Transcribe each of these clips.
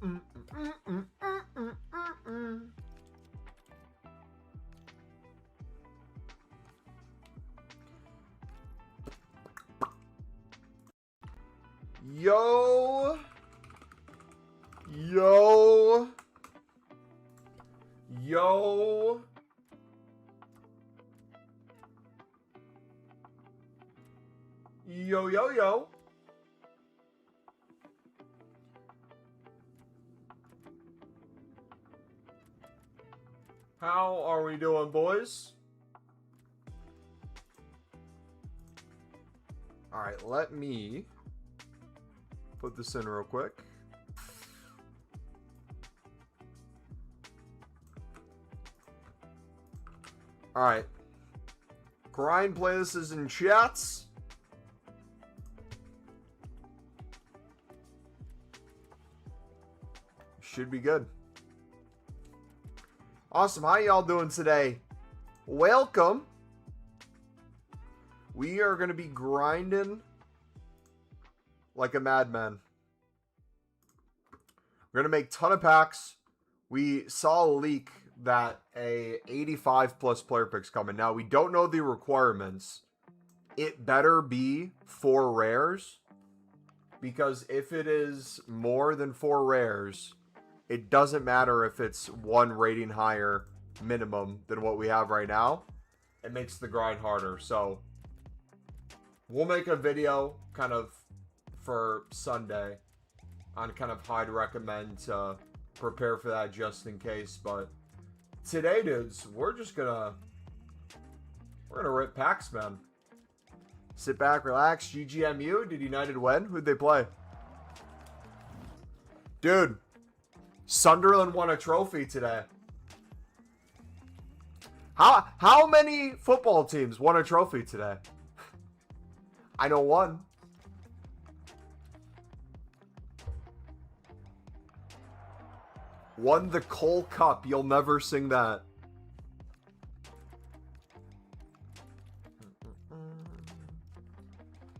Yo. Yo. Yo. Yo, yo, yo. How are we doing, boys? All right, let me put this in real quick. All right. Grind playlists in chats. Should be good. Awesome. How y'all doing today? Welcome. We are going to be grinding like a madman. We're going to make a ton of packs. We saw a leak that a 85 plus player pick's coming. Now, we don't know the requirements. It better be 4 rares. Because if it is more than 4 rares, it doesn't matter if it's 1 rating higher minimum than what we have right now. It makes the grind harder. So, we'll make a video kind of for Sunday on kind of how I'd recommend to prepare for that just in case. But today, dudes, we're gonna rip packs, man. Sit back, relax. GGMU. Did United win? Who'd they play? Dude, Sunderland won a trophy today. How many football teams won a trophy today? I know one. Won the Cole Cup. You'll never sing that.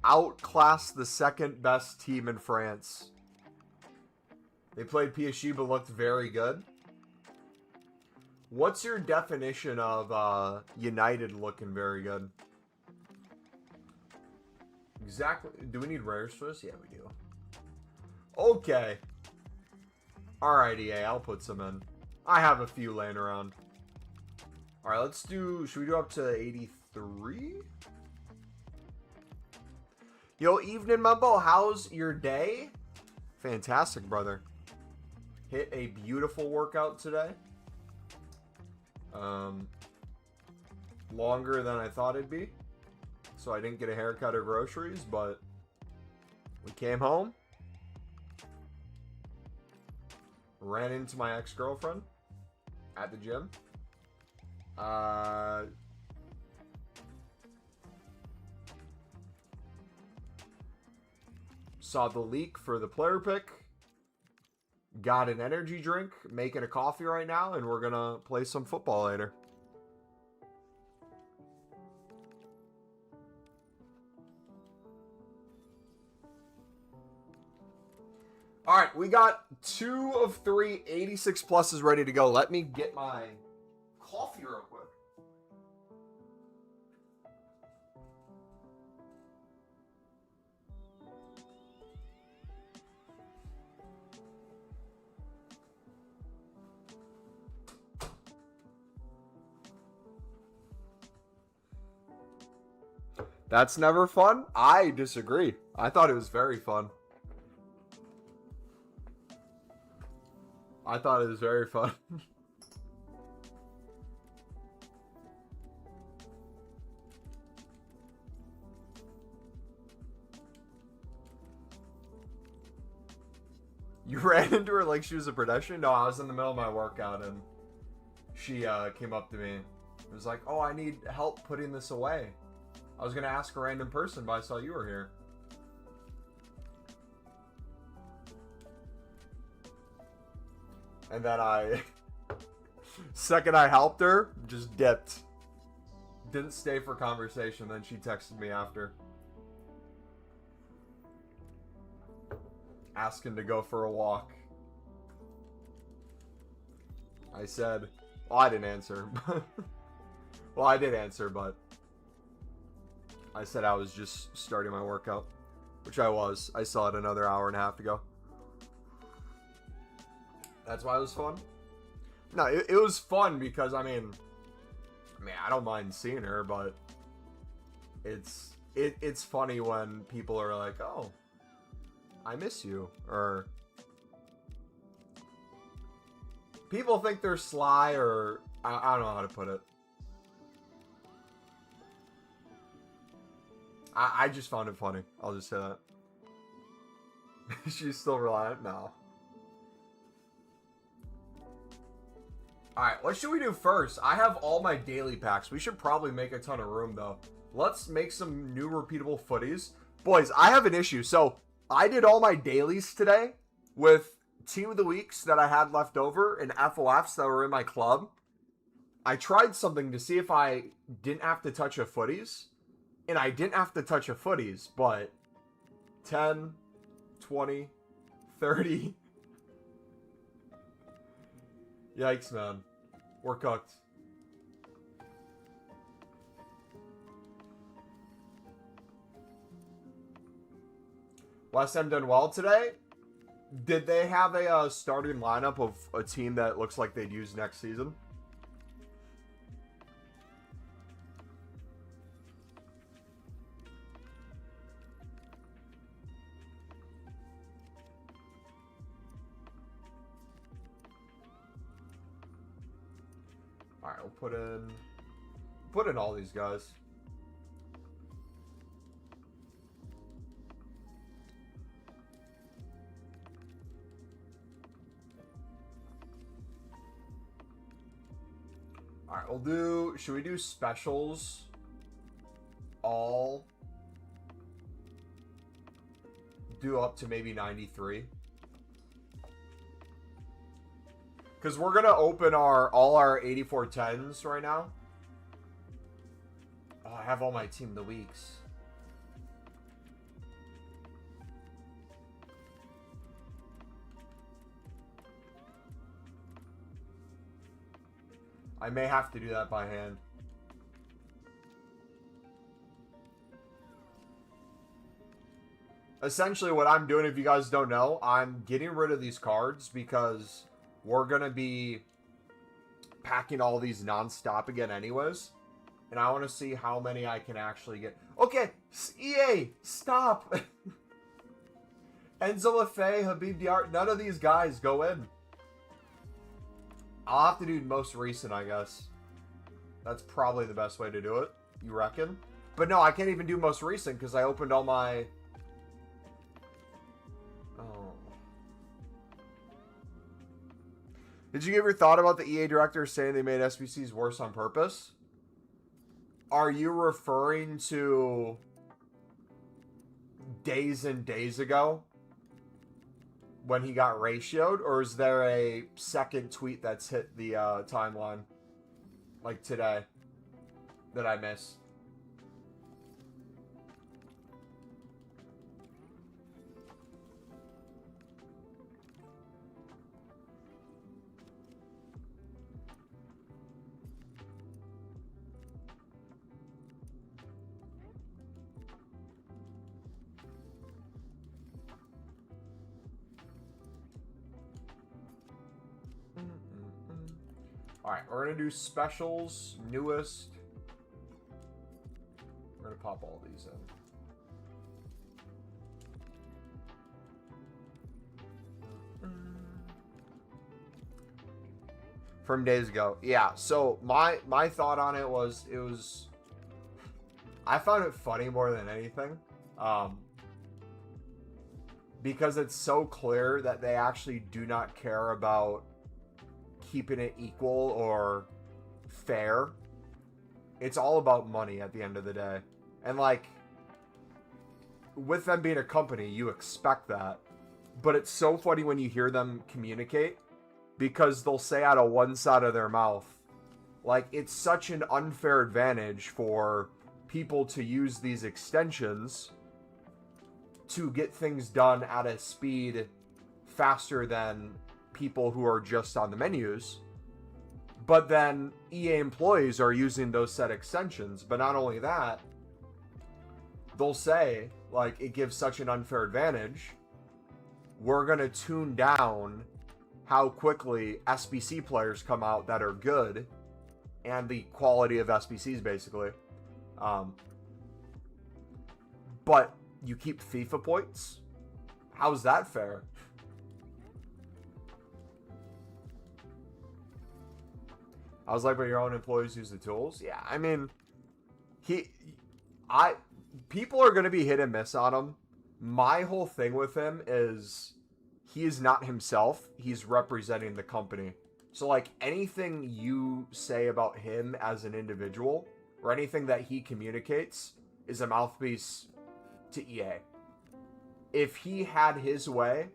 Outclassed the second best team in France. They played PSG but looked very good. What's your definition of United looking very good? Exactly. Do we need rares for this? Yeah, we do. Okay. Alright, EA. I'll put some in. I have a few laying around. Alright, let's do... Should we do up to 83? Yo, evening, Mumbo. How's your day? Fantastic, brother. Hit a beautiful workout today. Longer than I thought it'd be. So I didn't get a haircut or groceries, but we came home. Ran into my ex-girlfriend at the gym. Saw the leak for the player pick. Got an energy drink. Making a coffee right now. And we're going to play some football later. Alright, we got 2 of 3 86 pluses ready to go. Let me get my coffee real quick. That's never fun? I disagree. I thought it was very fun. I thought it was very fun. You ran into her like she was a pedestrian? No, I was in the middle of my workout and she came up to me. It was like, oh, I need help putting this away. I was going to ask a random person, but I saw you were here. And then second I helped her, just dipped. Didn't stay for conversation, then she texted me after. Asking to go for a walk. I said, well, I didn't answer. Well, I did answer, but I said I was just starting my workout, which I was. I saw it another hour and a half ago. That's why it was fun. No, it was fun because, I mean, I don't mind seeing her, but it's funny when people are like, oh, I miss you, or people think they're sly, or I don't know how to put it. I just found it funny. I'll just say that. She's still reliant? No. Alright, what should we do first? I have all my daily packs. We should probably make a ton of room, though. Let's make some new repeatable footies. Boys, I have an issue. So, I did all my dailies today with Team of the Weeks that I had left over and FOFs that were in my club. I tried something to see if I didn't have to touch a footies. And I didn't have to touch a footies, but 10, 20, 30. Yikes, man. We're cooked. West Ham done well today. Did they have a starting lineup of a team that looks like they'd use next season? Alright, we'll put in all these guys. Alright, we'll do, should we do specials? All do up to maybe 93. Because we're going to open all our 8410s right now. Oh, I have all my Team of the Weeks. I may have to do that by hand. Essentially what I'm doing, if you guys don't know, I'm getting rid of these cards because we're going to be packing all these non-stop again anyways. And I want to see how many I can actually get. Okay, EA, stop. Enzo Lefebvre, Habib Diarra, none of these guys go in. I'll have to do most recent, I guess. That's probably the best way to do it. You reckon? But no, I can't even do most recent because I opened all my... Oh. Did you give your thought about the EA director saying they made SBCs worse on purpose? Are you referring to days and days ago when he got ratioed, or is there a second tweet that's hit the timeline like today that I missed? Alright, we're going to do specials, newest. We're going to pop all these in. From days ago. Yeah, so my thought on it was, I found it funny more than anything. Because it's so clear that they actually do not care about keeping it equal or fair. It's all about money at the end of the day. And like, with them being a company, you expect that. But it's so funny when you hear them communicate, because they'll say out of one side of their mouth, like, it's such an unfair advantage for people to use these extensions to get things done at a speed faster than people who are just on the menus. But then EA employees are using those set extensions. But not only that, they'll say, like, it gives such an unfair advantage, we're going to tune down how quickly SBC players come out that are good, and the quality of SBCs, basically. But you keep FIFA points? How's that fair? I was like, but your own employees use the tools? Yeah, I mean, people are going to be hit and miss on him. My whole thing with him is he is not himself. He's representing the company. So, like, anything you say about him as an individual or anything that he communicates is a mouthpiece to EA. If he had his way,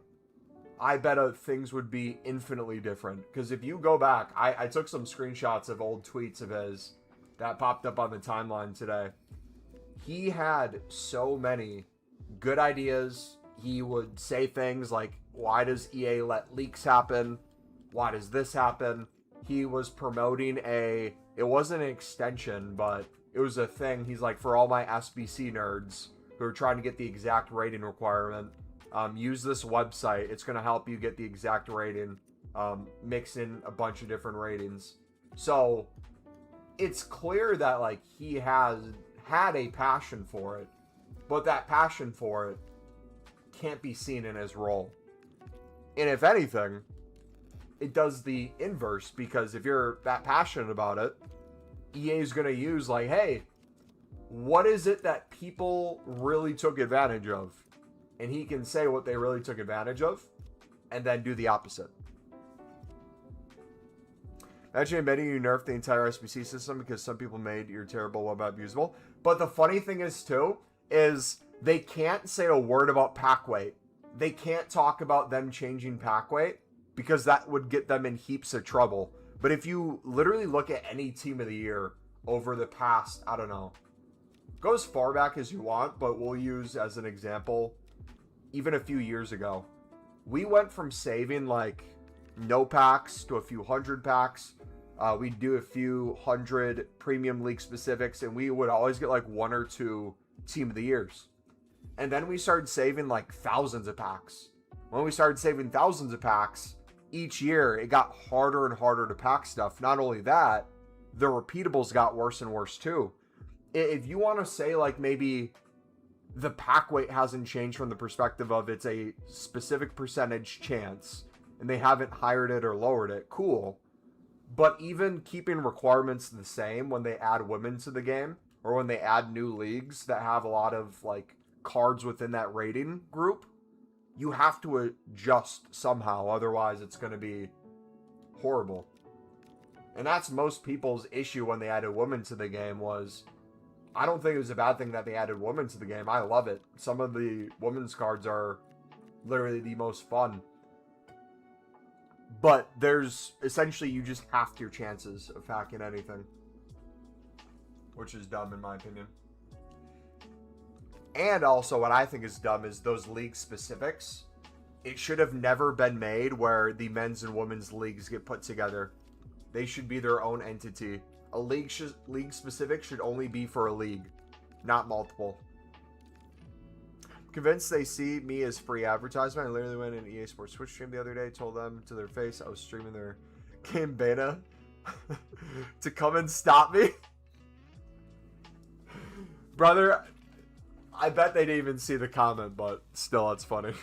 I bet things would be infinitely different. Because if you go back, I took some screenshots of old tweets of his that popped up on the timeline today. He had so many good ideas. He would say things like, why does EA let leaks happen? Why does this happen? He was promoting it wasn't an extension, but it was a thing. He's like, for all my SBC nerds who are trying to get the exact rating requirement, use this website. It's going to help you get the exact rating. Mix in a bunch of different ratings. So it's clear that, like, he has had a passion for it, but that passion for it can't be seen in his role. And if anything, it does the inverse, because if you're that passionate about it, EA is going to use, like, hey, what is it that people really took advantage of? And he can say what they really took advantage of and then do the opposite. Imagine admitting you nerfed the entire SBC system because some people made your terrible web app usable. But the funny thing is, too, is they can't say a word about pack weight. They can't talk about them changing pack weight because that would get them in heaps of trouble. But if you literally look at any team of the year over the past, I don't know, go as far back as you want, but we'll use as an example, even a few years ago, we went from saving like no packs to a few hundred packs. We'd do a few hundred premium league specifics, and we would always get like one or two team of the years. And then we started saving like thousands of packs. When we started saving thousands of packs, each year it got harder and harder to pack stuff. Not only that, the repeatables got worse and worse too. If you want to say like maybe the pack weight hasn't changed from the perspective of it's a specific percentage chance and they haven't hired it or lowered it, cool. But even keeping requirements the same when they add women to the game or when they add new leagues that have a lot of like cards within that rating group, you have to adjust somehow. Otherwise, it's going to be horrible. And that's most people's issue when they added women to the game was, I don't think it was a bad thing that they added women to the game. I love it. Some of the women's cards are literally the most fun. But there's essentially, you just half your chances of hacking anything, which is dumb in my opinion. And also what I think is dumb is those league specifics. It should have never been made where the men's and women's leagues get put together. They should be their own entity. A league specific should only be for a league, not multiple. Convinced they see me as free advertisement. I literally went in EA Sports Twitch stream the other day, told them to their face I was streaming their game beta to come and stop me. Brother, I bet they didn't even see the comment, but still, it's funny.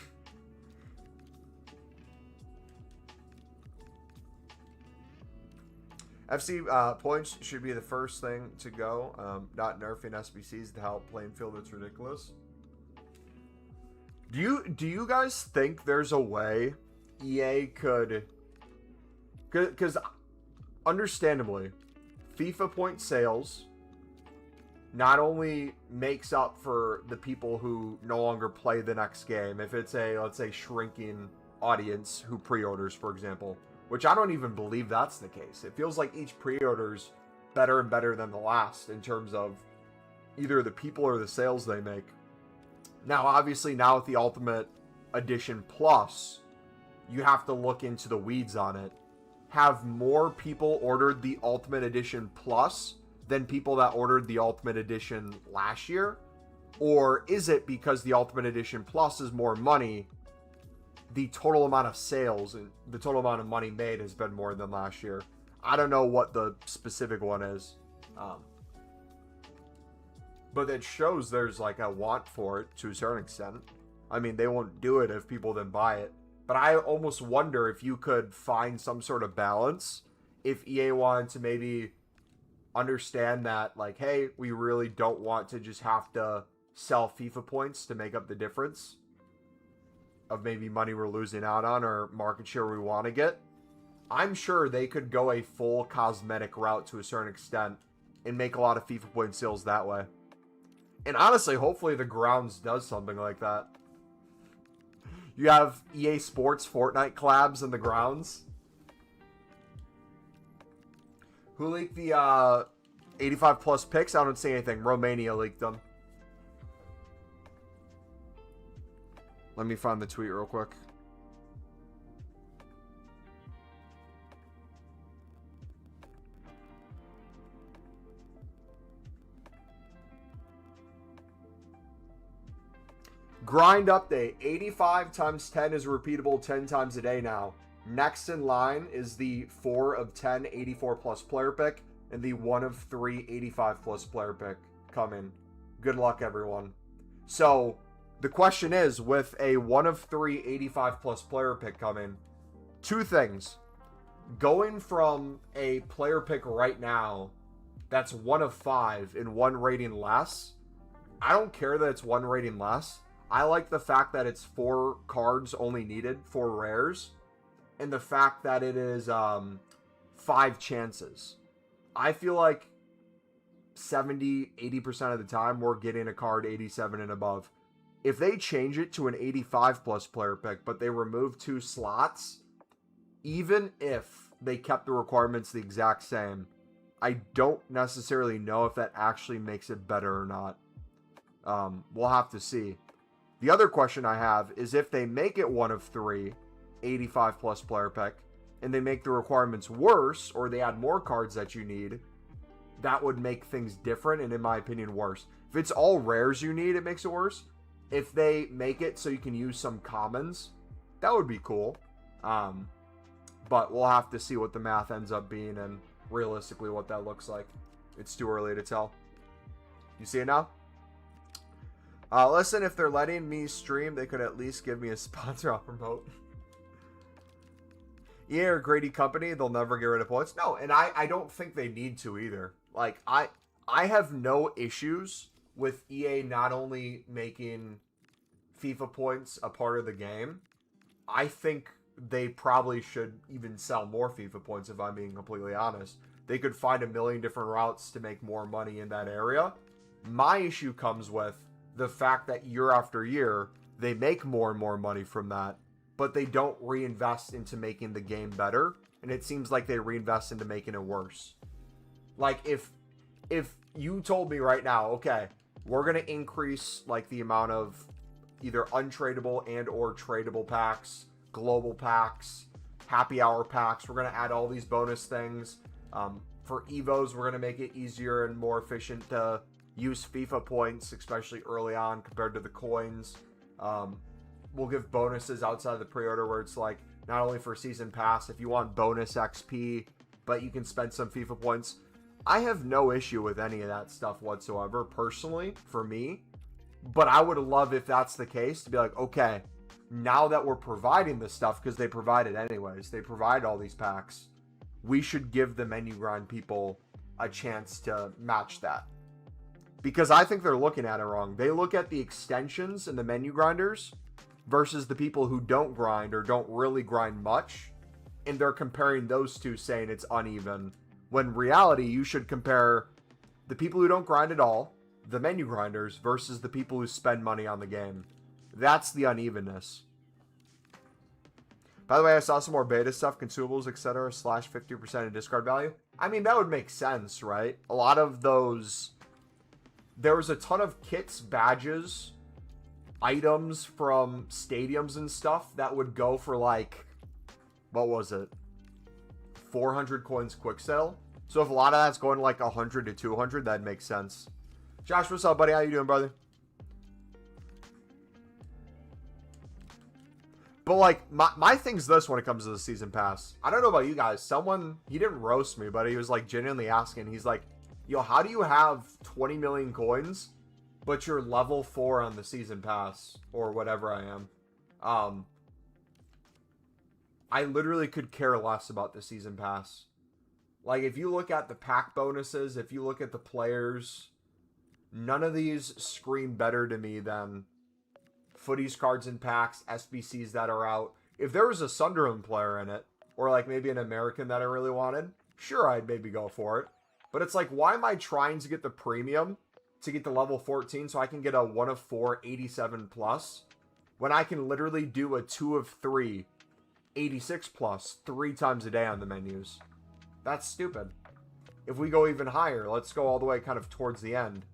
FC points should be the first thing to go. Not nerfing SBCs to help playing field. It's ridiculous. Do you guys think there's a way EA could... Because understandably, FIFA point sales not only makes up for the people who no longer play the next game, if it's a, let's say, shrinking audience who pre-orders, for example, which I don't even believe that's the case. It feels like each pre-order's better and better than the last in terms of either the people or the sales they make. Now, obviously, now with the Ultimate Edition Plus, you have to look into the weeds on it. have more people ordered the Ultimate Edition Plus than people that ordered the Ultimate Edition last year? Or is it because the Ultimate Edition Plus is more money, the total amount of sales and the total amount of money made has been more than last year? I don't know what the specific one is. But it shows there's like a want for it to a certain extent. I mean, they won't do it if people then buy it. But I almost wonder if you could find some sort of balance if EA wanted to maybe understand that, like, hey, we really don't want to just have to sell FIFA points to make up the difference of maybe money we're losing out on or market share we want to get. I'm sure they could go a full cosmetic route to a certain extent and make a lot of FIFA point sales that way. And honestly, hopefully the Grounds does something like that. You have EA Sports Fortnite collabs in the Grounds. Who leaked the 85 plus picks? I don't see anything. Romania leaked them. Let me find the tweet real quick. Grind update. 85 times 10 is repeatable 10 times a day now. Next in line is the 4 of 10 84 plus player pick and the 1 of 3 85 plus player pick coming. Good luck, everyone. So the question is, with a 1 of 3 85 plus player pick coming, two things. Going from a player pick right now that's 1 of 5 and 1 rating less, I don't care that it's 1 rating less. I like the fact that it's 4 cards only needed, 4 rares, and the fact that it is 5 chances. I feel like 70-80% of the time we're getting a card 87 and above. If they change it to an 85 plus player pick, but they remove 2 slots, even if they kept the requirements the exact same, I don't necessarily know if that actually makes it better or not. We'll have to see. The other question I have is if they make it 1 of 3 85 plus player pick and they make the requirements worse, or they add more cards that you need, that would make things different and, in my opinion, worse. If it's all rares you need, it makes it worse. If they make it so you can use some commons, that would be cool. But we'll have to see what the math ends up being and realistically what that looks like. It's too early to tell. You see it now? Listen, if they're letting me stream, they could at least give me a sponsor I'll promote. EA are a greedy company. They'll never get rid of points. No, and I don't think they need to either. Like, I have no issues with EA not only making FIFA points a part of the game. I think they probably should even sell more FIFA points, if I'm being completely honest. They could find a million different routes to make more money in that area. My issue comes with the fact that year after year, they make more and more money from that, but they don't reinvest into making the game better, and it seems like they reinvest into making it worse. Like, if you told me right now, okay, we're going to increase, like, the amount of either untradeable and or tradable packs, global packs, happy hour packs, we're going to add all these bonus things. For Evos, we're going to make it easier and more efficient to use FIFA points, especially early on compared to the coins. We'll give bonuses outside of the pre-order where it's like, not only for season pass, if you want bonus XP, but you can spend some FIFA points. I have no issue with any of that stuff whatsoever, personally, for me. But I would love, if that's the case, to be like, okay, now that we're providing this stuff, because they provide it anyways, they provide all these packs, we should give the menu grind people a chance to match that. Because I think they're looking at it wrong. They look at the extensions and the menu grinders versus the people who don't grind or don't really grind much, and they're comparing those two, saying it's uneven. When in reality, you should compare the people who don't grind at all, the menu grinders, versus the people who spend money on the game. That's the unevenness. By the way, I saw some more beta stuff, consumables, etc., slash 50% of discard value. I mean, that would make sense, right? A lot of those... There was a ton of kits, badges, items from stadiums and stuff that would go for like, what was it? 400 coins quick sale. So if a lot of that's going to like 100 to 200, that makes sense. Josh, what's up, buddy? How you doing, brother? But like my thing's this when it comes to the season pass. I don't know about you guys. Someone, he didn't roast me, but he was like genuinely asking. He's like, yo, how do you have 20 million coins, but you're level 4 on the season pass or whatever I am? I literally could care less about the season pass. Like if you look at the pack bonuses, if you look at the players, none of these scream better to me than Footies cards and packs, SBCs that are out. If there was a Sunderland player in it, or like maybe an American that I really wanted, sure, I'd maybe go for it. But it's like, why am I trying to get the premium to get to level 14 so I can get a 1 of 4 87 plus when I can literally do a 2 of 3 86 plus 3 times a day on the menus? That's stupid. If we go even higher, let's go all the way kind of towards the end.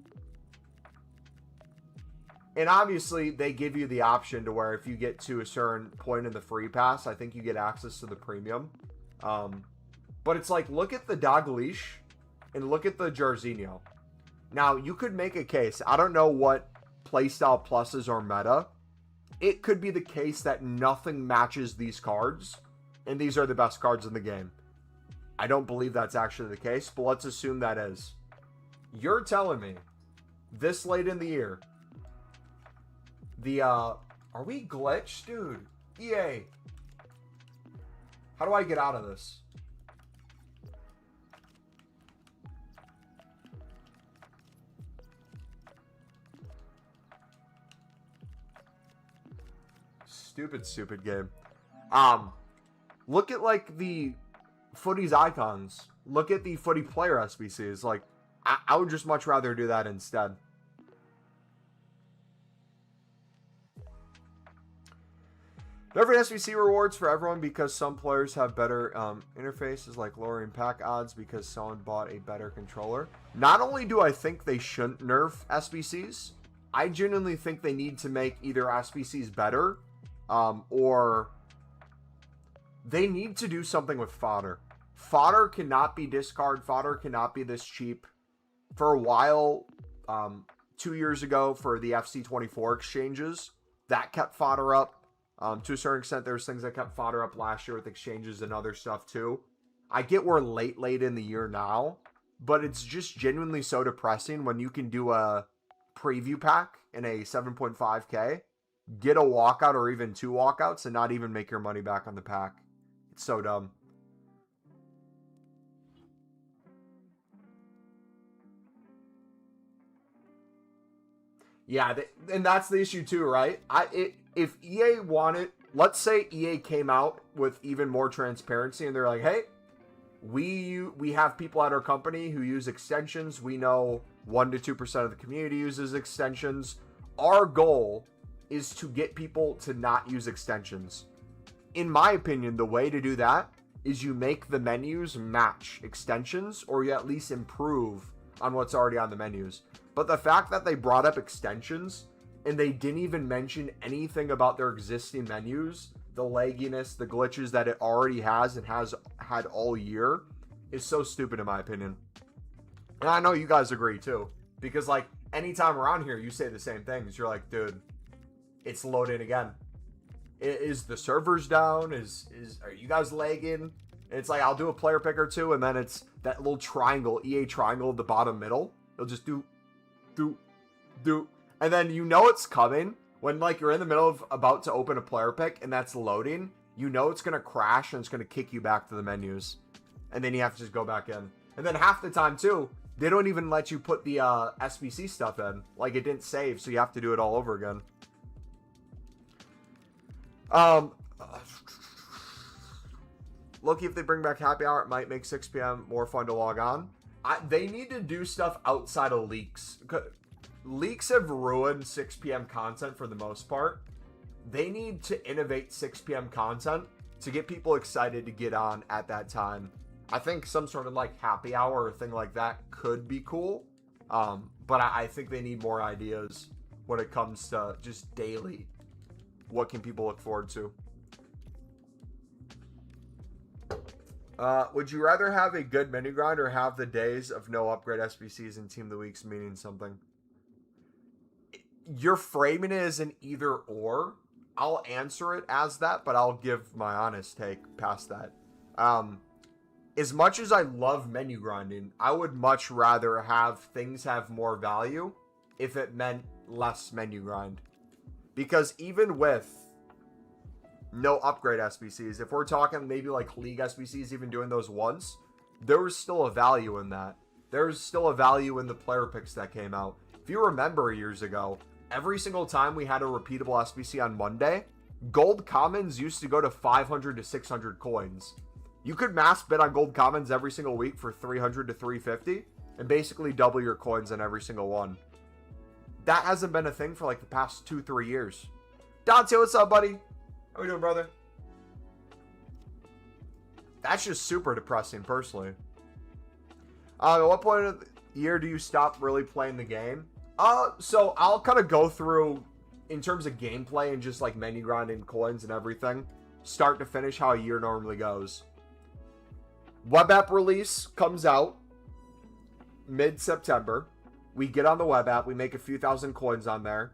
And obviously, they give you the option to where if you get to a certain point in the free pass, I think you get access to the premium. But it's like, look at the Dalglish and look at the Jarzinho. Now, you could make a case. I don't know what playstyle pluses are meta. It could be the case that nothing matches these cards, and these are the best cards in the game. I don't believe that's actually the case, but let's assume that is. You're telling me, this late in the year, are we glitched? Dude, EA. How do I get out of this? Stupid game. Look at like the Footies icons. Look at the Footy player SBCs. Like, I would just much rather do that instead. Every SBC rewards for everyone because some players have better interfaces, like lowering pack odds because someone bought a better controller. Not only do I think they shouldn't nerf SBCs, I genuinely think they need to make either SBCs better or they need to do something with fodder. Fodder cannot be discard. Fodder cannot be this cheap. For a while, 2 years ago for the FC24 exchanges, that kept fodder up. To a certain extent, there's things that kept fodder up last year with exchanges and other stuff too. I get we're late in the year now, but it's just genuinely so depressing when you can do a preview pack in a 7.5k, get a walkout or even 2 walkouts and not even make your money back on the pack. It's so dumb. Yeah, and that's the issue too, right? If EA wanted, let's say EA came out with even more transparency and they're like, hey, we have people at our company who use extensions. We know 1 to 2% of the community uses extensions. Our goal is to get people to not use extensions. In my opinion, the way to do that is you make the menus match extensions, or you at least improve on what's already on the menus. But the fact that they brought up extensions and they didn't even mention anything about their existing menus, the lagginess, the glitches that it already has and has had all year, is so stupid in my opinion. And I know you guys agree too, because like anytime around here you say the same things. You're like, dude, it's loading again. Is the servers down? Are you guys lagging? And it's like, I'll do a player pick or two, and then it's that little triangle, EA triangle at the bottom middle. It'll just do. And then you know it's coming when like you're in the middle of about to open a player pick and that's loading. You know it's going to crash and it's going to kick you back to the menus. And then you have to just go back in. And then half the time too, they don't even let you put the SBC stuff in. Like it didn't save, so you have to do it all over again. Loki, if they bring back happy hour, it might make 6 p.m. more fun to log on. They need to do stuff outside of leaks. Leaks have ruined 6 p.m. content for the most part. They need to innovate 6 p.m. content to get people excited to get on at that time. I think some sort of like happy hour or thing like that could be cool. But I think they need more ideas when it comes to just daily. What can people look forward to? Would you rather have a good mini grind or have the days of no upgrade SBCs and Team of the Weeks meaning something? You're framing it as an either or. I'll answer it as that, but I'll give my honest take past that. As much as I love menu grinding, I would much rather have things have more value if it meant less menu grind. Because even with no upgrade SBCs, if we're talking maybe like League SBCs, even doing those once, there was still a value in that. There's still a value in the player picks that came out. If you remember years ago, every single time we had a repeatable SBC on Monday, gold commons used to go to 500 to 600 coins. You could mass bid on gold commons every single week for 300 to 350 and basically double your coins on every single one. That hasn't been a thing for like the past 2-3 years. Dante, what's up, buddy? How we doing, brother? That's just super depressing, personally. At what point of the year do you stop really playing the game? So I'll kind of go through, in terms of gameplay and just like menu grinding coins and everything, start to finish how a year normally goes. Web app release comes out mid-September. We get on the web app, we make a few thousand coins on there.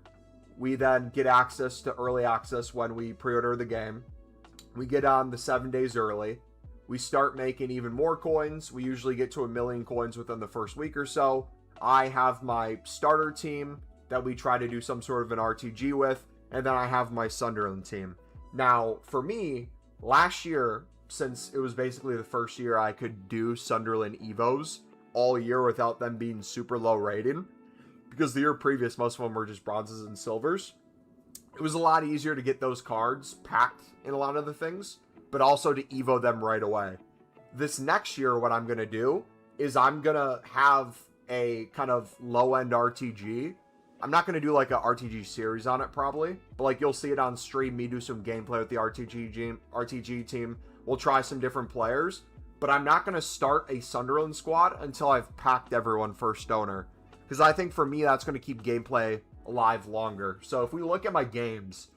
We then get access to early access when we pre-order the game. We get on the 7 days early. We start making even more coins. We usually get to 1 million coins within the first week or so. I have my starter team that we try to do some sort of an RTG with, and then I have my Sunderland team. Now, for me, last year, since it was basically the first year I could do Sunderland Evos all year without them being super low rated, because the year previous, most of them were just bronzes and silvers, it was a lot easier to get those cards packed in a lot of the things, but also to Evo them right away. This next year, what I'm going to do is I'm going to have a kind of low-end RTG. I'm not going to do like a RTG series on it probably, but like you'll see it on stream, me do some gameplay with the RTG team. We'll try some different players, but I'm not going to start a Sunderland squad until I've packed everyone first donor, because I think for me that's going to keep gameplay alive longer. So if we look at my games,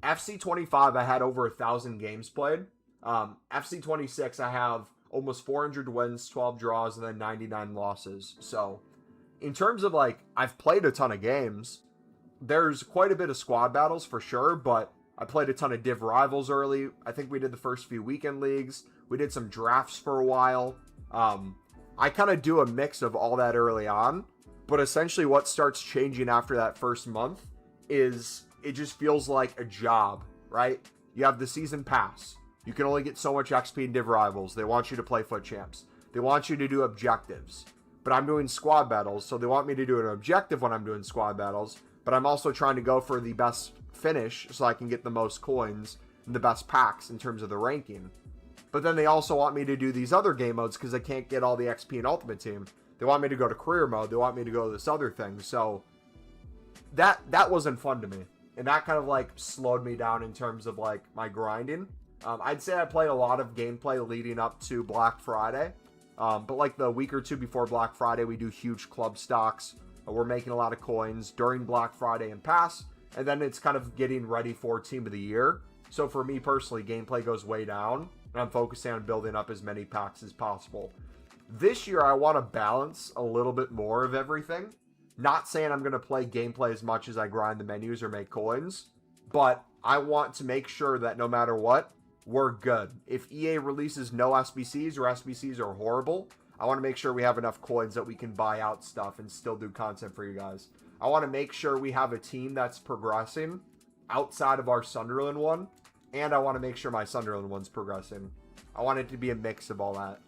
FC25 I had over 1,000 games played. FC26 I have almost 400 wins, 12 draws, and then 99 losses. So in terms of like, I've played a ton of games. There's quite a bit of squad battles for sure, but I played a ton of div rivals early. I think we did the first few weekend leagues. We did some drafts for a while. I kind of do a mix of all that early on, but essentially what starts changing after that first month is it just feels like a job, right? You have the season pass. You can only get so much XP in div rivals. They want you to play foot champs. They want you to do objectives. But I'm doing squad battles, so they want me to do an objective when I'm doing squad battles, but I'm also trying to go for the best finish so I can get the most coins and the best packs in terms of the ranking. But then they also want me to do these other game modes because I can't get all the XP in Ultimate Team. They want me to go to career mode. They want me to go to this other thing. So that wasn't fun to me. And that kind of like slowed me down in terms of like my grinding. I'd say I played a lot of gameplay leading up to Black Friday. But like the week or two before Black Friday, we do huge club stocks. We're making a lot of coins during Black Friday and pass. And then it's kind of getting ready for Team of the Year. So for me personally, gameplay goes way down. And I'm focusing on building up as many packs as possible. This year, I want to balance a little bit more of everything. Not saying I'm going to play gameplay as much as I grind the menus or make coins. But I want to make sure that no matter what, we're good. If EA releases no SBCs or SBCs are horrible, I want to make sure we have enough coins that we can buy out stuff and still do content for you guys. I want to make sure we have a team that's progressing outside of our Sunderland one. And I want to make sure my Sunderland one's progressing. I want it to be a mix of all that.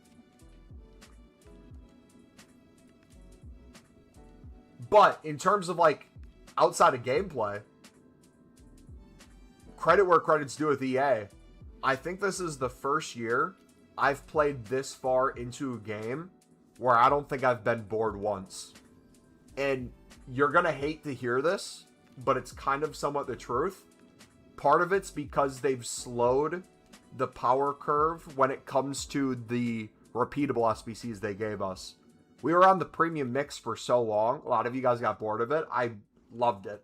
But in terms of like outside of gameplay, credit where credit's due with EA. I think this is the first year I've played this far into a game where I don't think I've been bored once. And you're going to hate to hear this, but it's kind of somewhat the truth. Part of it's because they've slowed the power curve when it comes to the repeatable SBCs they gave us. We were on the premium mix for so long. A lot of you guys got bored of it. I loved it.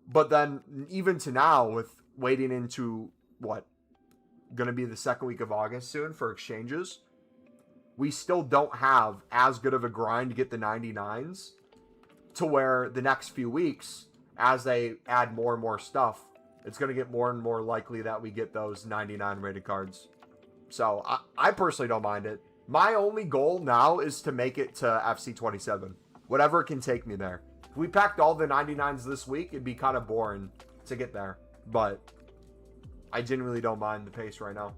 But then even to now, with wading into, what, going to be the second week of August soon for exchanges, we still don't have as good of a grind to get the 99s, to where the next few weeks, as they add more and more stuff, it's going to get more and more likely that we get those 99 rated cards. So I personally don't mind it. My only goal now is to make it to FC27. Whatever can take me there. If we packed all the 99s this week, it'd be kind of boring to get there. But I genuinely don't mind the pace right now.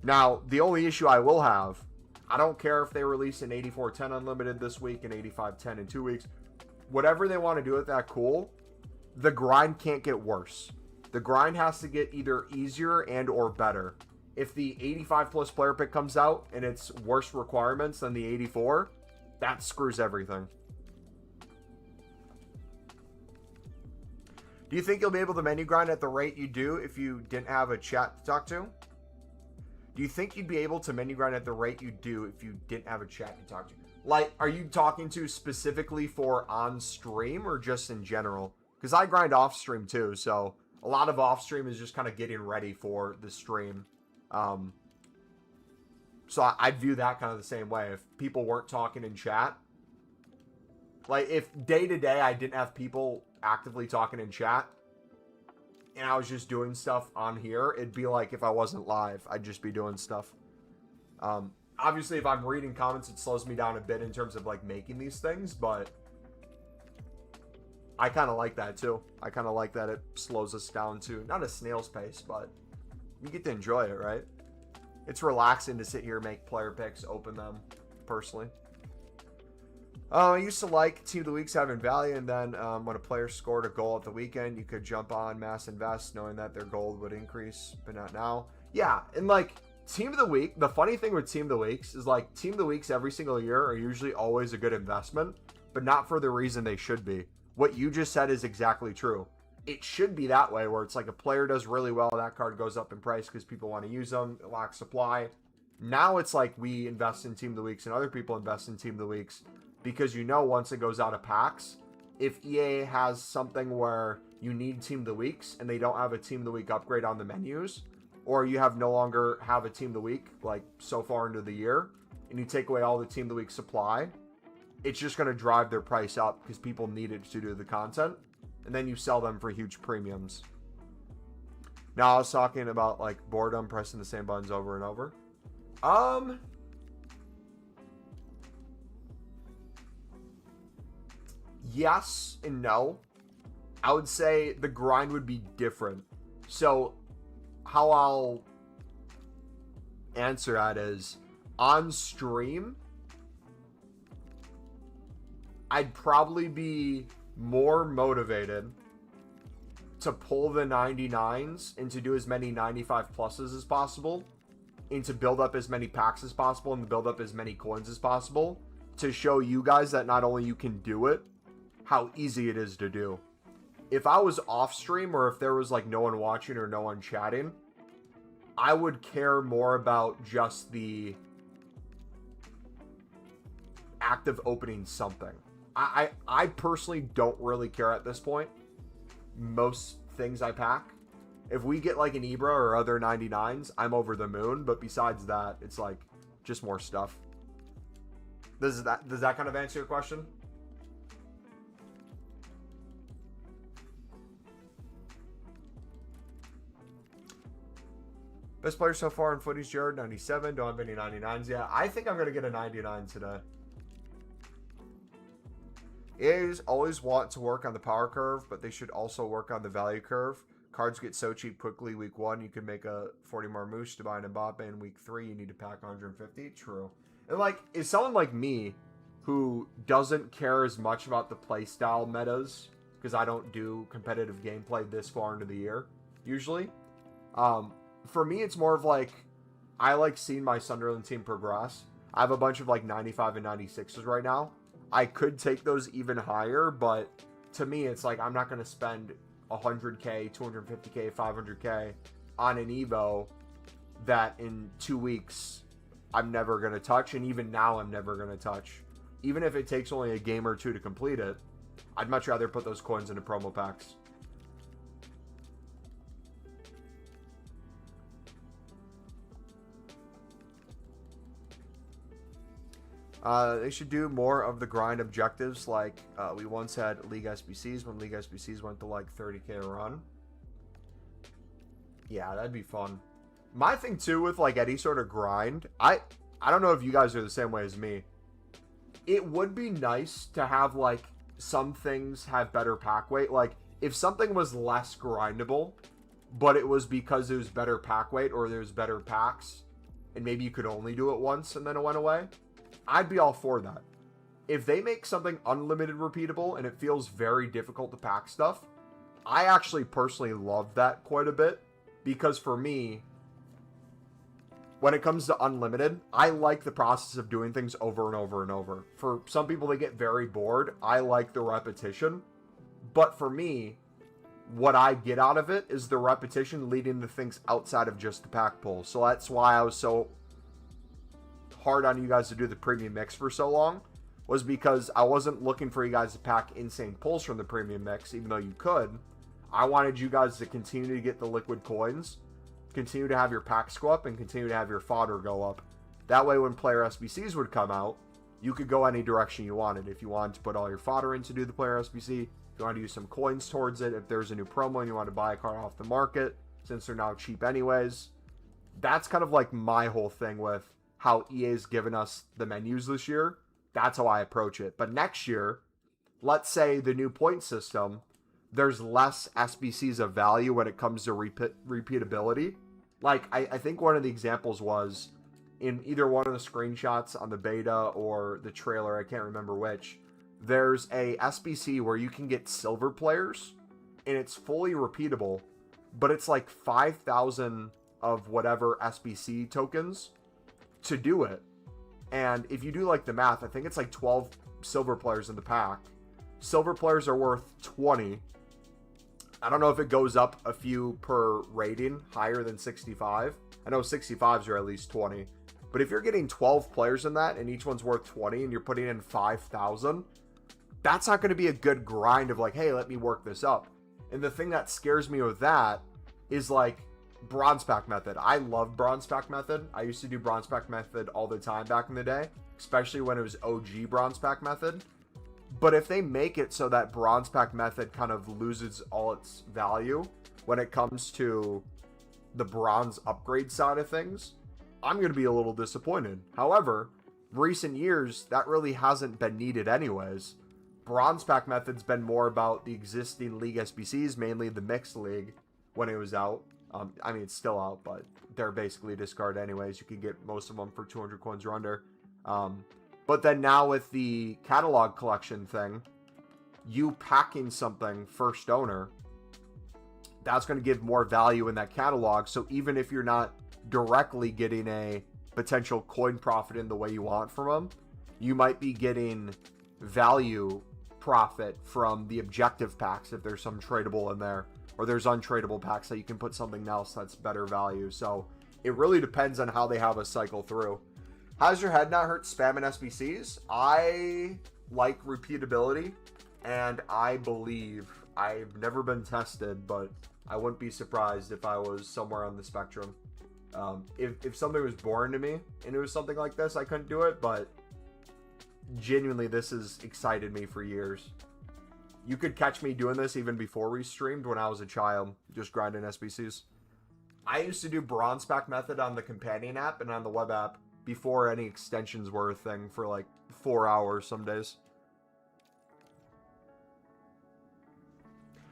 Now, the only issue I will have, I don't care if they release an 8410 Unlimited this week and 8510 in 2 weeks. Whatever they want to do with that, cool. The grind can't get worse. The grind has to get either easier and or better. If the 85 plus player pick comes out and it's worse requirements than the 84, that screws everything. Do you think you'll be able to menu grind at the rate you do if you didn't have a chat to talk to? Do you think you'd be able to menu grind at the rate you do if you didn't have a chat to talk to? Like, are you talking to specifically for on stream or just in general? Because I grind off stream too, so a lot of off stream is just kind of getting ready for the stream. So I'd view that kind of the same way. If people weren't talking in chat, like if day to day I didn't have people actively talking in chat and I was just doing stuff on here, it'd be like if I wasn't live, I'd just be doing stuff. Obviously if I'm reading comments, it slows me down a bit in terms of like making these things, but I kind of like that too. I kind of like that it slows us down to not a snail's pace, but you get to enjoy it, right? It's relaxing to sit here, make player picks, open them, personally. I used to like Team of the Weeks having value, and then when a player scored a goal at the weekend, you could jump on mass invest knowing that their gold would increase, but not now. Yeah, and like Team of the Week, the funny thing with Team of the Weeks is like Team of the Weeks every single year are usually always a good investment, but not for the reason they should be. What you just said is exactly true. It should be that way, where it's like a player does really well, that card goes up in price because people want to use them, it lacks supply. Now it's like we invest in Team of the Weeks and other people invest in Team of the Weeks because you know once it goes out of packs, if EA has something where you need Team of the Weeks and they don't have a Team of the Week upgrade on the menus, or you have no longer have a Team of the Week like so far into the year, and you take away all the Team of the Week supply, it's just going to drive their price up because people need it to do the content. And then you sell them for huge premiums. Now, I was talking about, like, boredom, pressing the same buttons over and over. Yes and no. I would say the grind would be different. So, how I'll answer that is, on stream, I'd probably be more motivated to pull the 99s and to do as many 95 pluses as possible and to build up as many packs as possible and to build up as many coins as possible to show you guys that not only you can do it, how easy it is to do. If I was off stream or if there was like no one watching or no one chatting, I would care more about just the act of opening something. I personally don't really care at this point. Most things I pack. If we get like an Ibra or other 99s, I'm over the moon. But besides that, it's like just more stuff. Does that kind of answer your question? Best player so far in footies, Jared, 97. Don't have any 99s yet. I think I'm going to get a 99 today. EAs always want to work on the power curve, but they should also work on the value curve. Cards get so cheap quickly week 1, you can make a 40 Marmouche to buy an Mbappe in week 3, you need to pack 150. True. And like, is someone like me who doesn't care as much about the playstyle metas, because I don't do competitive gameplay this far into the year, usually. For me, it's more of like, I like seeing my Sunderland team progress. I have a bunch of like 95 and 96s right now. I could take those even higher, but to me, it's like I'm not going to spend 100K, 250K, 500K on an Evo that in 2 weeks I'm never going to touch, and even now I'm never going to touch. Even if it takes only a game or two to complete it, I'd much rather put those coins into promo packs. They should do more of the grind objectives like we once had League SBCs when League SBCs went to like 30k a run. Yeah, that'd be fun. My thing too with like any sort of grind, I don't know if you guys are the same way as me. It would be nice to have like some things have better pack weight. Like if something was less grindable, but it was because it was better pack weight or there's better packs, and maybe you could only do it once and then it went away, I'd be all for that. If they make something unlimited repeatable and it feels very difficult to pack stuff, I actually personally love that quite a bit, because for me, when it comes to unlimited, I like the process of doing things over and over and over. For some people, they get very bored. I like the repetition. But for me, what I get out of it is the repetition leading to things outside of just the pack pull. So that's why I was so hard on you guys to do the premium mix for so long, was because I wasn't looking for you guys to pack insane pulls from the premium mix, even though you could. I wanted you guys to continue to get the liquid coins, continue to have your packs go up, and continue to have your fodder go up. That way when player SBCs would come out, you could go any direction you wanted. If you wanted to put all your fodder in to do the player SBC, if you want to use some coins towards it, if there's a new promo and you want to buy a card off the market, since they're now cheap anyways. That's kind of like my whole thing with how EA's given us the menus this year. That's how I approach it. But next year, let's say the new point system, there's less SBCs of value when it comes to repeatability. Like, I think one of the examples was in either one of the screenshots on the beta or the trailer, I can't remember which, there's a SBC where you can get silver players, and it's fully repeatable, but it's like 5,000 of whatever SBC tokens to do it. And if you do like the math, I think it's like 12 silver players in the pack. Silver players are worth 20. I don't know if it goes up a few per rating higher than 65. I know 65s are at least 20. But if you're getting 12 players in that and each one's worth 20 and you're putting in 5,000, that's not going to be a good grind of like, hey, let me work this up. And the thing that scares me with that is like bronze pack method. I love bronze pack method. I used to do bronze pack method all the time back in the day, especially when it was OG bronze pack method. But if they make it so that bronze pack method kind of loses all its value when it comes to the bronze upgrade side of things, I'm going to be a little disappointed. However, recent years, that really hasn't been needed anyways. Bronze pack method's been more about the existing league SBCs, mainly the mixed league when it was out. I mean, it's still out, but they're basically discarded anyways. You can get most of them for 200 coins or under. But then now with the catalog collection thing, you packing something first owner, that's going to give more value in that catalog. So even if you're not directly getting a potential coin profit in the way you want from them, you might be getting value profit from the objective packs if there's some tradable in there, or there's untradable packs that you can put something else that's better value. So it really depends on how they have us cycle through. How's your head not hurt spamming SBCs? I like repeatability, and I believe, I've never been tested, but I wouldn't be surprised if I was somewhere on the spectrum. If something was boring to me and it was something like this, I couldn't do it, but genuinely, this has excited me for years. You could catch me doing this even before we streamed when I was a child, just grinding SBCs. I used to do bronze pack method on the companion app and on the web app before any extensions were a thing for like 4 hours some days.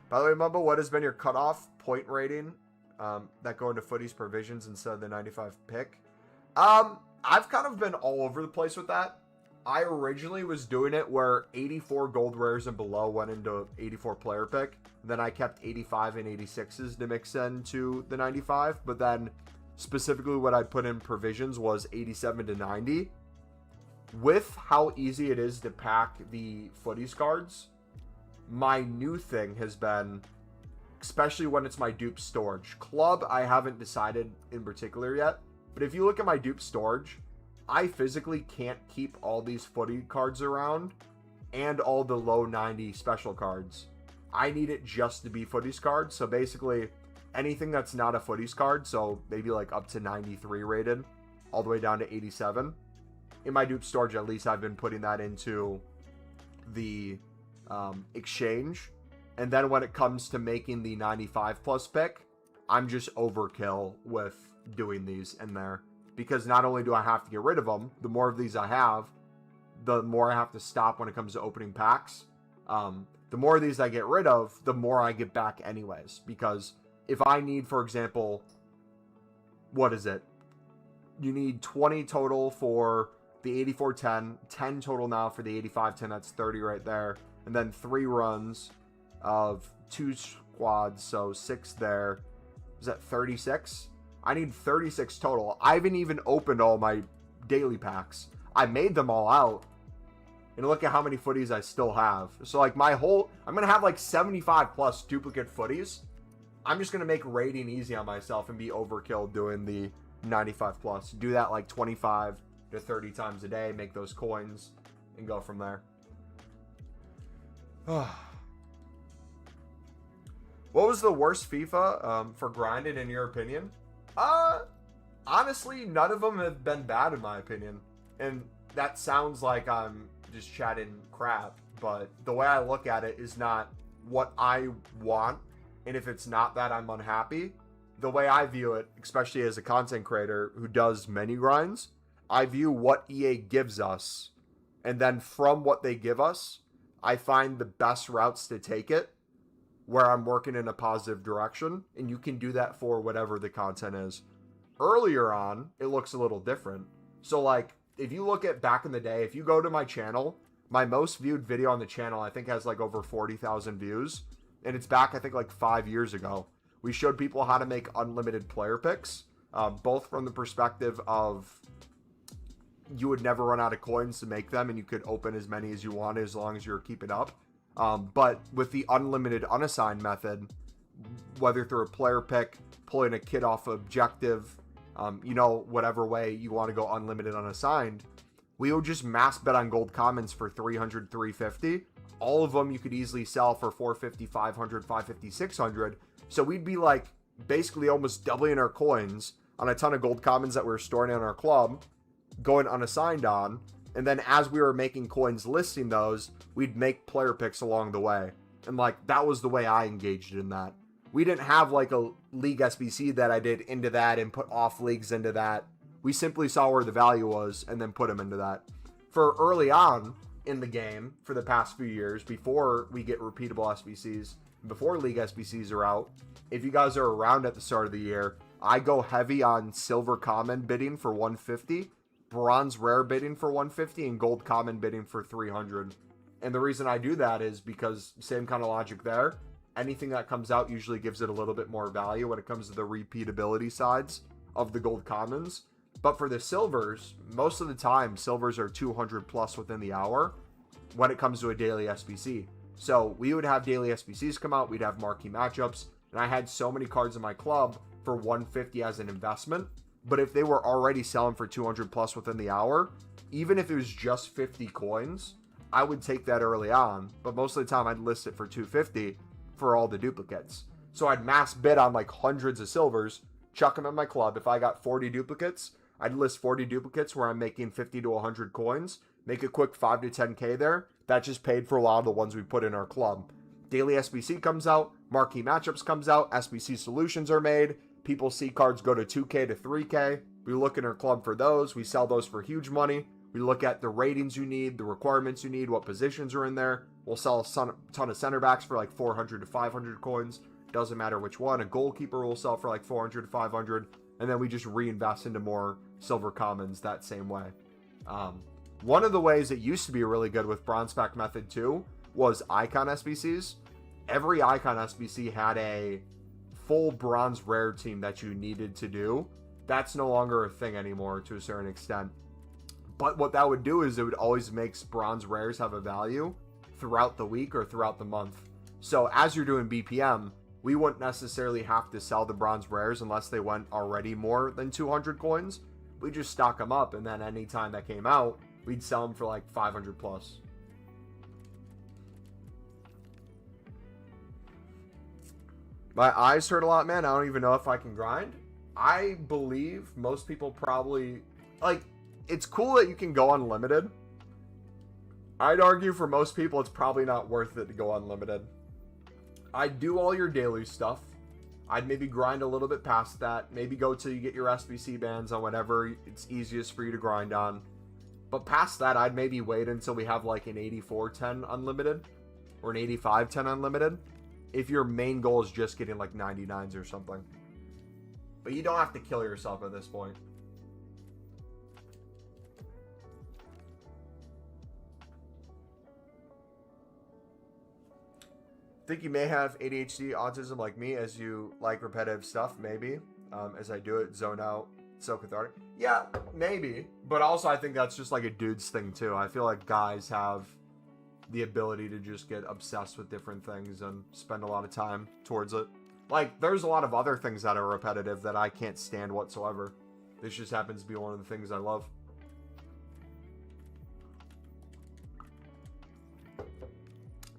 By the way, Mumbo, what has been your cutoff point rating that go into Footies provisions instead of the 95 pick? I've kind of been all over the place with that. I originally was doing it where 84 gold rares and below went into 84 player pick. Then I kept 85 and 86s to mix into the 95. But then specifically what I put in provisions was 87 to 90. With how easy it is to pack the Footies cards, my new thing has been, especially when it's my dupe storage. Club, I haven't decided in particular yet. But if you look at my dupe storage, I physically can't keep all these footy cards around and all the low 90 special cards. I need it just to be footies cards. So basically anything that's not a footies card, so maybe like up to 93 rated, all the way down to 87, in my dupe storage, at least I've been putting that into the exchange. And then when it comes to making the 95 plus pick, I'm just overkill with doing these in there. Because not only do I have to get rid of them, the more of these I have, the more I have to stop when it comes to opening packs. The more of these I get rid of, the more I get back anyways. Because if I need, for example, what is it? You need 20 total for the 8410, 10 total now for the 8510, that's 30 right there. And then 3 runs of 2 squads, so 6 there. Is that 36? I need 36 total. I haven't even opened all my daily packs. I made them all out. And look at how many footies I still have. So like I'm going to have like 75 plus duplicate footies. I'm just going to make raiding easy on myself and be overkill doing the 95 plus. Do that like 25 to 30 times a day. Make those coins and go from there. What was the worst FIFA for grinding in your opinion? Honestly, none of them have been bad in my opinion. And that sounds like I'm just chatting crap, but the way I look at it is not what I want, and if it's not that, I'm unhappy. The way I view it, especially as a content creator who does many grinds, I view what EA gives us, and then from what they give us, I find the best routes to take it where I'm working in a positive direction, and you can do that for whatever the content is. Earlier on, it looks a little different. So like, if you look at back in the day, if you go to my channel, my most viewed video on the channel, I think has like over 40,000 views. And it's back, I think like 5 years ago. We showed people how to make unlimited player picks, both from the perspective of you would never run out of coins to make them and you could open as many as you wanted as long as you're keeping up. But with the unlimited unassigned method, whether through a player pick, pulling a kid off objective, whatever way you want to go unlimited unassigned, we would just mass bet on gold commons for 300, 350. All of them you could easily sell for 450, 500, 550, 600. So we'd be like basically almost doubling our coins on a ton of gold commons that we were storing in our club, going unassigned on. And then as we were making coins listing those, we'd make player picks along the way. And like, that was the way I engaged in that. We didn't have like a league SBC that I did into that and put off leagues into that. We simply saw where the value was and then put them into that. For early on in the game, for the past few years, before we get repeatable SBCs, before league SBCs are out, if you guys are around at the start of the year, I go heavy on silver common bidding for 150, bronze rare bidding for 150, and gold common bidding for 300. And the reason I do that is because same kind of logic there. Anything that comes out usually gives it a little bit more value when it comes to the repeatability sides of the gold commons. But for the silvers, most of the time, silvers are 200 plus within the hour when it comes to a daily SBC. So we would have daily SBCs come out, we'd have marquee matchups, and I had so many cards in my club for 150 as an investment. But if they were already selling for 200 plus within the hour, even if it was just 50 coins, I would take that early on. But most of the time, I'd list it for 250 for all the duplicates. So I'd mass bid on like hundreds of silvers, chuck them in my club. If I got 40 duplicates, I'd list 40 duplicates where I'm making 50 to 100 coins, make a quick 5 to 10K there. That just paid for a lot of the ones we put in our club. Daily SBC comes out, marquee matchups comes out, SBC solutions are made, people see cards go to 2K to 3K. We look in our club for those, we sell those for huge money. We look at the ratings you need, the requirements you need, what positions are in there. We'll sell a ton of center backs for like 400 to 500 coins. Doesn't matter which one. A goalkeeper will sell for like 400 to 500. And then we just reinvest into more silver commons that same way. One of the ways it used to be really good with bronze pack method too was icon SBCs. Every icon SBC had a full bronze rare team that you needed to do. That's no longer a thing anymore to a certain extent. But what that would do is it would always make bronze rares have a value throughout the week or throughout the month. So as you're doing BPM, we wouldn't necessarily have to sell the bronze rares unless they went already more than 200 coins. We just stock them up, and then anytime that came out, we'd sell them for like 500 plus. My eyes hurt a lot, man. I don't even know if I can grind. I believe most people probably, like, it's cool that you can go unlimited. I'd argue for most people, it's probably not worth it to go unlimited. I'd do all your daily stuff. I'd maybe grind a little bit past that. Maybe go till you get your SBC bans on whatever it's easiest for you to grind on. But past that, I'd maybe wait until we have like an 84-10 unlimited or an 85-10 unlimited. If your main goal is just getting like 99s or something. But you don't have to kill yourself at this point. Think you may have ADHD, autism like me, as you like repetitive stuff, maybe. As I do it, zone out, so cathartic. Yeah, maybe. But also I think that's just like a dude's thing too. I feel like guys have the ability to just get obsessed with different things and spend a lot of time towards it. Like, there's a lot of other things that are repetitive that I can't stand whatsoever. This just happens to be one of the things I love.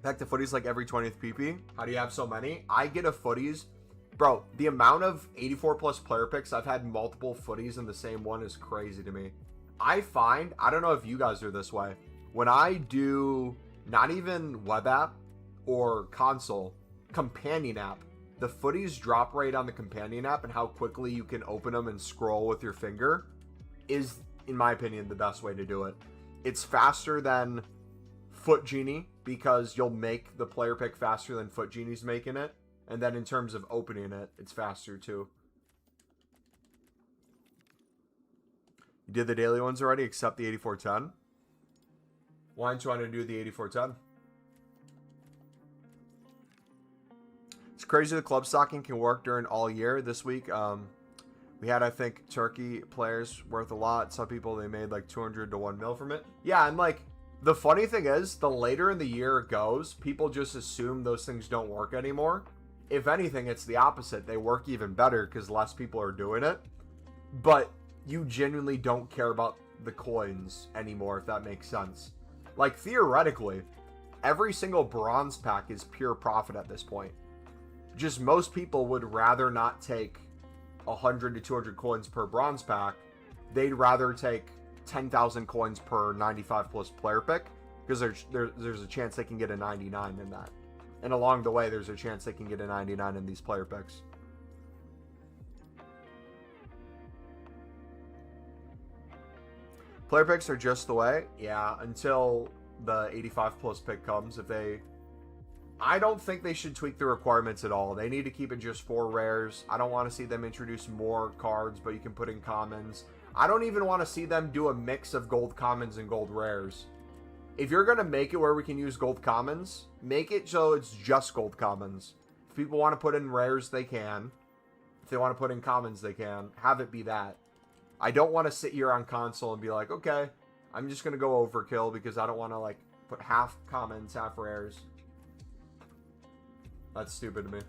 Back to footies like every 20th PP. How do you have so many? I get a footies. Bro, the amount of 84 plus player picks, I've had multiple footies in the same one is crazy to me. I find, I don't know if you guys are this way, when I do not even web app or console, companion app, the footies drop rate on the companion app and how quickly you can open them and scroll with your finger is, in my opinion, the best way to do it. It's faster than Foot Genie because you'll make the player pick faster than Foot Genie's making it. And then in terms of opening it, it's faster too. You did the daily ones already except the 8410? Why don't you want to do the 8410? It's crazy the club stocking can work during all year. This week, we had, I think, Turkey players worth a lot. Some people, they made like 200 to 1 mil from it. Yeah, and like, the funny thing is, the later in the year it goes, people just assume those things don't work anymore. If anything, it's the opposite. They work even better because less people are doing it. But you genuinely don't care about the coins anymore, if that makes sense. Like, theoretically, every single bronze pack is pure profit at this point. Just most people would rather not take 100 to 200 coins per bronze pack. They'd rather take 10,000 coins per 95 plus player pick because there's a chance they can get a 99 in that. And along the way, there's a chance they can get a 99 in these player picks. Player picks are just the way. Yeah, until the 85 plus pick comes. I don't think they should tweak the requirements at all. They need to keep it just 4 rares. I don't want to see them introduce more cards, but you can put in commons. I don't even want to see them do a mix of gold commons and gold rares. If you're going to make it where we can use gold commons, make it so it's just gold commons. If people want to put in rares, they can. If they want to put in commons, they can. Have it be that. I don't want to sit here on console and be like, okay, I'm just going to go overkill because I don't want to like put half commons, half rares. That's stupid to me.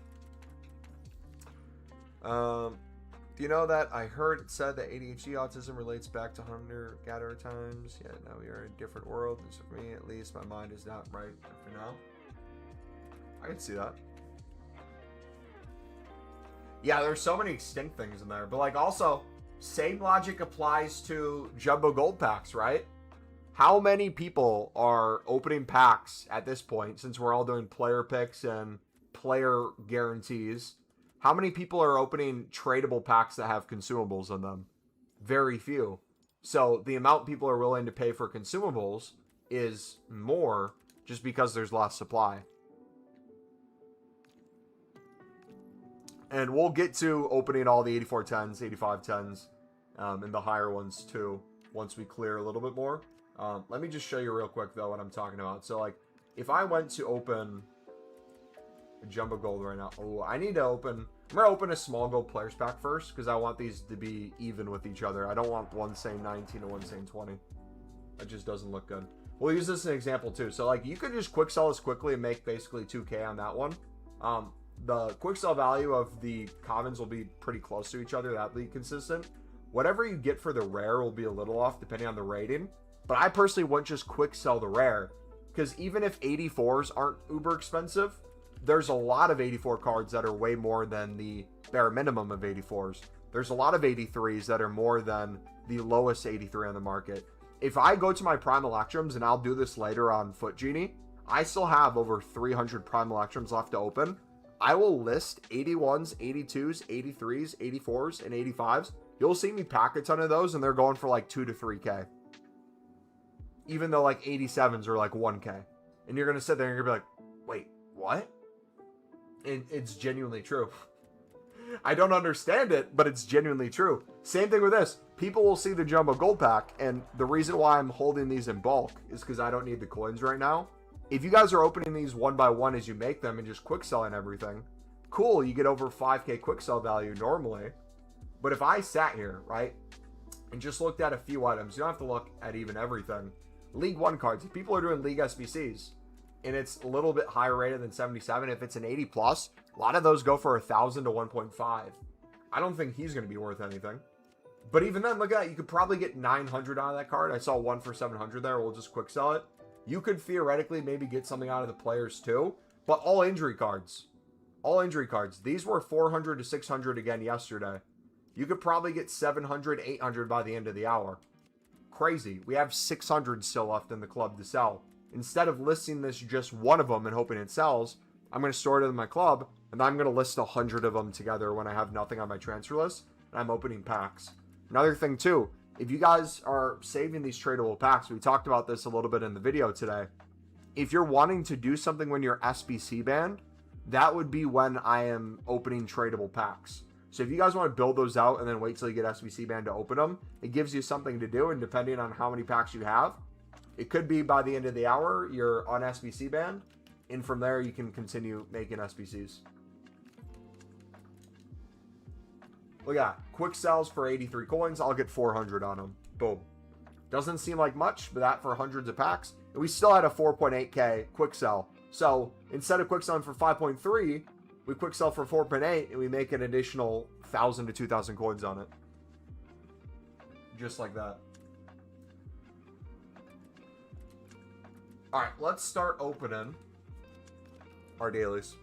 Do you know that I heard it said that ADHD autism relates back to hunter-gatherer times? Yeah, now we are in a different world. So for me, at least, my mind is not right for now. I can see that. Yeah, there's so many extinct things in there. But, like, also, same logic applies to jumbo gold packs, right? How many people are opening packs at this point, since we're all doing player picks and player guarantees? How many people are opening tradable packs that have consumables in them? Very few. So the amount people are willing to pay for consumables is more just because there's less supply. And we'll get to opening all the 8410s, 8510s, and the higher ones too, once we clear a little bit more. Let me just show you real quick though what I'm talking about. So like, if I went to open a jumbo gold right now, oh, I need to open, I'm going to open a small gold players pack first because I want these to be even with each other. I don't want one saying 19 and one saying 20. That just doesn't look good. We'll use this as an example too. So like, you could just quick sell this quickly and make basically 2K on that one. The quick sell value of the commons will be pretty close to each other. That'll be consistent. Whatever you get for the rare will be a little off depending on the rating. But I personally wouldn't just quick sell the rare because even if 84s aren't uber expensive, there's a lot of 84 cards that are way more than the bare minimum of 84s. There's a lot of 83s that are more than the lowest 83 on the market. If I go to my Prime Electrums, and I'll do this later on Foot Genie, I still have over 300 Prime Electrums left to open. I will list 81s, 82s, 83s, 84s, and 85s. You'll see me pack a ton of those, and they're going for like 2 to 3K. Even though like 87s are like 1K. And you're going to sit there and you're going to be like, wait, what? It's genuinely true. I don't understand it, but it's genuinely true. Same thing with this. People will see the Jumbo Gold Pack, and the reason why I'm holding these in bulk is because I don't need the coins right now. If you guys are opening these one by one as you make them and just quick selling everything, cool, you get over 5K quick sell value normally. But if I sat here, right, and just looked at a few items, you don't have to look at even everything. League 1 cards, if people are doing League SBCs, and it's a little bit higher rated than 77, if it's an 80 plus, a lot of those go for 1,000 to 1.5. I don't think he's going to be worth anything. But even then, look at that. You could probably get 900 out of that card. I saw one for 700 there. We'll just quick sell it. You could theoretically maybe get something out of the players too. But all injury cards. All injury cards. These were 400 to 600 again yesterday. You could probably get 700, 800 by the end of the hour. Crazy. We have 600 still left in the club to sell. Instead of listing this just one of them and hoping it sells, I'm going to store it in my club, and I'm going to list 100 of them together when I have nothing on my transfer list, and I'm opening packs. Another thing too, if you guys are saving these tradable packs, we talked about this a little bit in the video today. If you're wanting to do something when you're SBC banned, that would be when I am opening tradable packs. So if you guys want to build those out and then wait till you get SBC banned to open them, it gives you something to do, and depending on how many packs you have, it could be by the end of the hour, you're on SBC banned, and from there you can continue making SBCs. Look at that. Quick sells for 83 coins. I'll get 400 on them. Boom. Doesn't seem like much, but that for hundreds of packs. And we still had a 4.8K quick sell. So instead of quick selling for 5.3, we quick sell for 4.8 and we make an additional 1,000 to 2,000 coins on it. Just like that. All right, let's start opening our dailies.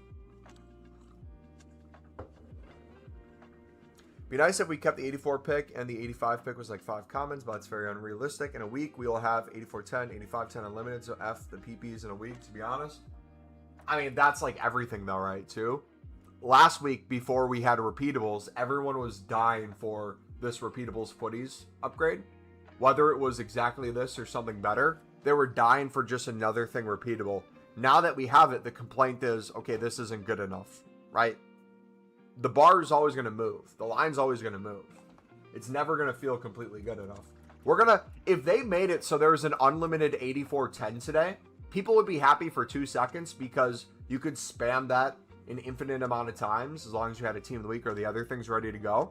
Be nice if we kept the 84 pick and the 85 pick was like 5 commons, but it's very unrealistic. In a week, we will have 8410, 8510 unlimited, so F the PPs in a week, to be honest. I mean, that's like everything though, right, too? Last week, before we had repeatables, everyone was dying for this repeatables footies upgrade. Whether it was exactly this or something better, they were dying for just another thing repeatable. Now that we have it, the complaint is, okay, this isn't good enough, right? The bar is always going to move. The line's always going to move. It's never going to feel completely good enough. We're going to, if they made it so there was an unlimited 8410 today, people would be happy for 2 seconds because you could spam that an infinite amount of times as long as you had a team of the week or the other things ready to go.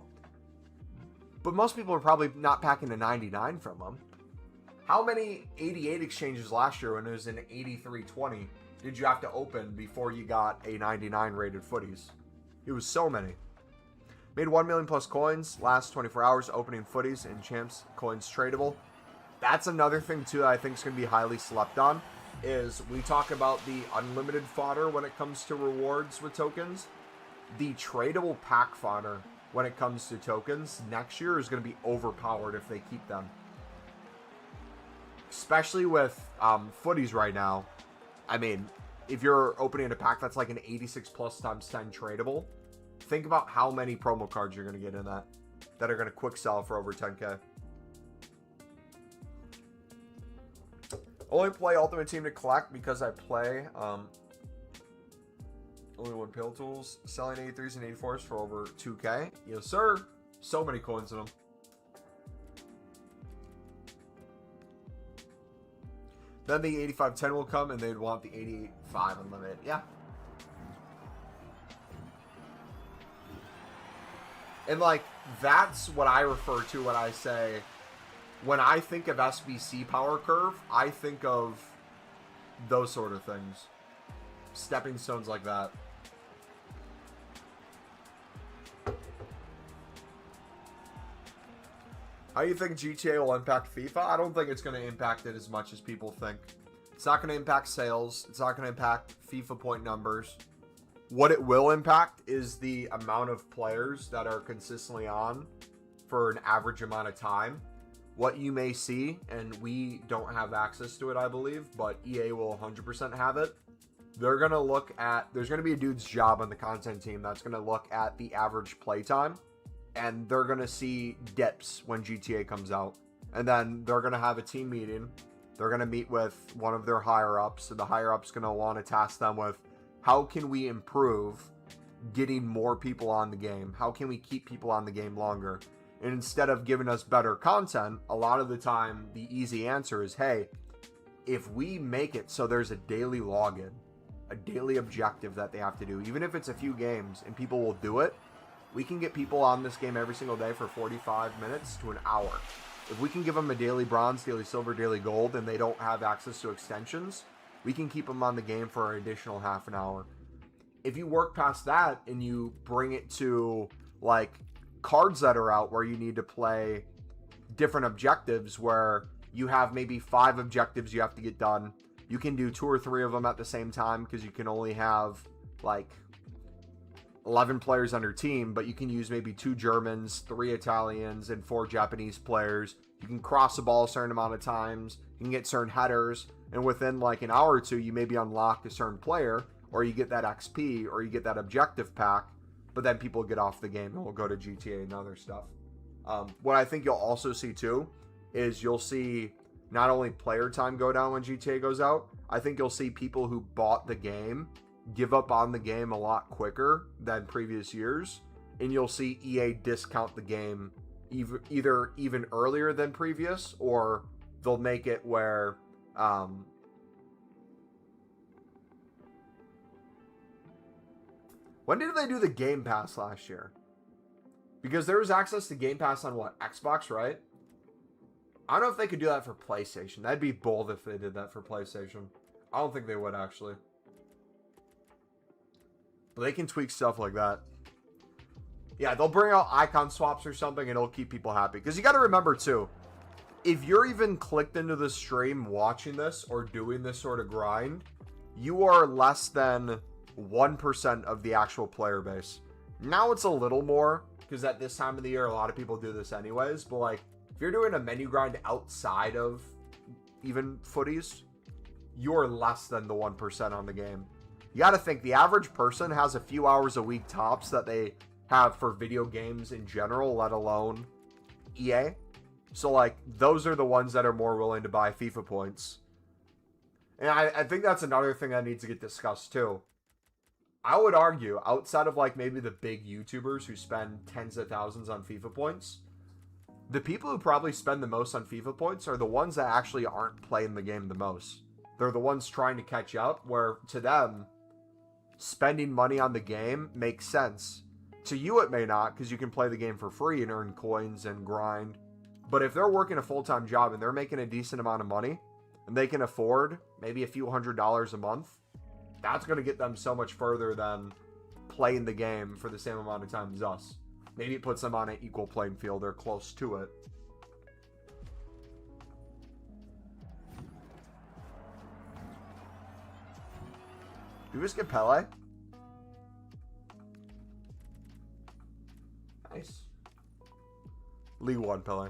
But most people are probably not packing a 99 from them. How many 88 exchanges last year when it was an 8320 did you have to open before you got a 99 rated footies? It was so many. Made 1 million plus coins last 24 hours opening footies and champs coins tradable. That's another thing too that I think is going to be highly slept on, is we talk about the unlimited fodder when it comes to rewards with tokens. The tradable pack fodder when it comes to tokens next year is going to be overpowered if they keep them. Especially with footies right now. I mean, if you're opening a pack that's like an 86 plus times 10 tradable, think about how many promo cards you're going to get in that are going to quick sell for over 10K. Only play Ultimate Team to collect because I play only one pill tools. Selling 83s and 84s for over 2K. Yes, sir. So many coins in them. Then the 8510 will come and they'd want the 85 unlimited. Yeah. And like, that's what I refer to when I say, when I think of SBC power curve, I think of those sort of things. Stepping stones like that. How do you think GTA will impact FIFA? I don't think it's going to impact it as much as people think. It's not going to impact sales. It's not going to impact FIFA point numbers. What it will impact is the amount of players that are consistently on for an average amount of time. what you may see, and we don't have access to it, I believe, but EA will 100% have it. They're going to look at, there's going to be a dude's job on the content team that's going to look at the average playtime, and they're going to see dips when GTA comes out. And then they're going to have a team meeting. They're going to meet with one of their higher-ups, and the higher-up's going to want to task them with, how can we improve getting more people on the game? How can we keep people on the game longer? And instead of giving us better content, a lot of the time, the easy answer is, hey, if we make it so there's a daily login, a daily objective that they have to do, even if it's a few games and people will do it, we can get people on this game every single day for 45 minutes to an hour. If we can give them a daily bronze, daily silver, daily gold, and they don't have access to extensions, we can keep them on the game for an additional half an hour. If you work past that and you bring it to like cards that are out where you need to play different objectives, where you have maybe 5 objectives you have to get done, you can do 2 or 3 of them at the same time because you can only have like 11 players on your team, but you can use maybe 2 Germans, 3 Italians, and 4 Japanese players. You can cross the ball a certain amount of times, you can get certain headers, and within like an hour or 2 you maybe unlock a certain player, or you get that XP, or you get that objective pack, but then people get off the game and will go to GTA and other stuff. What I think you'll also see too is you'll see not only player time go down when GTA goes out, I think you'll see people who bought the game give up on the game a lot quicker than previous years, and you'll see EA discount the game either even earlier than previous, or they'll make it where when did they do the Game Pass last year? Because there was access to Game Pass on what, Xbox, right? I don't know if they could do that for PlayStation. That'd be bold if they did that for PlayStation. I don't think they would, actually. But they can tweak stuff like that. Yeah, they'll bring out icon swaps or something, and it'll keep people happy. Because you got to remember, too, if you're even clicked into the stream watching this or doing this sort of grind, you are less than 1% of the actual player base. Now it's a little more, because at this time of the year, a lot of people do this anyways. But, like, if you're doing a menu grind outside of even footies, you're less than the 1% on the game. You got to think, the average person has a few hours a week tops that they have for video games in general, let alone EA. So, like, those are the ones that are more willing to buy FIFA points. And I think that's another thing that needs to get discussed, too. I would argue, outside of, like, maybe the big YouTubers who spend tens of thousands on FIFA points, the people who probably spend the most on FIFA points are the ones that actually aren't playing the game the most. They're the ones trying to catch up, where to them, spending money on the game makes sense. To you, it may not, because you can play the game for free and earn coins and grind. But if they're working a full-time job and they're making a decent amount of money, and they can afford maybe a few $100s a month, that's going to get them so much further than playing the game for the same amount of time as us. Maybe it puts them on an equal playing field or close to it. Did we just get Pele? Nice. League 1 Pele.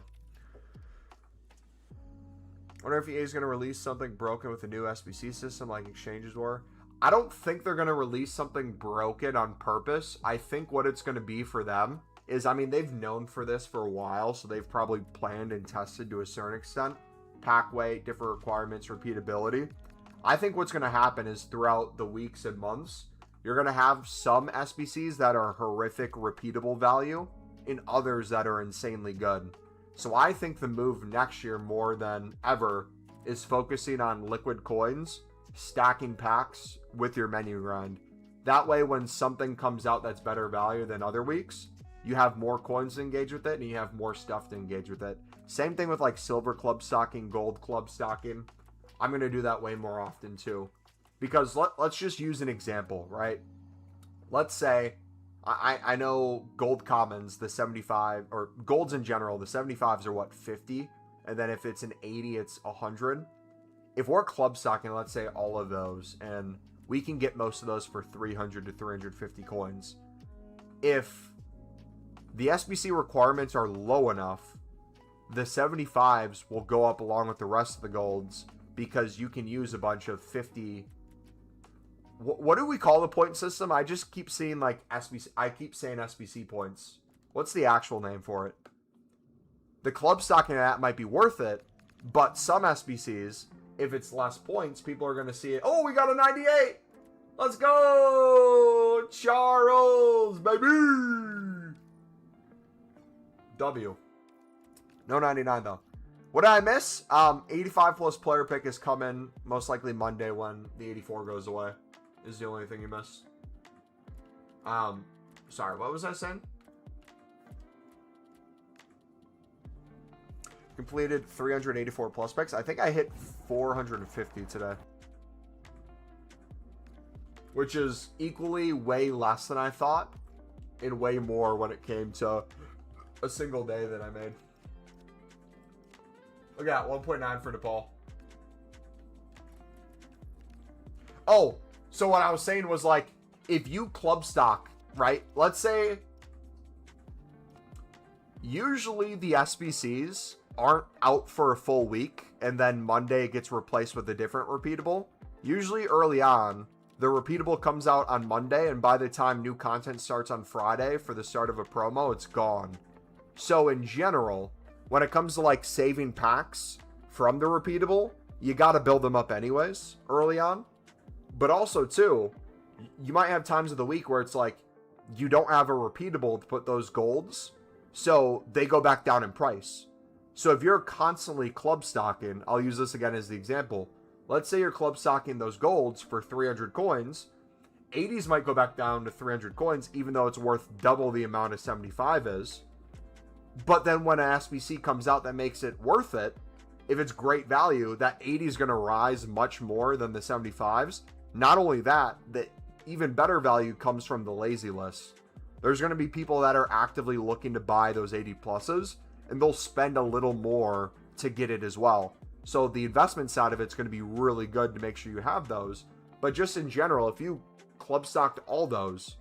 I wonder if EA is going to release something broken with a new SBC system like exchanges were. I don't think they're going to release something broken on purpose. I think what it's going to be for them is, I mean, they've known for this for a while, so they've probably planned and tested to a certain extent. Pack weight, different requirements, repeatability. I think what's going to happen is throughout the weeks and months, you're going to have some SBCs that are horrific repeatable value and others that are insanely good. So I think the move next year more than ever is focusing on liquid coins, stacking packs with your menu grind. That way, when something comes out that's better value than other weeks, you have more coins to engage with it and you have more stuff to engage with it. Same thing with like silver club stocking, gold club stocking. I'm going to do that way more often too. Because let's just use an example, right? Let's say, I know gold commons, the 75, or golds in general, the 75s are what, 50? And then if it's an 80, it's 100. If we're club stocking, let's say all of those, and we can get most of those for 300 to 350 coins. If the SBC requirements are low enough, the 75s will go up along with the rest of the golds because you can use a bunch of 50. What do we call the point system? I just keep seeing like SBC. I keep saying SBC points. What's the actual name for it? The club stocking app might be worth it, but some SBCs, if it's less points, people are going to see it. Oh, we got a 98. Let's go, Charles, baby. W. No 99 though. What did I miss? 85 plus player pick is coming most likely Monday when the 84 goes away. Is the only thing you missed. Sorry, what was I saying? Completed 384 plus picks. I think I hit 450 today, which is equally way less than I thought and way more when it came to a single day that I made. Look at 1.9 for Nepal. Oh, so what I was saying was like, if you club stock, right? Let's say usually the SBCs aren't out for a full week and then Monday gets replaced with a different repeatable. Usually early on, the repeatable comes out on Monday, and by the time new content starts on Friday for the start of a promo, it's gone. So in general, when it comes to like saving packs from the repeatable, you got to build them up anyways early on. But also too, you might have times of the week where it's like you don't have a repeatable to put those golds, so they go back down in price. So if you're constantly club stocking, I'll use this again as the example. Let's say you're club stocking those golds for 300 coins. 80s might go back down to 300 coins, even though it's worth double the amount a 75 is. But then when an SBC comes out that makes it worth it, if it's great value, that 80 is going to rise much more than the 75s. Not only that, the even better value comes from the lazy list. There's going to be people that are actively looking to buy those 80 pluses, and they'll spend a little more to get it as well. So the investment side of it's going to be really good to make sure you have those. But just in general, if you club stocked all those,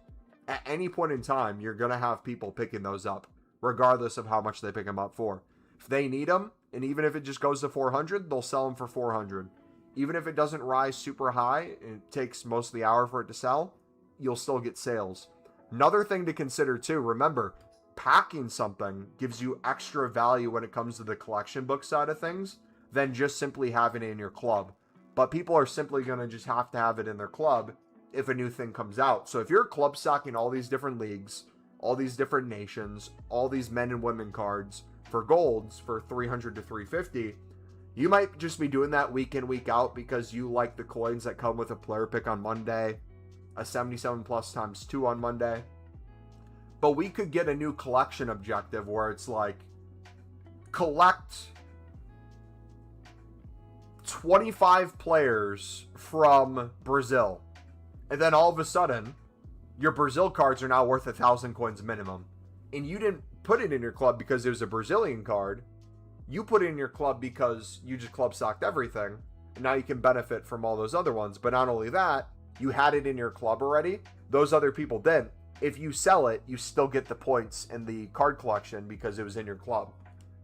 at any point in time, you're going to have people picking those up, regardless of how much they pick them up for. If they need them, and even if it just goes to 400, they'll sell them for 400. Even if it doesn't rise super high, and it takes most of the hour for it to sell, you'll still get sales. Another thing to consider too, remember, packing something gives you extra value when it comes to the collection book side of things than just simply having it in your club. But people are simply going to just have to have it in their club if a new thing comes out. So if you're club stocking all these different leagues, all these different nations, all these men and women cards for golds for 300 to 350, you might just be doing that week in, week out because you like the coins that come with a player pick on Monday, a 77 plus times 2 on Monday. But we could get a new collection objective where it's like, collect 25 players from Brazil. And then all of a sudden, your Brazil cards are now worth 1,000 coins minimum. And you didn't put it in your club because it was a Brazilian card. You put it in your club because you just club stocked everything. And now you can benefit from all those other ones. But not only that, you had it in your club already. Those other people didn't. If you sell it, you still get the points in the card collection because it was in your club.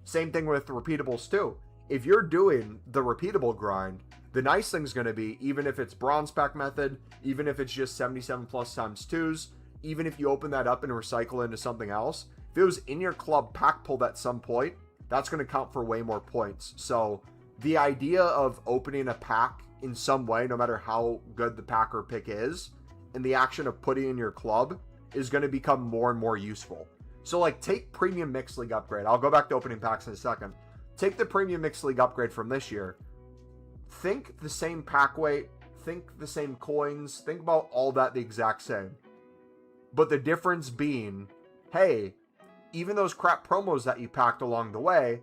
Same thing with repeatables too. If you're doing the repeatable grind, the nice thing's going to be, even if it's bronze pack method, even if it's just 77 plus times 2s, even if you open that up and recycle into something else, if it was in your club pack pulled at some point, that's going to count for way more points. So the idea of opening a pack in some way, no matter how good the pack or pick is, and the action of putting in your club is going to become more and more useful. So like take Premium Mixed League upgrade. I'll go back to opening packs in a second. Take the Premium Mixed League upgrade from this year. Think the same pack weight, think the same coins, think about all that the exact same. But the difference being, hey, even those crap promos that you packed along the way,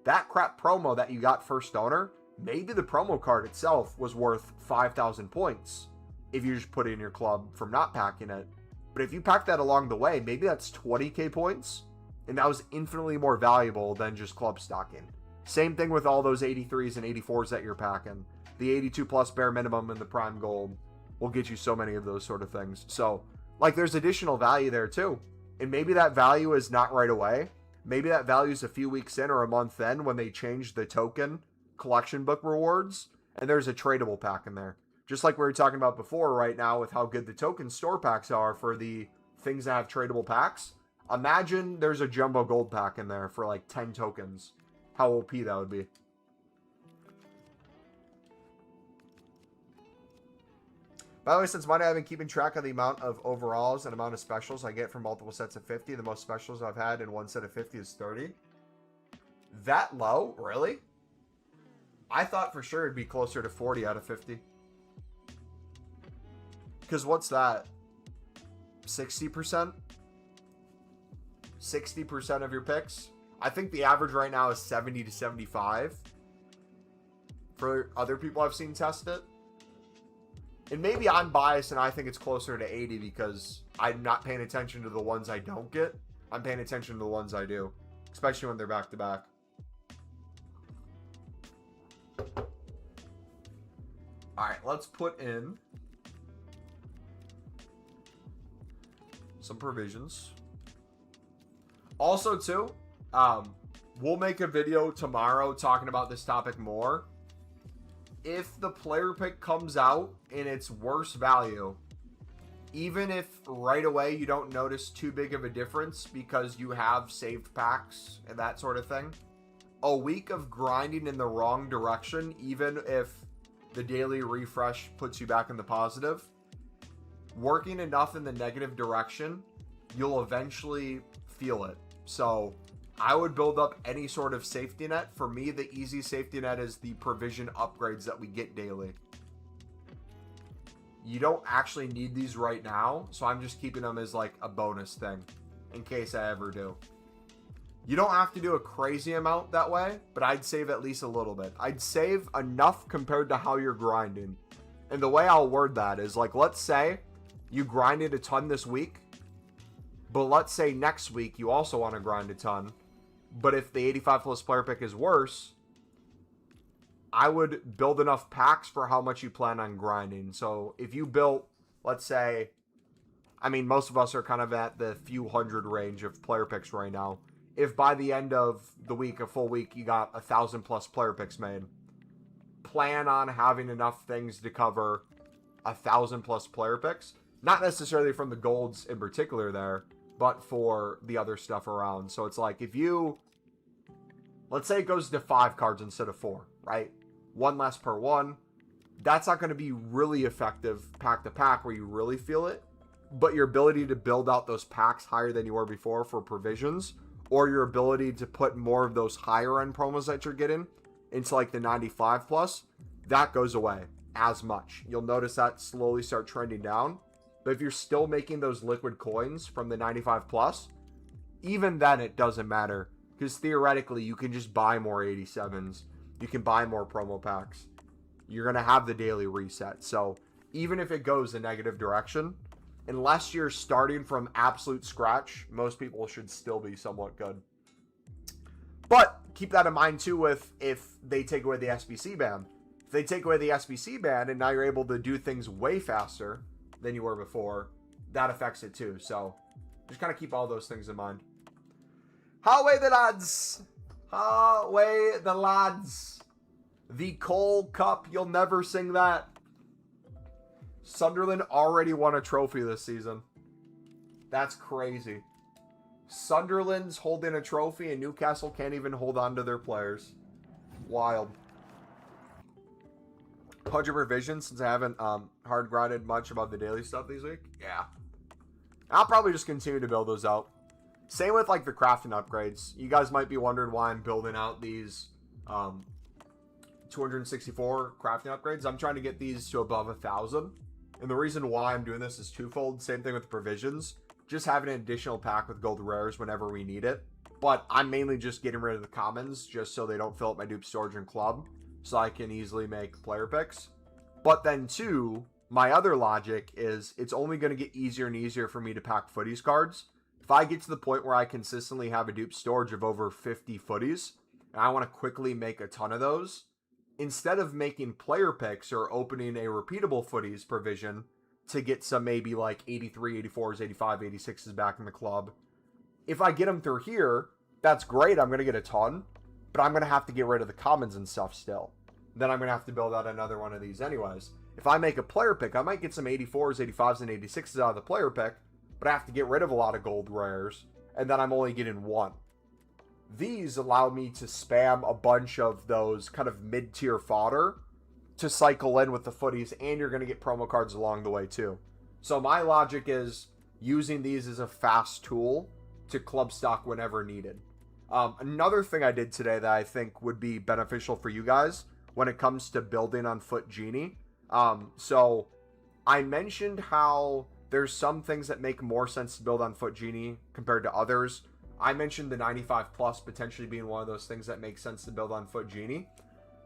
that crap promo that you got first owner, maybe the promo card itself was worth 5,000 points if you just put it in your club from not packing it. But if you pack that along the way, maybe that's 20k points, and that was infinitely more valuable than just club stocking. Same thing with all those 83s and 84s that you're packing. The 82 plus bare minimum and the prime gold will get you so many of those sort of things. So, like, there's additional value there too. And maybe that value is not right away, maybe that value's a few weeks in or a month in when they change the token collection book rewards, and there's a tradable pack in there. Just like we were talking about before right now with how good the token store packs are for the things that have tradable packs. Imagine there's a jumbo gold pack in there for like 10 tokens. How OP that would be. By the way, since Monday I've been keeping track of the amount of overalls and amount of specials I get from multiple sets of 50. The most specials I've had in one set of 50 is 30. That low? Really? I thought for sure it'd be closer to 40 out of 50. Because what's that? 60%? 60% of your picks? I think the average right now is 70 to 75. For other people I've seen test it. And maybe I'm biased and I think it's closer to 80 because I'm not paying attention to the ones I don't get. I'm paying attention to the ones I do. Especially when they're back to back. Alright, let's put in some provisions. Also, too, we'll make a video tomorrow talking about this topic more. If the player pick comes out and it's worse value, even if right away you don't notice too big of a difference because you have saved packs and that sort of thing, a week of grinding in the wrong direction, even if the daily refresh puts you back in the positive, working enough in the negative direction, you'll eventually feel it. So I would build up any sort of safety net. For me, the easy safety net is the provision upgrades that we get daily. You don't actually need these right now, so I'm just keeping them as like a bonus thing in case I ever do. You don't have to do a crazy amount that way, but I'd save at least a little bit. I'd save enough compared to how you're grinding. And the way I'll word that is like, let's say you grinded a ton this week, but let's say next week you also want to grind a ton. But if the 85 plus player pick is worse, I would build enough packs for how much you plan on grinding. So if you built, let's say, I mean, most of us are kind of at the few hundred range of player picks right now. If by the end of the week, a full week, you got 1,000 plus player picks made, plan on having enough things to cover 1,000 plus player picks. Not necessarily from the golds in particular there, but for the other stuff around. So it's like if you, let's say it goes to 5 cards instead of 4, right? 1 less per one. That's not going to be really effective pack to pack where you really feel it. But your ability to build out those packs higher than you were before for provisions, or your ability to put more of those higher end promos that you're getting into like the 95 plus, that goes away as much. You'll notice that slowly start trending down. But if you're still making those liquid coins from the 95 plus, even then it doesn't matter. Because theoretically, you can just buy more 87s. You can buy more promo packs. You're going to have the daily reset. So even if it goes a negative direction, unless you're starting from absolute scratch, most people should still be somewhat good. But keep that in mind too with if they take away the SBC ban. If they take away the SBC ban and now you're able to do things way faster than you were before, that affects it too. So just kind of keep all those things in mind. Away the lads! Away the lads! The Cole Cup, you'll never sing that. Sunderland already won a trophy this season. That's crazy. Sunderland's holding a trophy and Newcastle can't even hold on to their players. Wild. 100 revisions since I haven't hard grinded much about the daily stuff this week. Yeah. I'll probably just continue to build those out. Same with like the crafting upgrades. You guys might be wondering why I'm building out these 264 crafting upgrades. I'm trying to get these to above 1,000. And the reason why I'm doing this is twofold. Same thing with the provisions. Just having an additional pack with gold rares whenever we need it. But I'm mainly just getting rid of the commons just so they don't fill up my dupe storage and club. So I can easily make player picks. But then two, my other logic is it's only going to get easier and easier for me to pack footies cards. If I get to the point where I consistently have a dupe storage of over 50 footies, and I want to quickly make a ton of those, instead of making player picks or opening a repeatable footies provision to get some maybe like 83, 84s, 85, 86s back in the club, if I get them through here, that's great. I'm going to get a ton, but I'm going to have to get rid of the commons and stuff still. Then I'm going to have to build out another one of these anyways. If I make a player pick, I might get some 84s, 85s, and 86s out of the player pick, but I have to get rid of a lot of gold rares, and then I'm only getting one. These allow me to spam a bunch of those kind of mid-tier fodder to cycle in with the footies, and you're going to get promo cards along the way too. So my logic is using these as a fast tool to club stock whenever needed. Another thing I did today that I think would be beneficial for you guys when it comes to building on Foot Genie. So I mentioned how there's some things that make more sense to build on Foot Genie compared to others. I mentioned the 95 plus potentially being one of those things that makes sense to build on Foot Genie.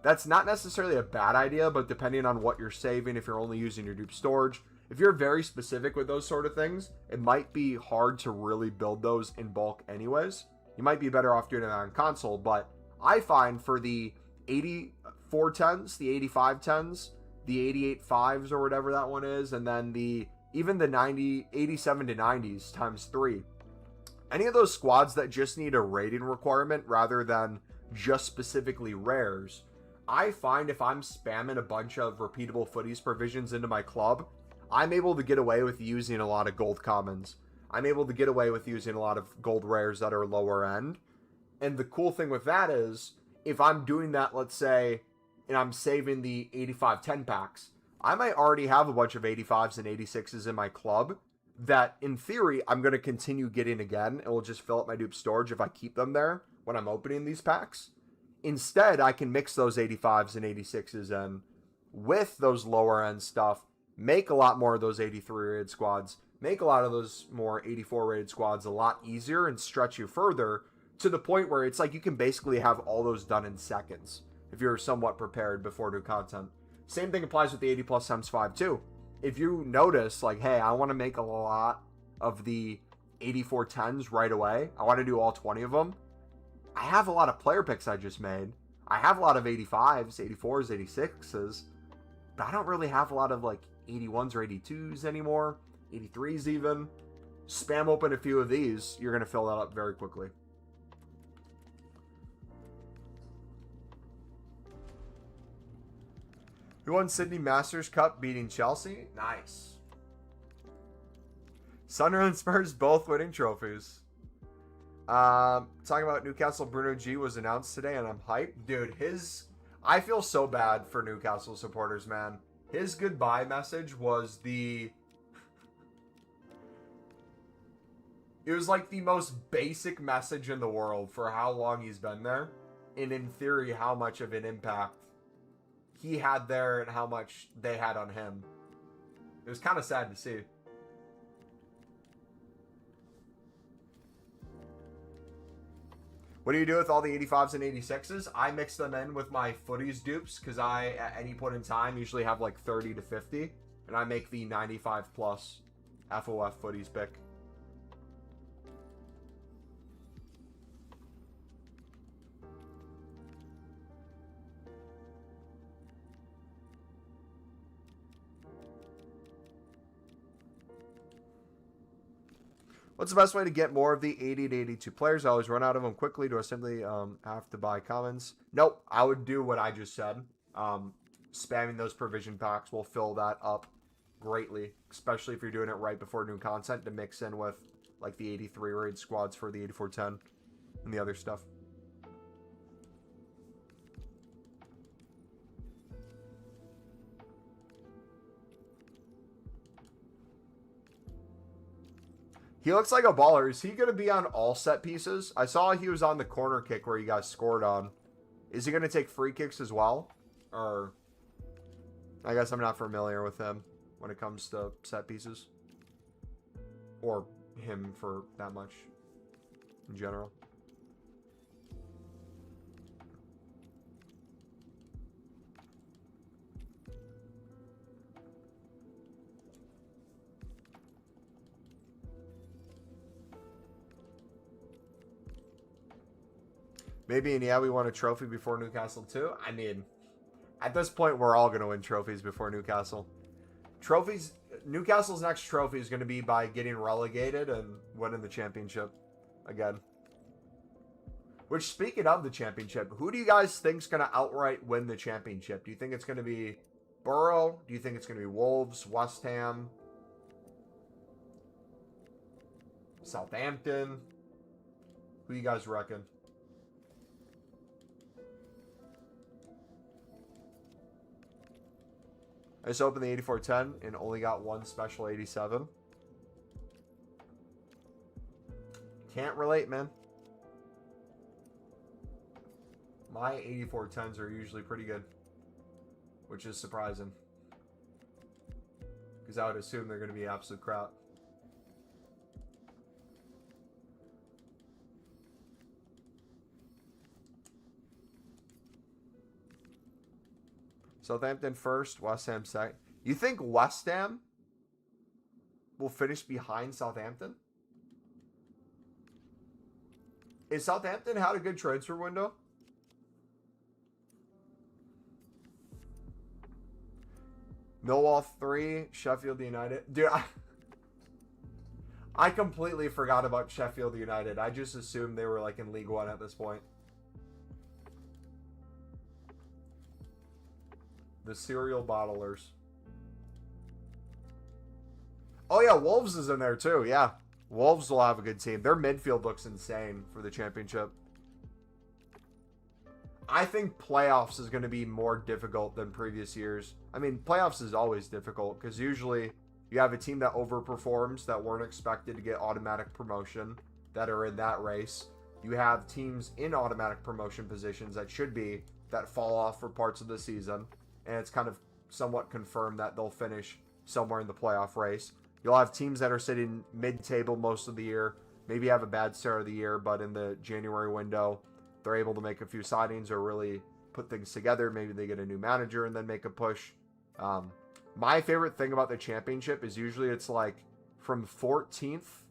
That's not necessarily a bad idea, but depending on what you're saving, if you're only using your dupe storage, if you're very specific with those sort of things, it might be hard to really build those in bulk anyways. You might be better off doing it on console, but I find for the 84 10s, the 85 10s, the 88 5s or whatever that one is, and then even the 87 to 90s times 3. Any of those squads that just need a rating requirement rather than just specifically rares, I find if I'm spamming a bunch of repeatable footies provisions into my club, I'm able to get away with using a lot of gold commons. I'm able to get away with using a lot of gold rares that are lower end. And the cool thing with that is, if I'm doing that, let's say, and I'm saving the 85 10 packs, I might already have a bunch of 85s and 86s in my club that, in theory, I'm going to continue getting again. It will just fill up my dupe storage if I keep them there when I'm opening these packs. Instead, I can mix those 85s and 86s in with those lower end stuff, make a lot more of those 83 rated squads, make a lot of those more 84 rated squads a lot easier and stretch you further to the point where it's like you can basically have all those done in seconds if you're somewhat prepared before new content. Same thing applies with the 80 plus times 5 too. If you notice, like, hey, I want to make a lot of the 84 10s right away, I want to do all 20 of them, I have a lot of player picks I just made. I have a lot of 85s, 84s, 86s, but I don't really have a lot of like 81s or 82s anymore, 83s even. Spam open a few of these, you're going to fill that up very quickly. Who won Sydney Masters Cup beating Chelsea? Nice. Sunderland Spurs both winning trophies. Talking about Newcastle, Bruno G was announced today, and I'm hyped. Dude, I feel so bad for Newcastle supporters, man. His goodbye message was it was like the most basic message in the world for how long he's been there. And in theory, how much of an impact he had there and how much they had on him. It was kind of sad to see. What do you do with all the 85s and 86s? I mix them in with my footies dupes because I, at any point in time, usually have like 30 to 50. And I make the 95 plus FOF footies pick. What's the best way to get more of the 80 to 82 players? I always run out of them quickly. Do I simply have to buy commons? Nope. I would do what I just said. Spamming those provision packs will fill that up greatly, especially if you're doing it right before new content to mix in with like the 83 raid squads for the 8410 and the other stuff. He looks like a baller. Is he going to be on all set pieces? I saw he was on the corner kick where you guys scored on. Is he going to take free kicks as well? Or, I guess I'm not familiar with him when it comes to set pieces. Or him for that much in general. Maybe, and yeah, we won a trophy before Newcastle too. I mean, at this point, we're all going to win trophies before Newcastle. Trophies, Newcastle's next trophy is going to be by getting relegated and winning the championship again. Which, speaking of the championship, who do you guys think is going to outright win the championship? Do you think it's going to be Borough? Do you think it's going to be Wolves, West Ham, Southampton? Who do you guys reckon? I just opened the 8410 and only got one special 87. Can't relate, man. My 8410s are usually pretty good, which is surprising, because I would assume they're going to be absolute crap. Southampton first, West Ham second. You think West Ham will finish behind Southampton? Is Southampton had a good transfer window? Millwall 3, Sheffield United. Dude, I completely forgot about Sheffield United. I just assumed they were like in League One at this point. The cereal bottlers. Oh yeah, Wolves is in there too. Yeah, Wolves will have a good team. Their midfield looks insane for the championship. I think playoffs is going to be more difficult than previous years. I mean, playoffs is always difficult because usually you have a team that overperforms that weren't expected to get automatic promotion that are in that race. You have teams in automatic promotion positions that should be that fall off for parts of the season. And it's kind of somewhat confirmed that they'll finish somewhere in the playoff race. You'll have teams that are sitting mid-table most of the year, maybe have a bad start of the year, but in the January window, they're able to make a few signings or really put things together. Maybe they get a new manager and then make a push. My favorite thing about the championship is usually it's like from 14th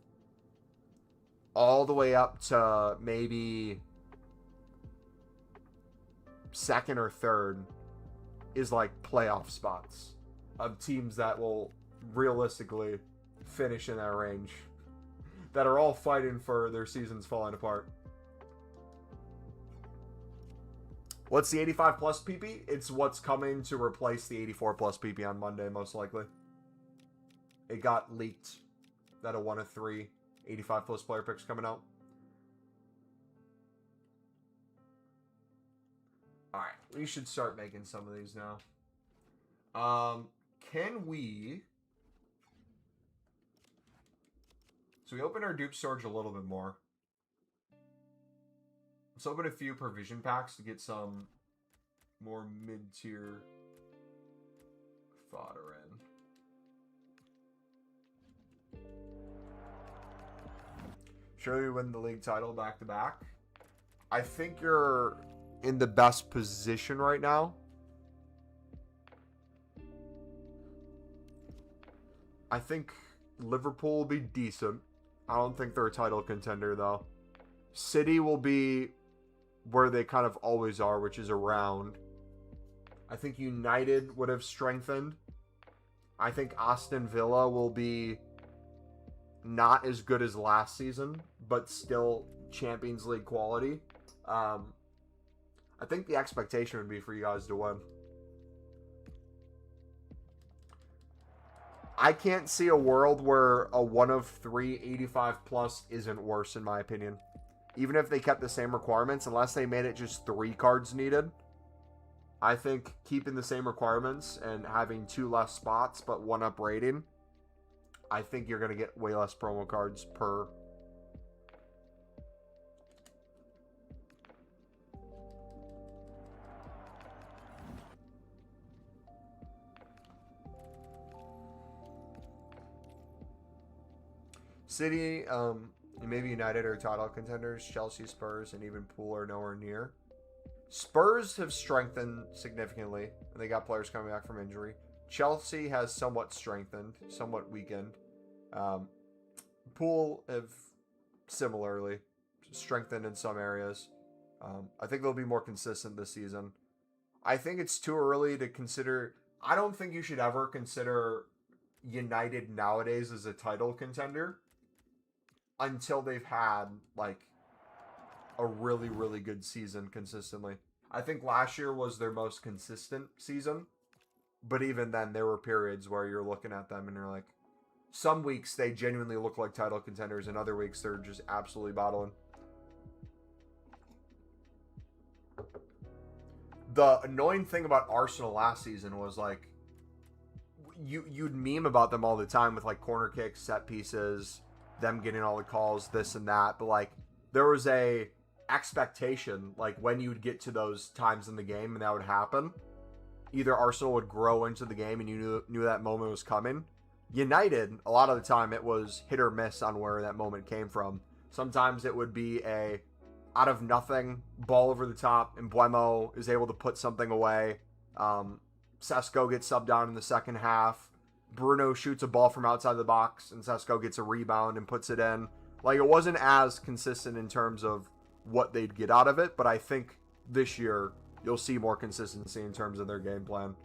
all the way up to maybe second or third is like playoff spots of teams that will realistically finish in that range, that are all fighting for their seasons falling apart. What's the 85 plus PP? It's what's coming to replace the 84 plus PP on Monday, most likely. It got leaked that a 1 of 3 85 plus player picks coming out. Alright, we should start making some of these now. Can we... So we open our dupe storage a little bit more. Let's open a few provision packs to get some more mid-tier fodder in. Surely we win the league title back-to-back. I think you're in the best position right now. I think Liverpool will be decent. I don't think they're a title contender, though. City will be where they kind of always are, which is around. I think United would have strengthened. I think Aston Villa will be not as good as last season, but still Champions League quality. I think the expectation would be for you guys to win. I can't see a world where a 1 of 3 85 plus isn't worse, in my opinion. Even if they kept the same requirements, unless they made it just 3 cards needed. I think keeping the same requirements and having 2 less spots but 1 up rating, I think you're going to get way less promo cards per. City, maybe United are title contenders. Chelsea, Spurs, and even Pool are nowhere near. Spurs have strengthened significantly, and they got players coming back from injury. Chelsea has somewhat strengthened, somewhat weakened. Pool have similarly strengthened in some areas. I think they'll be more consistent this season. I think it's too early to consider. I don't think you should ever consider United nowadays as a title contender until they've had like a really, really good season consistently. I think last year was their most consistent season, but even then, there were periods where you're looking at them and you're like, some weeks they genuinely look like title contenders, and other weeks they're just absolutely bottling. The annoying thing about Arsenal last season was like, you'd meme about them all the time with like corner kicks, set pieces, them getting all the calls, this and that, but like there was a expectation like when you'd get to those times in the game and that would happen, either Arsenal would grow into the game and you knew that moment was coming. United, a lot of the time it was hit or miss on where that moment came from. Sometimes it would be a out of nothing ball over the top and Buemo is able to put something away. Sesko gets subbed down in the second half. Bruno shoots a ball from outside the box and Sesko gets a rebound and puts it in. Like, it wasn't as consistent in terms of what they'd get out of it, but I think this year you'll see more consistency in terms of their game plan.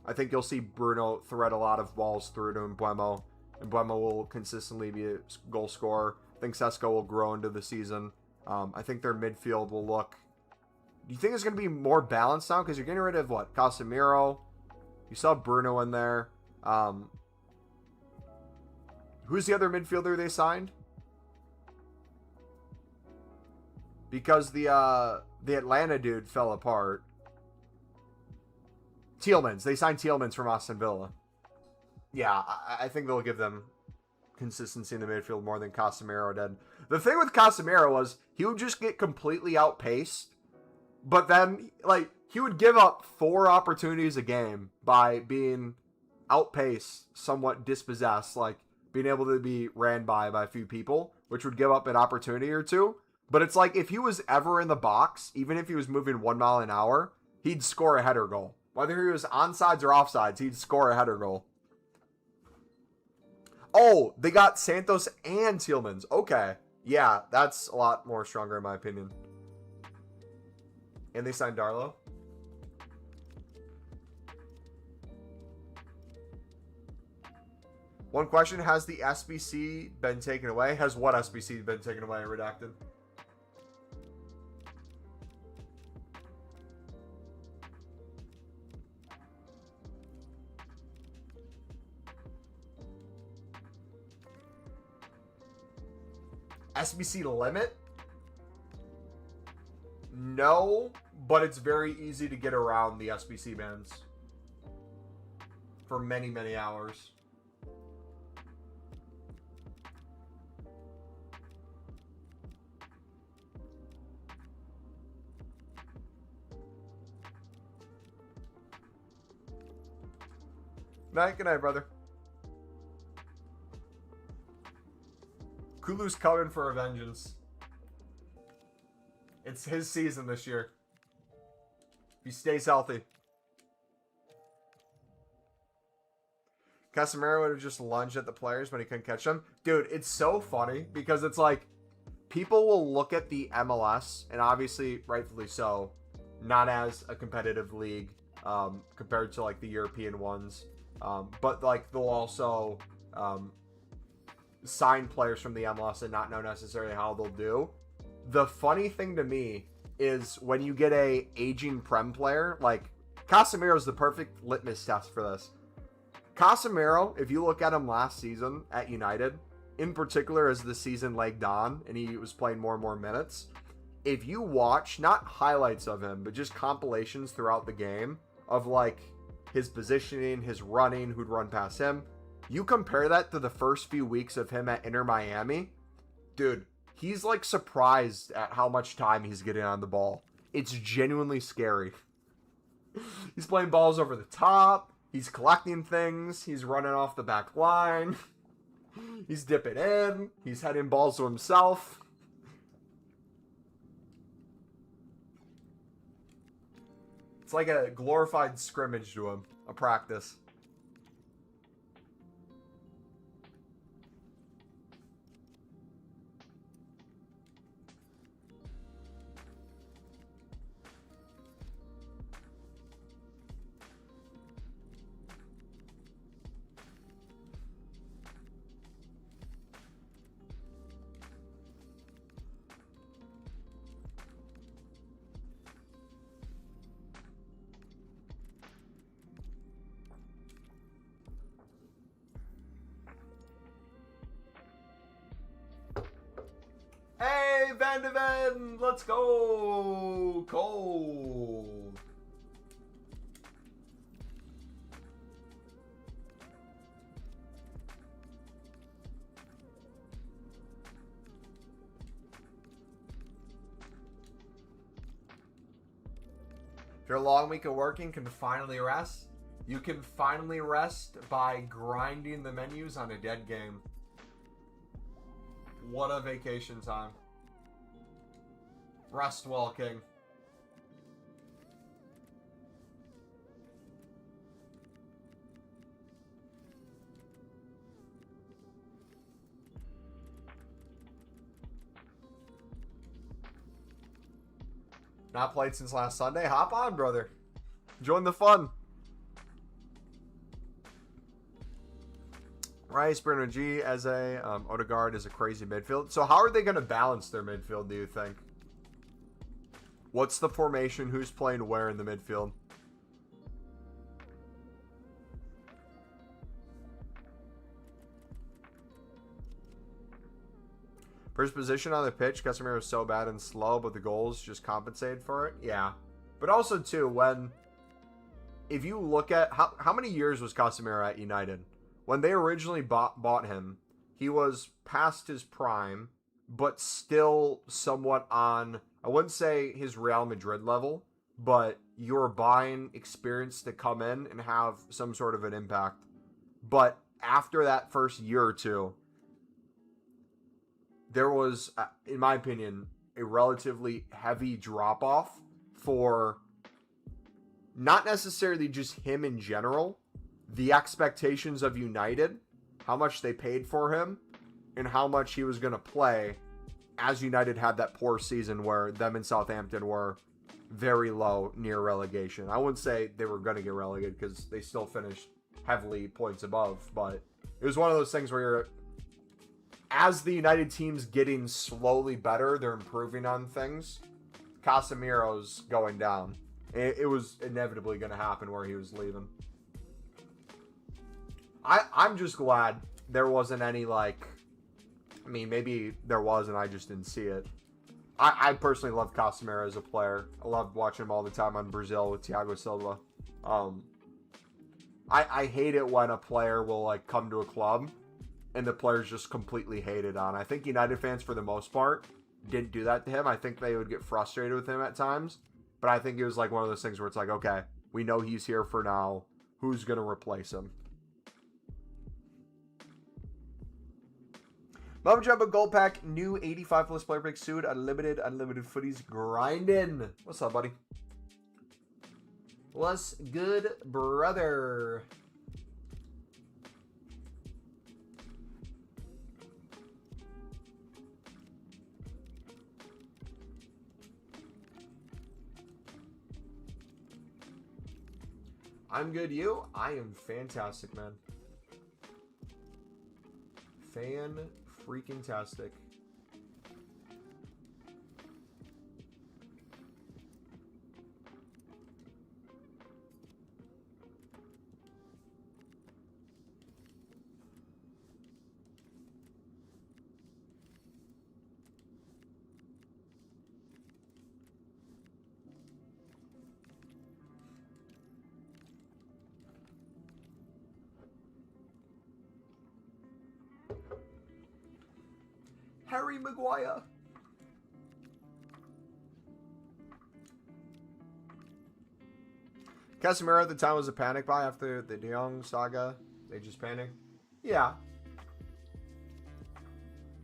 I think you'll see Bruno thread a lot of balls through to Buemo, and Buemo will consistently be a goal scorer. I think Sesko will grow into the season. I think their midfield will look... Do you think it's going to be more balanced now? Because you're getting rid of, what, Casemiro? You saw Bruno in there. Who's the other midfielder they signed? Because the Atlanta dude fell apart. Tielemans. They signed Tielemans from Aston Villa. Yeah, I think they'll give them consistency in the midfield more than Casemiro did. The thing with Casemiro was he would just get completely outpaced. But then, like, he would give up 4 opportunities a game by being outpaced, somewhat dispossessed, like being able to be ran by a few people, which would give up an opportunity or two. But it's like if he was ever in the box, even if he was moving 1 mile an hour, he'd score a header goal. Whether he was onside or offsides, he'd score a header goal. Oh, they got Santos and Tielemans. Okay. Yeah, that's a lot more stronger in my opinion. And they signed Darlow. One question, has the SBC been taken away? Has what SBC been taken away, redacted? SBC limit? No, but it's very easy to get around the SBC bans for many, many hours. Good night, brother. Kulu's coming for a vengeance. It's his season this year. If he stays healthy. Casemiro would have just lunged at the players when he couldn't catch them. Dude, it's so funny because it's like people will look at the MLS, and obviously, rightfully so, not as a competitive league compared to like the European ones. But like they'll also sign players from the MLS and not know necessarily how they'll do. The funny thing to me is when you get a aging Prem player, like Casemiro is the perfect litmus test for this. Casemiro, if you look at him last season at United, in particular as the season lagged on and he was playing more and more minutes, if you watch, not highlights of him, but just compilations throughout the game of like his positioning, his running, who'd run past him, you compare that to the first few weeks of him at Inter Miami, dude, he's like surprised at how much time he's getting on the ball. It's genuinely scary. He's playing balls over the top. He's collecting things. He's running off the back line. He's dipping in. He's heading balls to himself. It's like a glorified scrimmage to him. A practice. then. Let's go. Cold. If you're a long week of working, can finally rest. You can finally rest by grinding the menus on a dead game. What a vacation time. Rest well, King. Not played since last Sunday. Hop on, brother. Join the fun. Rice, Bruno G, Eze, Odegaard is a crazy midfield. So how are they going to balance their midfield, do you think? What's the formation? Who's playing where in the midfield? First position on the pitch, Casemiro is so bad and slow, but the goals just compensated for it. Yeah. But also, too, if you look at how many years was Casemiro at United? When they originally bought him, he was past his prime, but still somewhat on, I wouldn't say his Real Madrid level, but you're buying experience to come in and have some sort of an impact. But after that first year or two, there was, in my opinion, a relatively heavy drop-off for not necessarily just him in general, the expectations of United, how much they paid for him, and how much he was going to play, as United had that poor season where them and Southampton were very low near relegation. I wouldn't say they were going to get relegated because they still finished heavily points above, but it was one of those things where you're, as the United team's getting slowly better, they're improving on things, Casemiro's going down. It was inevitably going to happen where he was leaving. I'm just glad there wasn't any, like, I mean, maybe there was and I just didn't see it. I personally love Casemiro as a player. I loved watching him all the time on Brazil with Thiago Silva. I hate it when a player will, like, come to a club and the player's just completely hated on. I think United fans, for the most part, didn't do that to him. I think they would get frustrated with him at times. But I think it was like one of those things where it's like, okay, we know he's here for now. Who's going to replace him? Mumbo Jumbo Gold Pack, new 85 plus player pick suit, unlimited footies grinding. What's up, buddy? What's good, brother? I'm good, you? I am fantastic, man. Fan-freaking-tastic. Harry Maguire. Casemiro at the time was a panic buy after the De Jong saga. They just panicked. Yeah.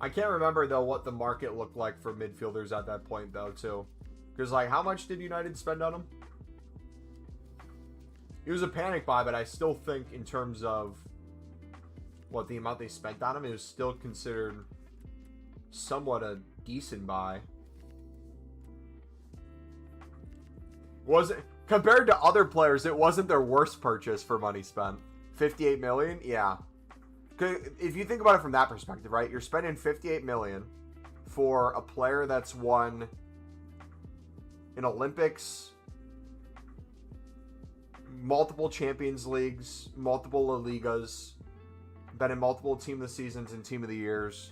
I can't remember, though, what the market looked like for midfielders at that point, though, too. Because, like, how much did United spend on him? It was a panic buy, but I still think in terms of what the amount they spent on him, it was still considered somewhat a decent buy. Was it compared to other players? It wasn't their worst purchase for money spent. 58 million, yeah. If you think about it from that perspective, right? You're spending 58 million for a player that's won an Olympics, multiple Champions Leagues, multiple La Ligas, been in multiple Team of the Seasons and Team of the Years.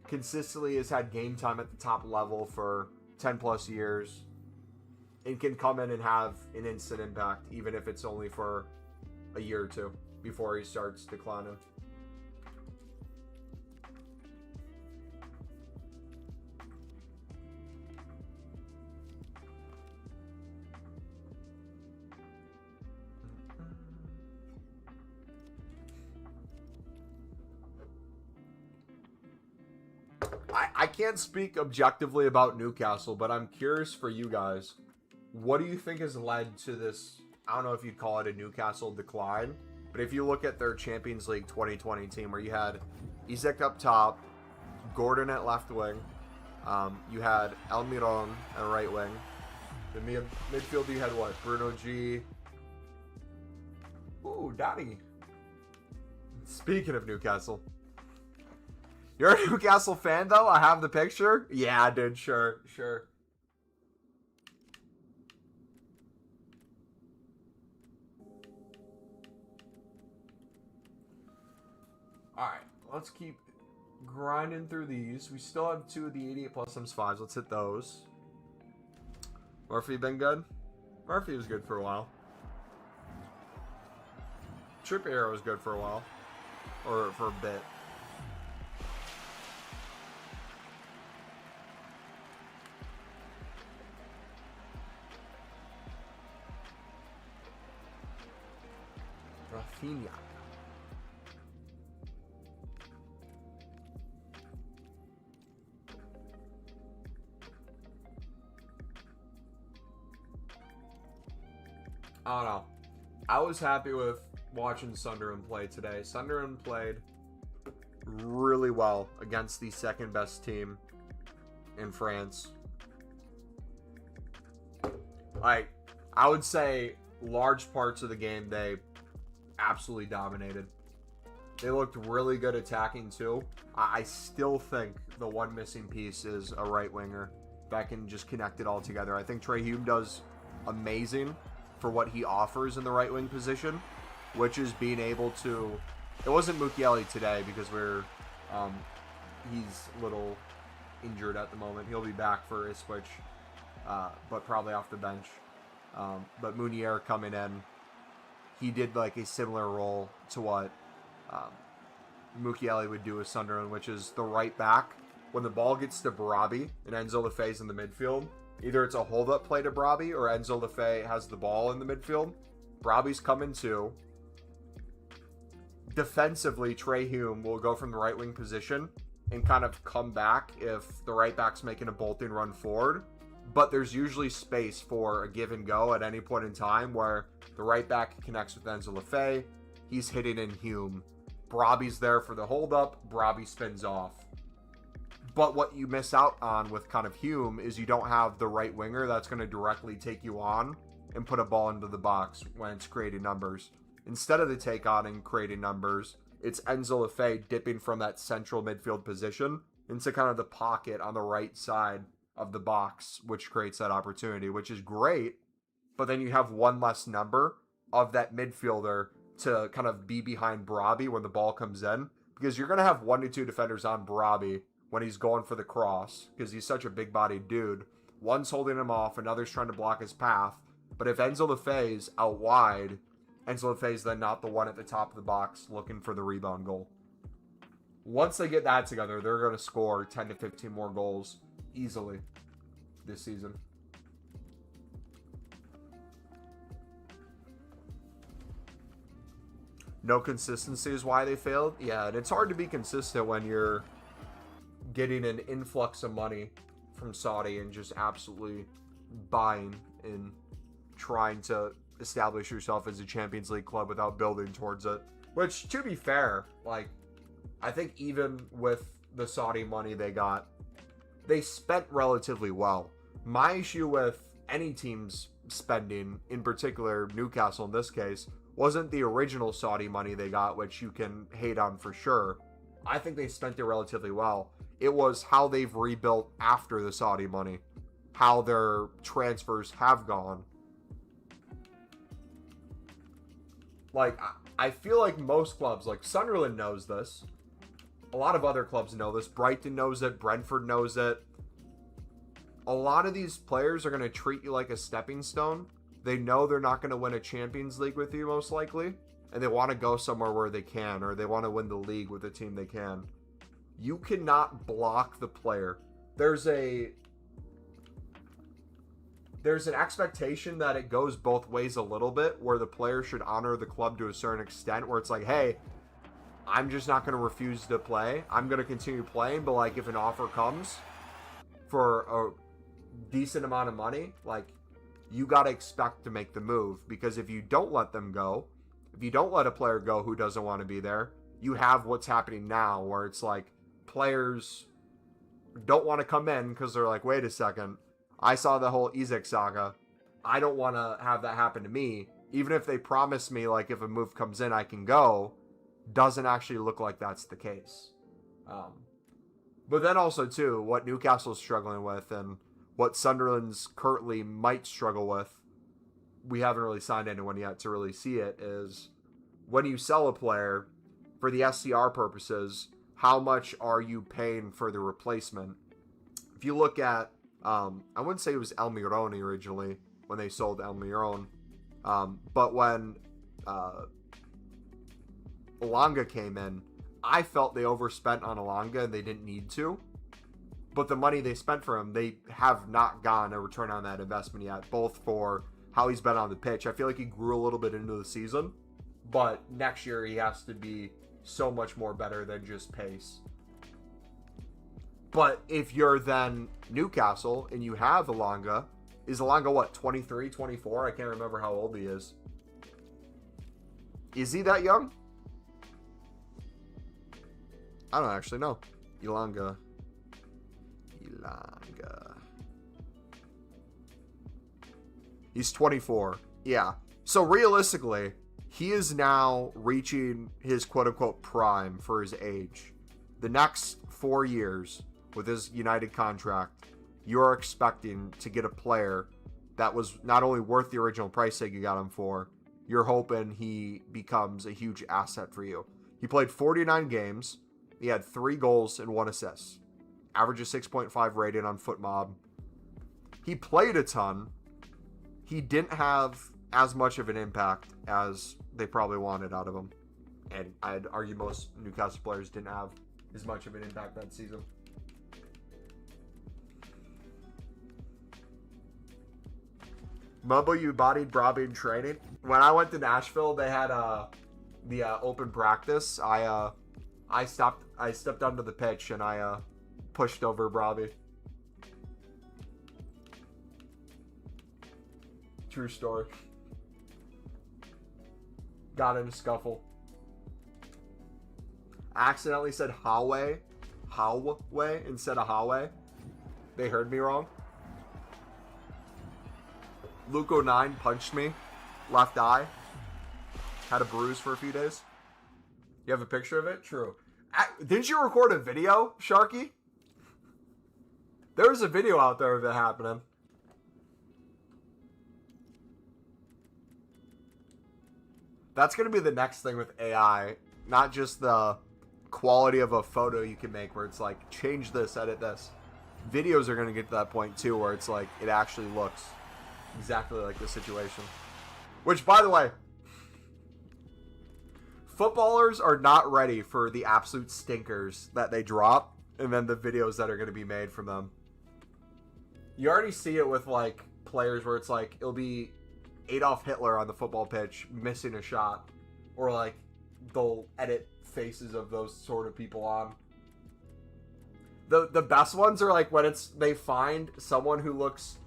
consistently has had game time at the top level for 10 plus years, and can come in and have an instant impact, even if it's only for a year or two before he starts declining. I can't speak objectively about Newcastle, but I'm curious for you guys. What do you think has led to this? I don't know if you'd call it a Newcastle decline, but if you look at their Champions League 2020 team, where you had Isak up top, Gordon at left wing, you had Almiron at right wing. The midfield, you had what? Bruno G. Ooh, Daddy. Speaking of Newcastle. You're a Newcastle fan, though? I have the picture? Yeah, dude, sure. Alright, let's keep grinding through these. We still have 2 of the 88 plus M5s. Let's hit those. Murphy been good? Murphy was good for a while. Trippier was good for a while. Or for a bit. Rafinha. I don't know. I was happy with watching Sunderland play today. Sunderland played really well against the second best team in France. I would say large parts of the game they absolutely dominated. They looked really good attacking too. I still think the one missing piece is a right winger that can just connect it all together. I think Trey Hume does amazing for what he offers in the right wing position, which is being able to... It wasn't Mukiele today because he's a little injured at the moment. He'll be back for Ipswich, but probably off the bench. But Munier coming in, he did like a similar role to what Mukiele would do with Sunderland, which is the right back. When the ball gets to Barabi and Enzo Lefebvre's in the midfield, either it's a hold-up play to Barabi or Enzo Lefebvre has the ball in the midfield. Barabi's coming too. Defensively, Trey Hume will go from the right wing position and kind of come back if the right back's making a bolting run forward. But there's usually space for a give and go at any point in time where the right back connects with Enzo Lefebvre. He's hitting in Hume. Barabi's there for the hold-up. Barabi spins off. But what you miss out on with kind of Hume is you don't have the right winger that's going to directly take you on and put a ball into the box when it's creating numbers. Instead of the take on and creating numbers, it's Enzo Lefebvre dipping from that central midfield position into kind of the pocket on the right side of the box, which creates that opportunity, which is great. But then you have one less number of that midfielder to kind of be behind Barabi when the ball comes in, because you're going to have 1 to 2 defenders on Barabi when he's going for the cross, because he's such a big-bodied dude. One's holding him off, another's trying to block his path. But if Enzo Lefebvre's out wide, Enzo Lefebvre's then not the one at the top of the box looking for the rebound goal. Once they get that together, they're going to score 10 to 15 more goals easily this season. No consistency is why they failed. Yeah, and it's hard to be consistent when you're getting an influx of money from Saudi and just absolutely buying and trying to establish yourself as a Champions League club without building towards it. Which, to be fair, like, I think even with the Saudi money they got, they spent relatively well. My issue with any team's spending, in particular Newcastle in this case, wasn't the original Saudi money they got, which you can hate on for sure. I think they spent it relatively well. It was how they've rebuilt after the Saudi money, how their transfers have gone. Like, I feel like most clubs, like Sunderland knows this. a lot of other clubs know this. Brighton knows it. Brentford knows it. A lot of these players are going to treat you like a stepping stone. They know they're not going to win a Champions League with you, most likely. And they want to go somewhere where they can, or they want to win the league with a team they can. You cannot block the player. There's an expectation that it goes both ways a little bit, where the player should honor the club to a certain extent, where it's like, hey, I'm just not going to refuse to play. I'm going to continue playing, but like if an offer comes for a decent amount of money, like you got to expect to make the move, because if you don't let them go, if you don't let a player go who doesn't want to be there, you have what's happening now, where it's like players don't want to come in because they're like, wait a second, I saw the whole Isak saga. I don't want to have that happen to me. Even if they promise me, like, if a move comes in, I can go, doesn't actually look like that's the case. But then also, too, what Newcastle's struggling with and what Sunderland's currently might struggle with, we haven't really signed anyone yet to really see it, is when you sell a player, for the SCR purposes, how much are you paying for the replacement? If you look at, I wouldn't say it was Almiron originally, when they sold Almiron, but when Elanga came in, I felt they overspent on Elanga and they didn't need to. But the money they spent for him, they have not gotten a return on that investment yet, both for how he's been on the pitch. I feel like he grew a little bit into the season, but next year he has to be so much more better than just pace. But if you're then Newcastle and you have Elanga, is Elanga what, 23, 24? I can't remember how old he is. Is he that young? I don't actually know. Elanga. He's 24. Yeah. So realistically, he is now reaching his quote-unquote prime for his age. The next 4 years with his United contract, you're expecting to get a player that was not only worth the original price tag you got him for, you're hoping he becomes a huge asset for you. He played 49 games. He had 3 goals and 1 assist. Average of 6.5 rating on FootMob. He played a ton. He didn't have as much of an impact as they probably wanted out of him. And I'd argue most Newcastle players didn't have as much of an impact that season. Mumbo, you bodied Brobby in training. When I went to Nashville, they had the open practice. I stepped onto the pitch and I pushed over Brobby. True story. Got in a scuffle. Accidentally said Howway instead of Howway. They heard me wrong. Luke09 punched me. Left eye. Had a bruise for a few days. You have a picture of it? True. Didn't you record a video, Sharky? There was a video out there of it happening. That's going to be the next thing with AI. Not just the quality of a photo you can make where it's like, change this, edit this. Videos are going to get to that point too where it's like, it actually looks exactly like the situation. Which, by the way, footballers are not ready for the absolute stinkers that they drop and then the videos that are going to be made from them. You already see it with like players where it's like, it'll be Adolf Hitler on the football pitch missing a shot, or like they'll edit faces of those sort of people on. The best ones are like when they find someone who looks.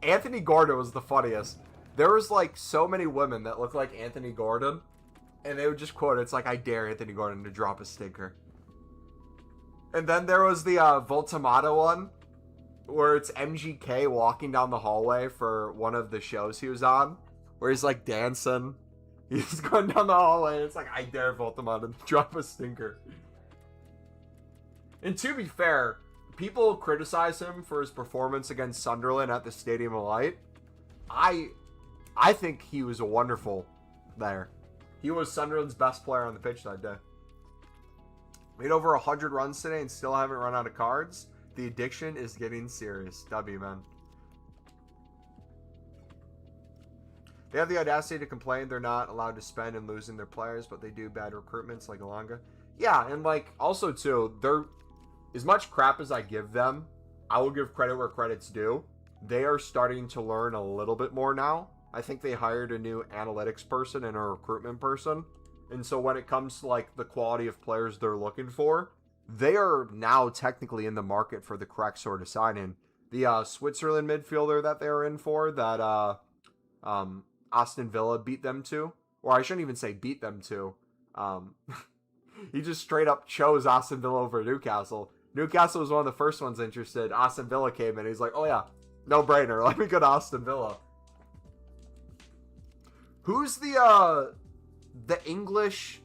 Anthony Gordon was the funniest. There was like so many women that looked like Anthony Gordon, and they would just quote it. It's like, I dare Anthony Gordon to drop a stinker. And then there was the Voltamato one, where it's MGK walking down the hallway for one of the shows he was on, where he's like dancing. He's going down the hallway, and it's like, I dare Voltamato to drop a stinker. And to be fair, people criticize him for his performance against Sunderland at the Stadium of Light. I think he was wonderful there. He was Sunderland's best player on the pitch that day. Made over 100 runs today and still haven't run out of cards. The addiction is getting serious. W, man. They have the audacity to complain they're not allowed to spend and losing their players, but they do bad recruitments like Alanga. Yeah, and like also too, they're as much crap as I give them, I will give credit where credit's due. They are starting to learn a little bit more now. I think they hired a new analytics person and a recruitment person. And so when it comes to like the quality of players they're looking for, they are now technically in the market for the correct sort of signing. The Switzerland midfielder that they were in for, that Aston Villa beat them to, or I shouldn't even say beat them to. He just straight up chose Aston Villa over Newcastle. Newcastle was one of the first ones interested. Aston Villa came in. He's like, oh yeah, no brainer. Let me go to Aston Villa. Who's the English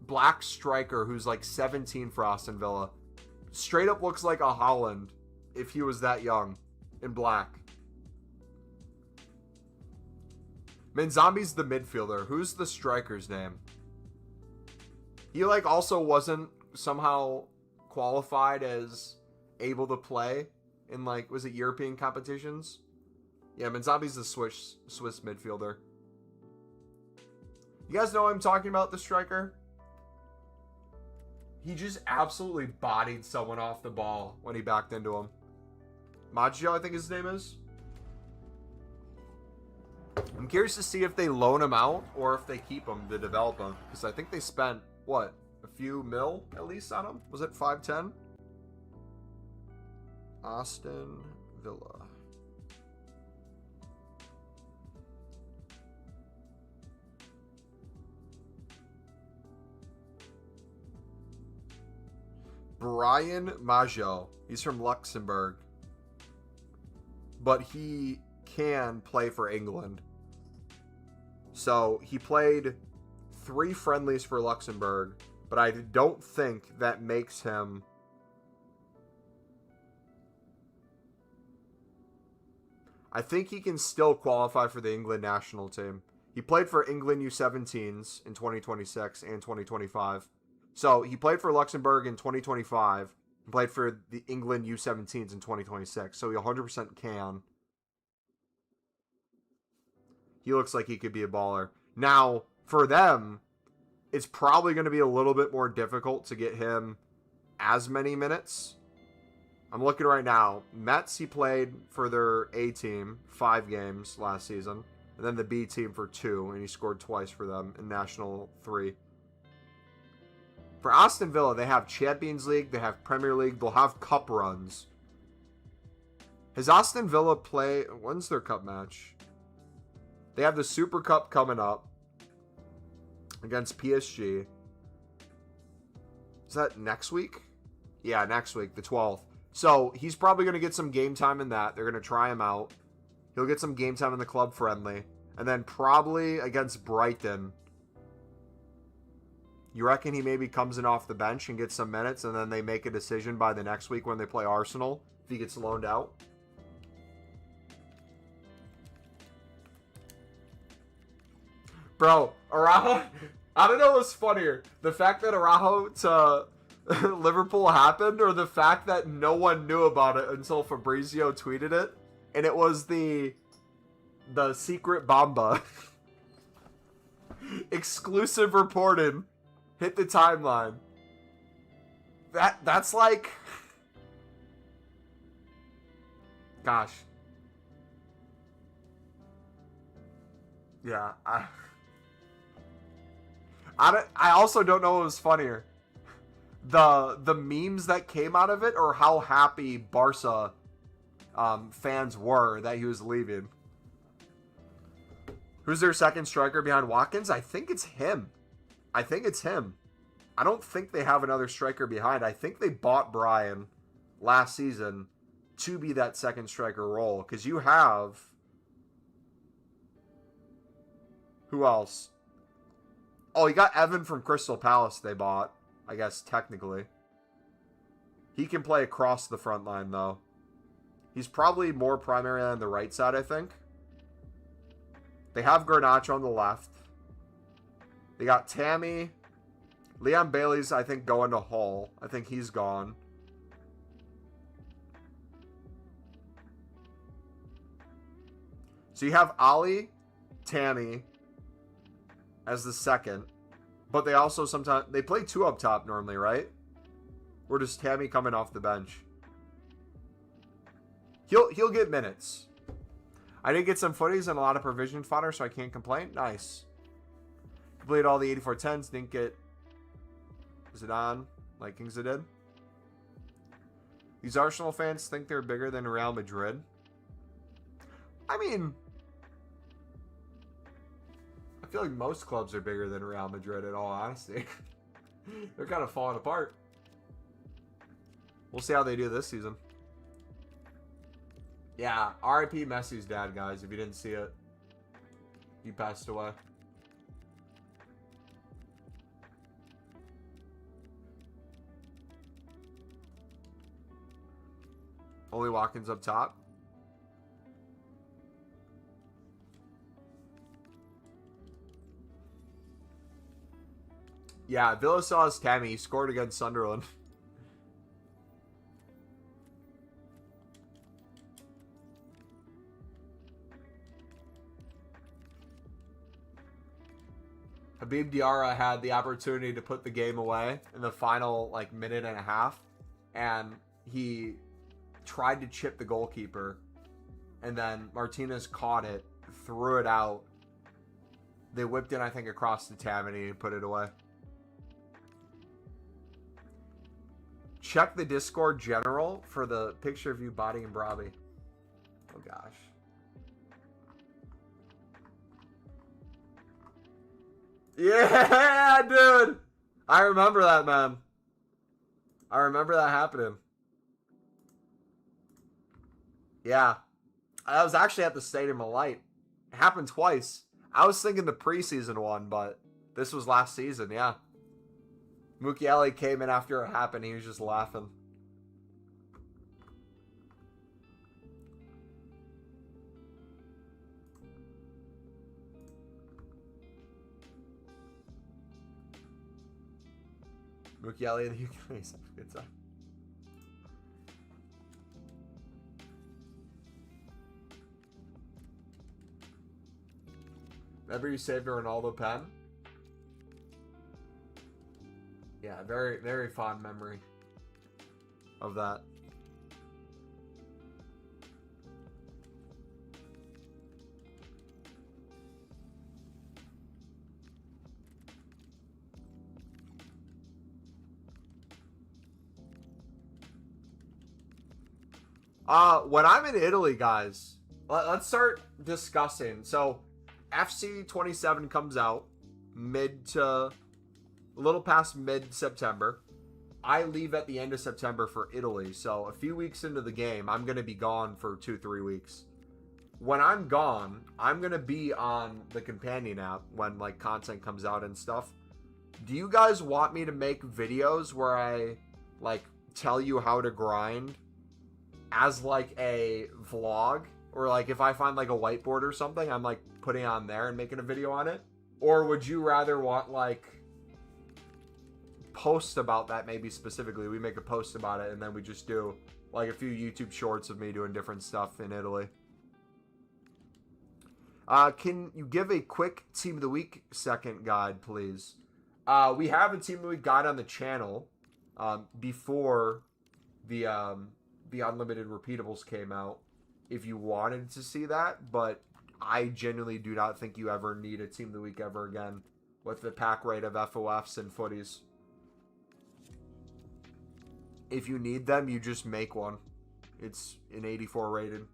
black striker who's like 17 for Aston Villa? Straight up looks like a Holland if he was that young in black. Manzambi's the midfielder. Who's the striker's name? He like also wasn't somehow qualified as able to play in like, was it European competitions? Yeah, Manzambi's the Swiss midfielder. You guys know what I'm talking about, the striker? He just absolutely bodied someone off the ball when he backed into him. Maggio, I think his name is. I'm curious to see if they loan him out or if they keep him to develop him. Because I think they spent, what, a few mil at least on him? Was it 510? Aston Villa. Brian Maggio. He's from Luxembourg. But he can play for England. So he played 3 friendlies for Luxembourg, but I don't think that makes him... I think he can still qualify for the England national team. He played for England U17s in 2026 and 2025. So he played for Luxembourg in 2025 and played for the England U17s in 2026. So he 100% can. He looks like he could be a baller. Now, for them, it's probably going to be a little bit more difficult to get him as many minutes. I'm looking right now. Metz, he played for their A team 5 games last season. And then the B team for 2. And he scored twice for them in National 3. For Aston Villa, they have Champions League. They have Premier League. They'll have cup runs. Has Aston Villa play... When's their cup match? They have the Super Cup coming up against PSG. Is that next week? Yeah, next week, the 12th. So he's probably going to get some game time in that. They're going to try him out. He'll get some game time in the club friendly. And then probably against Brighton. You reckon he maybe comes in off the bench and gets some minutes and then they make a decision by the next week when they play Arsenal if he gets loaned out? Bro, Araujo, I don't know what's funnier. The fact that Araujo to Liverpool happened or the fact that no one knew about it until Fabrizio tweeted it. And it was the secret Bamba. Exclusive reporting. Hit the timeline. That's like... Gosh. Yeah, I also don't know what was funnier. The memes that came out of it or how happy Barca fans were that he was leaving. Who's their second striker behind Watkins? I think it's him. I don't think they have another striker behind. I think they bought Brian last season to be that second striker role. Because you have... Who else? Oh, you got Evan from Crystal Palace they bought. I guess, technically. He can play across the front line, though. He's probably more primary on the right side, I think. They have Garnacho on the left. They got Tammy, Leon Bailey's, I think, going to Hull. I think he's gone. So you have Ali, Tammy as the second. But they also sometimes... They play 2 up top normally, right? Or does Tammy coming off the bench? He'll get minutes. I did get some footies and a lot of provision fodder, so I can't complain. Nice. Completed all the 8410s. Didn't get Zidane like Kings did. These Arsenal fans think they're bigger than Real Madrid. I mean, I feel like most clubs are bigger than Real Madrid in all honesty. They're kind of falling apart. We'll see how they do this season. Yeah, R.I.P. Messi's dad, guys, if you didn't see it. He passed away. Only Watkins up top. Yeah, Villa saw his Tammy. He scored against Sunderland. Habib Diarra had the opportunity to put the game away in the final like minute and a half, and he tried to chip the goalkeeper, and then Martinez caught it, threw it out. They whipped it, I think, across the Tammany and put it away. Check the Discord general for the picture of you bodying Brobby. Oh gosh. Yeah, dude. I remember that, man. I remember that happening. Yeah. I was actually at the Stadium of Light. It happened twice. I was thinking the preseason one, but this was last season, yeah. Mukiele came in after it happened. He was just laughing. Mukiele and the Ukeleles have a good time. Remember you saved a Ronaldo pen? Yeah, very, very fond memory of that. When I'm in Italy, guys, let's start discussing. So, FC27 comes out a little past mid-September. I leave at the end of September for Italy. So, a few weeks into the game, I'm going to be gone for 2-3 weeks. When I'm gone, I'm going to be on the companion app when, like, content comes out and stuff. Do you guys want me to make videos where I, like, tell you how to grind as like a vlog, or like if I find like a whiteboard or something, I'm like putting on there and making a video on it? Or would you rather want like post about that? Maybe specifically we make a post about it and then we just do like a few YouTube shorts of me doing different stuff in Italy. Can you give a quick Team of the Week second guide, please? We have a Team of the Week guide on the channel before the Unlimited Repeatables came out, if you wanted to see that, but I genuinely do not think you ever need a Team of the Week ever again with the pack rate of FOFs and footies. If you need them, you just make one. It's an 84 rated.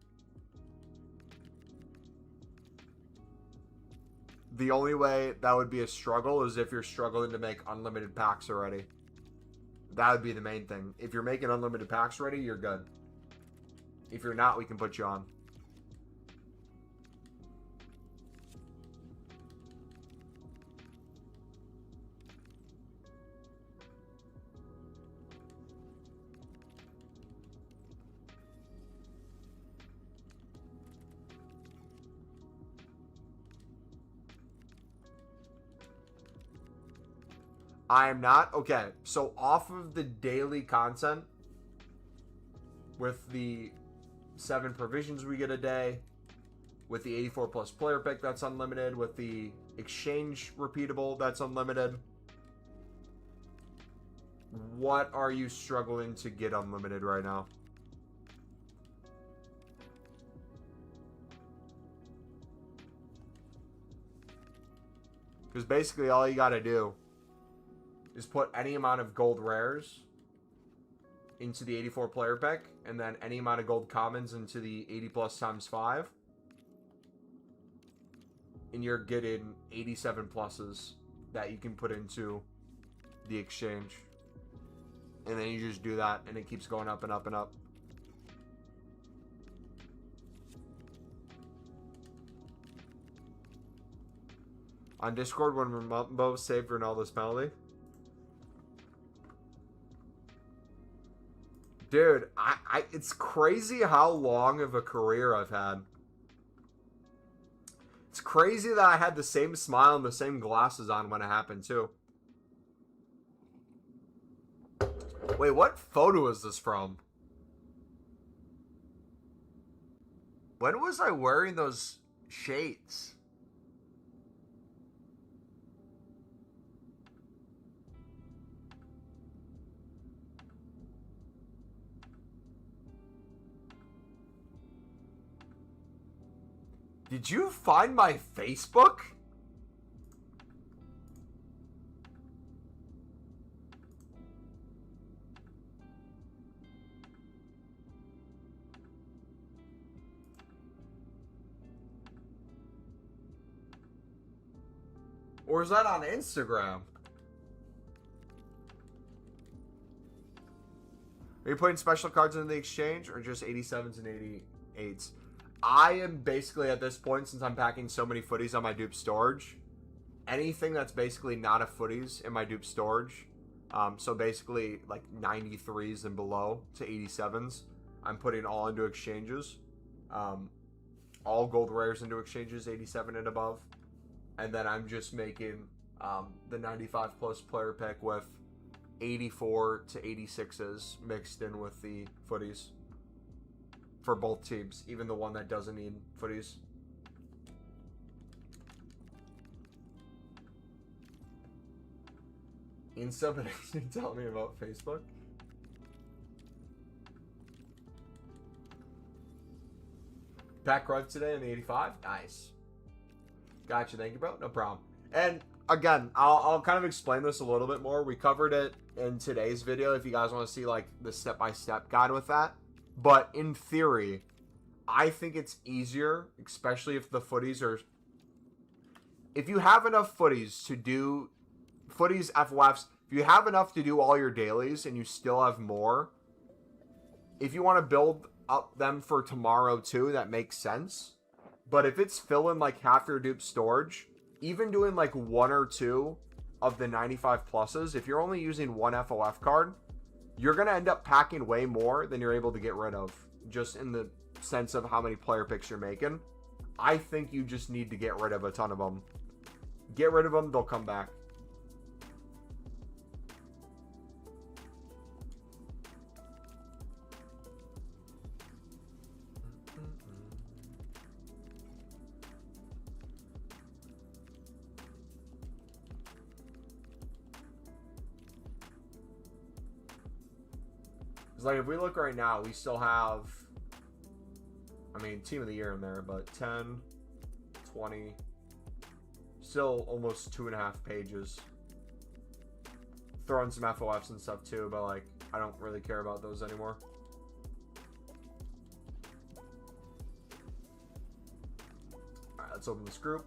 The only way that would be a struggle is if you're struggling to make unlimited packs already. That would be the main thing. If you're making unlimited packs ready, you're good. If you're not, we can put you on. I am not. Okay, so off of the daily content with the 7 provisions we get a day, with the 84 plus player pick that's unlimited, with the exchange repeatable that's unlimited, what are you struggling to get unlimited right now? Because basically all you gotta do is put any amount of gold rares into the 84 player pick, and then any amount of gold commons into the 80 plus times 5. And you're getting 87 pluses that you can put into the exchange. And then you just do that, and it keeps going up and up and up. On Discord, when Mumbo saved Ronaldo's penalty. Dude, it's crazy how long of a career I've had. It's crazy that I had the same smile and the same glasses on when it happened, too. Wait, what photo is this from? When was I wearing those shades? Did you find my Facebook? Or is that on Instagram? Are you putting special cards into the exchange or just 87s and 88s? I am basically at this point, since I'm packing so many footies on my dupe storage, anything that's basically not a footies in my dupe storage, so basically like 93s and below to 87s, I'm putting all into exchanges. All gold rares into exchanges, 87 and above. And then I'm just making the 95 plus player pick with 84 to 86s mixed in with the footies. For both teams, even the one that doesn't need footies. Insta, but actually tell me about Facebook. Pack Rev today in the 85. Nice. Gotcha. Thank you, bro. No problem. And again, I'll kind of explain this a little bit more. We covered it in today's video if you guys want to see like the step-by-step guide with that. But in theory, I think it's easier, especially if the footies are... If you have enough footies to do... Footies, FOFs, if you have enough to do all your dailies and you still have more, if you want to build up them for tomorrow too, that makes sense. But if it's filling like half your dupe storage, even doing like 1 or 2 of the 95 pluses, if you're only using 1 FOF card, you're going to end up packing way more than you're able to get rid of, just in the sense of how many player picks you're making. I think you just need to get rid of a ton of them. Get rid of them, they'll come back. Like, if we look right now, we still have, I mean, team of the year in there, but 10, 20, still almost 2.5 pages. Throw in some FOFs and stuff too, but like, I don't really care about those anymore. Alright, let's open this group.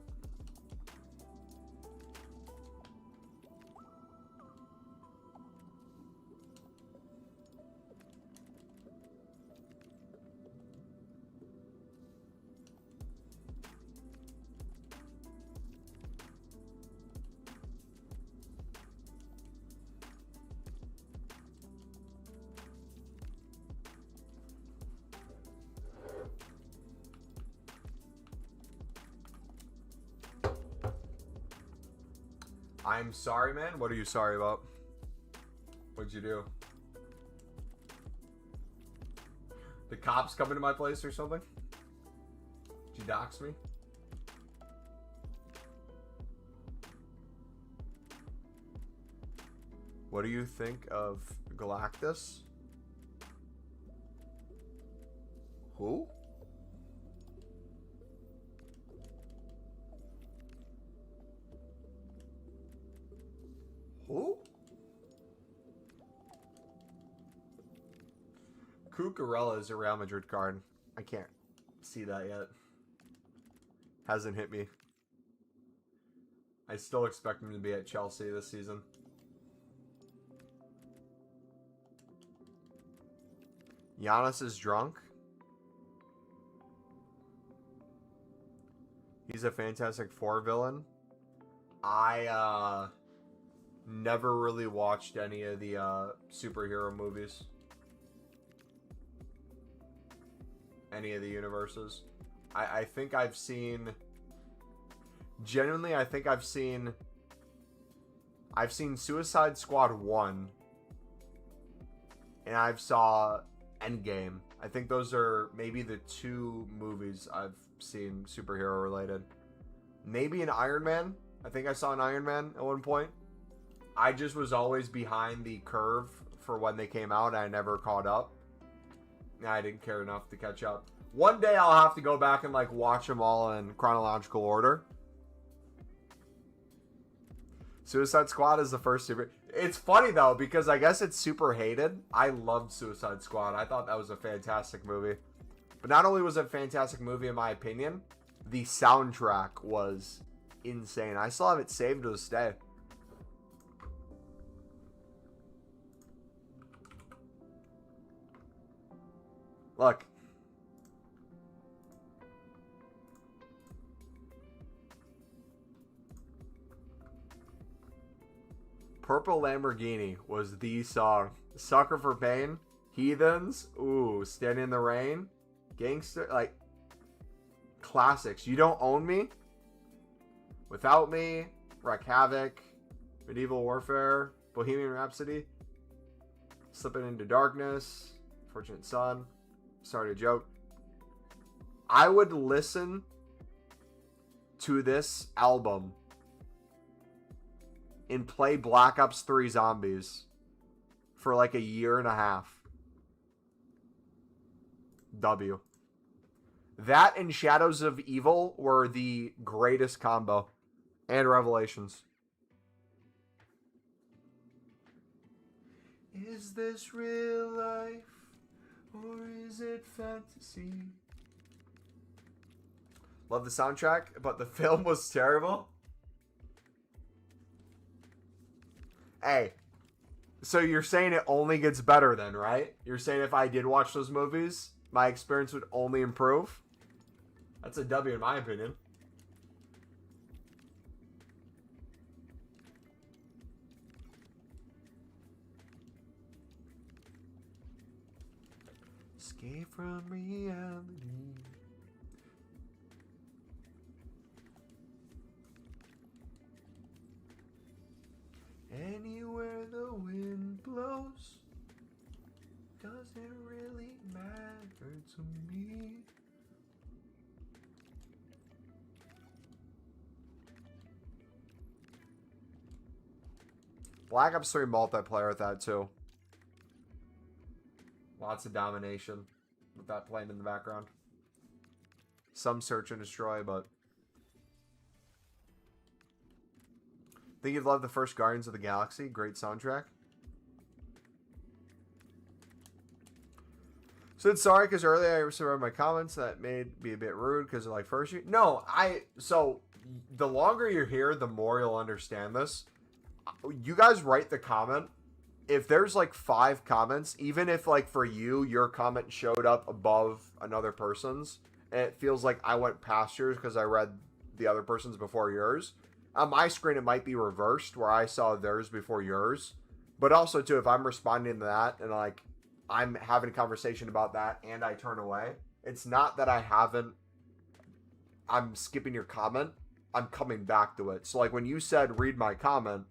I'm sorry, man. What are you sorry about? What'd you do? The cops coming to my place or something? Did you dox me? What do you think of Galactus? Who? Who? Cucurella is a Real Madrid card. I can't see that yet. Hasn't hit me. I still expect him to be at Chelsea this season. Giannis is drunk. He's a Fantastic Four villain. I never really watched any of the superhero movies. Any of the universes. I think I've seen... Genuinely, I think I've seen Suicide Squad 1. And I've saw Endgame. I think those are maybe the two movies I've seen superhero related. Maybe an Iron Man. I think I saw an Iron Man at one point. I just was always behind the curve for when they came out. I never caught up. I didn't care enough to catch up. One day I'll have to go back and like watch them all in chronological order. Suicide Squad is the first super... It's funny though, because I guess it's super hated. I loved Suicide Squad. I thought that was a fantastic movie. But not only was it a fantastic movie in my opinion, the soundtrack was insane. I still have it saved to this day. Look. Purple Lamborghini was the song. Sucker for Pain, Heathens, ooh, Stand in the Rain, Gangster, like, classics. You Don't Own Me, Without Me, Wreck Havoc, Medieval Warfare, Bohemian Rhapsody, Slipping into Darkness, Fortunate Son, Sorry to Joke. I would listen to this album and play Black Ops 3 Zombies for like a year and a half. W. That and Shadows of Evil were the greatest combo. And Revelations. Is this real life or is it fantasy? Love the soundtrack, but the film was terrible. Hey, so you're saying it only gets better then, right? You're saying if I did watch those movies, my experience would only improve? That's a W in my opinion. Escape from reality. Anywhere the wind blows doesn't really matter to me. Black Ops 3 multiplayer with that too. Lots of domination with that playing in the background. Some search and destroy, but think you'd love the first Guardians of the Galaxy. Great soundtrack. Said sorry because earlier I read my comments that made me a bit rude because of like first year. No, so the longer you're here, the more you'll understand this. You guys write the comment. If there's like 5 comments, even if like for you, your comment showed up above another person's, and it feels like I went past yours because I read the other person's before yours. On my screen, it might be reversed where I saw theirs before yours. But also, too, if I'm responding to that and, like, I'm having a conversation about that and I turn away, it's not that I'm skipping your comment. I'm coming back to it. So like when you said read my comment,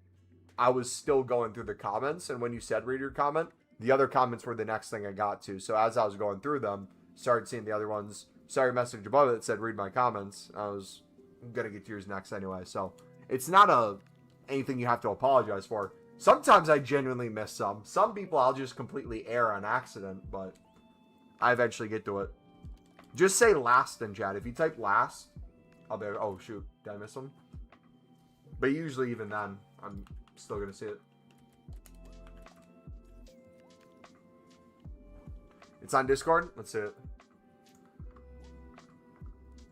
I was still going through the comments, and when you said read your comment, the other comments were the next thing I got to. So as I was going through them, started seeing the other ones. Saw your message above it that said read my comments. I was gonna get to yours next anyway. So it's not anything you have to apologize for. Sometimes I genuinely miss some. Some people I'll just completely air on accident, but I eventually get to it. Just say last in chat. If you type last, I'll be, oh shoot, did I miss them? But usually even then, I'm still gonna see it. It's on Discord? Let's see it.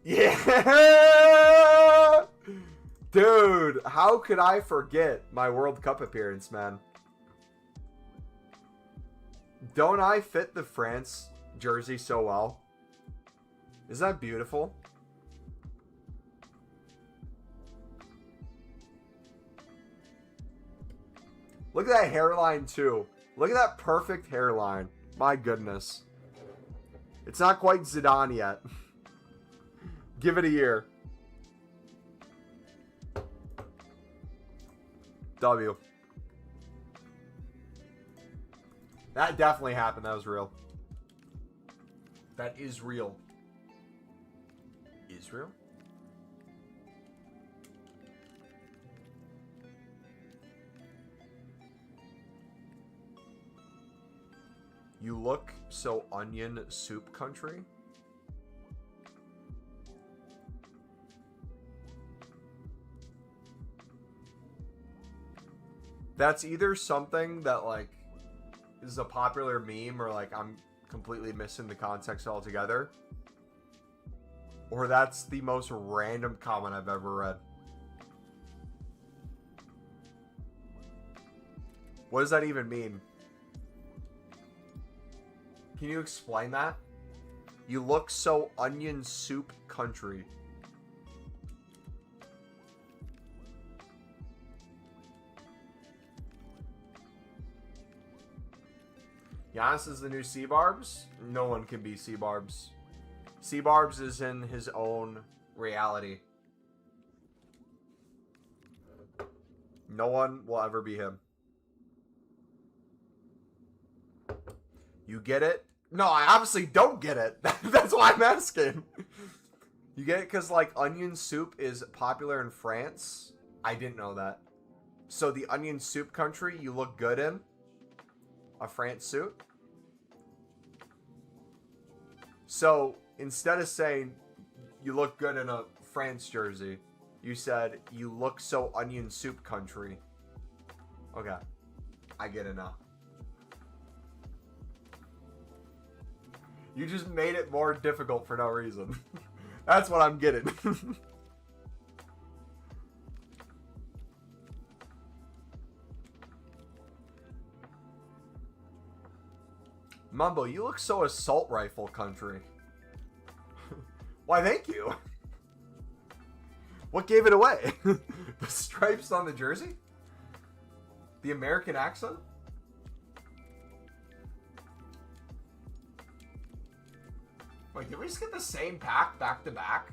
Yeah! Dude, how could I forget my World Cup appearance, man? Don't I fit the France jersey so well? Isn't that beautiful? Look at that hairline, too. Look at that perfect hairline. My goodness. It's not quite Zidane yet. Give it a year. W. That definitely happened. That was real. That is real. Israel? You look so onion soup country. That's either something that like is a popular meme or like I'm completely missing the context altogether. Or that's the most random comment I've ever read. What does that even mean? Can you explain that? You look so onion soup country. Giannis is the new C-Barbs? No one can be C-Barbs. C-Barbs is in his own reality. No one will ever be him. You get it? No, I obviously don't get it. That's why I'm asking. You get it because, like, onion soup is popular in France? I didn't know that. So the onion soup country you look good in? A France suit? So instead of saying you look good in a France jersey, you said you look so onion soup country. Okay. I get it now. You just made it more difficult for no reason. That's what I'm getting. Mumbo, you look so assault rifle country. Why, thank you. What gave it away? The stripes on the jersey? The American accent? Wait, did we just get the same pack back to back?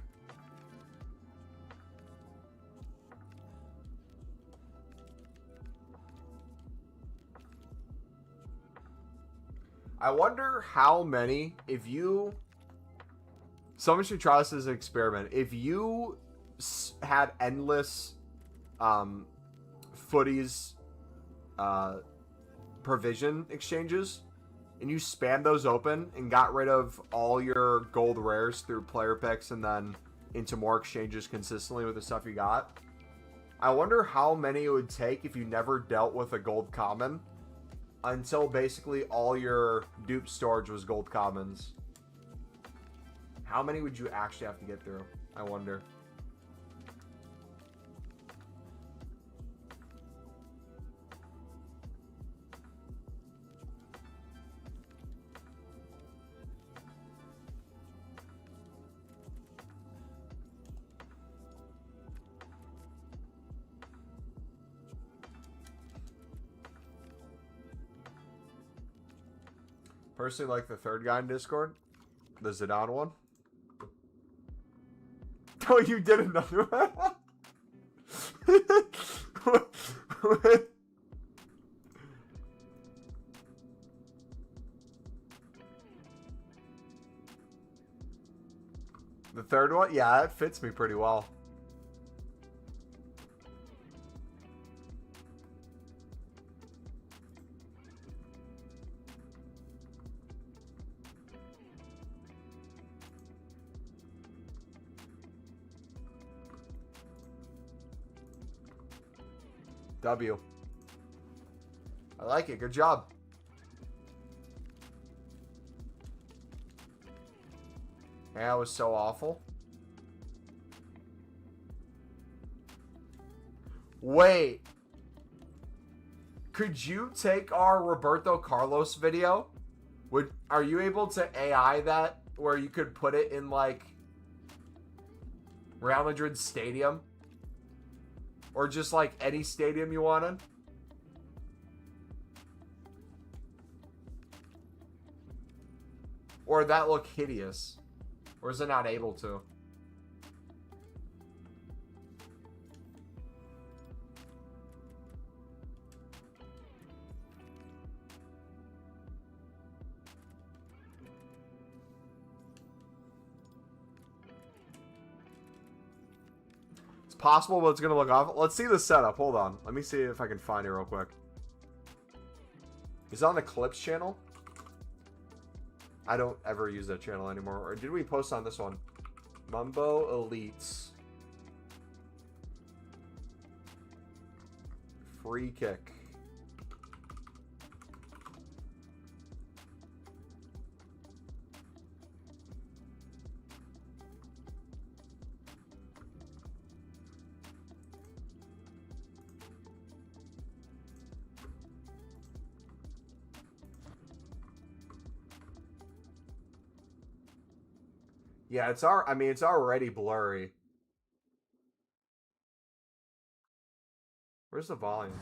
I wonder how many, if you... Someone should try this as an experiment. If you had endless FUTTIES provision exchanges, and you spammed those open and got rid of all your gold rares through player picks and then into more exchanges consistently with the stuff you got, I wonder how many it would take if you never dealt with a gold common until basically all your dupe storage was gold commons. How many would you actually have to get through? I wonder. Personally, like the third guy in Discord, the Zidane one. Oh, you did another one? The third one? Yeah, it fits me pretty well. W. I like it. Good job. Yeah, it was so awful. Wait. Could you take our Roberto Carlos video? Are you able to AI that where you could put it in like Real Madrid stadium? Or just like any stadium you wanted? Or that look hideous? Or is it not able to? It's possible, but it's going to look awful. Let's see the setup. Hold on. Let me see if I can find it real quick. Is it on the Clips channel? I don't ever use that channel anymore. Or did we post on this one? MumboElite. Free kick. Yeah, it's already blurry. Where's the volume?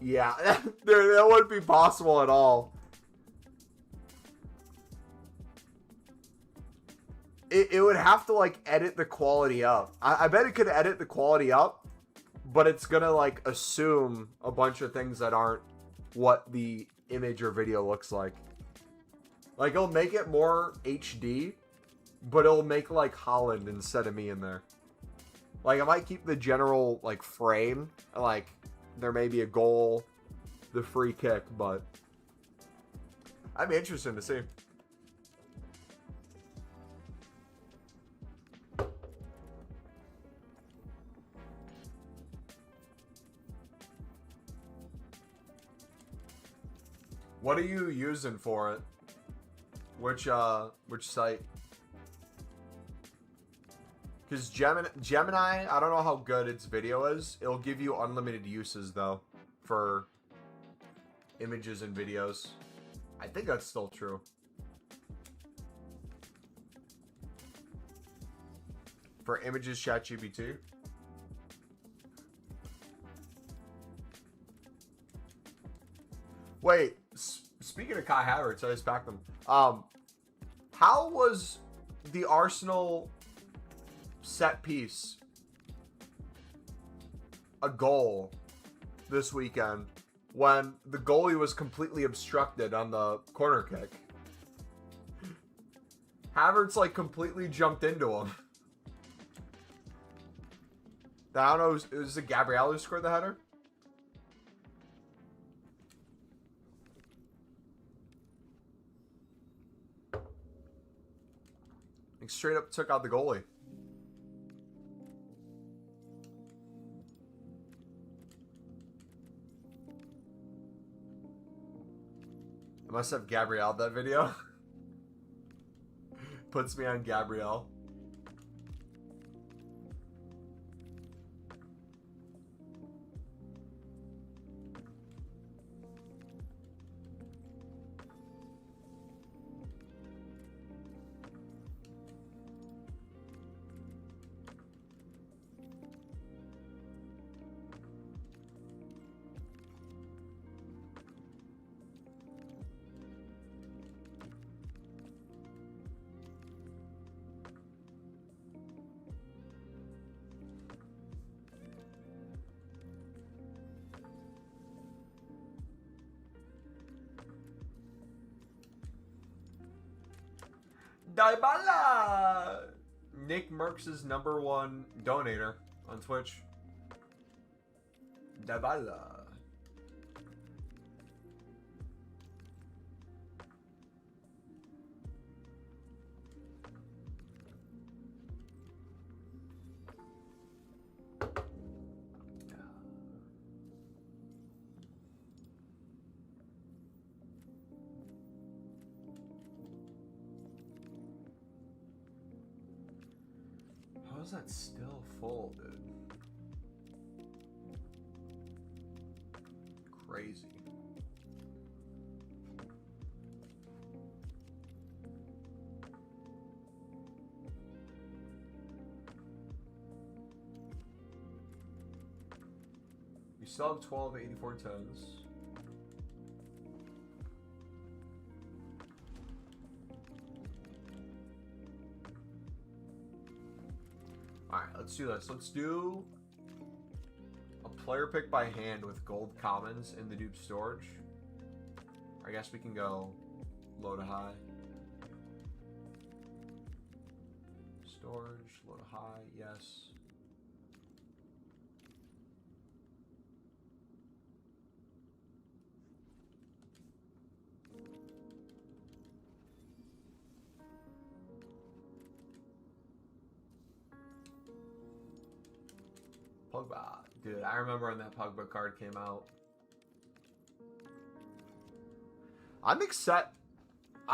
Yeah, that wouldn't be possible at all. It would have to, like, edit the quality up. I bet it could edit the quality up, but it's gonna, like, assume a bunch of things that aren't what the image or video looks like. Like, it'll make it more HD, but it'll make, like, Holland instead of me in there. Like, I might keep the general, like, frame, like, there may be a goal, the free kick, but I'd be interested to see. What are you using for it? Which site? Because Gemini, I don't know how good its video is. It'll give you unlimited uses, though, for images and videos. I think that's still true. For images, ChatGPT. Wait, speaking of Kai Havertz, I just packed them. How was the Arsenal set piece a goal this weekend when the goalie was completely obstructed on the corner kick? Havertz, like, completely jumped into him. I don't know, was it Gabriel who scored the header? Like, straight up took out the goalie. I must have Gabriel that video. Puts me on Gabriel. Dybala! Nick Merckx' #1 donator on Twitch. Dybala. How is that still full, dude? Crazy. We still have 12 84 tons. Alright, let's do this. Let's do a player pick by hand with gold commons in the dupe storage. I guess we can go low to high. Storage, low to high, yes. Pogba. Dude, I remember when that Pogba card came out. I'm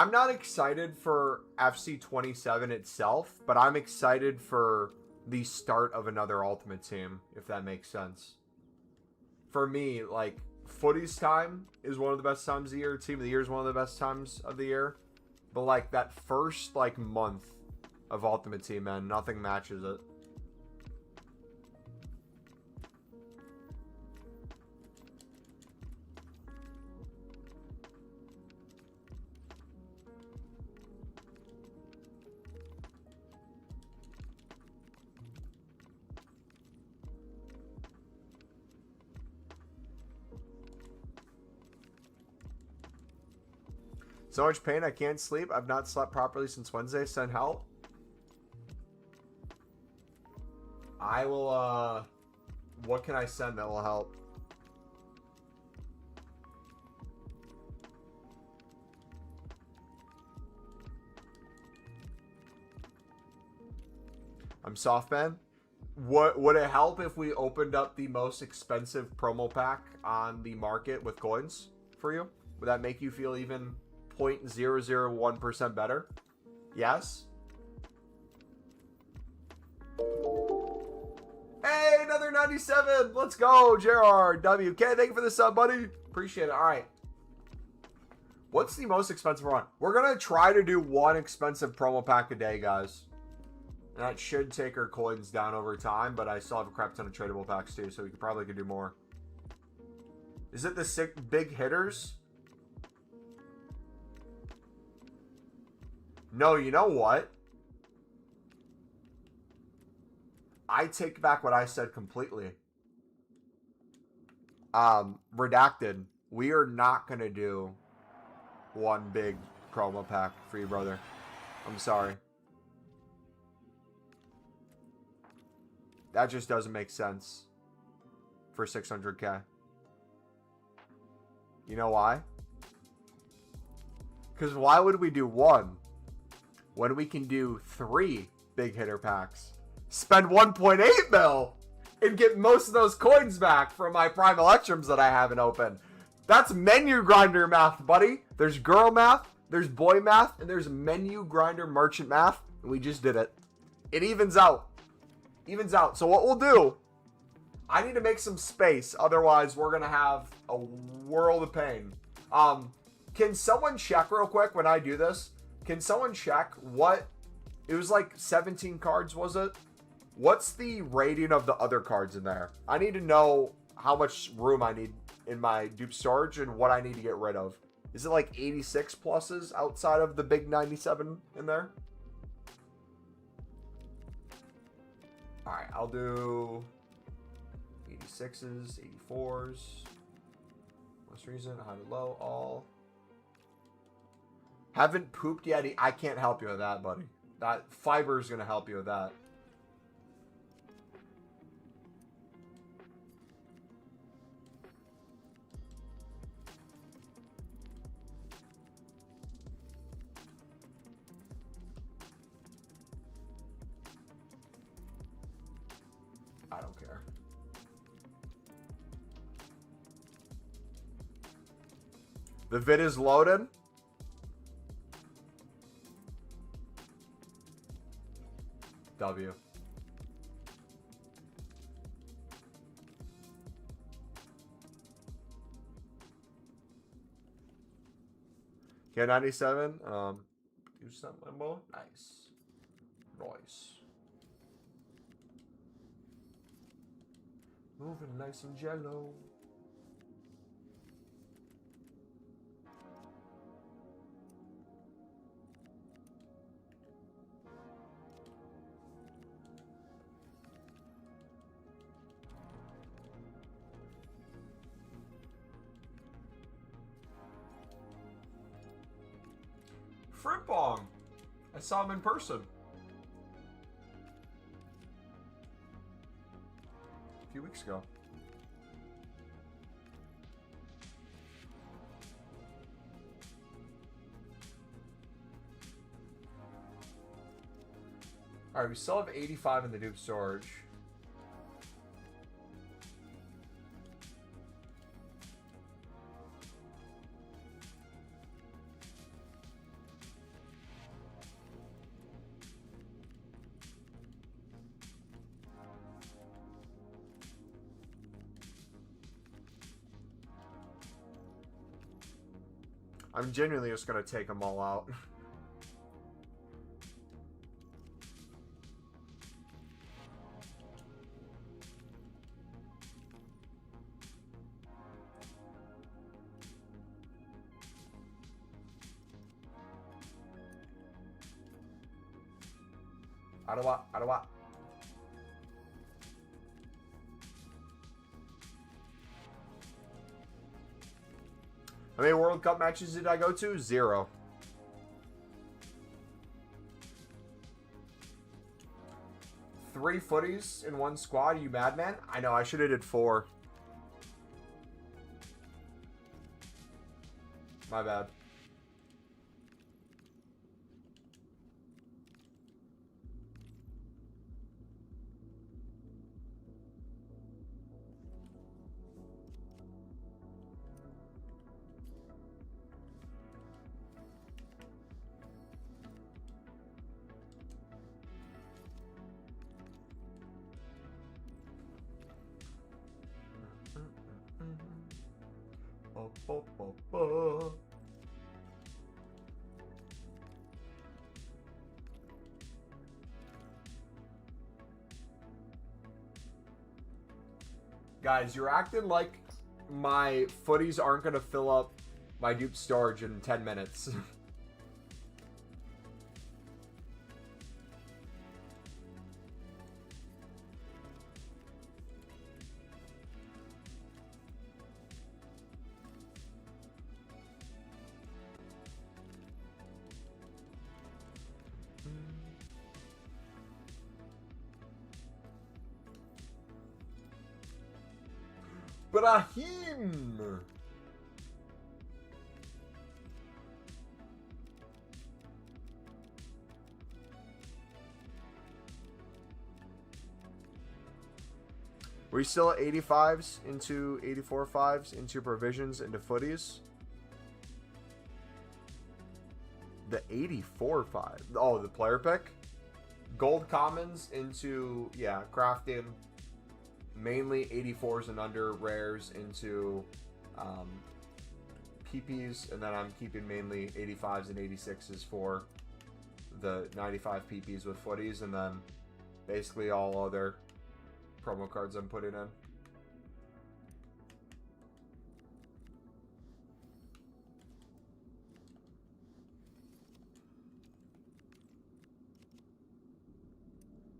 not excited for FC27 itself, but I'm excited for the start of another Ultimate Team, if that makes sense. For me, like, Footies time is one of the best times of the year. Team of the Year is one of the best times of the year. But, like, that first, like, month of Ultimate Team, man, nothing matches it. So much pain, I can't sleep. I've not slept properly since Wednesday. Send help. I will, what can I send that will help? I'm soft, man. Would it help if we opened up the most expensive promo pack on the market with coins for you? Would that make you feel even 0.001% better? Yes. Hey, another 97. Let's go, Gerard WK. Thank you for the sub, buddy. Appreciate it. All right. What's the most expensive one? We're going to try to do one expensive promo pack a day, guys. And that should take our coins down over time, but I still have a crap ton of tradable packs too, so we probably could do more. Is it the 6 big hitters? No, you know what? I take back what I said completely. Redacted. We are not going to do one big promo pack for you, brother. I'm sorry. That just doesn't make sense for 600k. You know why? Because why would we do one when we can do 3 big hitter packs? Spend 1.8 mil and get most of those coins back from my Prime Electrums that I haven't opened. That's menu grinder math, buddy. There's girl math, there's boy math, and there's menu grinder merchant math. And we just did it. It evens out. Evens out. So what we'll do, I need to make some space. Otherwise, we're going to have a world of pain. Can someone check real quick when I do this? Can someone check what... It was like 17 cards, was it? What's the rating of the other cards in there? I need to know how much room I need in my dupe storage and what I need to get rid of. Is it like 86 pluses outside of the big 97 in there? Alright, I'll do 86s, 84s. Most recent, high to low, all. Haven't pooped yet. I can't help you with that, buddy. That fiber is gonna help you with that. I don't care. The vid is loaded. W. K97. Do some mumbo. Nice. Nice. Moving nice and jello. Frimpong. I saw him in person a few weeks ago. Alright, we still have 85 in the dupe storage. I'm genuinely just gonna take them all out. Ottawa. How many World Cup matches did I go to? 0. Three footies in one squad? Are you madman? I know, I should have did 4. My bad. Guys, you're acting like my footies aren't going to fill up my dupe storage in 10 minutes. Brahim! We're still at 85s into 84 5s into provisions into footies. The 84 5. Oh, the player pick. Gold commons into, yeah, crafting. Mainly 84s and under, rares into PPs, and then I'm keeping mainly 85s and 86s for the 95 PPs with footies, and then basically all other promo cards I'm putting in.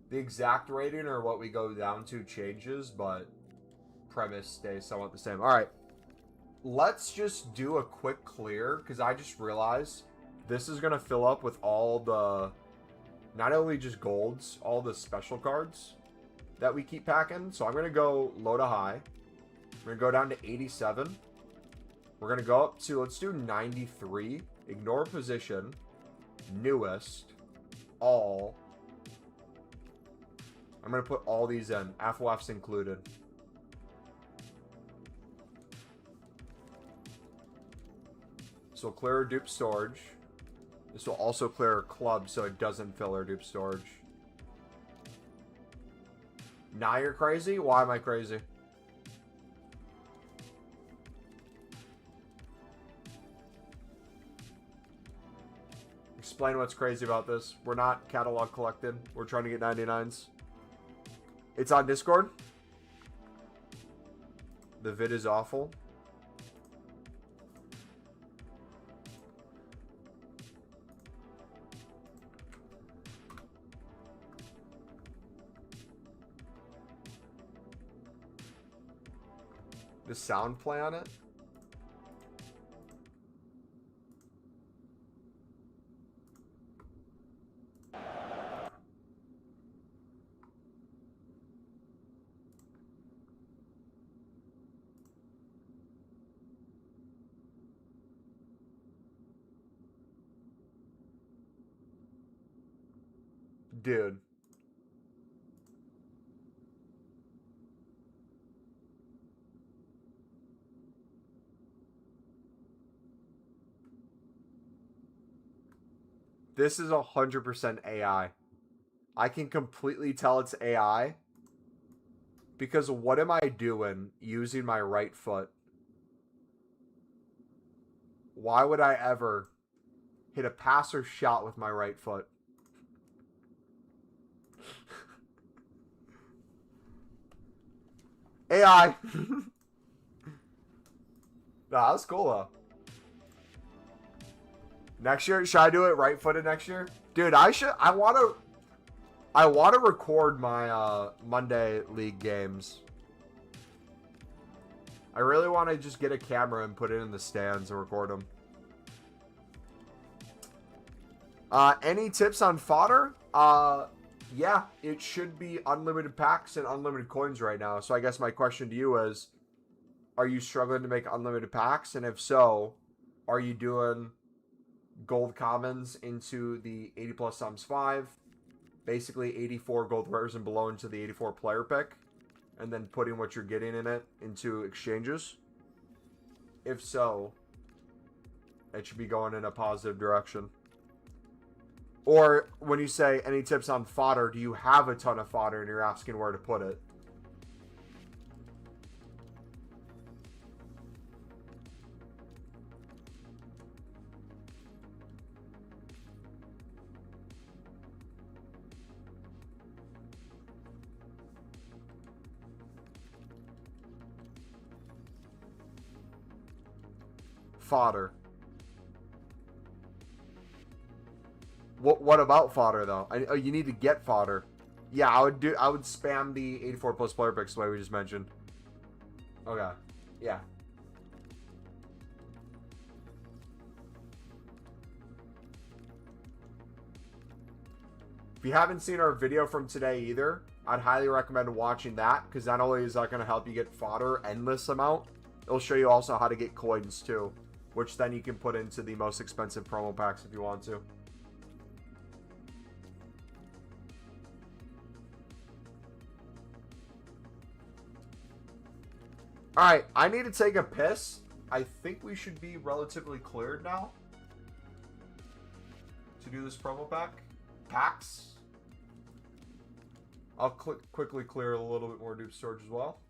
The exact rating or what we go down to changes, but premise stays somewhat the same. All right, let's just do a quick clear because I just realized This is going to fill up with all the, not only just golds, all the special cards that we keep packing. So I'm going to go low to high. We're going to go down to 87. We're going to go up to, let's do 93. Ignore position. Newest. All. I'm going to put all these in. FUTTIES included. This will clear our dupe storage. This will also clear our club so it doesn't fill our dupe storage. Now you're crazy? Why am I crazy? Explain what's crazy about this. We're not catalog collected. We're trying to get 99s. It's on Discord. The vid is awful. The sound play on it? Dude. This is 100% AI. I can completely tell it's AI. Because what am I doing using my right foot? Why would I ever hit a pass or shot with my right foot? AI. Nah, that was cool though. Next year, should I do it right-footed next year? Dude, I want to record my Monday League games. I really want to just get a camera and put it in the stands and record them. Any tips on fodder? Yeah, it should be unlimited packs and unlimited coins right now. So I guess my question to you is, are you struggling to make unlimited packs? And if so, are you doing gold commons into the 80 plus times 5, basically 84 gold rares and below into the 84 player pick, and then putting what you're getting in it into exchanges? If so, it should be going in a positive direction. Or when you say any tips on fodder, do you have a ton of fodder and you're asking where to put it? Fodder. What about fodder though? Oh, you need to get fodder. Yeah, I would spam the 84 plus player picks the way we just mentioned. Okay. Yeah. If you haven't seen our video from today either, I'd highly recommend watching that, because not only is that going to help you get fodder endless amount, it'll show you also how to get coins too, which then you can put into the most expensive promo packs if you want to. Alright, I need to take a piss. I think we should be relatively cleared now to do this promo packs. I'll quickly clear a little bit more dupe storage as well.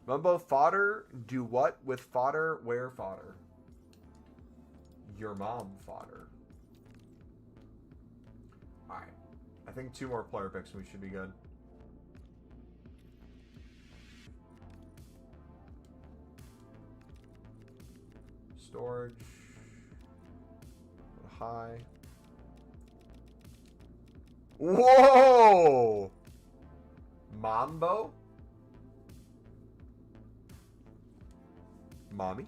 Mumbo fodder, do what with fodder? Where fodder? Your mom fodder. Alright. I think 2 more player picks and we should be good. storage. High. Whoa! Mumbo? Mommy?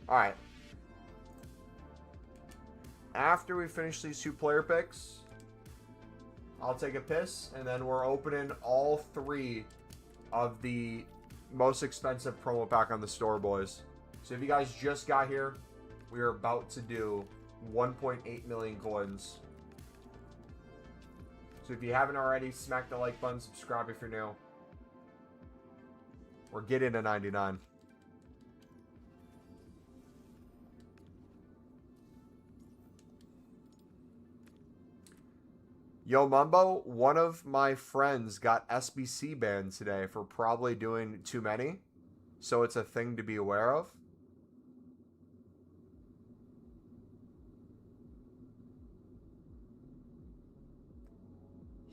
Alright. After we finish these 2 player picks, I'll take a piss, and then we're opening all 3 of the most expensive promo pack on the store, boys. So if you guys just got here, we are about to do 1.8 million coins. So if you haven't already, smack the like button, subscribe if you're new. We're getting to 99. Yo, Mumbo, one of my friends got SBC banned today for probably doing too many. So it's a thing to be aware of.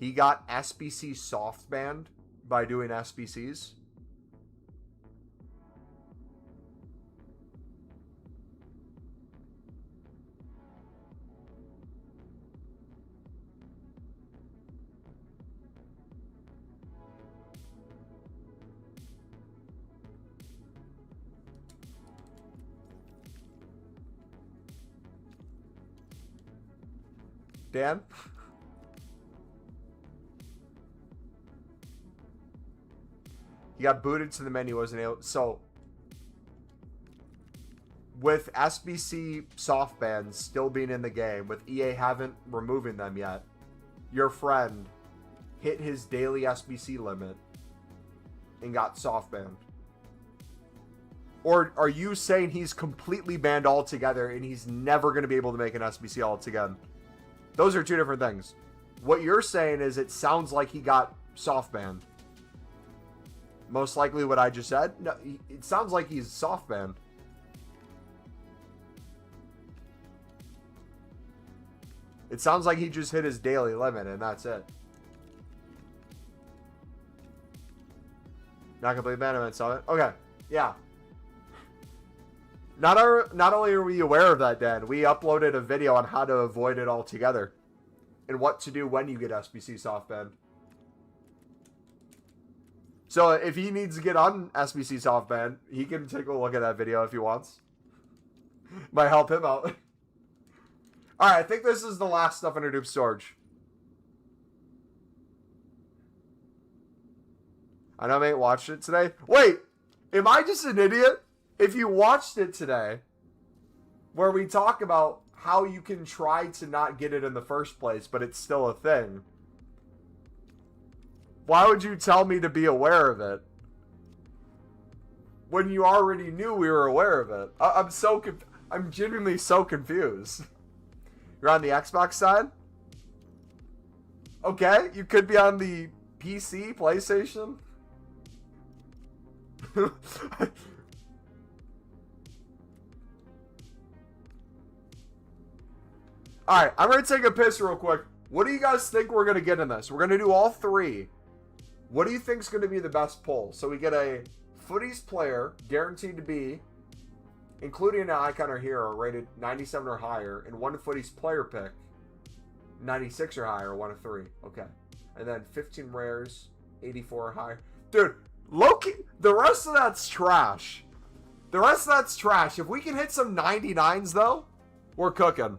He got SBC soft banned by doing SBCs. Dan? He got booted to the menu, wasn't able. So, with SBC soft bans still being in the game, with EA haven't removing them yet, your friend hit his daily SBC limit and got soft banned. Or are you saying he's completely banned altogether and he's never going to be able to make an SBC altogether? Those are 2 different things. What you're saying is it sounds like he got soft banned. Most likely what I just said. No, it sounds like he's soft banned. It sounds like he just hit his daily limit and that's it. Not complete ban summit. Okay, yeah. Not only are we aware of that, Dan, we uploaded a video on how to avoid it altogether and what to do when you get SBC soft banned. So if he needs to get on SBC soft ban, he can take a look at that video if he wants. Might help him out. Alright, I think this is the last stuff under Noob Storage. I know I ain't watched it today. Wait, am I just an idiot? If you watched it today, where we talk about how you can try to not get it in the first place, but it's still a thing, why would you tell me to be aware of it when you already knew we were aware of it? I'm genuinely so confused. You're on the Xbox side? Okay, you could be on the PC, PlayStation. Alright, I'm going to take a piss real quick. What do you guys think we're going to get in this? We're going to do all 3. What do you think is going to be the best pull? So we get a Footies player, guaranteed to be, including an icon or hero, rated 97 or higher, and 1 Footies player pick, 96 or higher, 1 of 3. Okay. And then 15 rares, 84 or higher. Dude, Loki, the rest of that's trash. The rest of that's trash. If we can hit some 99s, though, we're cooking.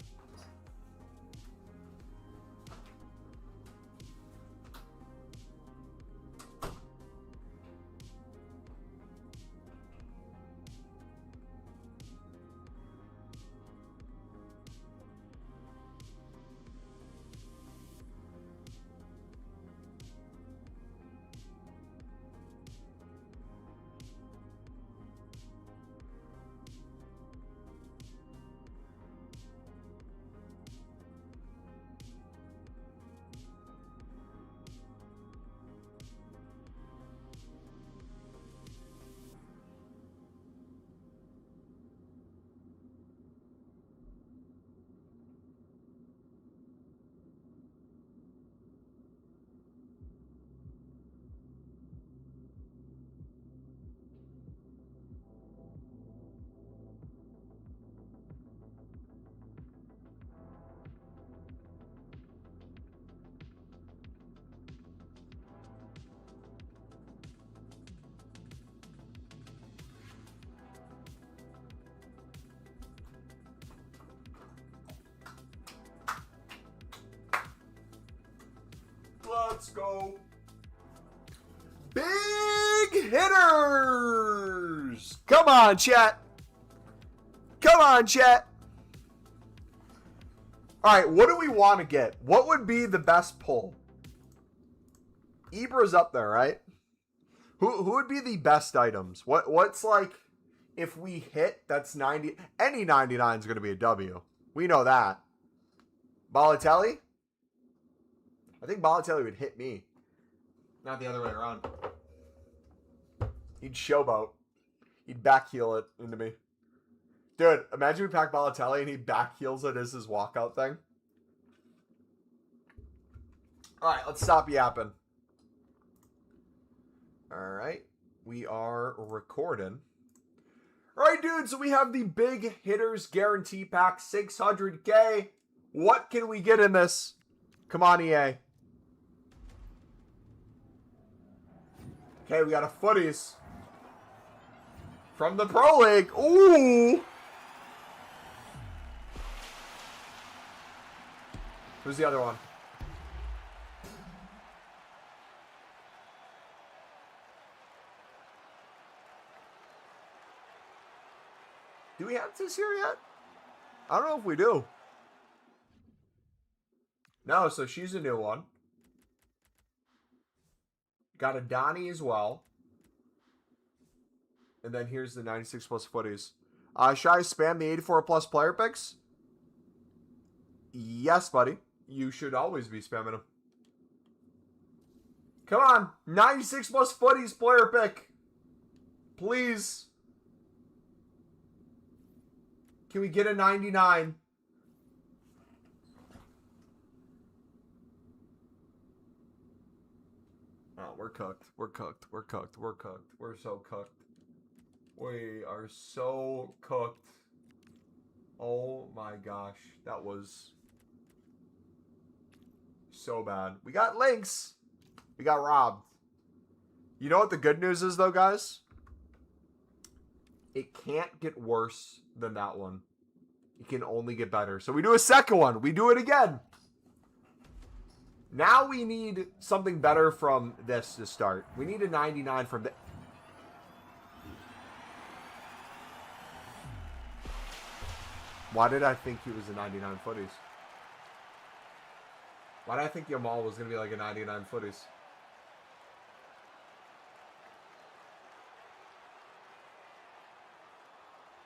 Let's go. Big hitters. Come on, chat. Come on, chat. All right, what do we want to get? What would be the best pull? Ibra's up there, right? Who would be the best items? What's like, if we hit, that's 90. Any 99 is going to be a W. We know that. Balotelli? I think Balotelli would hit me. Not the other way around. He'd showboat. He'd backheel it into me. Dude, imagine we pack Balotelli and he backheels it as his walkout thing. Alright, let's stop yapping. Alright, we are recording. Alright, dude, so we have the Big Hitters Guarantee Pack, 600K. What can we get in this? Come on, EA. Okay, we got a Footies. From the Pro League. Ooh! Who's the other one? Do we have this here yet? I don't know if we do. No, so she's a new one. Got a Donnie as well. And then here's the 96 plus Footies. Should I spam the 84 plus player picks? Yes, buddy. You should always be spamming them. Come on. 96 plus Footies player pick. Please. Can we get a 99? Oh, we're cooked. We're cooked. We're cooked. We're cooked. We're so cooked. We are so cooked. Oh my gosh. That was so bad. We got links. We got robbed. You know what the good news is though, guys? It can't get worse than that one. It can only get better. So we do a second one. We do it again. Now we need something better from this to start. We need a 99 from the... Why did I think he was a 99 Footies? Why did I think Yamal was going to be like a 99 Footies?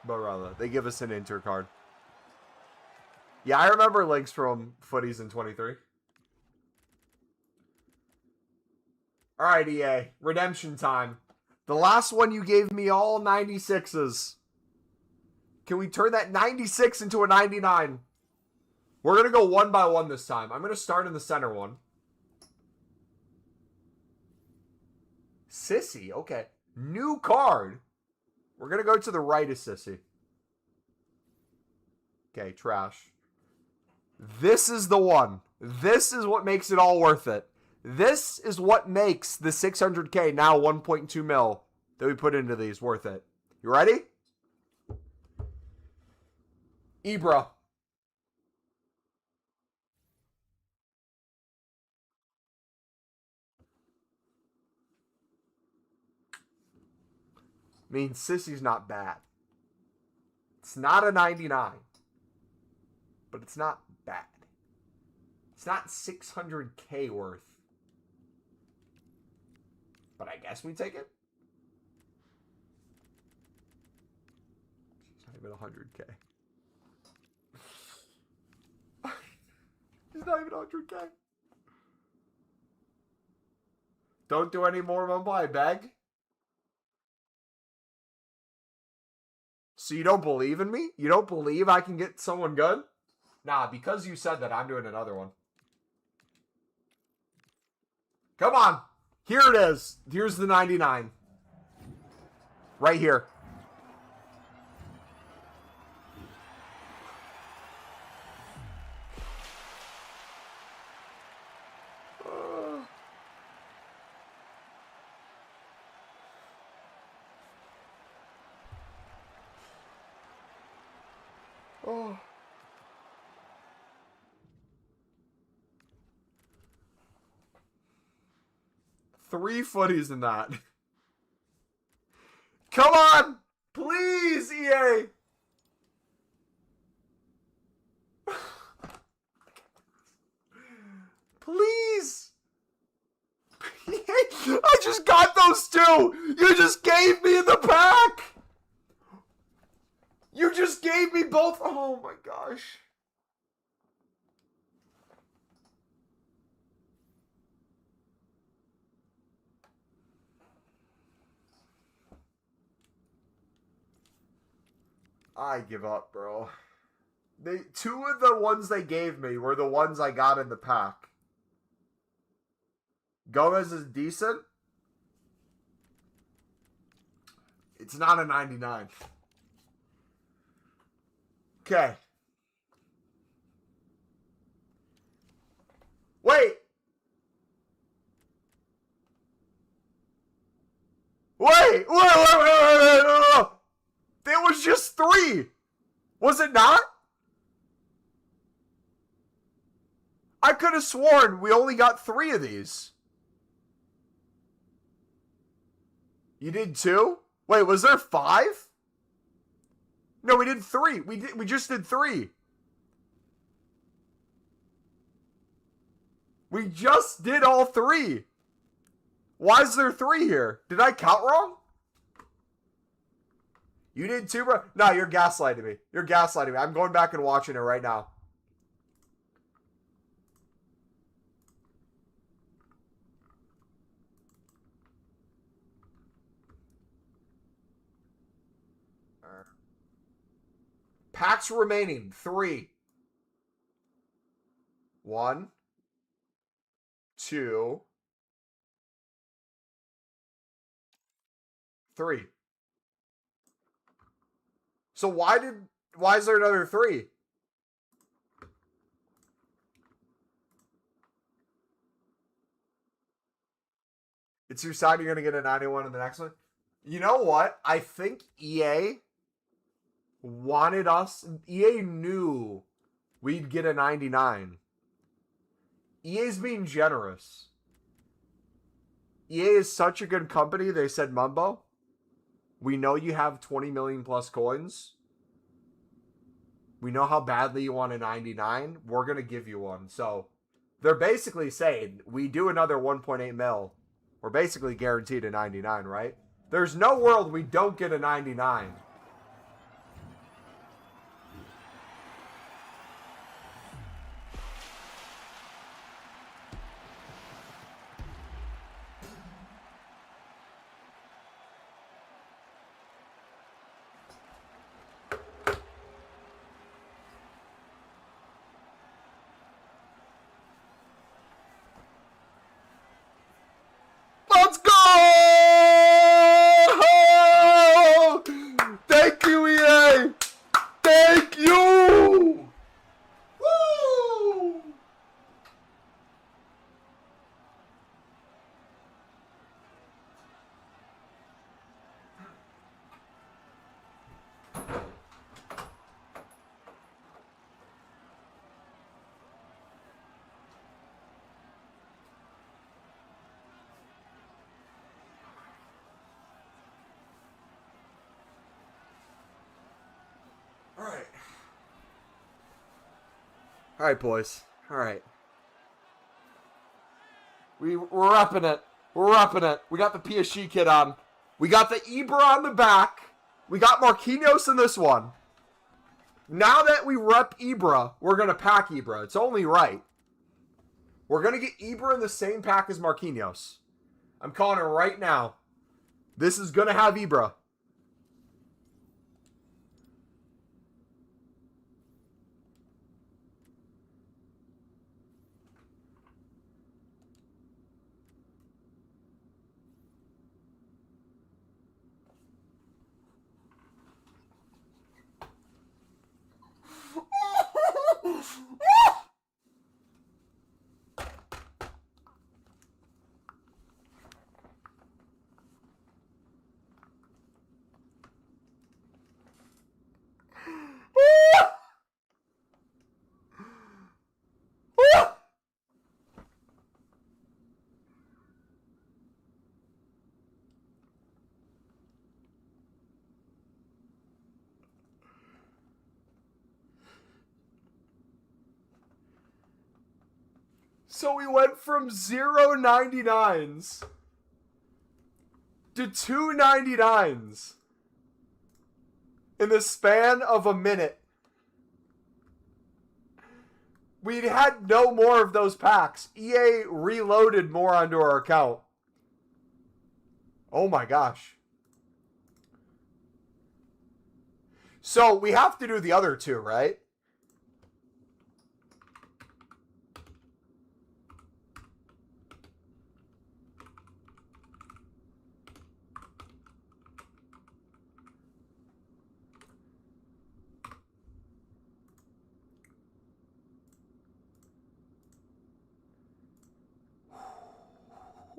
But rather, they give us an Inter card. Yeah, I remember links from Footies in 23. Alright, EA. Redemption time. The last one you gave me all 96s. Can we turn that 96 into a 99? We're going to go one by one this time. I'm going to start in the center one. Sissy, okay. New card. We're going to go to the right of Sissy. Okay, trash. This is the one. This is what makes it all worth it. This is what makes the 600K, now 1.2 mil, that we put into these worth it. You ready? Ibra. I mean, Sissy's not bad. It's not a 99. But it's not bad. It's not 600K worth. But I guess we take it. She's not even 100K. He's not even 100K. Don't do any more Mumbo, I beg. So you don't believe in me? You don't believe I can get someone good? Nah, because you said that, I'm doing another one. Come on. Here it is. Here's the 99. Right here. Oh. 3 footies in that. Come on! Please, EA! Please! I just got those 2! You just gave me the pack! You just gave me both. Oh my gosh. I give up, bro. 2 of the ones they gave me were the ones I got in the pack. Gomez is decent. It's not a 99. Okay. Wait. Wait. It was just 3. Was it not? I could have sworn we only got 3 of these. You did 2? Wait, was there 5? No, we did 3. We just did 3. We just did all 3. Why is there 3 here? Did I count wrong? You did 2, bro? No, you're gaslighting me. You're gaslighting me. I'm going back and watching it right now. Packs remaining. 3. 1, 2, 3. So why is there another 3? It's your side, you're going to get a 91 in the next one? You know what? I think EA wanted us. EA knew we'd get a 99. EA's being generous. EA is such a good company. They said, Mumbo, we know you have 20 million plus coins. We know how badly you want a 99. We're going to give you one. So they're basically saying, we do another 1.8 mil. We're basically guaranteed a 99, right? There's no world we don't get a 99. Let's go! Thank you, EA! Thank you! Woo! All right, boys. All right. We're repping it. We're repping it. We got the PSG kit on. We got the Ibra on the back. We got Marquinhos in this one. Now that we rep Ibra, we're going to pack Ibra. It's only right. We're going to get Ibra in the same pack as Marquinhos. I'm calling it right now. This is going to have Ibra. So we went from 0.99s to 2.99s in the span of a minute. We had no more of those packs. EA reloaded more onto our account. Oh my gosh. So we have to do the other two, right?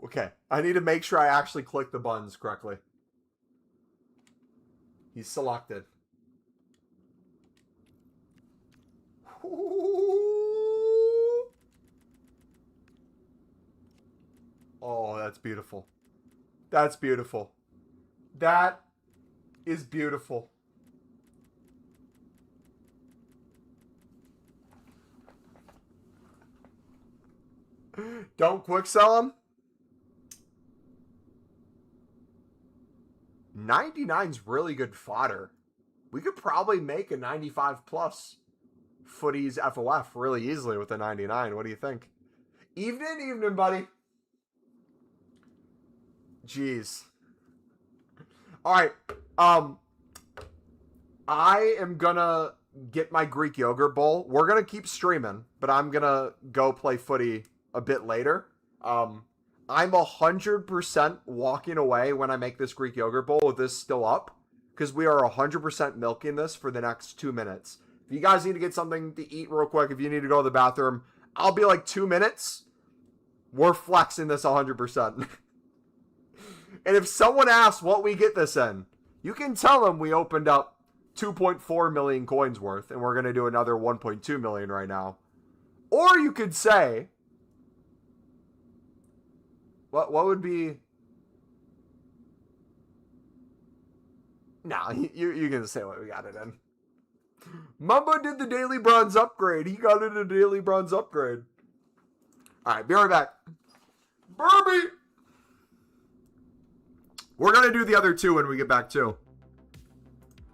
Okay, I need to make sure I actually click the buttons correctly. He's selected. Oh, that's beautiful. That's beautiful. That is beautiful. Don't quick sell him. 99's really good fodder. We could probably make a 95 plus FUTTIES FOF really easily with a 99. What do you think? Evening, buddy. Jeez. All right. I am gonna get my Greek yogurt bowl. We're gonna keep streaming, but I'm gonna go play footy a bit later. I'm 100% walking away when I make this Greek yogurt bowl with this still up, because we are 100% milking this for the next 2 minutes. If you guys need to get something to eat real quick, if you need to go to the bathroom, I'll be like 2 minutes. We're flexing this 100%. And if someone asks what we get this in, you can tell them we opened up 2.4 million coins worth, and we're going to do another 1.2 million right now. Or you could say, what would be... Nah, you can say what we got it in. Mumbo did the daily bronze upgrade. He got it a daily bronze upgrade. Alright, be right back. Burby! We're going to do the other two when we get back too.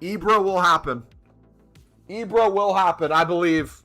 Ibra will happen. Ibra will happen, I believe.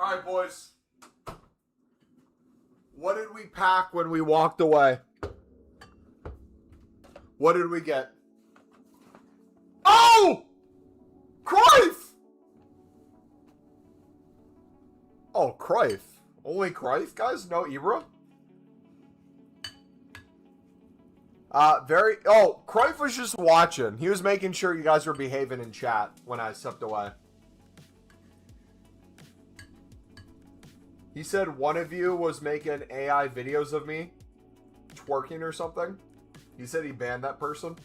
All right, boys. What did we pack when we walked away? What did we get? Oh! Cruyff! Oh, Cruyff. Only Cruyff, guys? No Ibra? Oh, Cruyff was just watching. He was making sure you guys were behaving in chat when I stepped away. He said one of you was making AI videos of me twerking or something. He said he banned that person.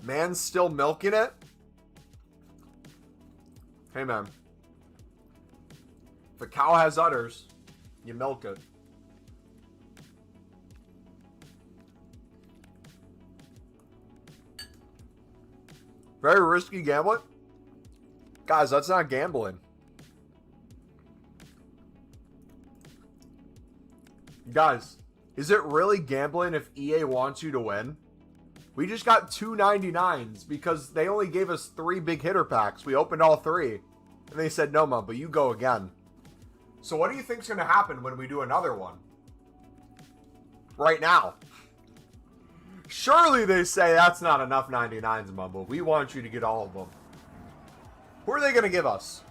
Man's still milking it? Hey, man. If a cow has udders, you milk it. Very risky gambling? Guys, that's not gambling. Guys, is it really gambling if EA wants you to win? We just got 299s because they only gave us 3 big hitter packs. We opened all 3. And they said, no, Mum, but you go again. So what do you think's going to happen when we do another one? Right now. Surely they say that's not enough 99s, Mumbo. We want you to get all of them. Who are they going to give us?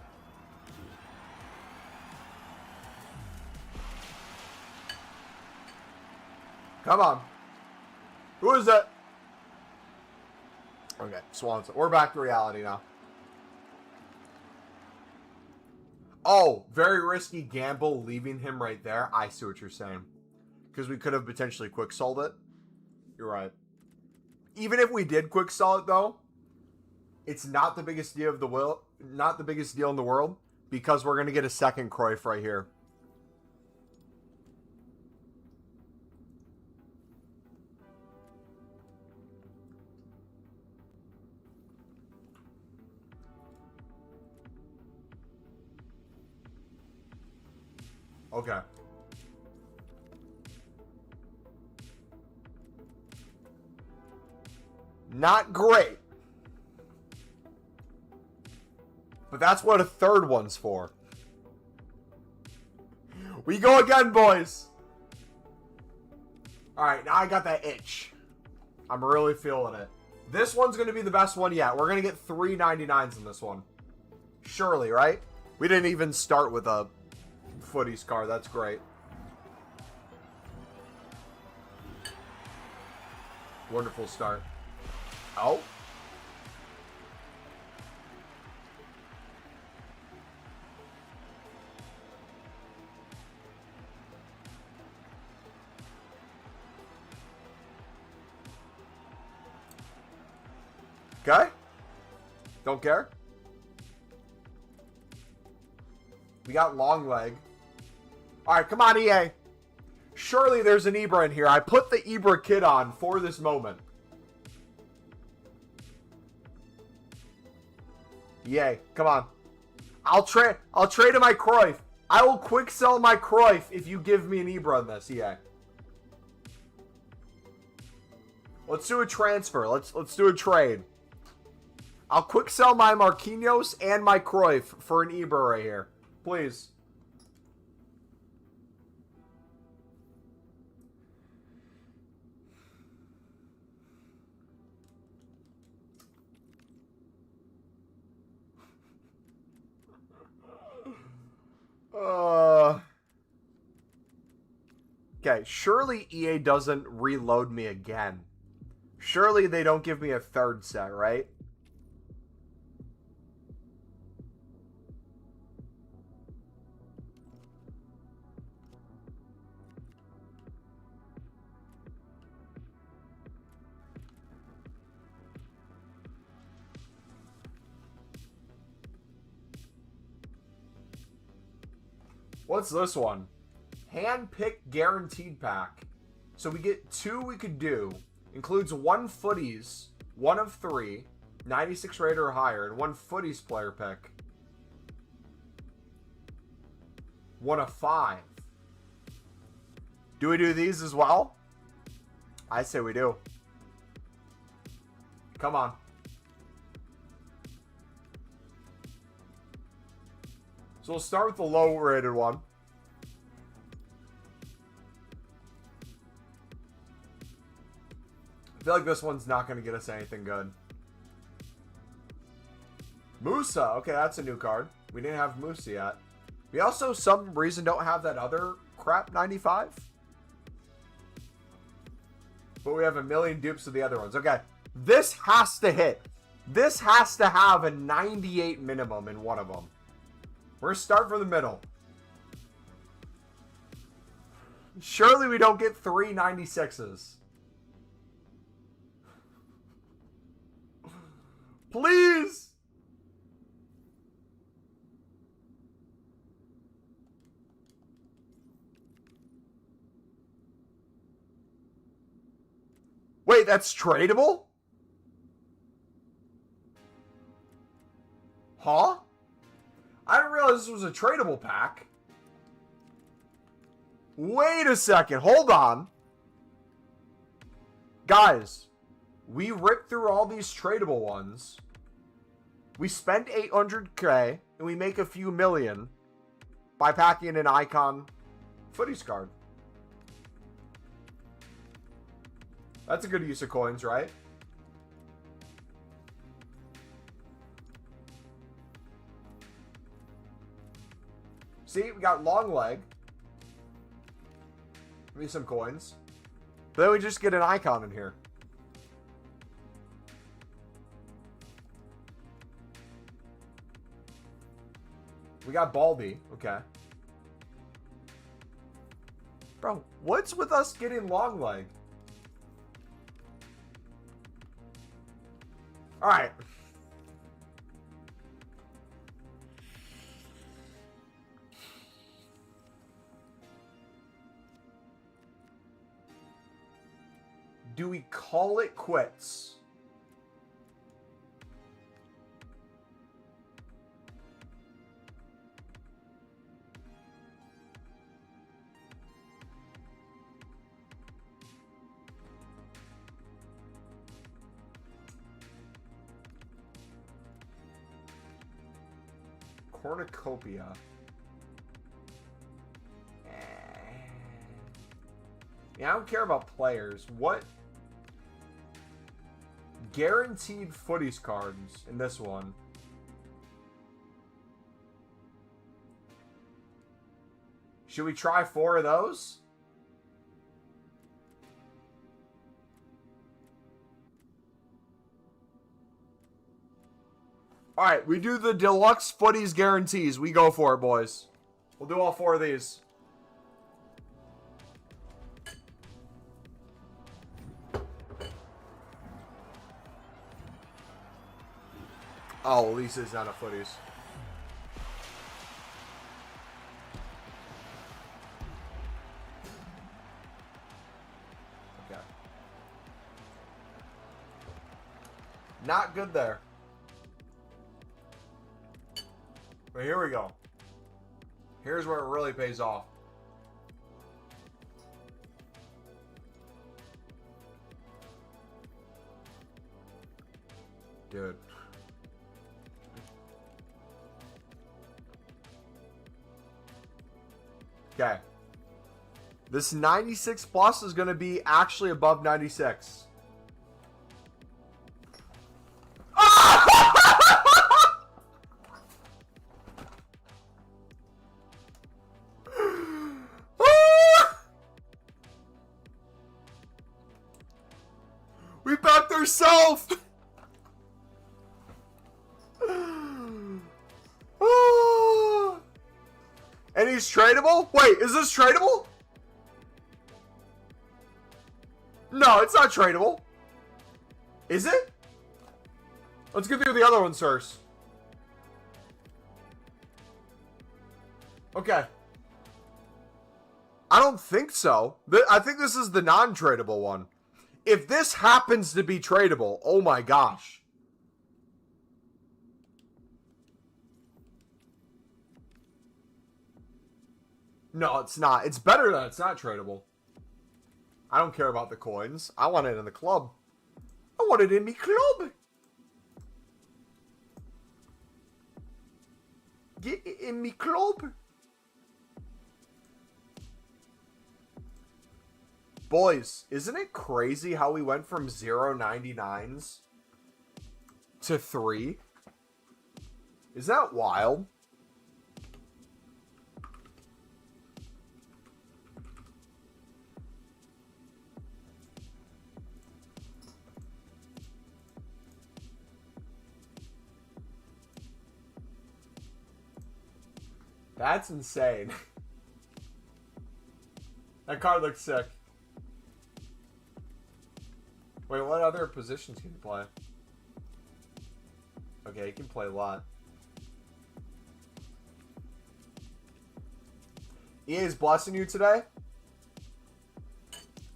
Come on. Who is that? Okay, Swanson. We're back to reality now. Oh, very risky gamble leaving him right there. I see what you're saying. Because we could have potentially quick sold it. You're right. Even if we did quick sell it though, it's not the biggest deal of the will, not the biggest deal in the world, because we're gonna get a second Cruyff right here. Okay. Not great. But that's what a third one's for. We go again, boys. Alright, now I got that itch. I'm really feeling it. This one's going to be the best one yet. We're going to get 3 99s in this one. Surely, right? We didn't even start with a Footies card. That's great. Wonderful start. Oh. Okay. Don't care. We got long leg. All right, come on, EA. Surely there's an Ibra in here. I put the Ibra kit on for this moment. EA, come on. I'll trade in my Cruyff. I will quick sell my Cruyff if you give me an Ibra in this, EA. Let's do a transfer. Let's do a trade. I'll quick sell my Marquinhos and my Cruyff for an Ibra right here. Please. Okay, surely EA doesn't reload me again. Surely they don't give me a third set, right? What's this one? Hand-picked guaranteed pack. So we get 2 we could do. Includes 1 Footies, 1 of 3, 96 rated or higher, and 1 Footies player pick. 1 of 5. Do we do these as well? I say we do. Come on. So we'll start with the low rated one. I feel like this one's not going to get us anything good. Musa. Okay, that's a new card. We didn't have Musa yet. We also, some reason, don't have that other crap 95. But we have a million dupes of the other ones. Okay, this has to hit. This has to have a 98 minimum in one of them. We're going to start from the middle. Surely we don't get 3 96s. Please! Wait, that's tradable? Huh? I didn't realize this was a tradable pack. Wait a second. Hold on. Guys, we ripped through all these tradable ones. We spent 800k and we make a few million by packing an icon footies card. That's a good use of coins, right? See, we got long leg. Give me some coins. But then we just get an icon in here. We got Baldy. Okay. Bro, what's with us getting long leg? All right. Do we call it quits? Cornucopia. Yeah, I don't care about players. What? Guaranteed footies cards in this one. Should we try 4 of those? Alright, we do the deluxe footies guarantees. We go for it, boys. We'll do all 4 of these. Oh, Lisa's not a footies. Okay. Not good there. But here we go. Here's where it really pays off. Dude. Okay. This 96 plus is going to be actually above 96. We backed ourselves. And he's tradable? Wait, is this tradable? No, it's not tradable. Is it? Let's get through the other ones first. Okay. I don't think so. I think this is the non-tradable one. If this happens to be tradable, oh my gosh. No, it's not. It's better that it's not tradable. I don't care about the coins. I want it in the club. I want it in me club. Get in me club. Boys, isn't it crazy how we went from 0.99s to 3? Is that wild? That's insane. That card looks sick. Wait, what other positions can you play? Okay, you can play a lot. EA is blessing you today?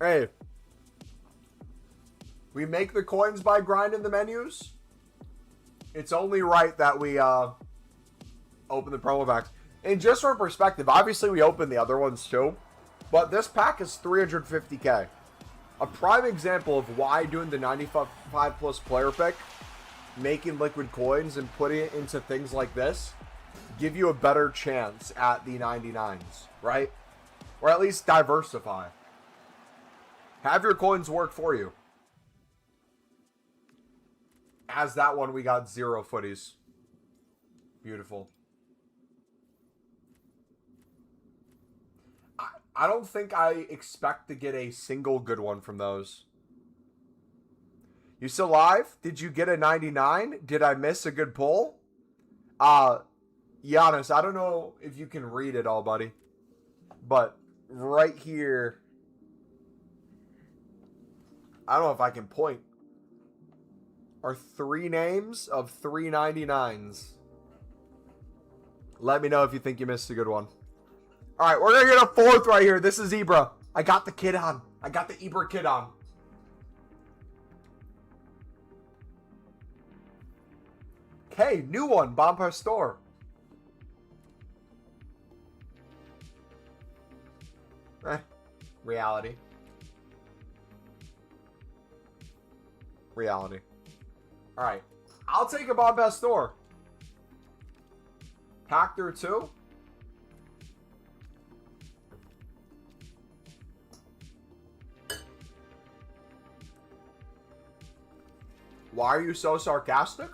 Hey. We make the coins by grinding the menus. It's only right that we open the promo packs. And just for perspective, obviously we opened the other ones too. But this pack is 350k. A prime example of why doing the 95 plus player pick, making liquid coins and putting it into things like this, give you a better chance at the 99s, right? Or at least diversify. Have your coins work for you. As that one, we got 0 footies. Beautiful. I don't think I expect to get a single good one from those. You still live? Did you get a 99? Did I miss a good pull? Giannis, I don't know if you can read it all, buddy. But right here, I don't know if I can point, are 3 names of 3 99s. Let me know if you think you missed a good one. All right, we're going to get a 4th right here. This is Ibra. I got the kid on. I got the Ibra kid on. Okay, new one. Bomb Store. Reality. Reality. All right. I'll take a Bomb Store. Pack through 2. Why are you so sarcastic?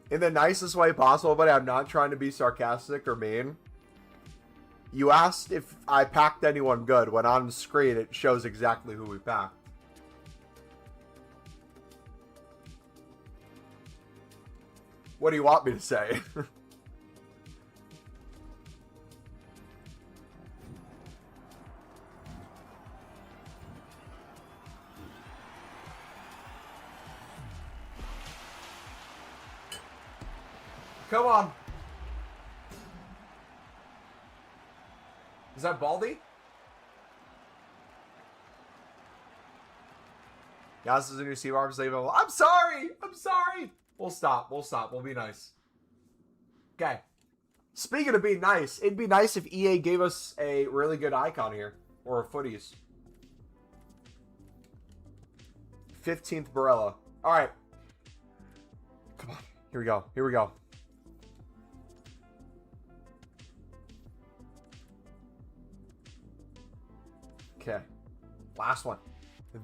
In the nicest way possible, but I'm not trying to be sarcastic or mean. You asked if I packed anyone good, when on the screen it shows exactly who we packed. What do you want me to say? Come on. Is that Baldy? Yeah, this is a new Steve Arms label. I'm sorry. I'm sorry. We'll stop. We'll stop. We'll be nice. Okay. Speaking of being nice, it'd be nice if EA gave us a really good icon here. Or a footies. 15th Barella. All right. Come on. Here we go. Here we go. Okay. Last one.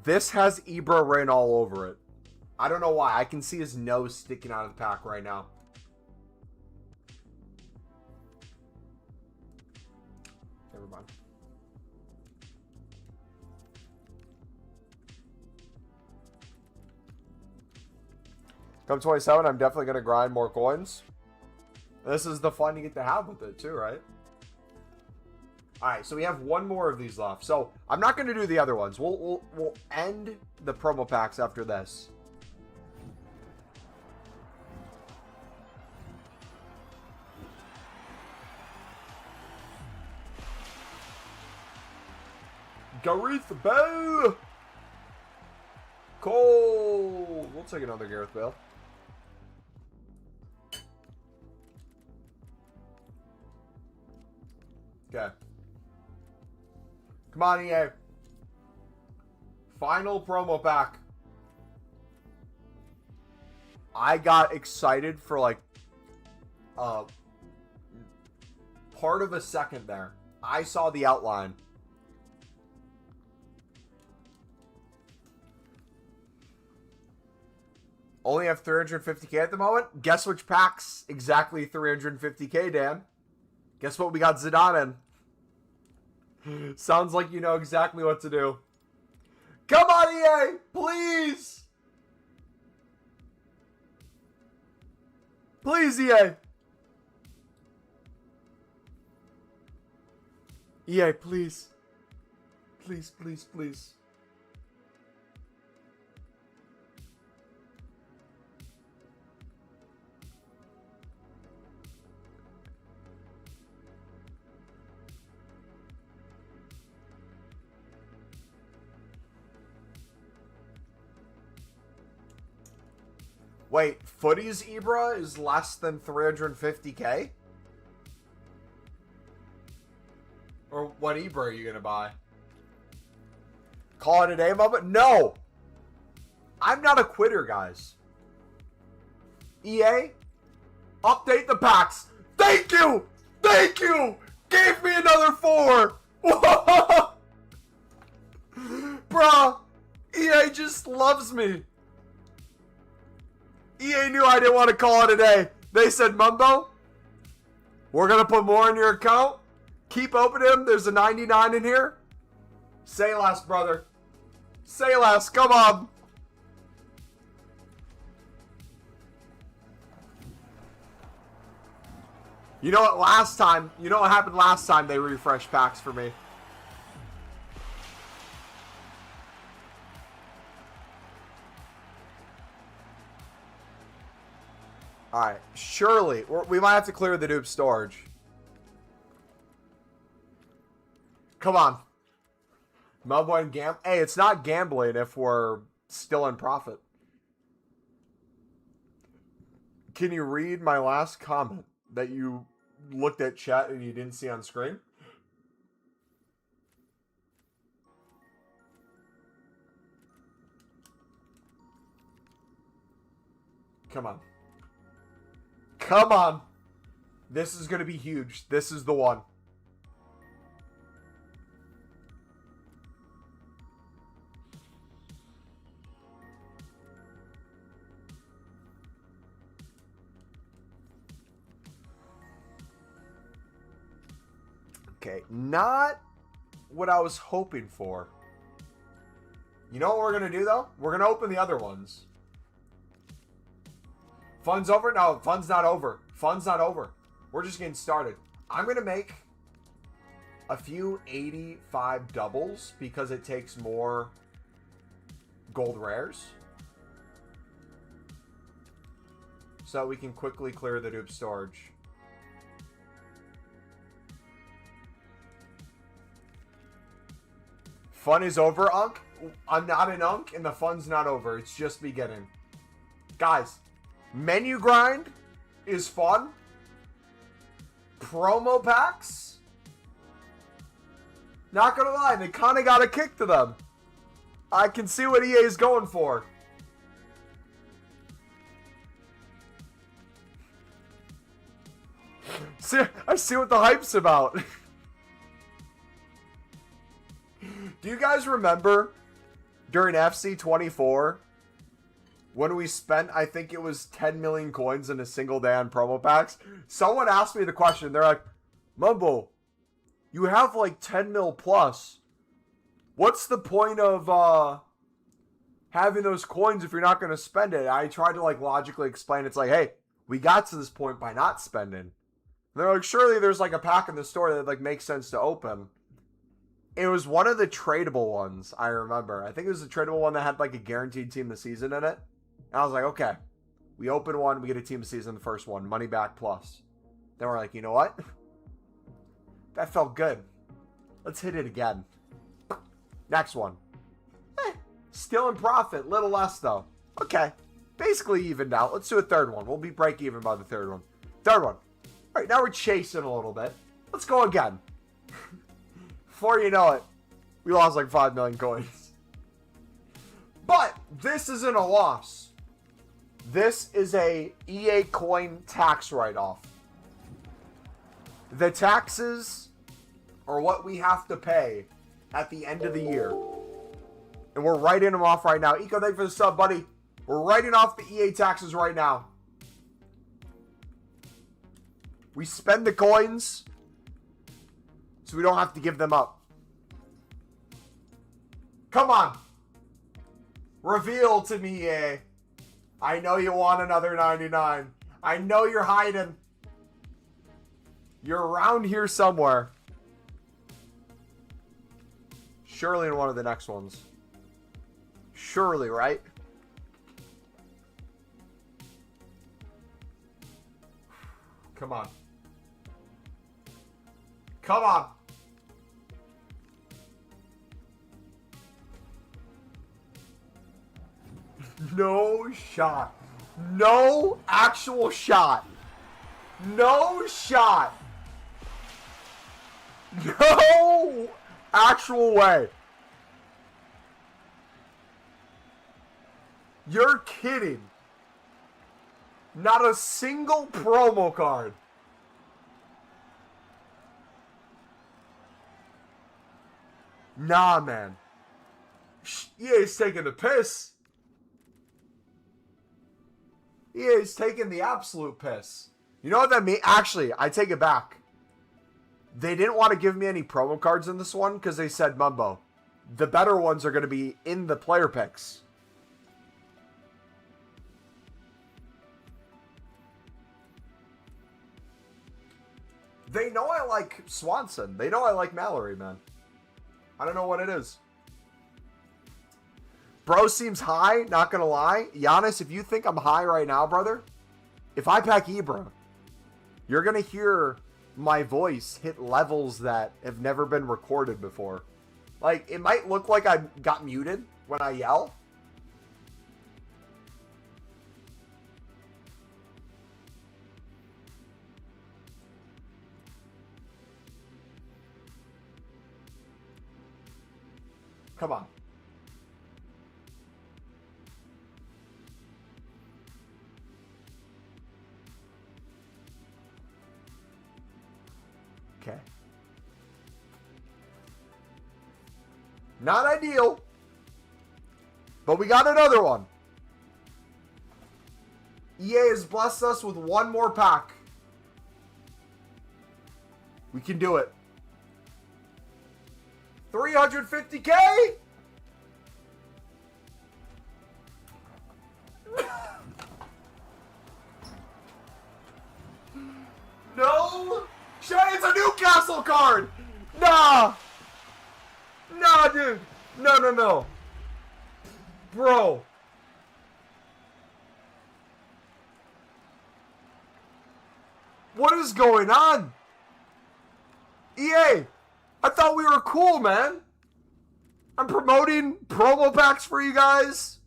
This has Ibra written all over it. I don't know why. I can see his nose sticking out of the pack right now. Never mind. Come 27, I'm definitely going to grind more coins. This is the fun you get to have with it too, right? Alright, so we have one more of these left. So, I'm not going to do the other ones. We'll end the promo packs after this. Gareth Bale! Cole! We'll take another Gareth Bale. Okay. Come on, EA. Final promo pack. I got excited for like part of a second there. I saw the outline. Only have 350k at the moment. Guess which pack's exactly 350k, Dan? Guess what we got Zidane in? Sounds like you know exactly what to do. Come on, EA! Please! Please, EA! EA, please. Please, please, please. Wait, Footies Ibra is less than 350k? Or what Ibra are you going to buy? Call it a day, Mumbo? No! I'm not a quitter, guys. EA, update the packs. Thank you! Thank you! Gave me another 4! Bruh, EA just loves me. EA knew I didn't want to call it a day. They said, Mumbo, we're going to put more in your account. Keep opening them. There's a 99 in here. Say less, brother. Say less. Come on. You know what? Last time, you know what happened last time they refreshed packs for me? Alright, surely. We might have to clear the dupe storage. Come on. Mumbo and Hey, it's not gambling if we're still in profit. Can you read my last comment that you looked at chat and you didn't see on screen? Come on. Come on. This is going to be huge. This is the one. Okay, not what I was hoping for. You know what we're going to do, though? We're going to open the other ones. Fun's over? No, fun's not over. Fun's not over. We're just getting started. I'm going to make a few 85 doubles because it takes more gold rares. So we can quickly clear the dupe storage. Fun is over, Unk. I'm not an Unk, and the fun's not over. It's just beginning. Guys, menu grind is fun. Promo packs, not gonna lie, they kind of got a kick to them. I can see what EA is going for. I see what the hype's about. Do you guys remember during FC24 when we spent, I think it was 10 million coins in a single day on promo packs? Someone asked me the question. They're like, Mumbo, you have like 10 mil plus. What's the point of having those coins if you're not going to spend it? I tried to like logically explain. It's like, hey, we got to this point by not spending. And they're like, surely there's like a pack in the store that like makes sense to open. It was one of the tradable ones, I remember. I think it was the tradable one that had like a guaranteed team of the season in it. And I was like, okay, we open one, we get a team of the season in the first one, money back plus. Then we're like, you know what? That felt good. Let's hit it again. Next one. Still in profit, little less though. Okay, basically evened out. Let's do a third one. We'll be break even by the third one. Third one. All right, now we're chasing a little bit. Let's go again. Before you know it, we lost like 5 million coins. But this isn't a loss. This is a EA coin tax write-off. The taxes are what we have to pay at the end of the year. And we're writing them off right now. Eco, thank you for the sub, buddy. We're writing off the EA taxes right now. We spend the coins so we don't have to give them up. Come on. Reveal to me, EA. I know you want another 99. I know you're hiding. You're around here somewhere. Surely in one of the next ones. Surely, right? Come on. Come on. No shot. No actual shot. No shot. No actual way. You're kidding. Not a single promo card. Nah, man. EA's taking the piss. EA's taking the absolute piss. You know what that means? Actually, I take it back. They didn't want to give me any promo cards in this one because they said Mumbo. The better ones are going to be in the player picks. They know I like Swanson. They know I like Mallory, man. I don't know what it is. Bro seems high, not gonna lie. Giannis, if you think I'm high right now, brother, if I pack Ibra, you're gonna hear my voice hit levels that have never been recorded before. Like, it might look like I got muted when I yell. Come on. Okay. Not ideal. But we got another one. EA has blessed us with one more pack. We can do it. 350K? No! Shay, it's a Newcastle card! Nah! Nah, dude! No, no, no. Bro. What is going on? EA! I thought we were cool, man. I'm promoting promo packs for you guys.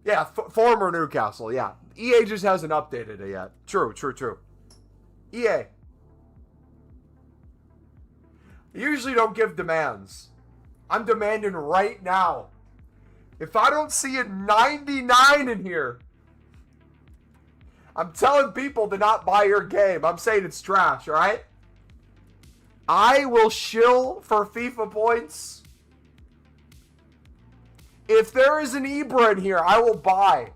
Yeah, former Newcastle, yeah. EA just hasn't updated it yet. True, true, true. EA. I usually don't give demands. I'm demanding right now. If I don't see a 99 in here, I'm telling people to not buy your game. I'm saying it's trash, alright? I will shill for FIFA points. If there is an Ibra in here, I will buy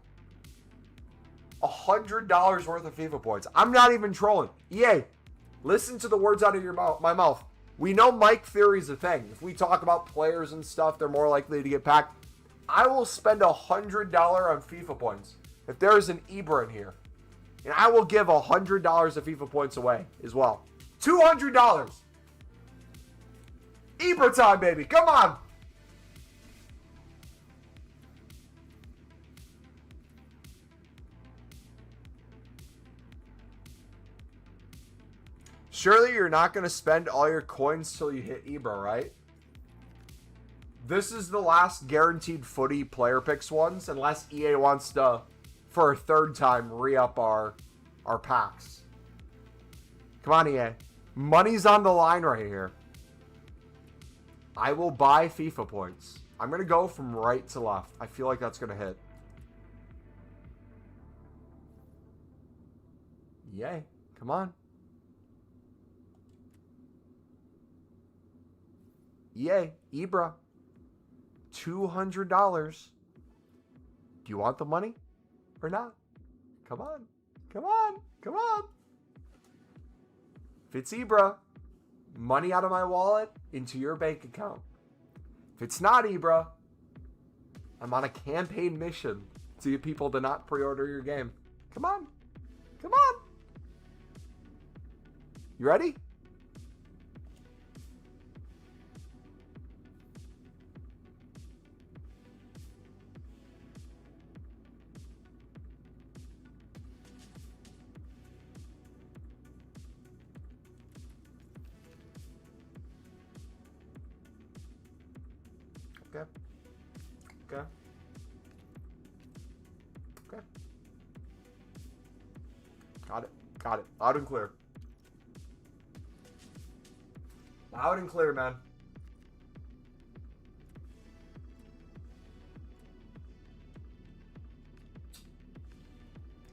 $100 worth of FIFA points. I'm not even trolling. EA, listen to the words out of my mouth. We know Mike Theory's a thing. If we talk about players and stuff, they're more likely to get packed. I will spend $100 on FIFA points if there is an Ibra in here. And I will give $100 of FIFA points away as well. $200. Ibra time, baby. Come on. Surely you're not going to spend all your coins till you hit Ibra, right? This is the last guaranteed footy player picks ones, unless EA wants to, for a third time, re-up our packs. Come on, EA. Money's on the line right here. I will buy FIFA points. I'm going to go from right to left. I feel like that's going to hit. Yay. Come on. Yay. Ibra. $200. Do you want the money or not? Come on. Come on. Come on. If it's Ibra, money out of my wallet into your bank account. If it's not Ibra, I'm on a campaign mission to get people to not pre-order your game. Come on. Come on. You ready? Okay. Okay. Okay. Got it. Got it. Loud and clear. Loud and clear, man.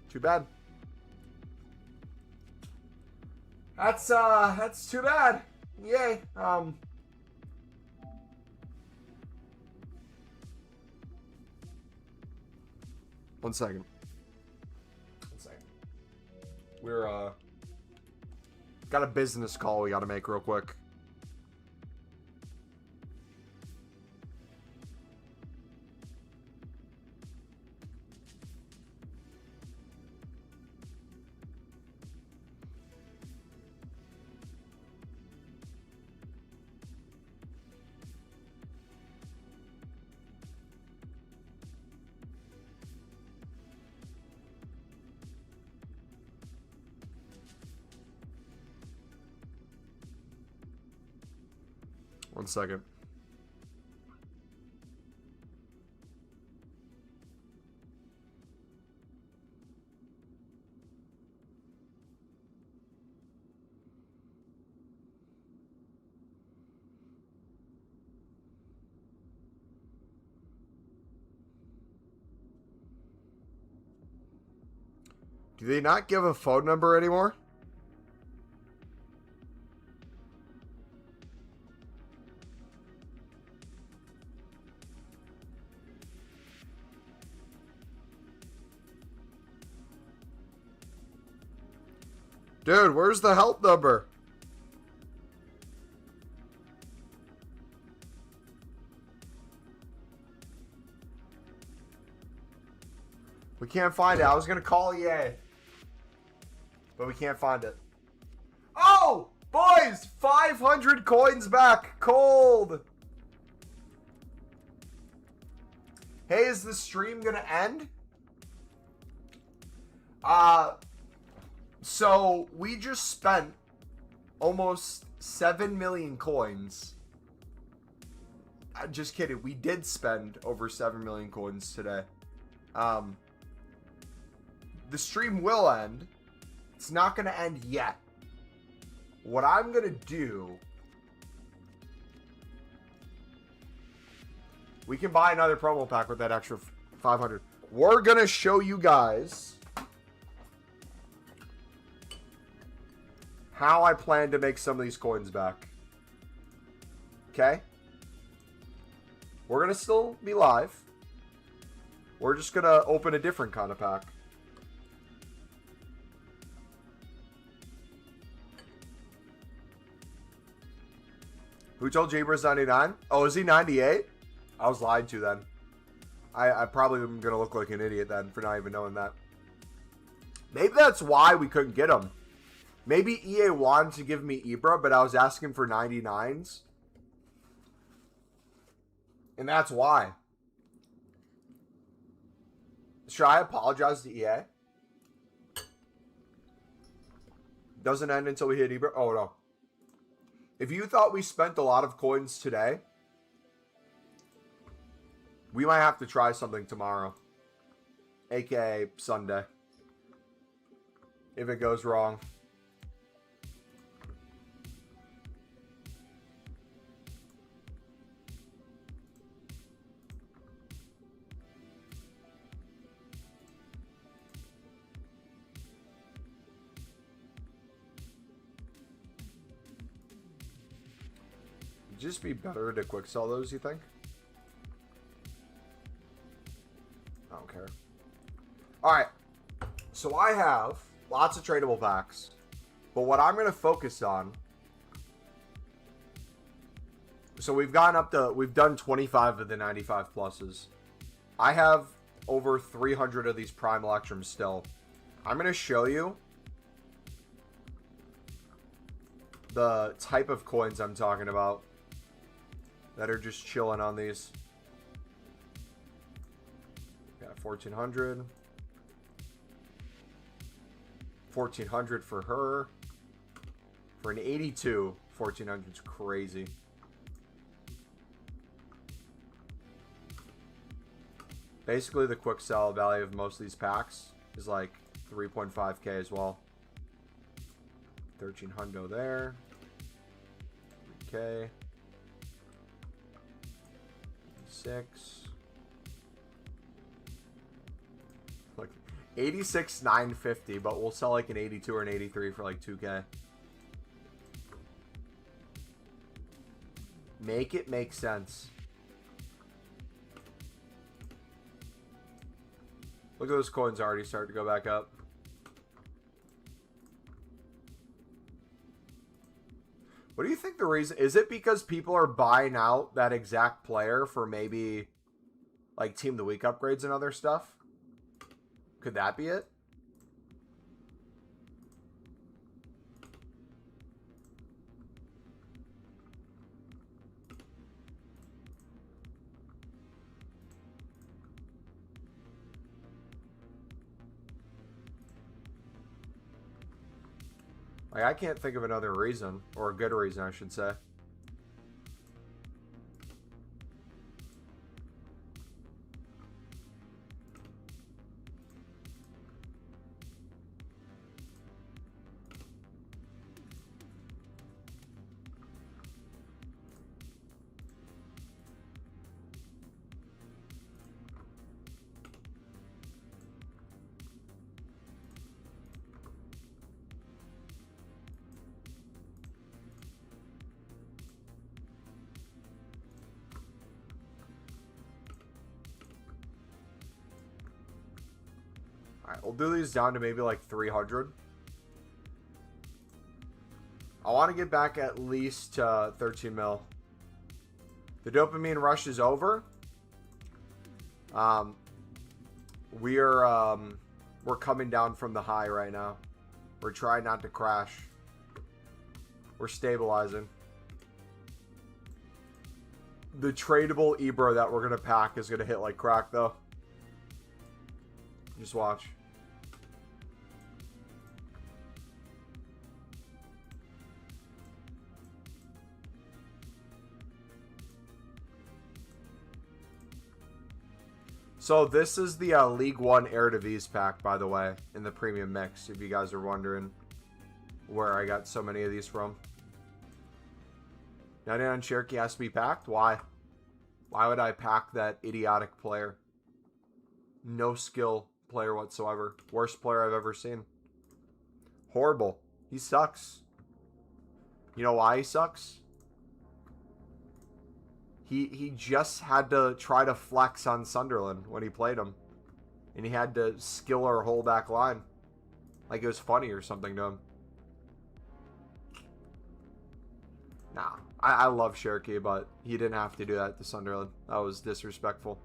Too bad. That's too bad. Yay. One second. We're got a business call we got to make real quick. One second. Do they not give a phone number anymore? Dude, where's the help number? We can't find it. I was going to call EA. But we can't find it. Oh! Boys! 500 coins back. Cold. Hey, is the stream going to end? So, we just spent almost 7 million coins. Just kidding. We did spend over 7 million coins today. The stream will end. It's not going to end yet. What I'm going to do... We can buy another promo pack with that extra 500. We're going to show you guys... how I plan to make some of these coins back. Okay? We're going to still be live. We're just going to open a different kind of pack. Who told Jaber's 99? Oh, is he 98? I was lied to then. I probably am going to look like an idiot then for not even knowing that. Maybe that's why we couldn't get him. Maybe EA wanted to give me Ibra, but I was asking for 99s. And that's why. Should I apologize to EA? Doesn't end until we hit Ibra. Oh, no. If you thought we spent a lot of coins today, we might have to try something tomorrow. AKA Sunday. If it goes wrong. just be better to quick sell those, you think? I don't care. Alright. So I have lots of tradable packs. But what I'm going to focus on... So we've gotten up to... We've done 25 of the 95 pluses. I have over 300 of these Prime Electrums still. I'm going to show you the type of coins I'm talking about that are just chilling on these. Got 1400. 1400 for her. For an 82, 1400 is crazy. Basically, the quick sell value of most of these packs is like 3.5k as well. 1300 there. 3k. 6. Like 86,950, but we'll sell like an 82 or an 83 for like 2k. Make it make sense. Look at those coins already starting to go back up. What do you think the reason is? It because people are buying out that exact player for maybe like Team of the Week upgrades and other stuff? Could that be it? Like, I can't think of another reason, or a good reason, I should say. Alright, we'll do these down to maybe like 300. I want to get back at least 13 mil. The dopamine rush is over. We're coming down from the high right now. We're trying not to crash. We're stabilizing. The tradable Ebro that we're going to pack is going to hit like crack though. Just watch. So this is the League One Eredivisie pack, by the way, in the premium mix, if you guys are wondering where I got so many of these from. 99 Cherokee has to be packed? Why? Why would I pack that idiotic player? No skill player whatsoever. Worst player I've ever seen. Horrible. He sucks. You know why he sucks? He just had to try to flex on Sunderland when he played him. And he had to skill our whole back line. Like it was funny or something to him. Nah. I love Cherokee, but he didn't have to do that to Sunderland. That was disrespectful.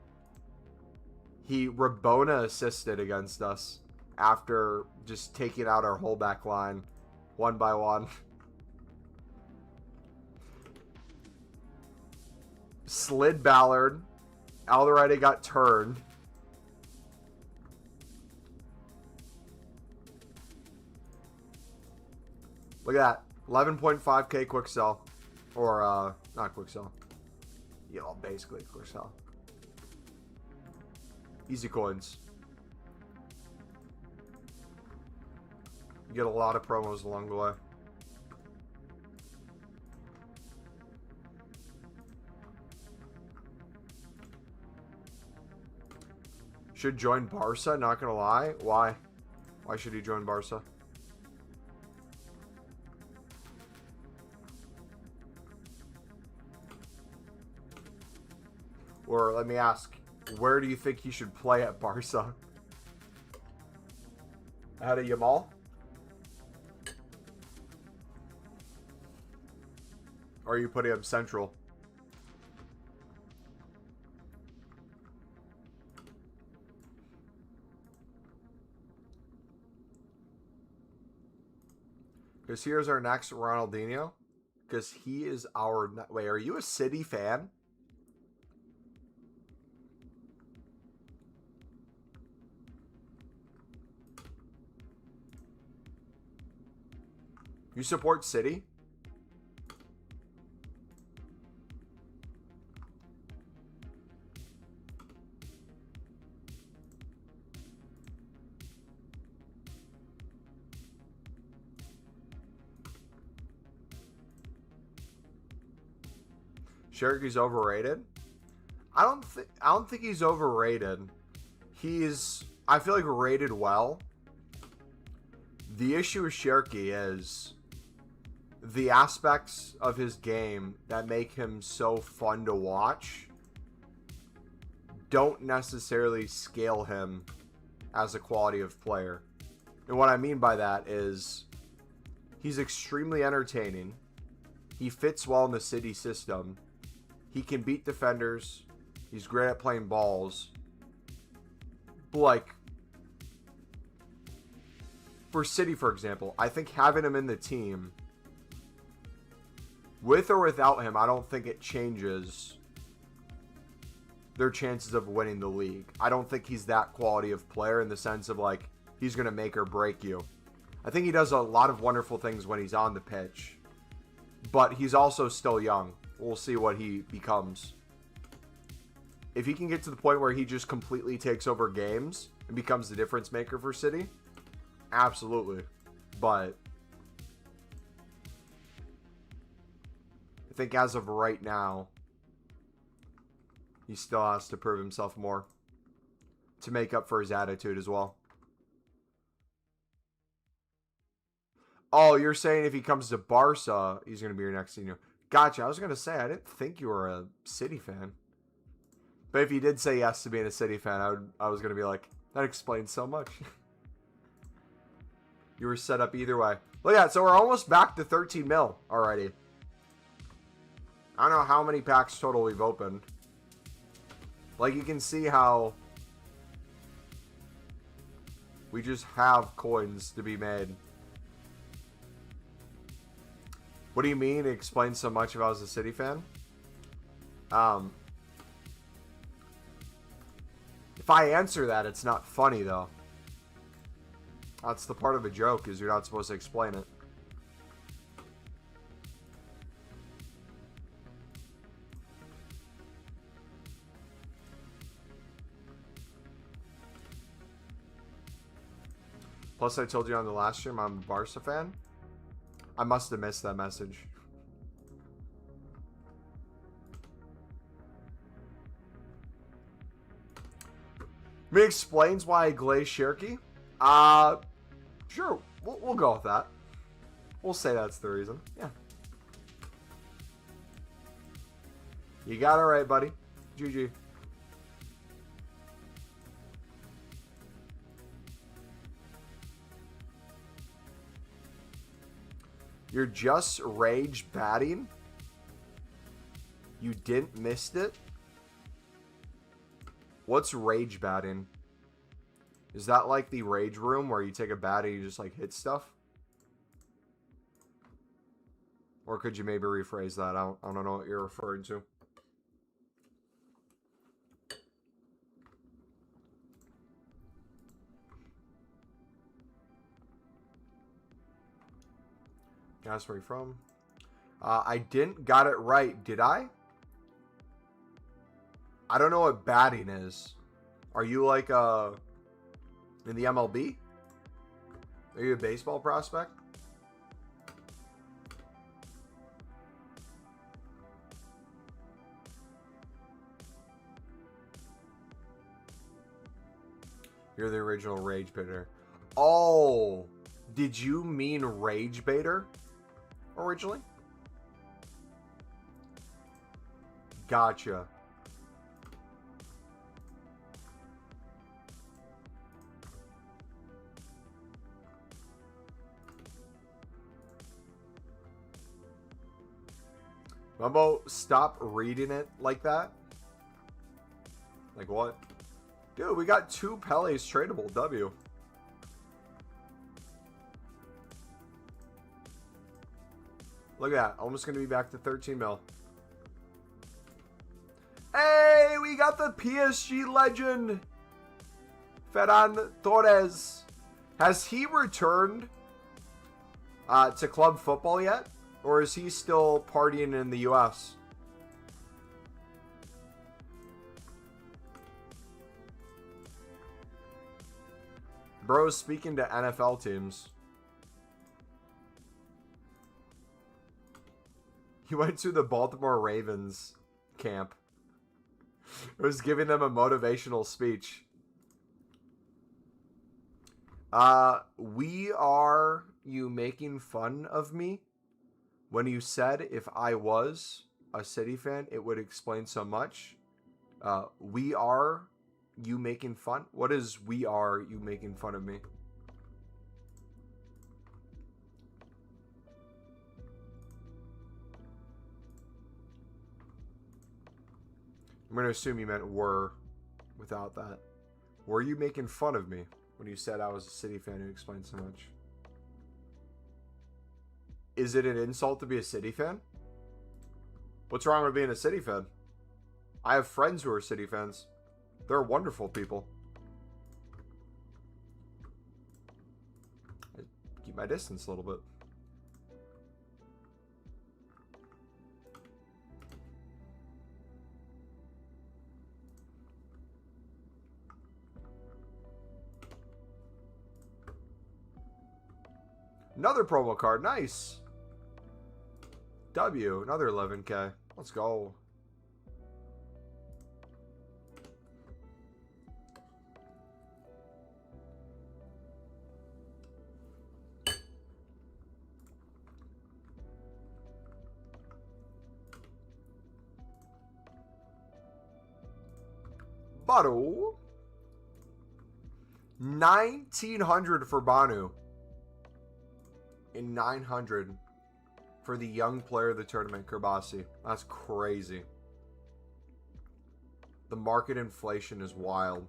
He Rabona assisted against us after just taking out our whole back line one by one. Slid Ballard. Alderete got turned. Look at that. 11.5k quick sell. Or, not quick sell. Yeah, basically quick sell. Easy coins. You get a lot of promos along the way. Should join Barca, not gonna lie. Why? Why should he join Barca? Or let me ask, where do you think he should play at Barca? Ahead of Yamal? Or are you putting him central? Because here's our next Ronaldinho. Because he is our... Wait, are you a City fan? You support City? Cherokee's overrated? I don't think he's overrated. I feel like rated well. The issue with Cherokee is the aspects of his game that make him so fun to watch don't necessarily scale him as a quality of player. And what I mean by that is he's extremely entertaining. He fits well in the City system. He can beat defenders. He's great at playing balls. But like, for City, for example, I think having him in the team, with or without him, I don't think it changes their chances of winning the league. I don't think he's that quality of player in the sense of like, he's going to make or break you. I think he does a lot of wonderful things when he's on the pitch. But he's also still young. We'll see what he becomes. If he can get to the point where he just completely takes over games and becomes the difference maker for City, absolutely. But I think as of right now, he still has to prove himself more to make up for his attitude as well. Oh, you're saying if he comes to Barca, he's going to be your next senior. Gotcha. I was going to say, I didn't think you were a City fan. But if you did say yes to being a City fan, I was going to be like, that explains so much. You were set up either way. Look at that. So we're almost back to 13 mil already. I don't know how many packs total we've opened. Like, you can see how we just have coins to be made. What do you mean it explains so much if I was a City fan? If I answer that, it's not funny, though. That's the part of a joke, is you're not supposed to explain it. Plus, I told you on the last stream I'm a Barca fan. I must have missed that message. Me explains why I glaze Cherokee? Sure. We'll go with that. We'll say that's the reason. Yeah. You got it right, buddy. GG. You're just rage batting? You didn't missed it? What's rage batting? Is that like the rage room where you take a bat and you just like hit stuff? Or could you maybe rephrase that? I don't know what you're referring to. Guess where you from? I didn't got it right, did I? I don't know what batting is. Are you like in the MLB? Are you a baseball prospect? You're the original rage baiter. Oh, did you mean rage baiter originally? Gotcha. Mumbo, stop reading it like that. Like what? Dude, we got 2 Pele's tradable. W. Look at that. Almost going to be back to 13 mil. Hey, we got the PSG legend. Ferran Torres. Has he returned to club football yet? Or is he still partying in the US? Bro's speaking to NFL teams. He went to the Baltimore Ravens camp. It was giving them a motivational speech. We are you making fun of me? When you said if I was a City fan, it would explain so much. We are you making fun? What is we are you making fun of me? I'm going to assume you meant were without that. Were you making fun of me when you said I was a City fan who explained so much? Is it an insult to be a City fan? What's wrong with being a City fan? I have friends who are City fans. They're wonderful people. I keep my distance a little bit. Another promo card. Nice. W. Another 11K. Let's go. Banu. 1,900 for Banu. And 900 for the young player of the tournament, Kerbasi. That's crazy. The market inflation is wild.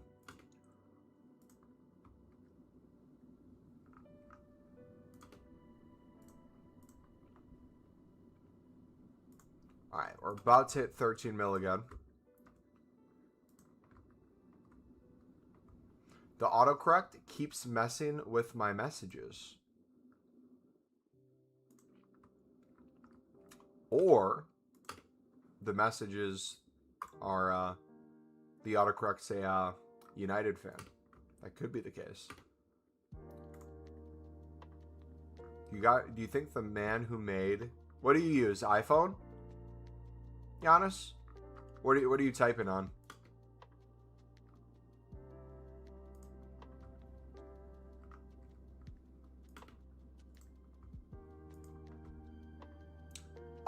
Alright, we're about to hit 13 mil again. The autocorrect keeps messing with my messages. Or the messages are the autocorrect say United fan. That could be the case. Do you think the man who made, what do you use? iPhone? Giannis? What are you typing on?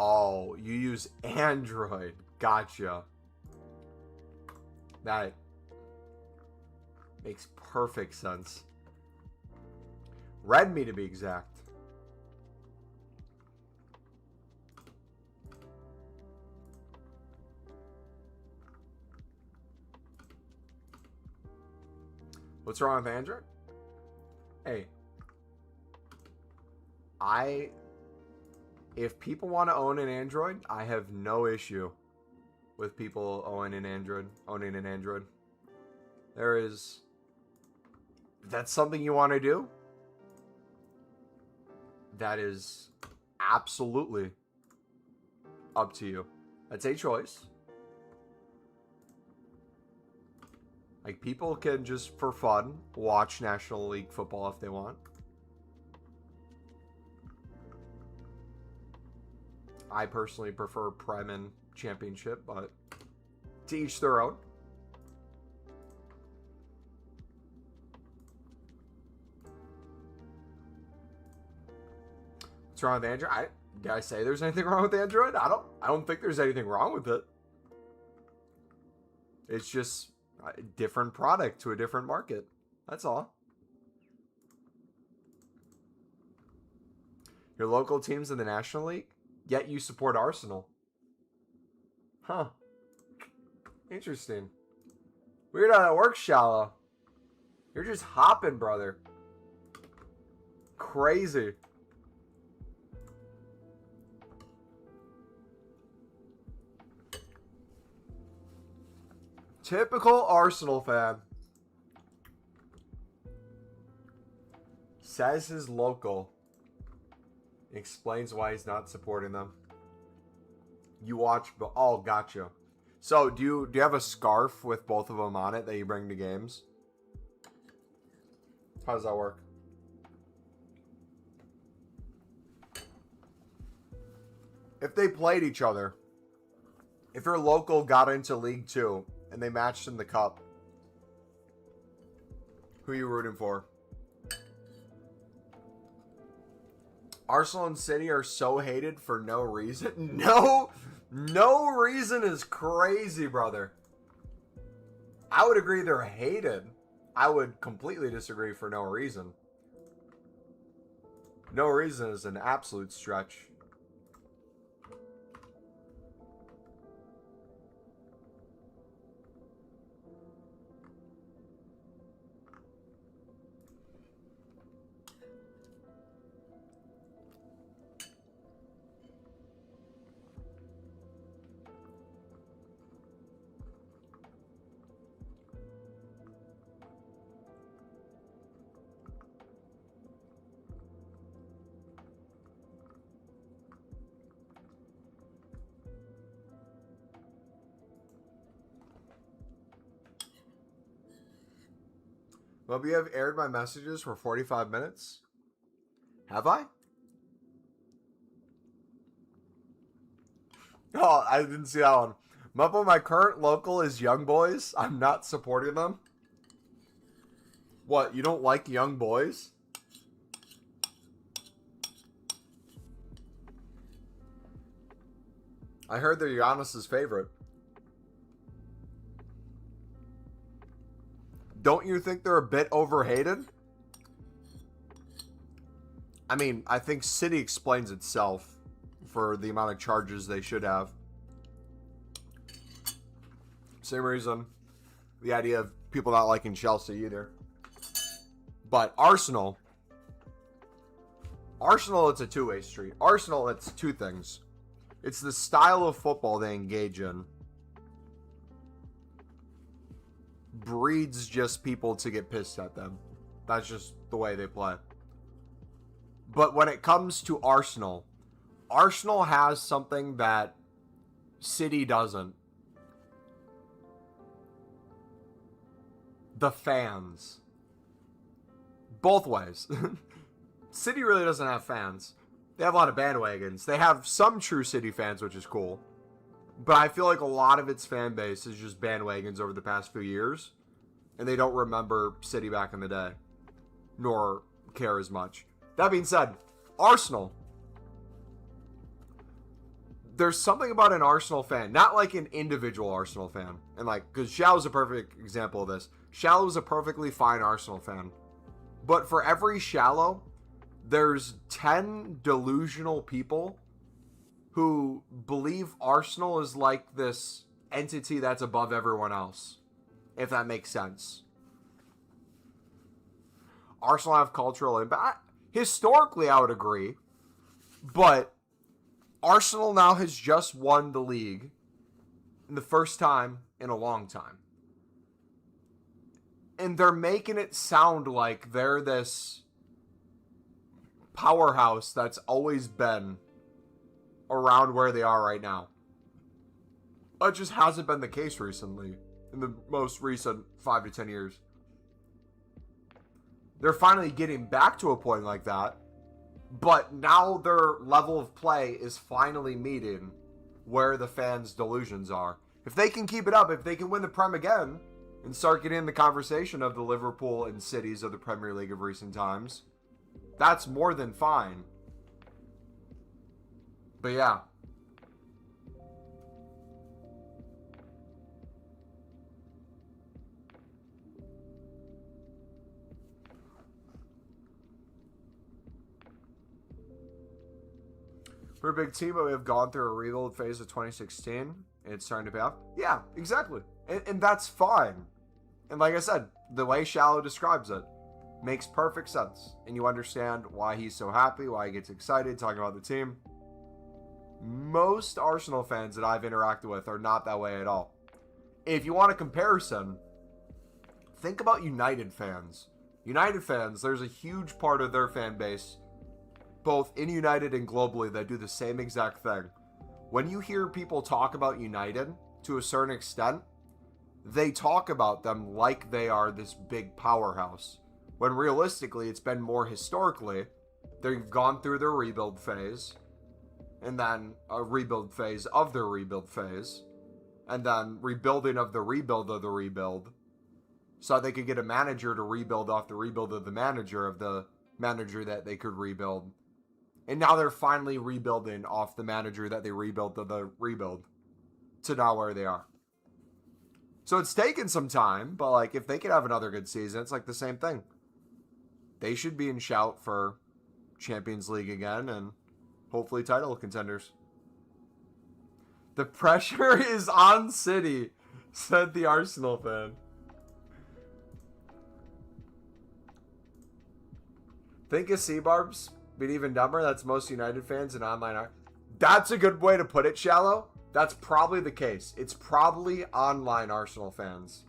Oh, you use Android. Gotcha. That makes perfect sense. Redmi to be exact. What's wrong with Android? Hey. If people want to own an Android, I have no issue with people owning an Android. If that's something you want to do, that is absolutely up to you. That's a choice. Like, people can just, for fun, watch National League football if they want. I personally prefer Prem and Championship, but to each their own. What's wrong with Android? Did I say there's anything wrong with Android? I don't think there's anything wrong with it. It's just a different product to a different market. That's all. Your local teams in the National League? Yet you support Arsenal. Huh. Interesting. Weird how that works, Shallow. You're just hopping, brother. Crazy. Typical Arsenal fan. Says his local. Explains why he's not supporting them. You watch, but oh, gotcha. So, do you have a scarf with both of them on it that you bring to games? How does that work? If they played each other, if your local got into League 2 and they matched in the cup, who are you rooting for? Arsenal and City are so hated for no reason. No reason is crazy, brother. I would agree they're hated. I would completely disagree for no reason. No reason is an absolute stretch. Well, you have aired my messages for 45 minutes. Have I? Oh, I didn't see that one. Mumbo, my current local is Young Boys. I'm not supporting them. What, you don't like Young Boys? I heard they're Giannis's favorite. Don't you think they're a bit overhated? I mean, I think City explains itself for the amount of charges they should have. Same reason. The idea of people not liking Chelsea either. But Arsenal, it's a two-way street. Arsenal, it's two things. It's the style of football they engage in. Breeds just people to get pissed at them. That's just the way they play. But when it comes to Arsenal, Arsenal has something that City doesn't. The fans. Both ways. City really doesn't have fans. They have a lot of bandwagons. They have some true City fans, which is cool. But I feel like a lot of its fan base is just bandwagons over the past few years. And they don't remember City back in the day. Nor care as much. That being said, Arsenal. There's something about an Arsenal fan. Not like an individual Arsenal fan. And like, because Shallow's a perfect example of this. Shallow's a perfectly fine Arsenal fan. But for every Shallow, there's 10 delusional people who believe Arsenal is like this entity that's above everyone else, if that makes sense. Arsenal have cultural impact. Historically, I would agree. But Arsenal now has just won the league in the first time in a long time. And they're making it sound like they're this powerhouse that's always been around where they are right now. It just hasn't been the case recently, in the most recent 5 to 10 years. They're finally getting back to a point like that, but now their level of play is finally meeting where the fans' delusions are. If they can keep it up, if they can win the Prem again, and start getting in the conversation of the Liverpool and Cities of the Premier League of recent times, that's more than fine. But yeah. We're a big team, but we have gone through a rebuild phase of 2016. and it's starting to pay off. Yeah, exactly. And that's fine. And like I said, the way Shallow describes it makes perfect sense. And you understand why he's so happy, why he gets excited talking about the team. Most Arsenal fans that I've interacted with are not that way at all. If you want a comparison, think about United fans. United fans, there's a huge part of their fan base, both in United and globally, that do the same exact thing. When you hear people talk about United, to a certain extent, they talk about them like they are this big powerhouse. When realistically, it's been more historically. They've gone through their rebuild phase, and then a rebuild phase of their rebuild phase, and then rebuilding of the rebuild of the rebuild, so they could get a manager to rebuild off the rebuild of the manager that they could rebuild. And now they're finally rebuilding off the manager that they rebuilt of the rebuild to now where they are. So it's taken some time, but like if they could have another good season, it's like the same thing. They should be in shout for Champions League again and hopefully title contenders. The pressure is on City, said the Arsenal fan. Think of C-Barbs, but even dumber. That's most United fans and online art. That's a good way to put it, Shallow. That's probably the case. It's probably online Arsenal fans.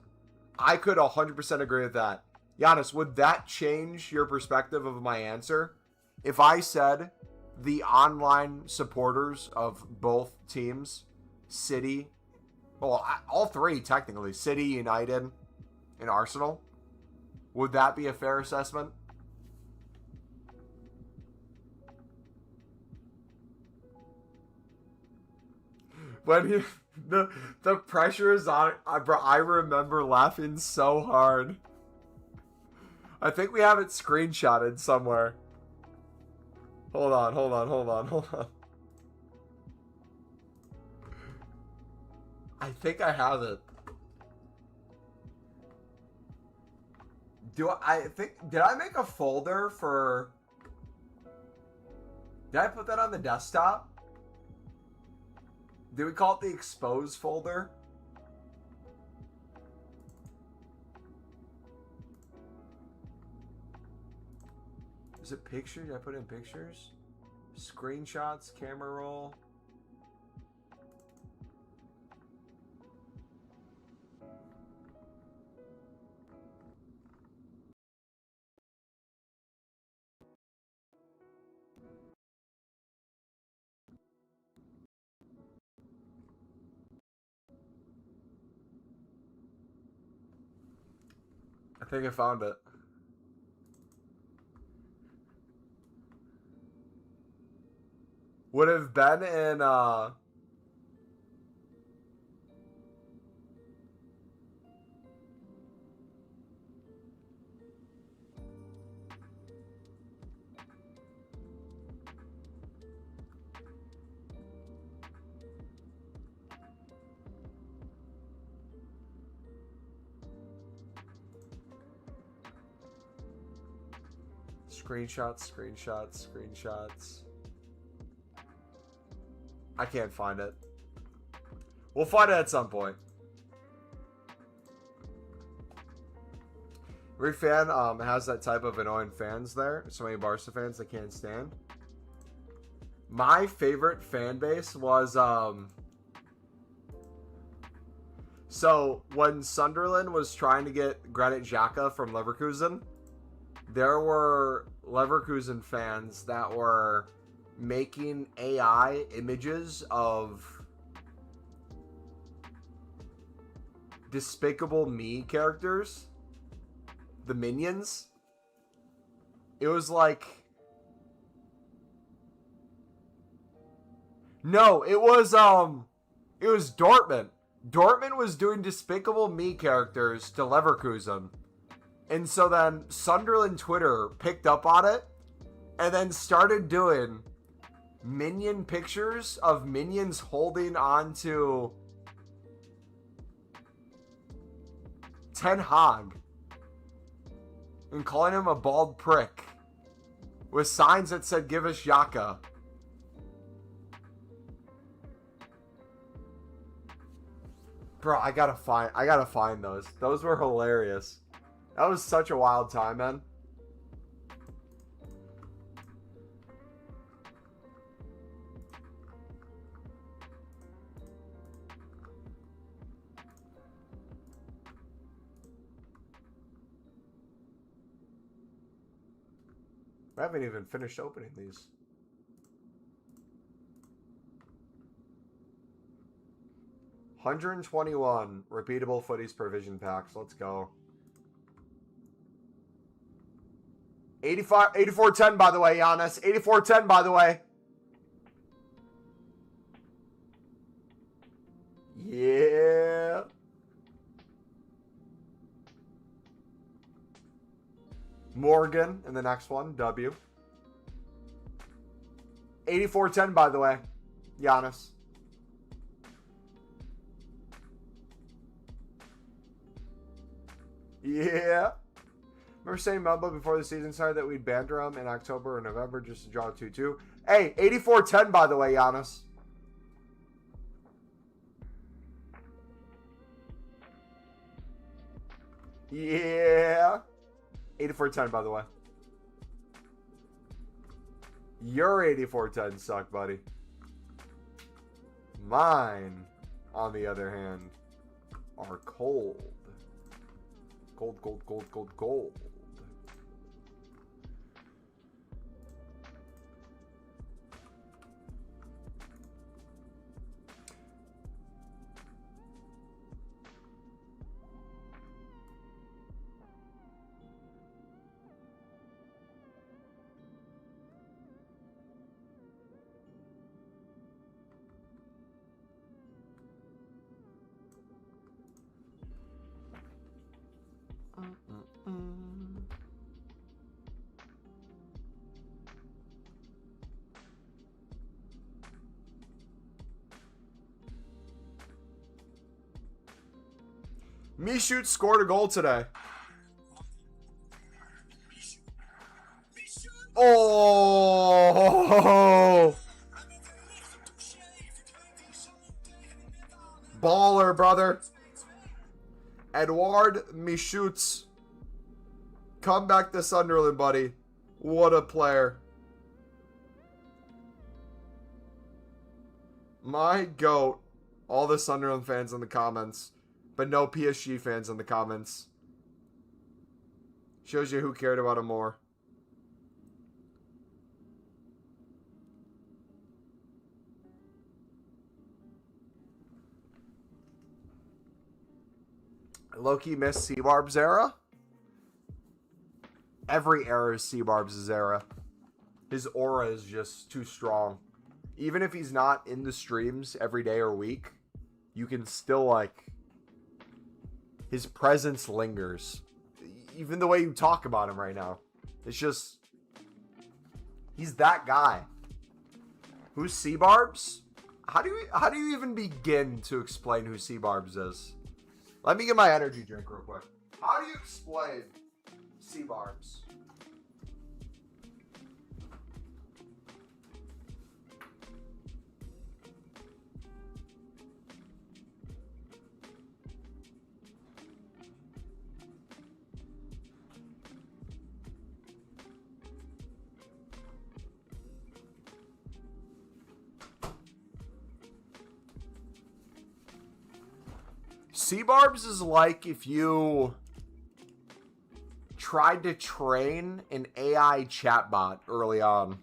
I could 100% agree with that. Giannis, would that change your perspective of my answer? If I said the online supporters of both teams, City, well, all three technically, City, United, and Arsenal, would that be a fair assessment? When the pressure is on, bro, I remember laughing so hard. I think we have it screenshotted somewhere. Hold on. I think I have it. Did I make a folder for... Did I put that on the desktop? Did we call it the expose folder? Is it pictures? Did I put in pictures? Screenshots, camera roll. I think I found it. Would have been in screenshots. I can't find it. We'll find it at some point. Every fan has that type of annoying fans there. So many Barca fans they can't stand. My favorite fan base was so when Sunderland was trying to get Granit Xhaka from Leverkusen, there were Leverkusen fans that were making AI images of Despicable Me characters, the minions. It was like, no, it was Dortmund. Dortmund was doing Despicable Me characters to Leverkusen. And so then Sunderland Twitter picked up on it and then started doing minion pictures of minions holding on to Ten Hag and calling him a bald prick with signs that said "Give us Xhaka." Bro, I gotta find those. Those were hilarious. That was such a wild time, man. I haven't even finished opening these. $121 repeatable footies provision packs. Let's go. 8410 by the way, Giannis. 8410 by the way. Yeah. Morgan in the next one. W. 8410 by the way, Giannis. Yeah. Remember saying Mumbo before the season started that we'd banter him in October or November just to draw 2-2? Hey, 8410 by the way, Giannis. Yeah. 8410 by the way. Your 8410 suck, buddy. Mine, on the other hand, are cold. Gold, gold, gold, gold, gold. Mishut scored a goal today. Oh! Baller, brother. Edouard Mishut. Come back to Sunderland, buddy. What a player. My goat. All the Sunderland fans in the comments. But no PSG fans in the comments. Shows you who cared about him more. Loki missed C-Barb's era. Every era is C-Barb's era. His aura is just too strong. Even if he's not in the streams every day or week, you can still, like... His presence lingers. Even the way you talk about him right now. It's just... He's that guy. Who's C-Barbs? How do you even begin to explain who C-Barbs is? Let me get my energy drink real quick. How do you explain C-Barbs? C-Barbs is like if you tried to train an AI chatbot early on.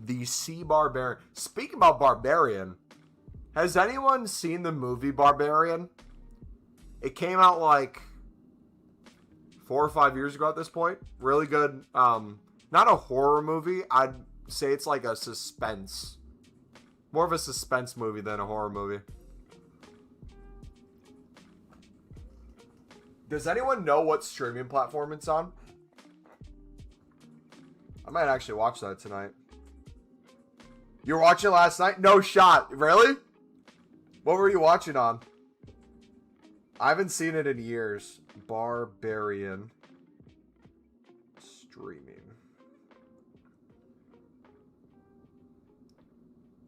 The C-Barbarian. Speaking about Barbarian, has anyone seen the movie Barbarian? It came out like 4 or 5 years ago at this point. Really good. Not a horror movie. I'd say it's like a suspense. More of a suspense movie than a horror movie. Does anyone know what streaming platform it's on? I might actually watch that tonight. You were watching last night? No shot. Really? What were you watching on? I haven't seen it in years. Barbarian. Streaming.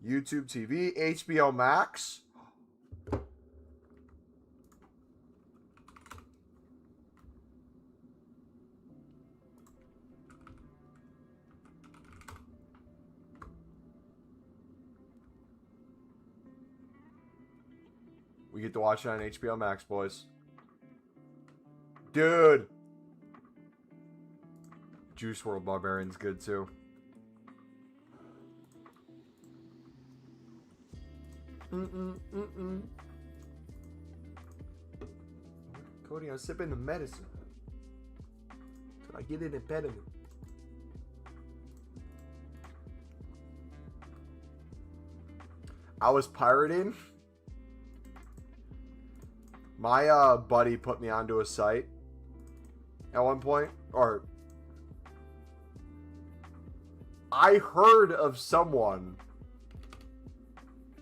YouTube TV, HBO Max. We get to watch it on HBO Max, boys. Dude. Juice WRLD Barbarian's good too. Cody, I'm sipping the medicine. So I get an impediment. I was pirating. My buddy put me onto a site at one point, or I heard of someone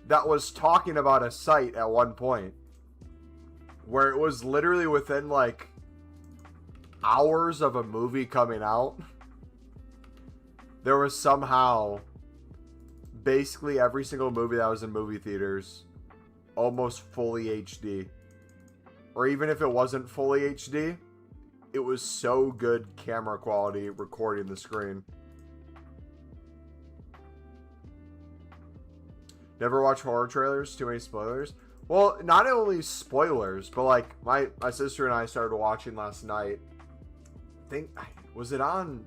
that was talking about a site at one point where it was literally within like hours of a movie coming out. There was somehow basically every single movie that was in movie theaters almost fully HD. Or even if it wasn't fully HD, it was so good camera quality recording the screen. Never watch horror trailers? Too many spoilers? Well, not only spoilers, but like my sister and I started watching last night. I think, was it on?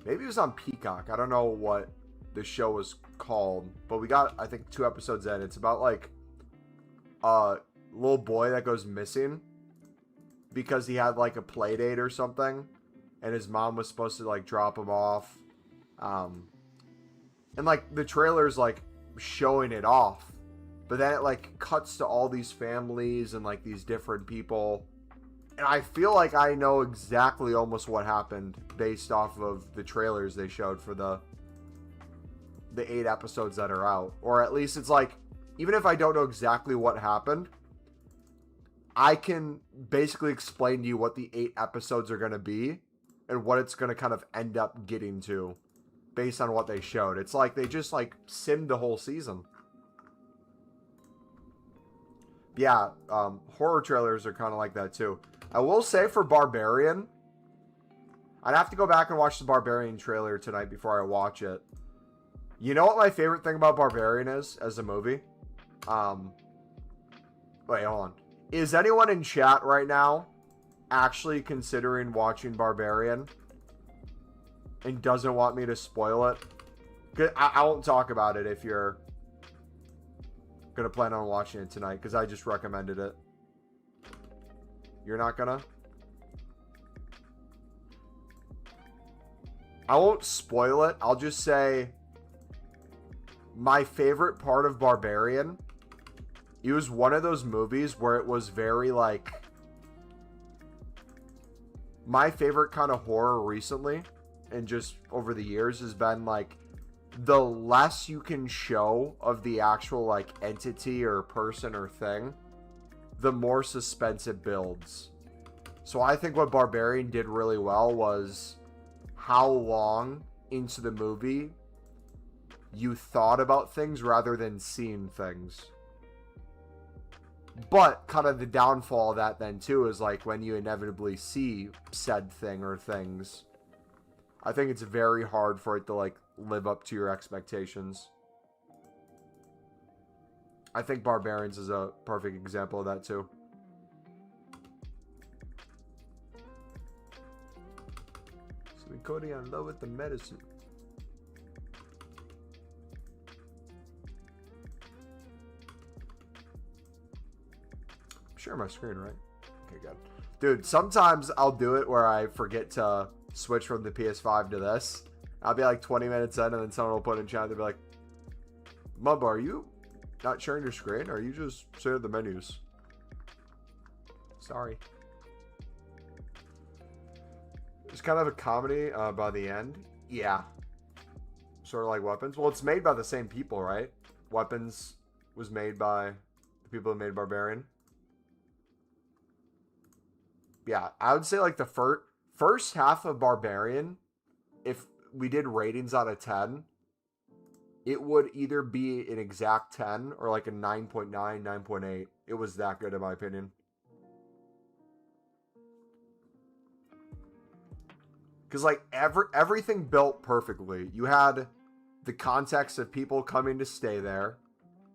Maybe it was on Peacock. I don't know what the show was called, but we got, I think, 2 episodes in. It's about like a little boy that goes missing because he had like a play date or something, and his mom was supposed to like drop him off. And like the trailer's like showing it off, but then it like cuts to all these families and like these different people. And I feel like I know exactly almost what happened based off of the trailers they showed for the 8 episodes that are out. Or at least it's like, even if I don't know exactly what happened, I can basically explain to you what the 8 episodes are going to be and what it's going to kind of end up getting to based on what they showed. It's like they just like simmed the whole season. Yeah, horror trailers are kind of like that too. I will say for Barbarian, I'd have to go back and watch the Barbarian trailer tonight before I watch it. You know what my favorite thing about Barbarian is as a movie? Wait, hold on. Is anyone in chat right now actually considering watching Barbarian and doesn't want me to spoil it? 'Cause I won't talk about it if you're gonna plan on watching it tonight, because I just recommended it. You're not gonna? I won't spoil it. I'll just say my favorite part of Barbarian, it was one of those movies where it was very like, my favorite kind of horror recently and just over the years has been like, the less you can show of the actual like entity or person or thing, the more suspense it builds. So I think what Barbarian did really well was how long into the movie you thought about things rather than seeing things. But kind of the downfall of that then too is like when you inevitably see said thing or things, I think it's very hard for it to like live up to your expectations. I think Barbarians is a perfect example of that too. Sweet Cody, I'm in love with the medicine. Share my screen, right? Okay, good. Dude, sometimes I'll do it where I forget to switch from the PS5 to this. I'll be like 20 minutes in and then someone will put in chat, they'll be like, Mumbo, are you not sharing your screen? Or are you just sharing the menus? Sorry. It's kind of a comedy by the end. Yeah. Sort of like Weapons. Well, it's made by the same people, right? Weapons was made by the people who made Barbarian. Yeah, I would say like the first half of Barbarian, if we did ratings out of 10, it would either be an exact 10 or like a 9.9, 9.8. It was that good in my opinion. Because like everything built perfectly. You had the context of people coming to stay there.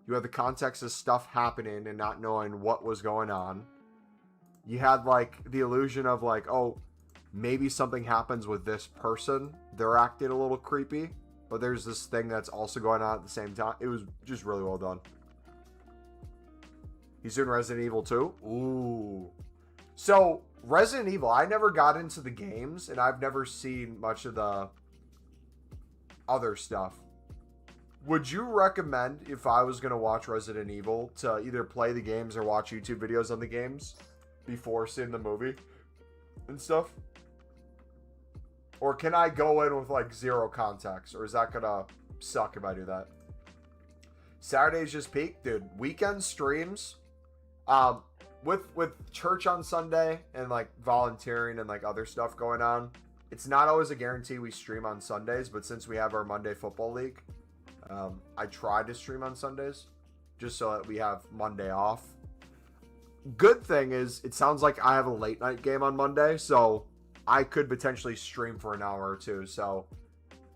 You had the context of stuff happening and not knowing what was going on. You had like the illusion of like, oh, maybe something happens with this person. They're acting a little creepy, but there's this thing that's also going on at the same time. It was just really well done. He's doing Resident Evil 2? Ooh. So, Resident Evil, I never got into the games, and I've never seen much of the other stuff. Would you recommend, if I was going to watch Resident Evil, to either play the games or watch YouTube videos on the games before seeing the movie and stuff? Or can I go in with like zero context? Or is that going to suck if I do that? Saturday's just peak. Dude, weekend streams. With church on Sunday and like volunteering and like other stuff going on, it's not always a guarantee we stream on Sundays, but since we have our Monday football league, I try to stream on Sundays just so that we have Monday off. Good thing is it sounds like I have a late night game on Monday, so I could potentially stream for an hour or two. So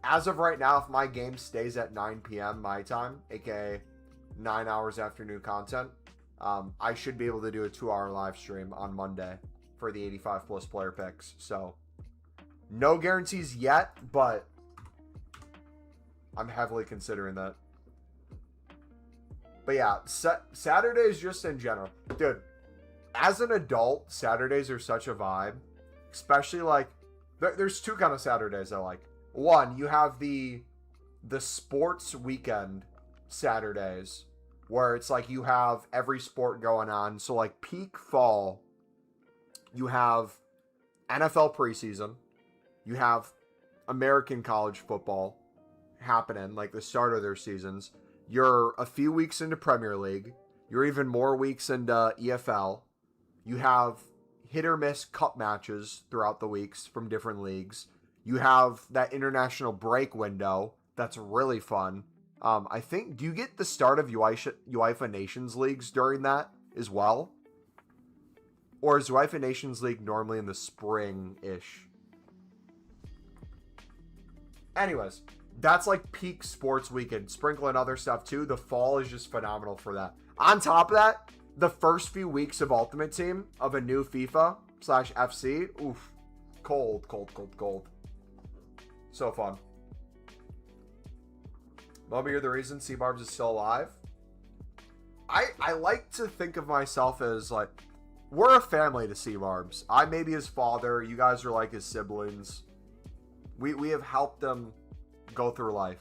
as of right now, if my game stays at 9 p.m. my time, aka 9 hours after new content, I should be able to do a 2-hour live stream on Monday for the 85 plus player picks. So no guarantees yet, but I'm heavily considering that. But yeah, Saturdays just in general. Dude, as an adult, Saturdays are such a vibe. Especially like, there's two kind of Saturdays I like. One, you have the sports weekend Saturdays, where it's like you have every sport going on. So like peak fall, you have NFL preseason, you have American college football happening, like the start of their seasons. You're a few weeks into Premier League. You're even more weeks into EFL. You have hit or miss cup matches throughout the weeks from different leagues. You have that international break window that's really fun. I think, do you get the start of UEFA Nations Leagues during that as well? Or is UEFA Nations League normally in the spring-ish? Anyways, that's like peak sports weekend. Sprinkle in other stuff too. The fall is just phenomenal for that. On top of that, the first few weeks of Ultimate Team of a new FIFA/FC, oof, cold. So fun. Mumbo, you're the reason C-Barbs is still alive. I like to think of myself as like, we're a family to C-Barbs. I may be his father. You guys are like his siblings. We have helped him go through life.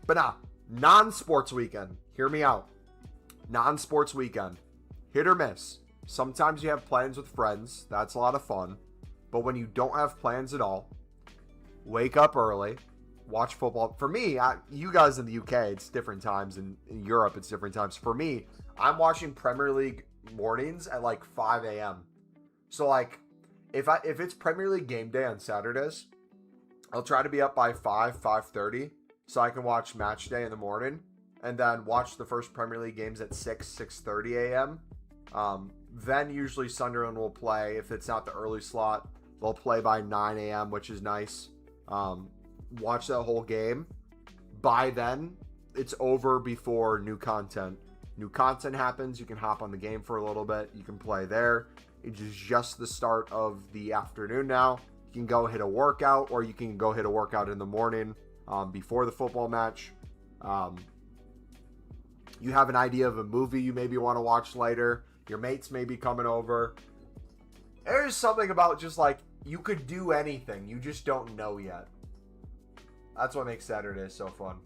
But nah, non-sports weekend. Hear me out. Non-sports weekend. Hit or miss. Sometimes you have plans with friends. That's a lot of fun. But when you don't have plans at all, wake up early, watch football. For me, you guys in the UK, it's different times. In Europe, it's different times. For me, I'm watching Premier League mornings at like 5 a.m. So like, if it's Premier League game day on Saturdays, I'll try to be up by 5:30, so I can watch match day in the morning, and then watch the first Premier League games at 6:30 a.m. Then usually Sunderland will play. If it's not the early slot, they'll play by 9 a.m., which is nice. Watch that whole game. By then, it's over before new content. New content happens. You can hop on the game for a little bit. You can play there. It is just the start of the afternoon now. You can go hit a workout, or you can go hit a workout in the morning before the football match. You have an idea of a movie you maybe want to watch later. Your mates may be coming over. There's something about just like, you could do anything. You just don't know yet. That's what makes Saturdays so fun.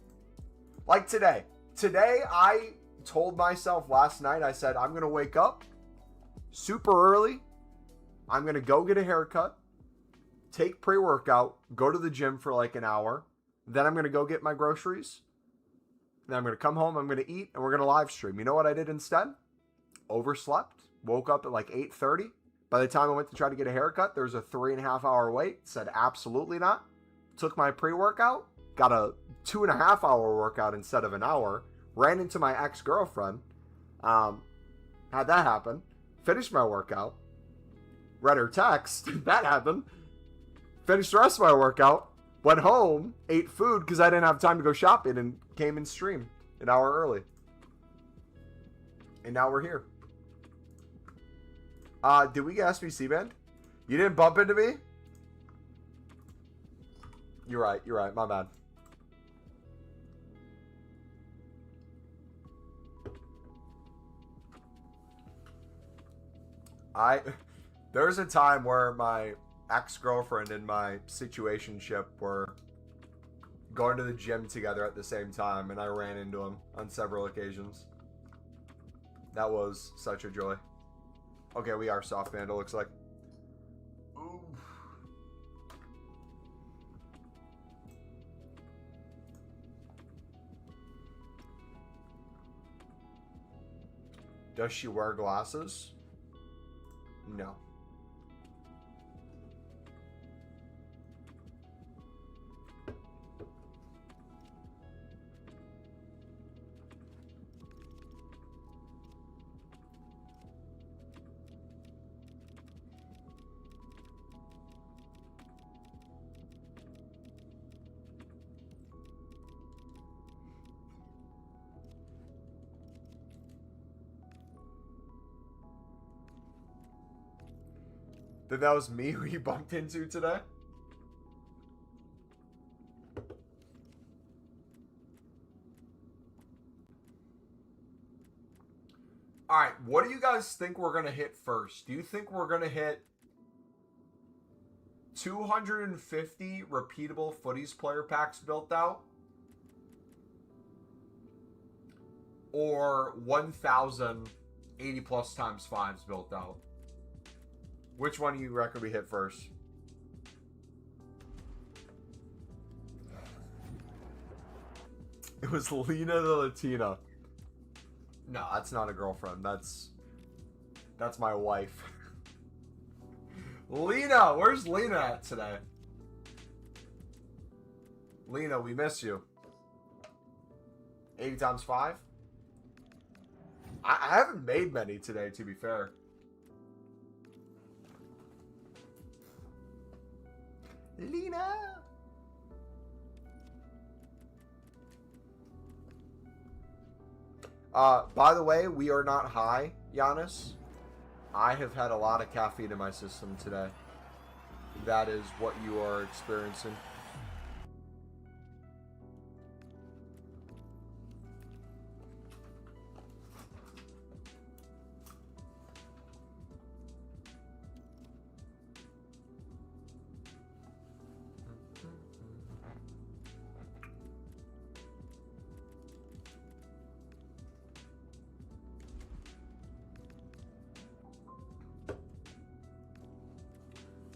Like today. Today, I told myself last night, I said, I'm going to wake up super early. I'm going to go get a haircut, take pre-workout, go to the gym for like an hour. Then I'm going to go get my groceries. Then I'm going to come home, I'm going to eat, and we're going to live stream. You know what I did instead? Overslept. Woke up at like 8:30. By the time I went to try to get a haircut, there was a 3.5-hour wait. Said absolutely not. Took my pre-workout, got a 2.5-hour workout instead of an hour. Ran into my ex-girlfriend. Had that happen. Finished my workout. Read her text. That happened. Finished the rest of my workout. Went home. Ate food because I didn't have time to go shopping and came and streamed an hour early. And now we're here. Did we get SBC banned? You didn't bump into me? You're right. My bad. There was a time where my ex-girlfriend and my situationship were going to the gym together at the same time, and I ran into him on several occasions. That was such a joy. Okay, we are soft banned, it looks like. Ooh. Does she wear glasses? No. Then that was me who you bumped into today? Alright, what do you guys think we're going to hit first? Do you think we're going to hit 250 repeatable Footies player packs built out? Or 1,000 80 plus times 5s built out? Which one do you reckon we hit first? It was Lena the Latina. No, that's not a girlfriend. That's my wife. Lena! Where's Lena at today? Lena, we miss you. 80 times 5? I haven't made many today, to be fair. Lena! By the way, we are not high, Giannis. I have had a lot of caffeine in my system today. That is what you are experiencing.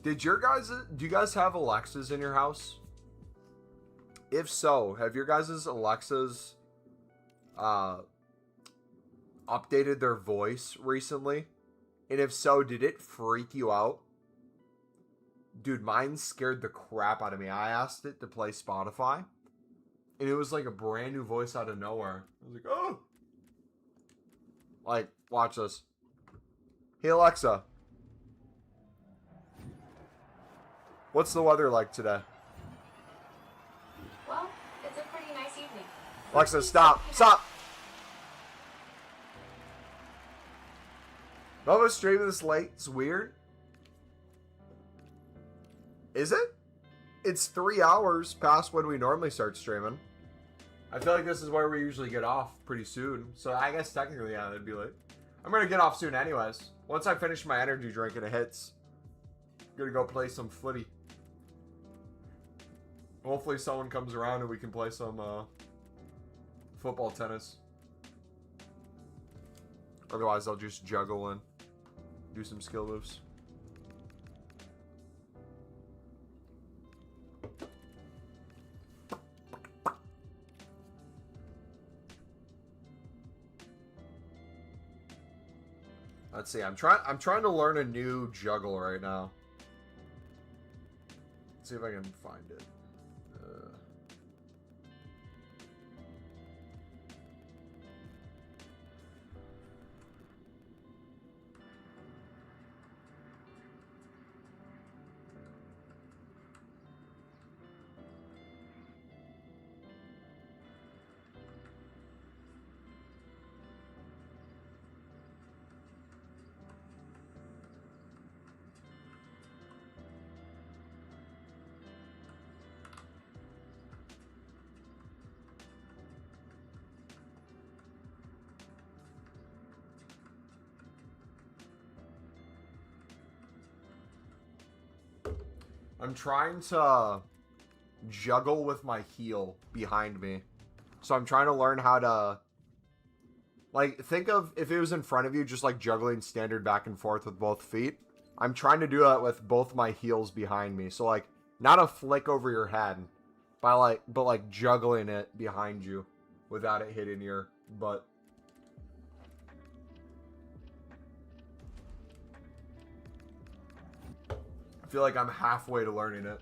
Do you guys have Alexas in your house? If so, have your guys' Alexas updated their voice recently? And if so, did it freak you out? Dude, mine scared the crap out of me. I asked it to play Spotify, and it was like a brand new voice out of nowhere. I was like, oh! Like, watch this. Hey, Alexa. What's the weather like today? Well, it's a pretty nice evening. Alexa, stop. Stop! Mumbo streaming this late? It's weird. Is it? It's 3 hours past when we normally start streaming. I feel like this is where we usually get off pretty soon. So I guess technically, yeah, that'd be late. I'm going to get off soon anyways. Once I finish my energy drink and it hits, I'm going to go play some footy. Hopefully someone comes around and we can play some football tennis. Otherwise, I'll just juggle and do some skill moves. Let's see. I'm trying to learn a new juggle right now. Let's see if I can find it. I'm trying to juggle with my heel behind me. So I'm trying to learn how to... Like, think of if it was in front of you, just like juggling standard back and forth with both feet. I'm trying to do that with both my heels behind me. So, like, not a flick over your head, but like juggling it behind you without it hitting your butt. I feel like I'm halfway to learning it.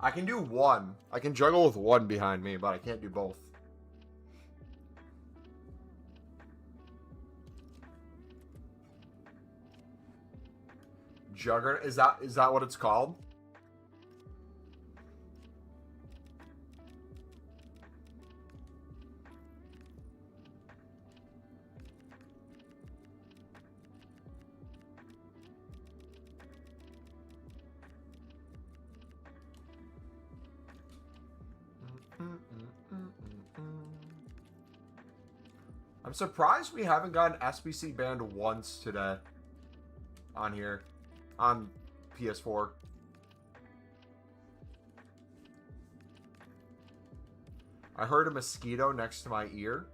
I can do one. I can juggle with one behind me, but I can't do both. Juggernaut, is that what it's called? I'm surprised we haven't gotten SBC banned once today on here, on PS4. I heard a mosquito next to my ear.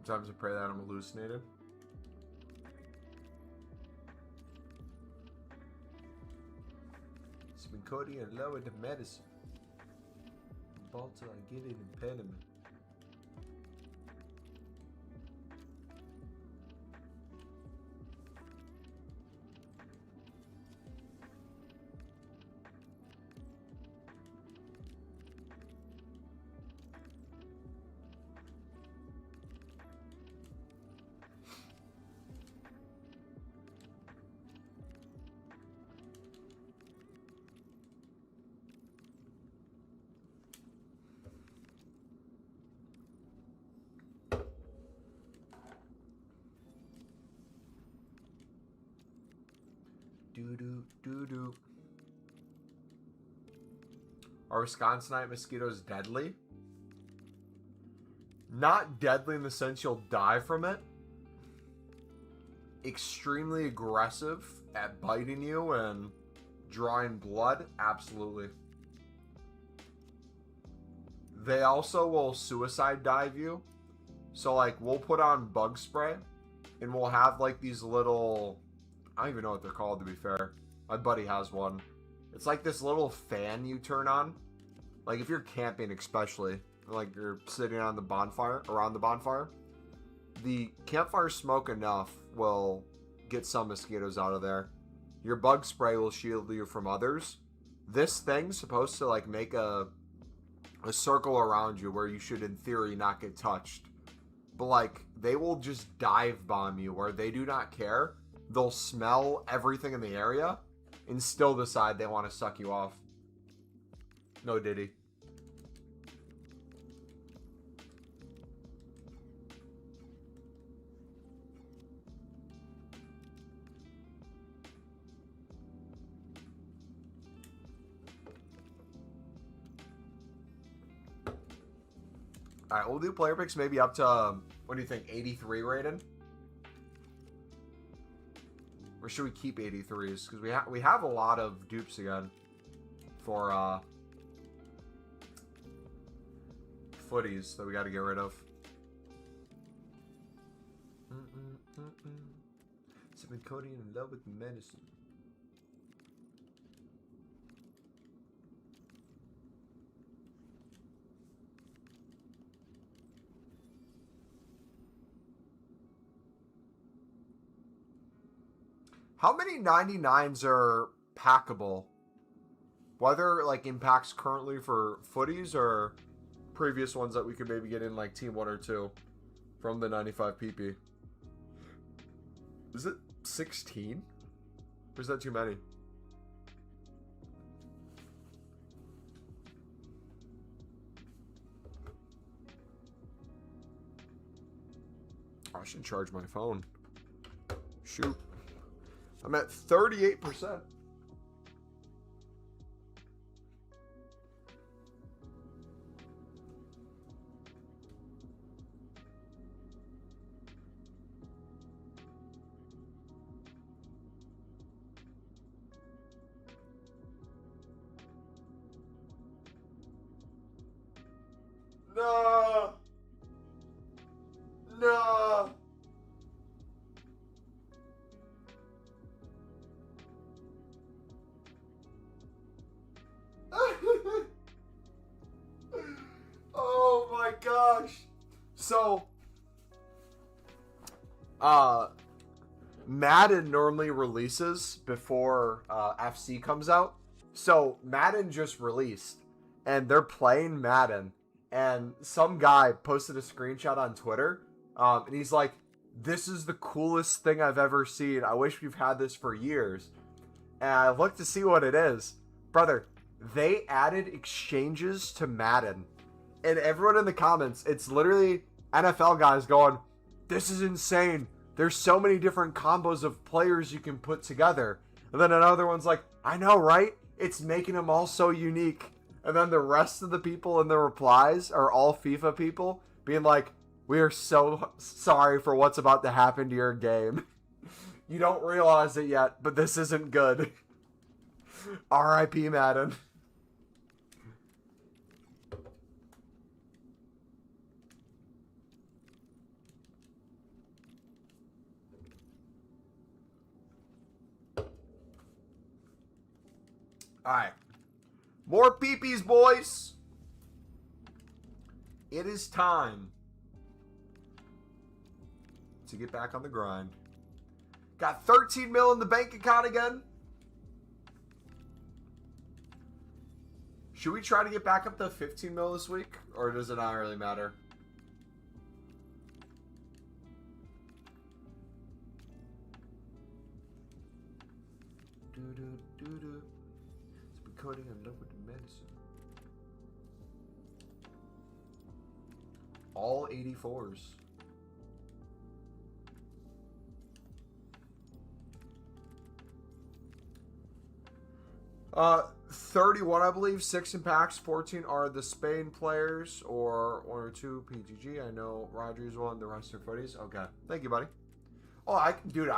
Sometimes I pray that I'm hallucinated. It's been Cody and lower the medicine. About till I get an impediment. Doo-doo. Are Wisconsinite mosquitoes deadly? Not deadly in the sense you'll die from it. Extremely aggressive at biting you and drawing blood? Absolutely. They also will suicide dive you. So, like, we'll put on bug spray and we'll have, like, these little... I don't even know what they're called, to be fair. My buddy has one. It's like this little fan you turn on. Like, if you're camping especially, like you're sitting on the bonfire, around the bonfire, the campfire smoke enough will get some mosquitoes out of there. Your bug spray will shield you from others. This thing's supposed to, like, make a circle around you where you should, in theory, not get touched. But, like, they will just dive bomb you where they do not care. They'll smell everything in the area and still decide they want to suck you off. No diddy. Alright, we'll do player picks maybe up to, what do you think, 83 rated? Or should we keep 83s? Because we have a lot of dupes again for footies that we got to get rid of. Sipping codeine in love with medicine. How many 99s are packable? Whether like in packs currently for footies or previous ones that we could maybe get in like team 1 or 2 from the 95 PP. Is it 16? Or is that too many? I should charge my phone. Shoot. I'm at 38%. No. No. Oh my gosh. So, Madden normally releases before FC comes out. So, Madden just released and they're playing Madden. And some guy posted a screenshot on Twitter. And he's like, this is the coolest thing I've ever seen. I wish we've had this for years. And I looked to see what it is. Brother, they added exchanges to Madden. And everyone in the comments, it's literally NFL guys going, this is insane. There's so many different combos of players you can put together. And then another one's like, I know, right? It's making them all so unique. And then the rest of the people in the replies are all FIFA people being like, we are so sorry for what's about to happen to your game. You don't realize it yet, but this isn't good. R.I.P. Madden. Alright. More peepees, boys. It is time to get back on the grind. Got 13 mil in the bank account again. Should we try to get back up to 15 mil this week? Or does it not really matter? It's been coding in love with the medicine. All 84s. 31, I believe. 6 in packs. 14 are the Spain players, or 1 or 2 PGG. I know Rodgers won. The rest are footies. Okay, thank you, buddy. Oh, I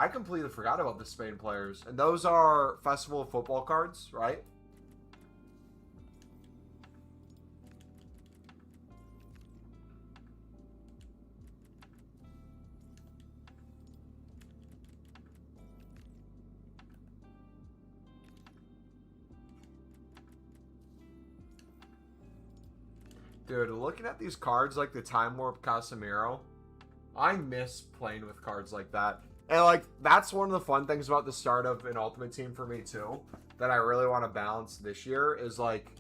completely forgot about the Spain players, and those are Festival of Football cards, right? Dude, looking at these cards like the Time Warp Casemiro, I miss playing with cards like that. And like, that's one of the fun things about the start of an Ultimate Team for me too, that I really want to balance this year, is like,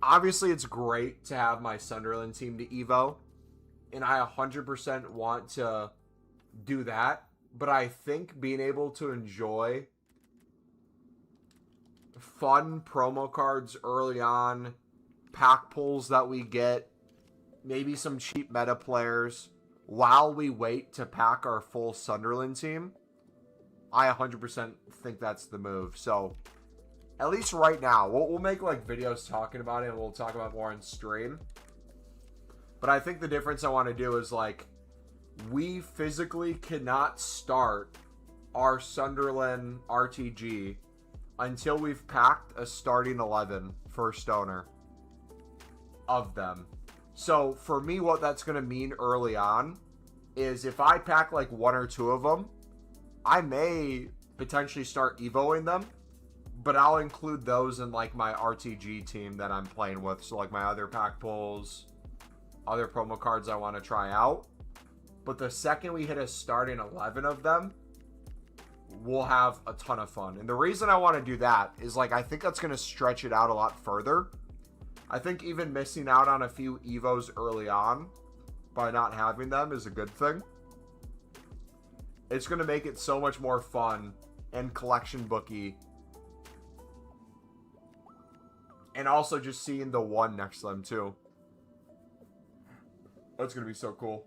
obviously it's great to have my Sunderland team to Evo, and I 100% want to do that, but I think being able to enjoy fun promo cards early on, pack pulls that we get, maybe some cheap meta players, while we wait to pack our full Sunderland team, I 100% think that's the move. So, at least right now, we'll make like videos talking about it, and we'll talk about more on stream. But I think the difference I want to do is like, we physically cannot start our Sunderland RTG until we've packed a starting 11 first owner of them. So for me, what that's going to mean early on is if I pack like 1 or 2 of them, I may potentially start evoing them, but I'll include those in like my RTG team that I'm playing with. So like my other pack pulls, other promo cards I want to try out. But the second we hit a starting 11 of them, we'll have a ton of fun. And the reason I want to do that is like I think that's going to stretch it out a lot further. I think even missing out on a few evos early on by not having them is a good thing. It's going to make it so much more fun and collection booky. And also just seeing the 1 next to them too. That's going to be so cool.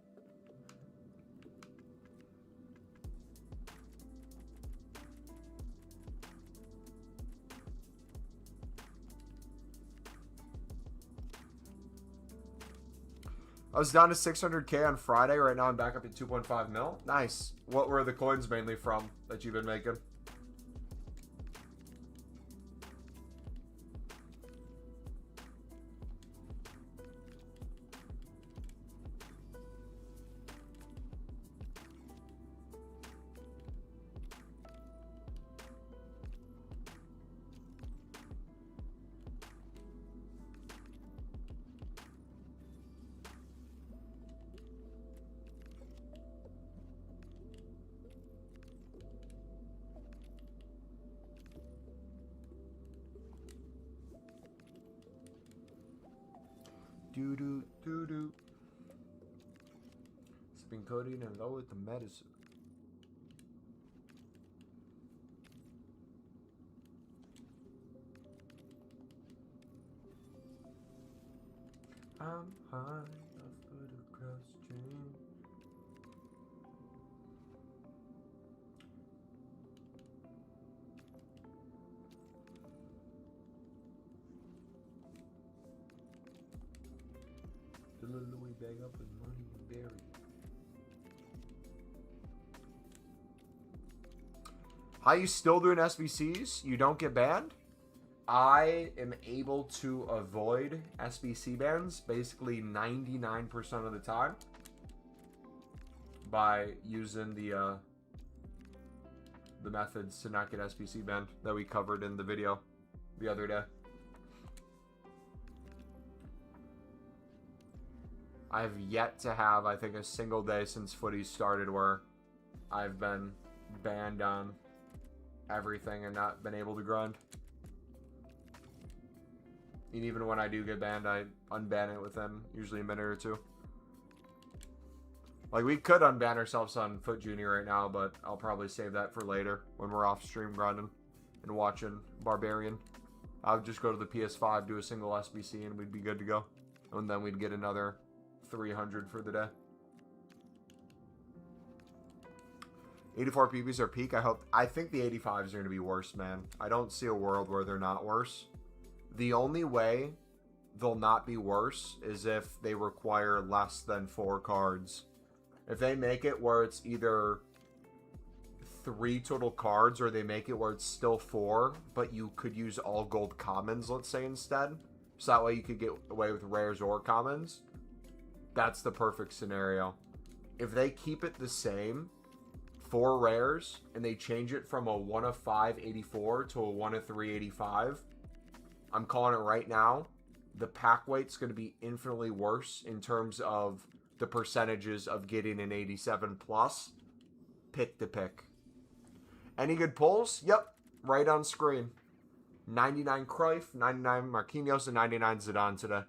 I was down to 600k on Friday. Right now I'm back up at 2.5 mil. Nice. What were the coins mainly from that you've been making? Doo-doo, doo-doo. Spin coating and lower the medicine. I'm high, I've put a cross chain. The little Louis bag up with money and berry. How you still doing SBCs? You don't get banned? I am able to avoid SBC bans basically 99% of the time by using the methods to not get SBC banned that we covered in the video the other day. I've yet to have, I think, a single day since footies started where I've been banned on everything and not been able to grind. And even when I do get banned, I unban it within usually a minute or 2. Like, we could unban ourselves on Foot Junior right now, but I'll probably save that for later when we're off stream grinding and watching Barbarian. I would just go to the PS5, do a single SBC, and we'd be good to go. And then we'd get another 300 for the day. 84 PBs are peak. I think the 85s are going to be worse, man. I don't see a world where they're not worse. The only way they'll not be worse is if they require less than 4 cards. If they make it where it's either 3 total cards or they make it where it's still 4, but you could use all gold commons, let's say, instead. So that way you could get away with rares or commons. That's the perfect scenario. If they keep it the same, 4 rares, and they change it from a 1 of 5 84 to a 1 of 3 85, I'm calling it right now. The pack weight's going to be infinitely worse in terms of the percentages of getting an 87 plus. Pick to pick. Any good pulls? Yep, right on screen. 99 Cruyff, 99 Marquinhos, and 99 Zidane today.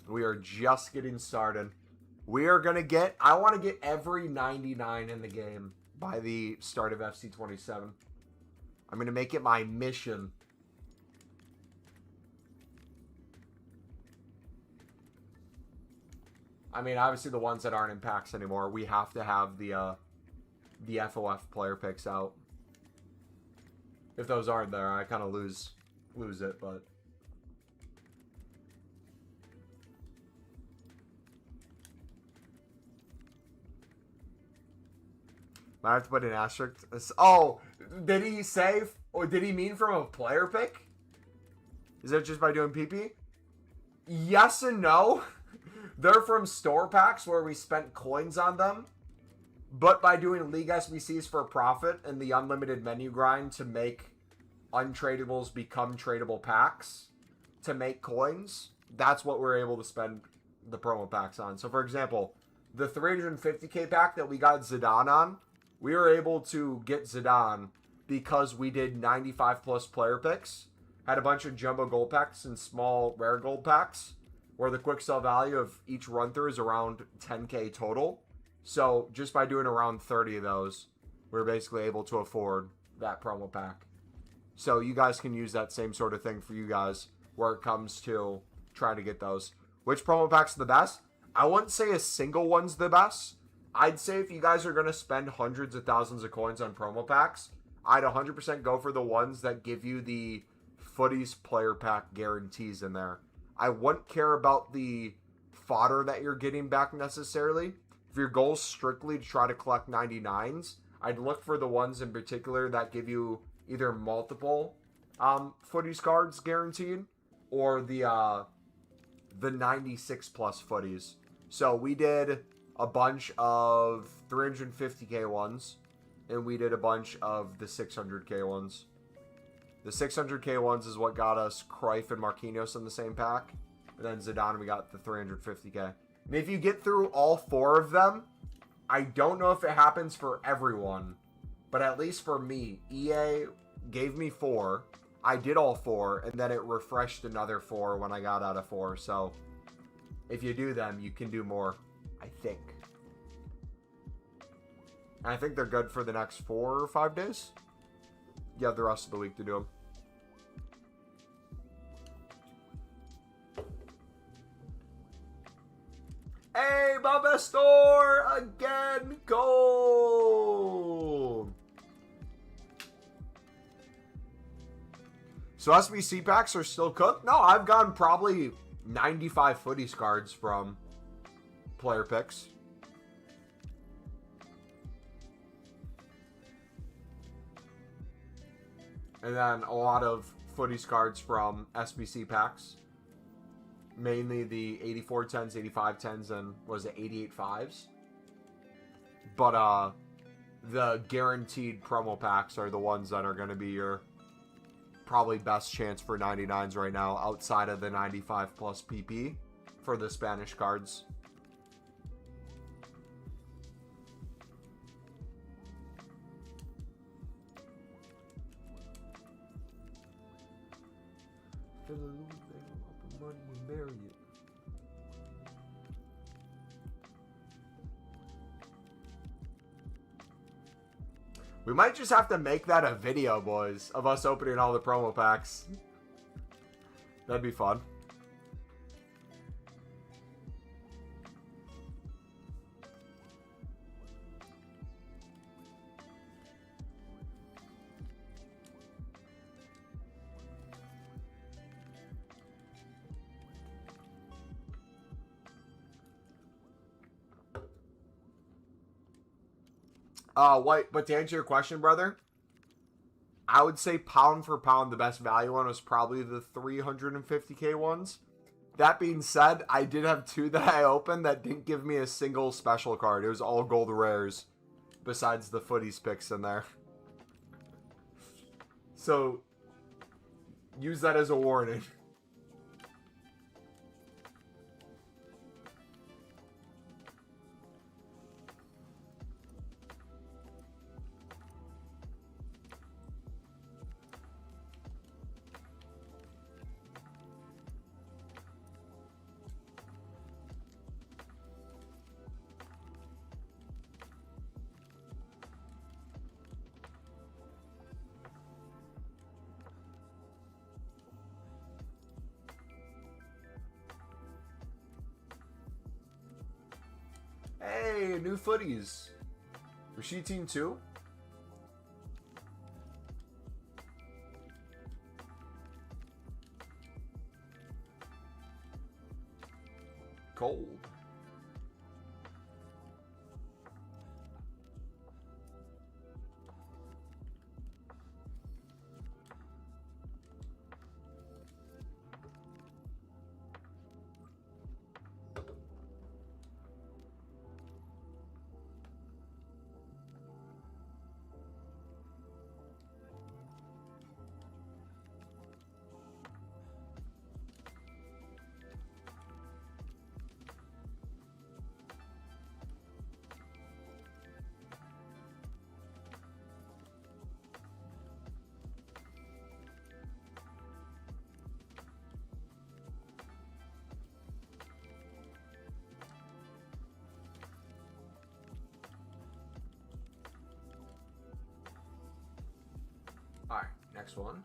We are just getting started. We are going to get... I want to get every 99 in the game by the start of FC27. I'm going to make it my mission. I mean, obviously the ones that aren't in packs anymore, we have to have the FOF player picks out. If those aren't there, I kind of lose it, but... Might have to put an asterisk. Oh, did he say, or did he mean from a player pick? Is that just by doing PP? Yes and no. They're from store packs where we spent coins on them. But by doing League SBCs for profit and the unlimited menu grind to make untradables become tradable packs to make coins, that's what we're able to spend the promo packs on. So for example, the 350k pack that we got Zidane on, we were able to get Zidane because we did 95 plus player picks, had a bunch of jumbo gold packs and small rare gold packs, where the quick sell value of each run through is around 10k total. So just by doing around 30 of those, we're basically able to afford that promo pack. So you guys can use that same sort of thing for you guys where it comes to trying to get those. Which promo pack's the best? I wouldn't say a single one's the best. I'd say if you guys are going to spend hundreds of thousands of coins on promo packs, I'd 100% go for the ones that give you the Footies player pack guarantees in there. I wouldn't care about the fodder that you're getting back necessarily. If your goal is strictly to try to collect 99s, I'd look for the ones in particular that give you either multiple Footies cards guaranteed or the 96 plus Footies. So we did a bunch of 350k ones and we did a bunch of the 600k ones. The 600k ones is what got us Cruyff and Marquinhos in the same pack. And then Zidane, we got the 350k. I mean, if you get through all four of them, I don't know if it happens for everyone, but at least for me, EA gave me 4. I did all 4, and then it refreshed another 4 when I got out of 4. So if you do them, you can do more, I think. And I think they're good for the next 4 or 5 days. You have the rest of the week to do them. Hey, Bubba Store again, gold. So SBC packs are still cooked? No, I've gotten probably 95 Footies cards from player picks. And then a lot of Footies cards from SBC packs. Mainly the 84 10s, 85 10s, and was it 88 5s? But the guaranteed promo packs are the ones that are going to be your probably best chance for 99s right now, outside of the 95 plus PP for the Spanish cards. We might just have to make that a video, boys, of us opening all the promo packs. That'd be fun. But to answer your question, brother, I would say pound for pound, the best value one was probably the 350k ones. That being said, I did have 2 that I opened that didn't give me a single special card. It was all gold rares, besides the Footies picks in there. So, use that as a warning. Hey, new Footies. Rashid Team 2? Cold. Alright, next one.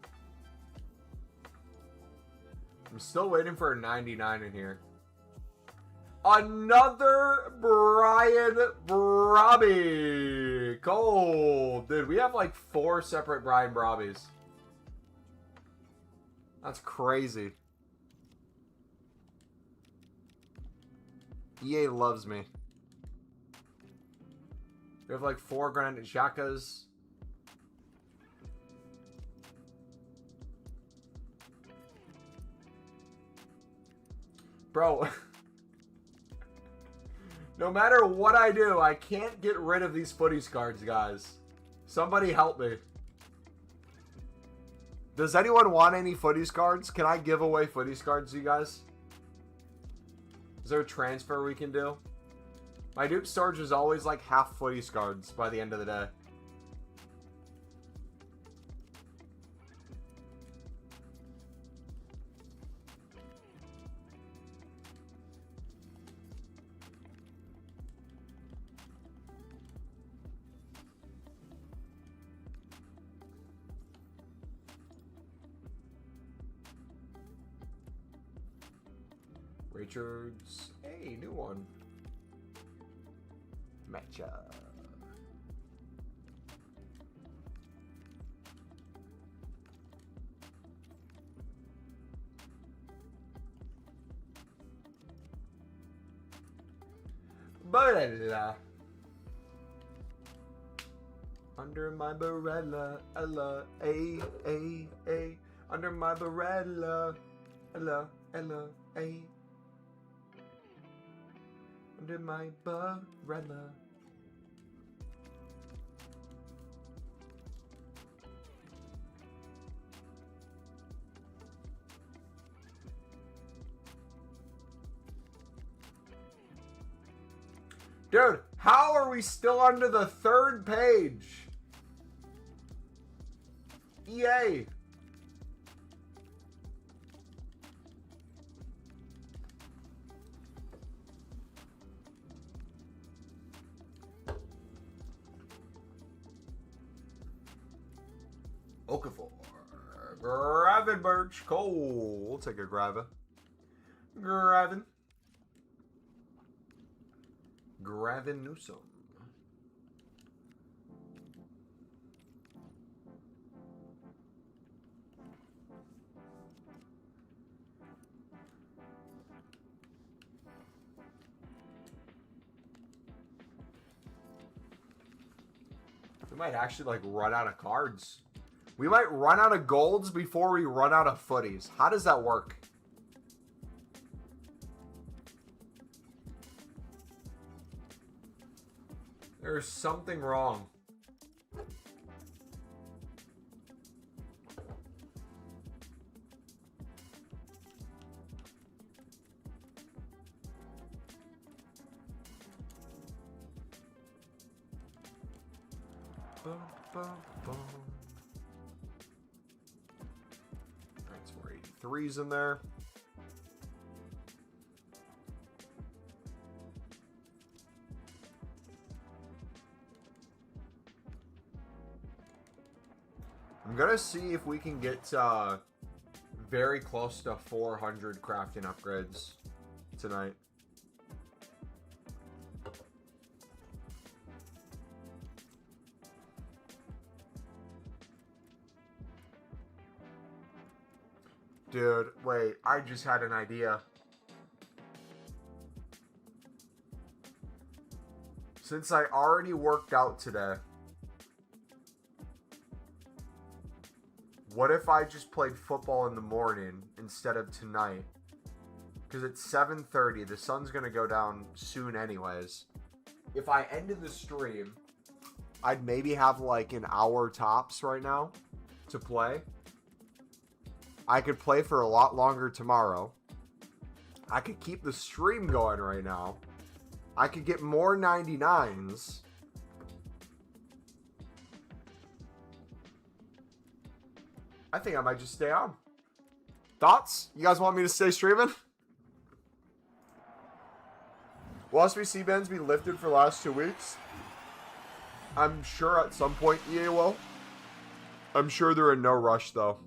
I'm still waiting for a 99 in here. Another Brian Brobby. Cold. Dude, we have like 4 separate Brian Brobbies. That's crazy. EA loves me. We have like 4 Granite Xhakas. Bro. No matter what I do, I can't get rid of these footies cards, guys. Somebody help me. Does anyone want any footies cards? Can I give away footies cards to you guys? Is there a transfer we can do? My Duke storage is always like half footies cards by the end of the day. Richards. Hey, new one. Matcha. Barella. Under my barella, Ella, A. Under my barella, Ella, A. Under my barella. Dude, how are we still under the 3rd page? EA. Okafor. Gravenberch. Cole. We'll take a Graven. Graven Newsom. We might actually like run out of cards. We might run out of golds before we run out of footies. How does that work? There's something wrong. Bum, bum, bum. That's 483's in there. I'm gonna see if we can get very close to 400 crafting upgrades tonight. Dude, wait, I just had an idea. Since I already worked out today, what if I just played football in the morning instead of tonight? Because it's 7:30, the sun's going to go down soon anyways. If I ended the stream, I'd maybe have like an hour tops right now to play. I could play for a lot longer tomorrow. I could keep the stream going right now. I could get more 99s. I think I might just stay on. Thoughts? You guys want me to stay streaming? Will SBC bans be lifted for the last 2 weeks? I'm sure at some point EA will. I'm sure they're in no rush, though.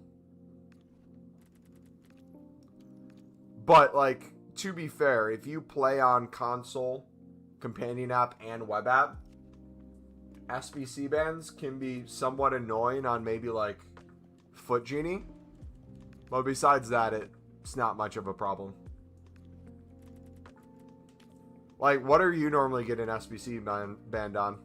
But, like, to be fair, if you play on console, companion app, and web app, SBC bans can be somewhat annoying on maybe, like, Foot Genie. But besides that, it's not much of a problem. Like, what are you normally getting SBC banned on?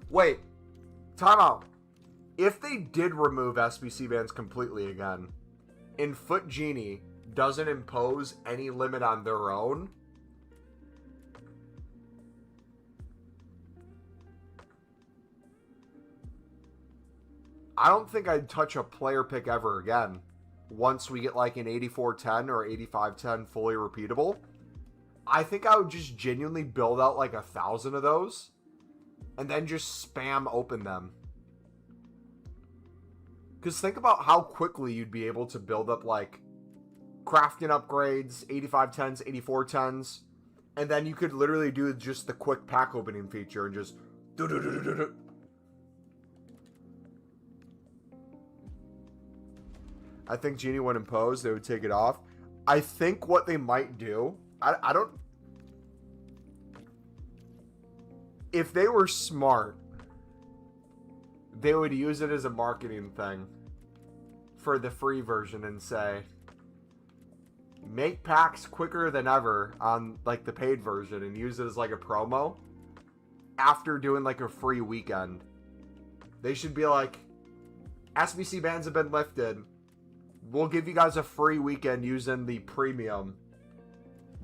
Wait, time out. If they did remove SBC bans completely again, and Foot Genie doesn't impose any limit on their own, I don't think I'd touch a player pick ever again. Once we get like an 8410 or 8510 fully repeatable, I think I would just genuinely build out like 1,000 of those and then just spam open them. Because think about how quickly you'd be able to build up like crafting upgrades, 8510s, 8410s, and then you could literally do just the quick pack opening feature and just I think Genie would impose, they would take it off. I think what they might do, I don't... If they were smart, they would use it as a marketing thing for the free version and say, make packs quicker than ever on like the paid version and use it as like a promo after doing like a free weekend. They should be like, SBC bans have been lifted. We'll give you guys a free weekend using the premium.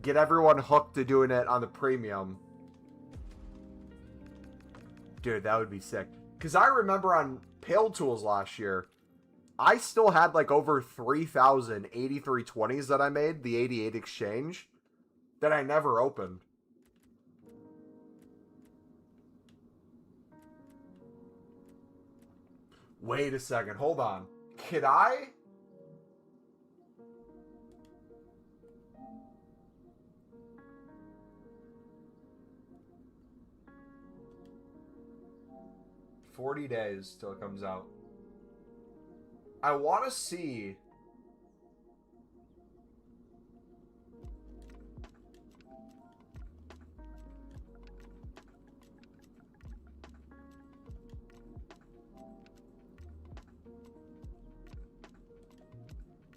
Get everyone hooked to doing it on the premium. Dude, that would be sick. Because I remember on Pale Tools last year, I still had like over 3,000 8320s that I made, the 88 exchange, that I never opened. Wait a second, hold on. Could I... $40 days till it comes out. I want to see...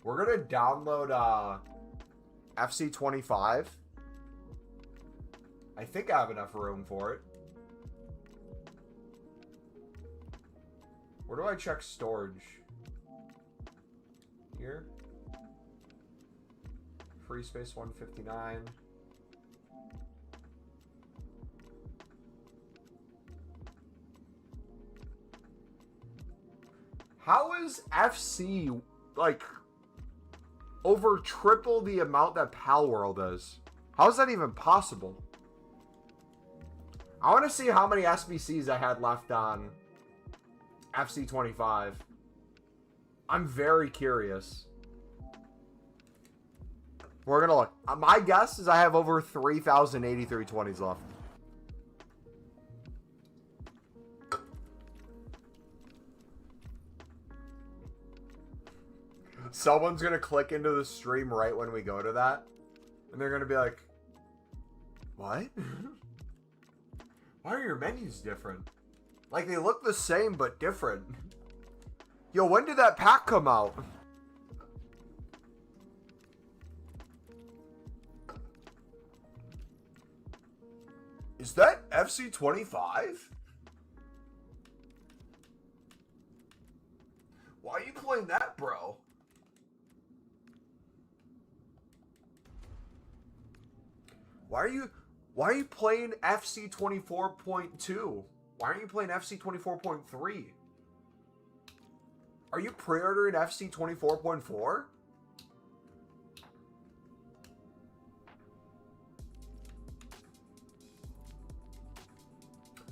We're going to download FC25. I think I have enough room for it. Where do I check storage? Here. Free space 159. How is FC like over triple the amount that Pal World is? How is that even possible? I want to see how many SBCs I had left on FC25. I'm very curious. We're gonna look. My guess is I have over 3,000 8320s left. Someone's gonna click into the stream right when we go to that, and they're gonna be like, what? Why are your menus different? Like, they look the same, but different. Yo, when did that pack come out? Is that FC25? Why are you playing that, bro? Why are you playing FC24.2? Why aren't you playing FC24.3? Are you pre-ordering FC24.4?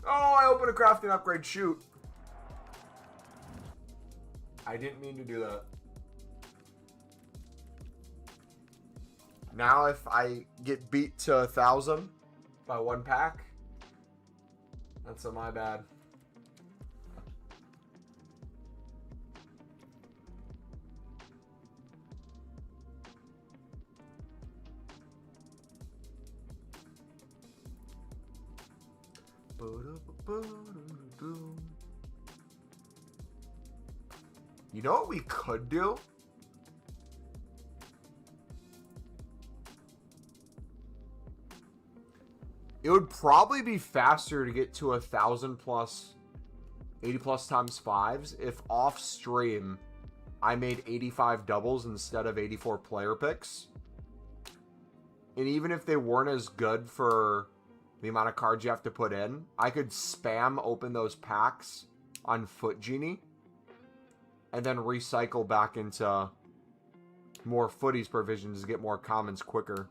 Oh, I opened a crafting upgrade. Shoot. I didn't mean to do that. Now if I get beat to 1,000 by one pack, that's my bad. You know what we could do? It would probably be faster to get to 1,000 plus, 80 plus times fives if off stream I made 85 doubles instead of 84 player picks. And even if they weren't as good for the amount of cards you have to put in, I could spam open those packs on Foot Genie and then recycle back into more Footies provisions to get more commons quicker.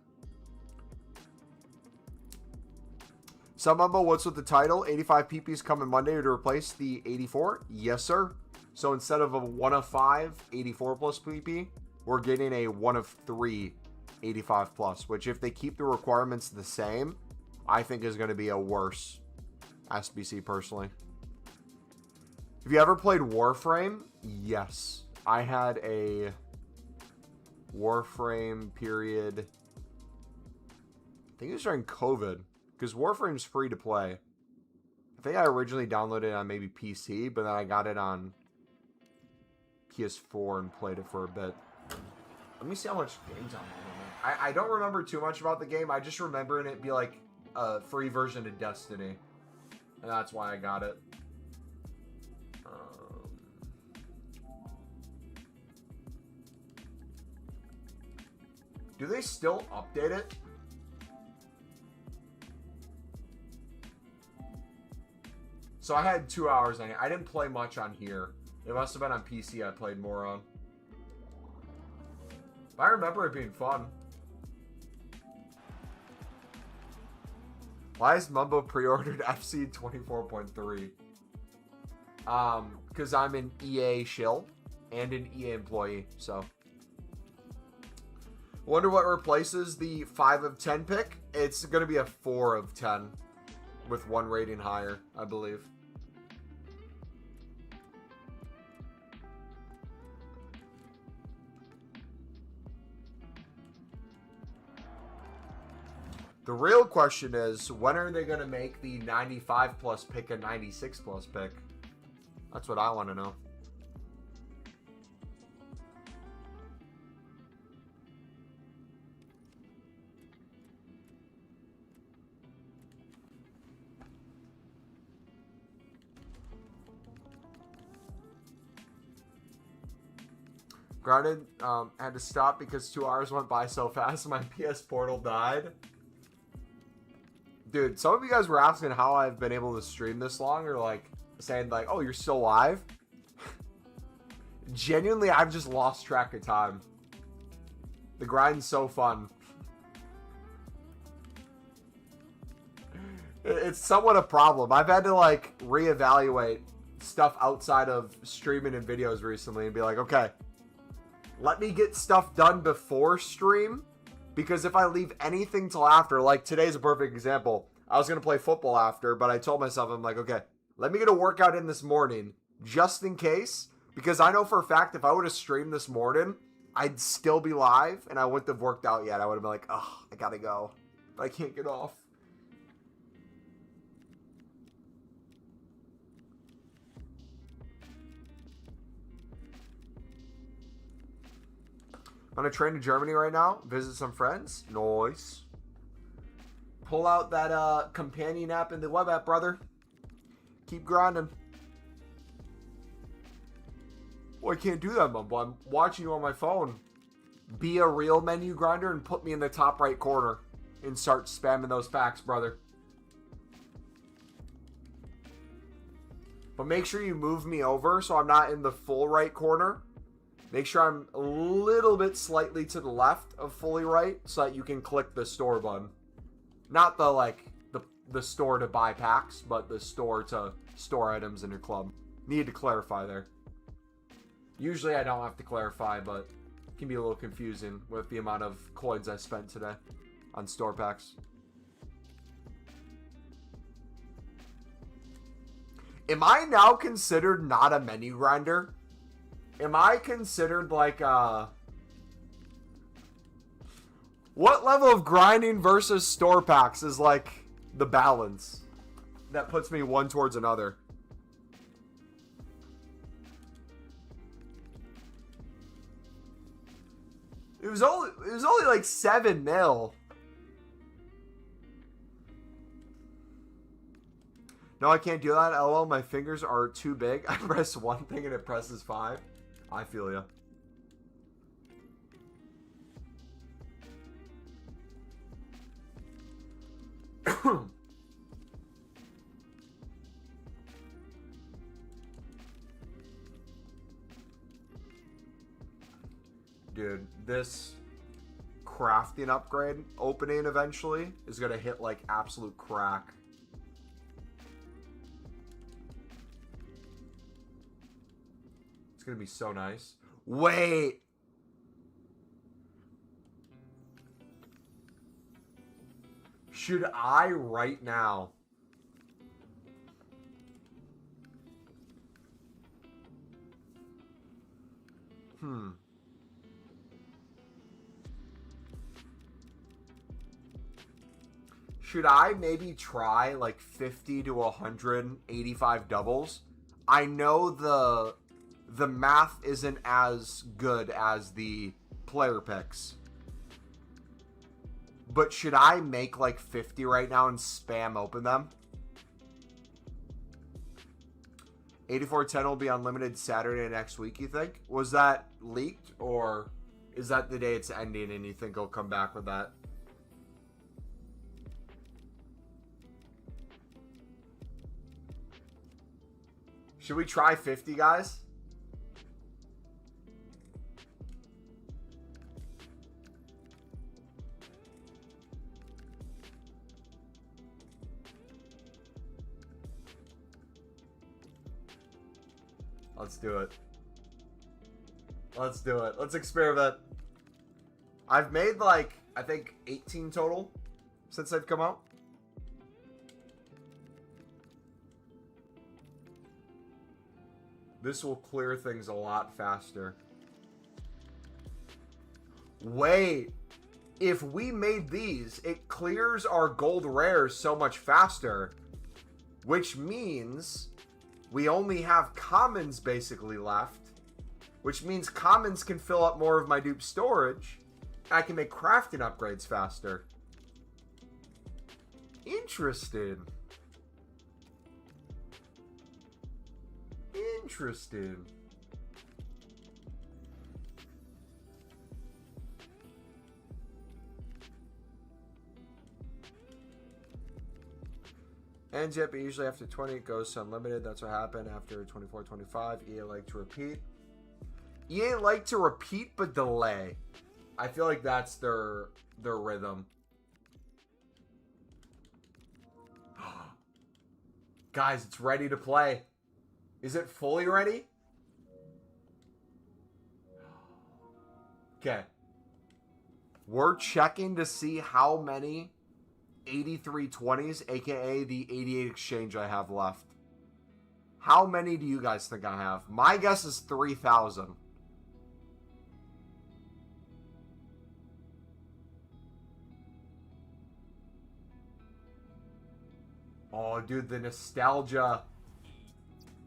So, Mumbo, what's with the title? 85 PPs coming Monday to replace the 84? Yes, sir. So instead of a 1 of 5, 84 plus PP, we're getting a 1 of 3, 85 plus, which if they keep the requirements the same, I think is going to be a worse SBC personally. Have you ever played Warframe? Yes. I had a Warframe period. I think it was during COVID. Because Warframe's free to play. I think I originally downloaded it on maybe PC, but then I got it on PS4 and played it for a bit. Let me see how much games I'm on. I don't remember too much about the game. I just remember it be like a free version of Destiny. And that's why I got it. Do they still update it? So I had 2 hours on it. I didn't play much on here. It must have been on PC I played more on. But I remember it being fun. Why is Mumbo pre-ordered FC24.3? Because I'm an EA shill and an EA employee, so. Wonder what replaces the 5 of 10 pick? It's going to be a 4 of 10 with 1 rating higher, I believe. The real question is, when are they going to make the 95 plus pick a 96 plus pick? That's what I want to know. Granted, had to stop because 2 hours went by so fast my PS Portal died. Dude, some of you guys were asking how I've been able to stream this long, or like saying like, oh, you're still live. Genuinely, I've just lost track of time. The grind's so fun. It's somewhat a problem. I've had to like reevaluate stuff outside of streaming and videos recently and be like, okay, let me get stuff done before stream. Because if I leave anything till after, like today's a perfect example. I was going to play football after, but I told myself, I'm like, okay, let me get a workout in this morning just in case. Because I know for a fact if I would have streamed this morning, I'd still be live and I wouldn't have worked out yet. I would have been like, oh, I got to go. But I can't get off. On a train to Germany right now. Visit some friends. Nice. Pull out that companion app in the web app, brother. Keep grinding. Well, I can't do that, Mumbo. I'm watching you on my phone. Be a real menu grinder and put me in the top right corner. And start spamming those packs, brother. But make sure you move me over so I'm not in the full right corner. Make sure I'm a little bit slightly to the left of fully right so that you can click the store button. Not the, like, the store to buy packs, but the store to store items in your club. Need to clarify there. Usually I don't have to clarify, but can be a little confusing with the amount of coins I spent today on store packs. Am I now considered not a menu grinder? Am I considered like what level of grinding versus store packs is like the balance that puts me one towards another? It was only like 7 mil. No, I can't do that. LOL, my fingers are too big. I press one thing and it presses 5. I feel ya. Dude, this crafting upgrade opening eventually is gonna hit like absolute crack. It's gonna be so nice. Wait! Should I right now? Should I maybe try like 50 to 185 doubles? I know the math isn't as good as the player picks. But should I make like 50 right now and spam open them? 8410 will be unlimited Saturday next week, you think? Was that leaked, or is that the day it's ending and you think it'll come back with that? Should we try 50, guys? Let's do it. Let's do it. Let's experiment. I've made like, I think 18 total since they've come out. This will clear things a lot faster. Wait. If we made these, it clears our gold rares so much faster. Which means we only have commons basically left. Which means commons can fill up more of my dupe storage. I can make crafting upgrades faster. Interesting. Interesting. Ends yet, but usually after 20 it goes to unlimited. That's what happened after 24, 25. EA like to repeat. EA like to repeat but delay. I feel like that's their rhythm. Guys, it's ready to play. Is it fully ready? Okay. We're checking to see how many 8320s, aka the 88 exchange I have left. How many do you guys think I have? My guess is 3,000. Oh, dude, the nostalgia.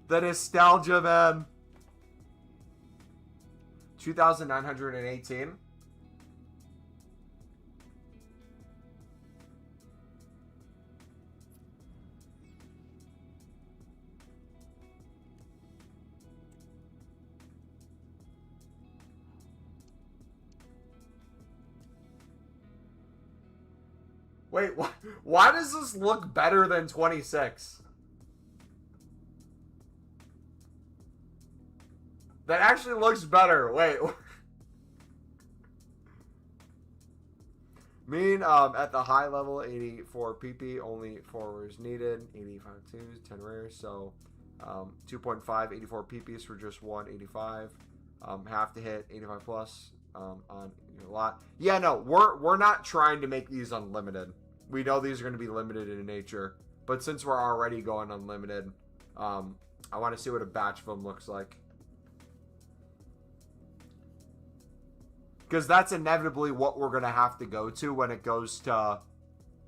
The nostalgia, man. 2,918. Wait, why does this look better than 26? That actually looks better. Wait. Mean, at the high level, 84 PP, only 4 rares needed, 85 twos, 10 rares, so 2.5, 84 PPs for just 185. Have to hit 85 plus, on your lot. Yeah, no, we're not trying to make these unlimited. We know these are going to be limited in nature, but since we're already going unlimited, I want to see what a batch of them looks like. Because that's inevitably what we're going to have to go to when it goes to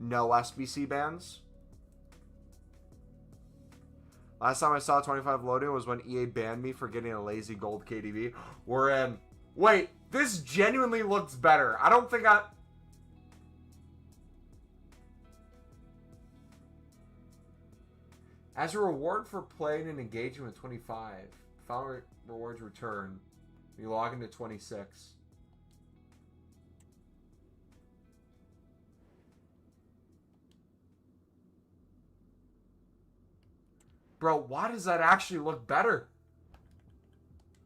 no SBC bans. Last time I saw 25 loading was when EA banned me for getting a lazy gold KDB. We're in. Wait, this genuinely looks better. I don't think I... As a reward for playing and engaging with 25, final rewards return. You log into 26. Bro, why does that actually look better?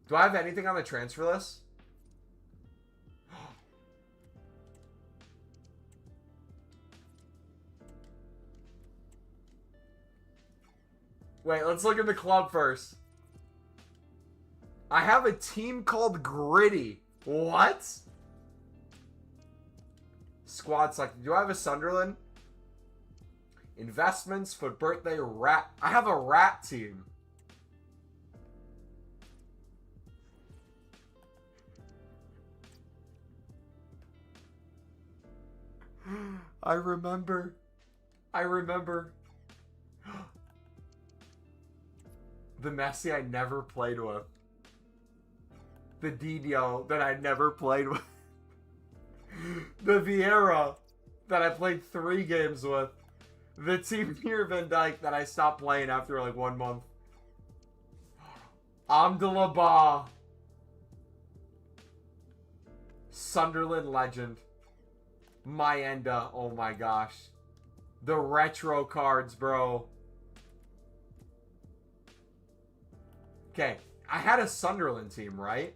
Do I have anything on the transfer list? Wait, let's look at the club first. I have a team called Gritty. What? Squad select. Do I have a Sunderland? Investments for birthday rat. I have a rat team. I remember. The Messi I never played with. The Didio that I never played with. The Vieira that I played 3 games with. The Team Pierre Van Dijk that I stopped playing after like 1 month. Amdalaba. Sunderland legend. Mayenda. Oh my gosh. The retro cards, bro. Okay. I had a Sunderland team, right?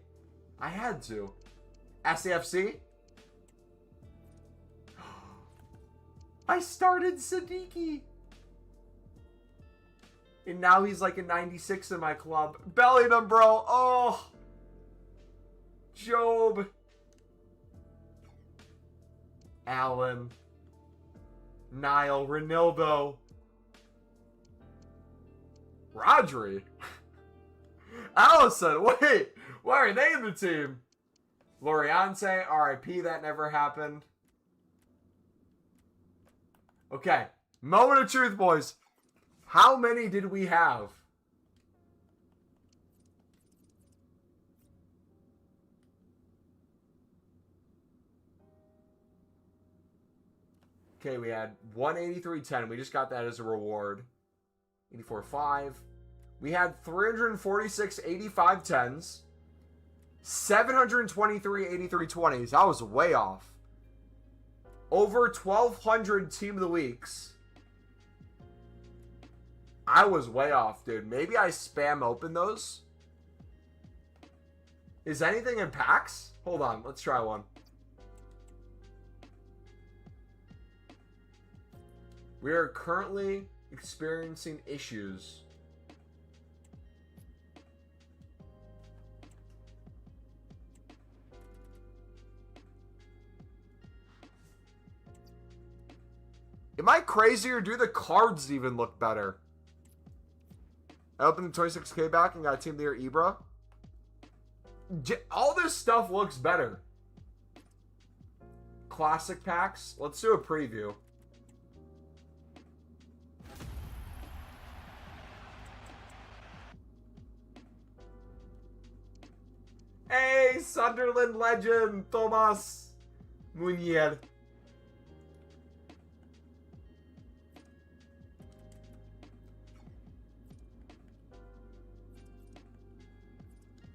I had to. SAFC? I started Siddiqui. And now he's like a 96 in my club. Bellingham, bro. Oh. Job. Allen. Niall. Ronaldo. Rodri. Allison. Wait. Why are they in the team? Loriente. RIP. That never happened. Okay, moment of truth, boys. How many did we have? Okay, we had 183.10. We just got that as a reward. 84.5. We had 346 85 10s. 723 83 20s. That was way off. Over 1,200 Team of the Weeks. I was way off, dude. Maybe I spam open those. Is anything in packs? Hold on. Let's try one. We are currently experiencing issues. Am I crazy or do the cards even look better? I opened the 26k back and got a Team of the Year Ibra. All this stuff looks better. Classic packs. Let's do a preview. Hey, Sunderland legend, Thomas Munier.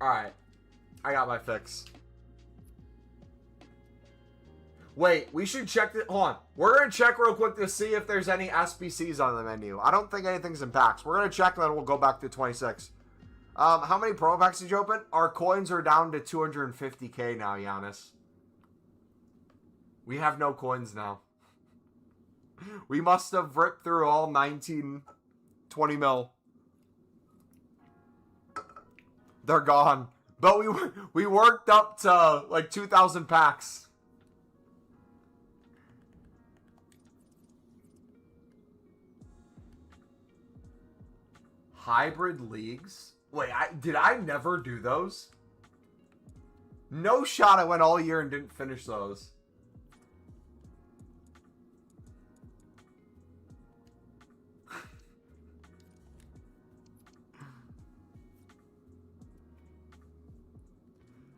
Alright. I got my fix. Wait, we should check the... Hold on. We're going to check real quick to see if there's any SBCs on the menu. I don't think anything's in packs. We're going to check and then we'll go back to 26. How many promo packs did you open? Our coins are down to 250k now, Giannis. We have no coins now. We must have ripped through all 19, 20 mil. They're gone. But we worked up to like 2,000 packs. Hybrid leagues? Wait, did I never do those? No shot I went all year and didn't finish those.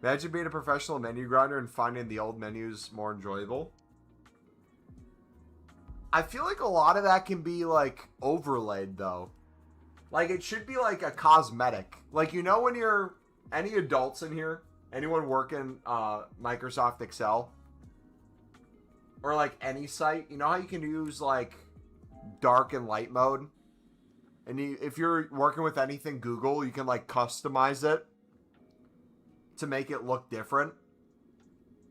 Imagine being a professional menu grinder and finding the old menus more enjoyable. I feel like a lot of that can be like overlaid though. Like it should be like a cosmetic. Like you know when you're any adults in here, anyone working Microsoft Excel or like any site, you know how you can use like dark and light mode? And if you're working with anything Google, you can like customize it to make it look different.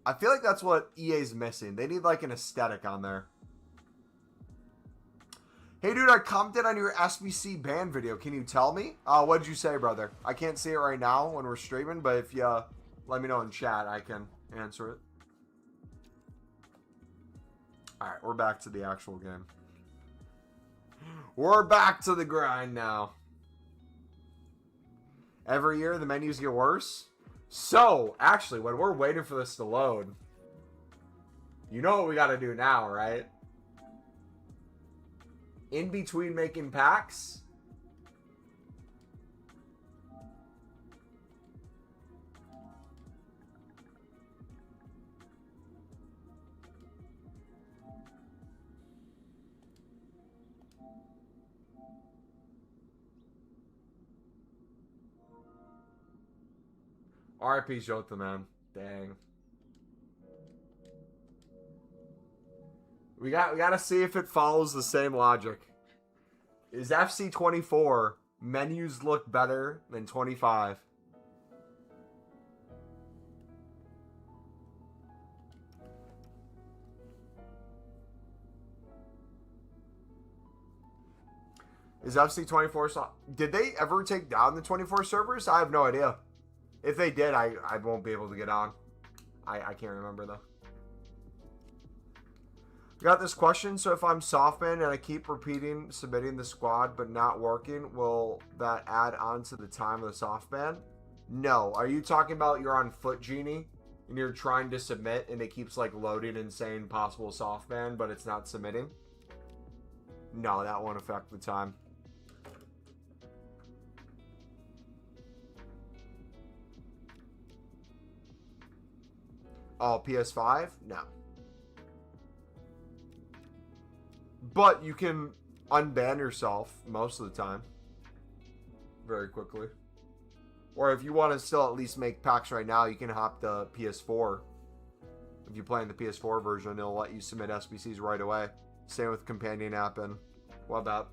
I feel like that's what EA's missing. They need like an aesthetic on there. Hey dude, I commented on your SBC ban video. Can you tell me? What'd you say, brother? I can't see it right now when we're streaming, but if you let me know in chat, I can answer it. Alright, we're back to the actual game. We're back to the grind now. Every year the menus get worse. So, actually, when we're waiting for this to load, you know what we gotta do now, right? In between making packs, RIP Jota, man. Dang. We gotta see if it follows the same logic. Is FC24 menus look better than 25? Is FC24... Did they ever take down the 24 servers? I have no idea. If they did, I won't be able to get on. I can't remember, though. Got this question. So if I'm softman and I keep repeating submitting the squad but not working, will that add on to the time of the softban? No. Are you talking about you're on Foot Genie and you're trying to submit and it keeps like loading and saying possible softban but it's not submitting? No, that won't affect the time. Oh, PS5? No. But you can unban yourself most of the time. Very quickly. Or if you want to still at least make packs right now, you can hop the PS4. If you play in the PS4 version, it'll let you submit SBCs right away. Same with Companion app and web app.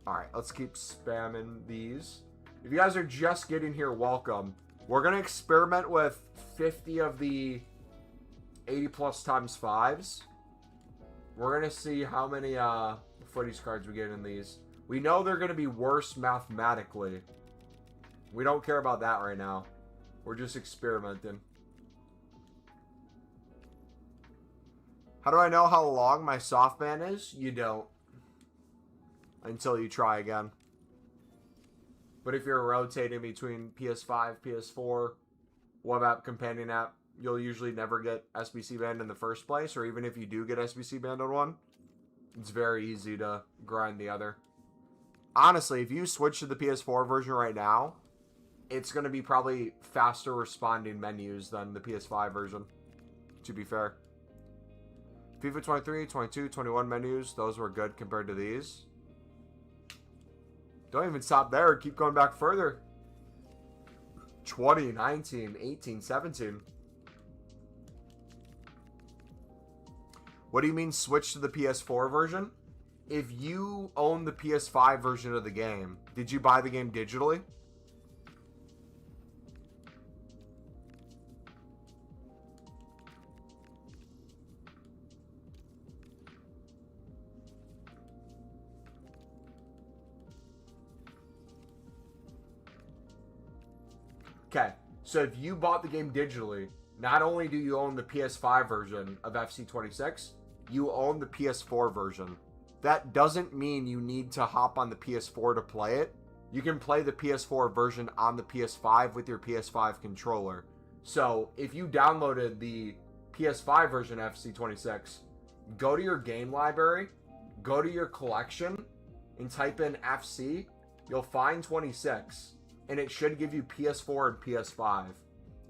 Alright, let's keep spamming these. If you guys are just getting here, welcome. We're going to experiment with 50 of the 80 plus times 5s. We're going to see how many footies cards we get in these. We know they're going to be worse mathematically. We don't care about that right now. We're just experimenting. How do I know how long my softban is? You don't. Until you try again. But if you're rotating between PS5, PS4, web app, companion app, you'll usually never get SBC banned in the first place. Or even if you do get SBC banned on one, it's very easy to grind the other. Honestly, if you switch to the PS4 version right now, it's going to be probably faster responding menus than the PS5 version, to be fair. FIFA 23, 22, 21 menus, those were good compared to these. Don't even stop there. Keep going back further. 20, 19, 18, 17. What do you mean switch to the PS4 version? If you own the PS5 version of the game, did you buy the game digitally? Okay, so if you bought the game digitally, not only do you own the PS5 version of FC26, you own the PS4 version. That doesn't mean you need to hop on the PS4 to play it. You can play the PS4 version on the PS5 with your PS5 controller. So if you downloaded the PS5 version of FC26, go to your game library, go to your collection, and type in FC. You'll find 26, and it should give you PS4 and PS5.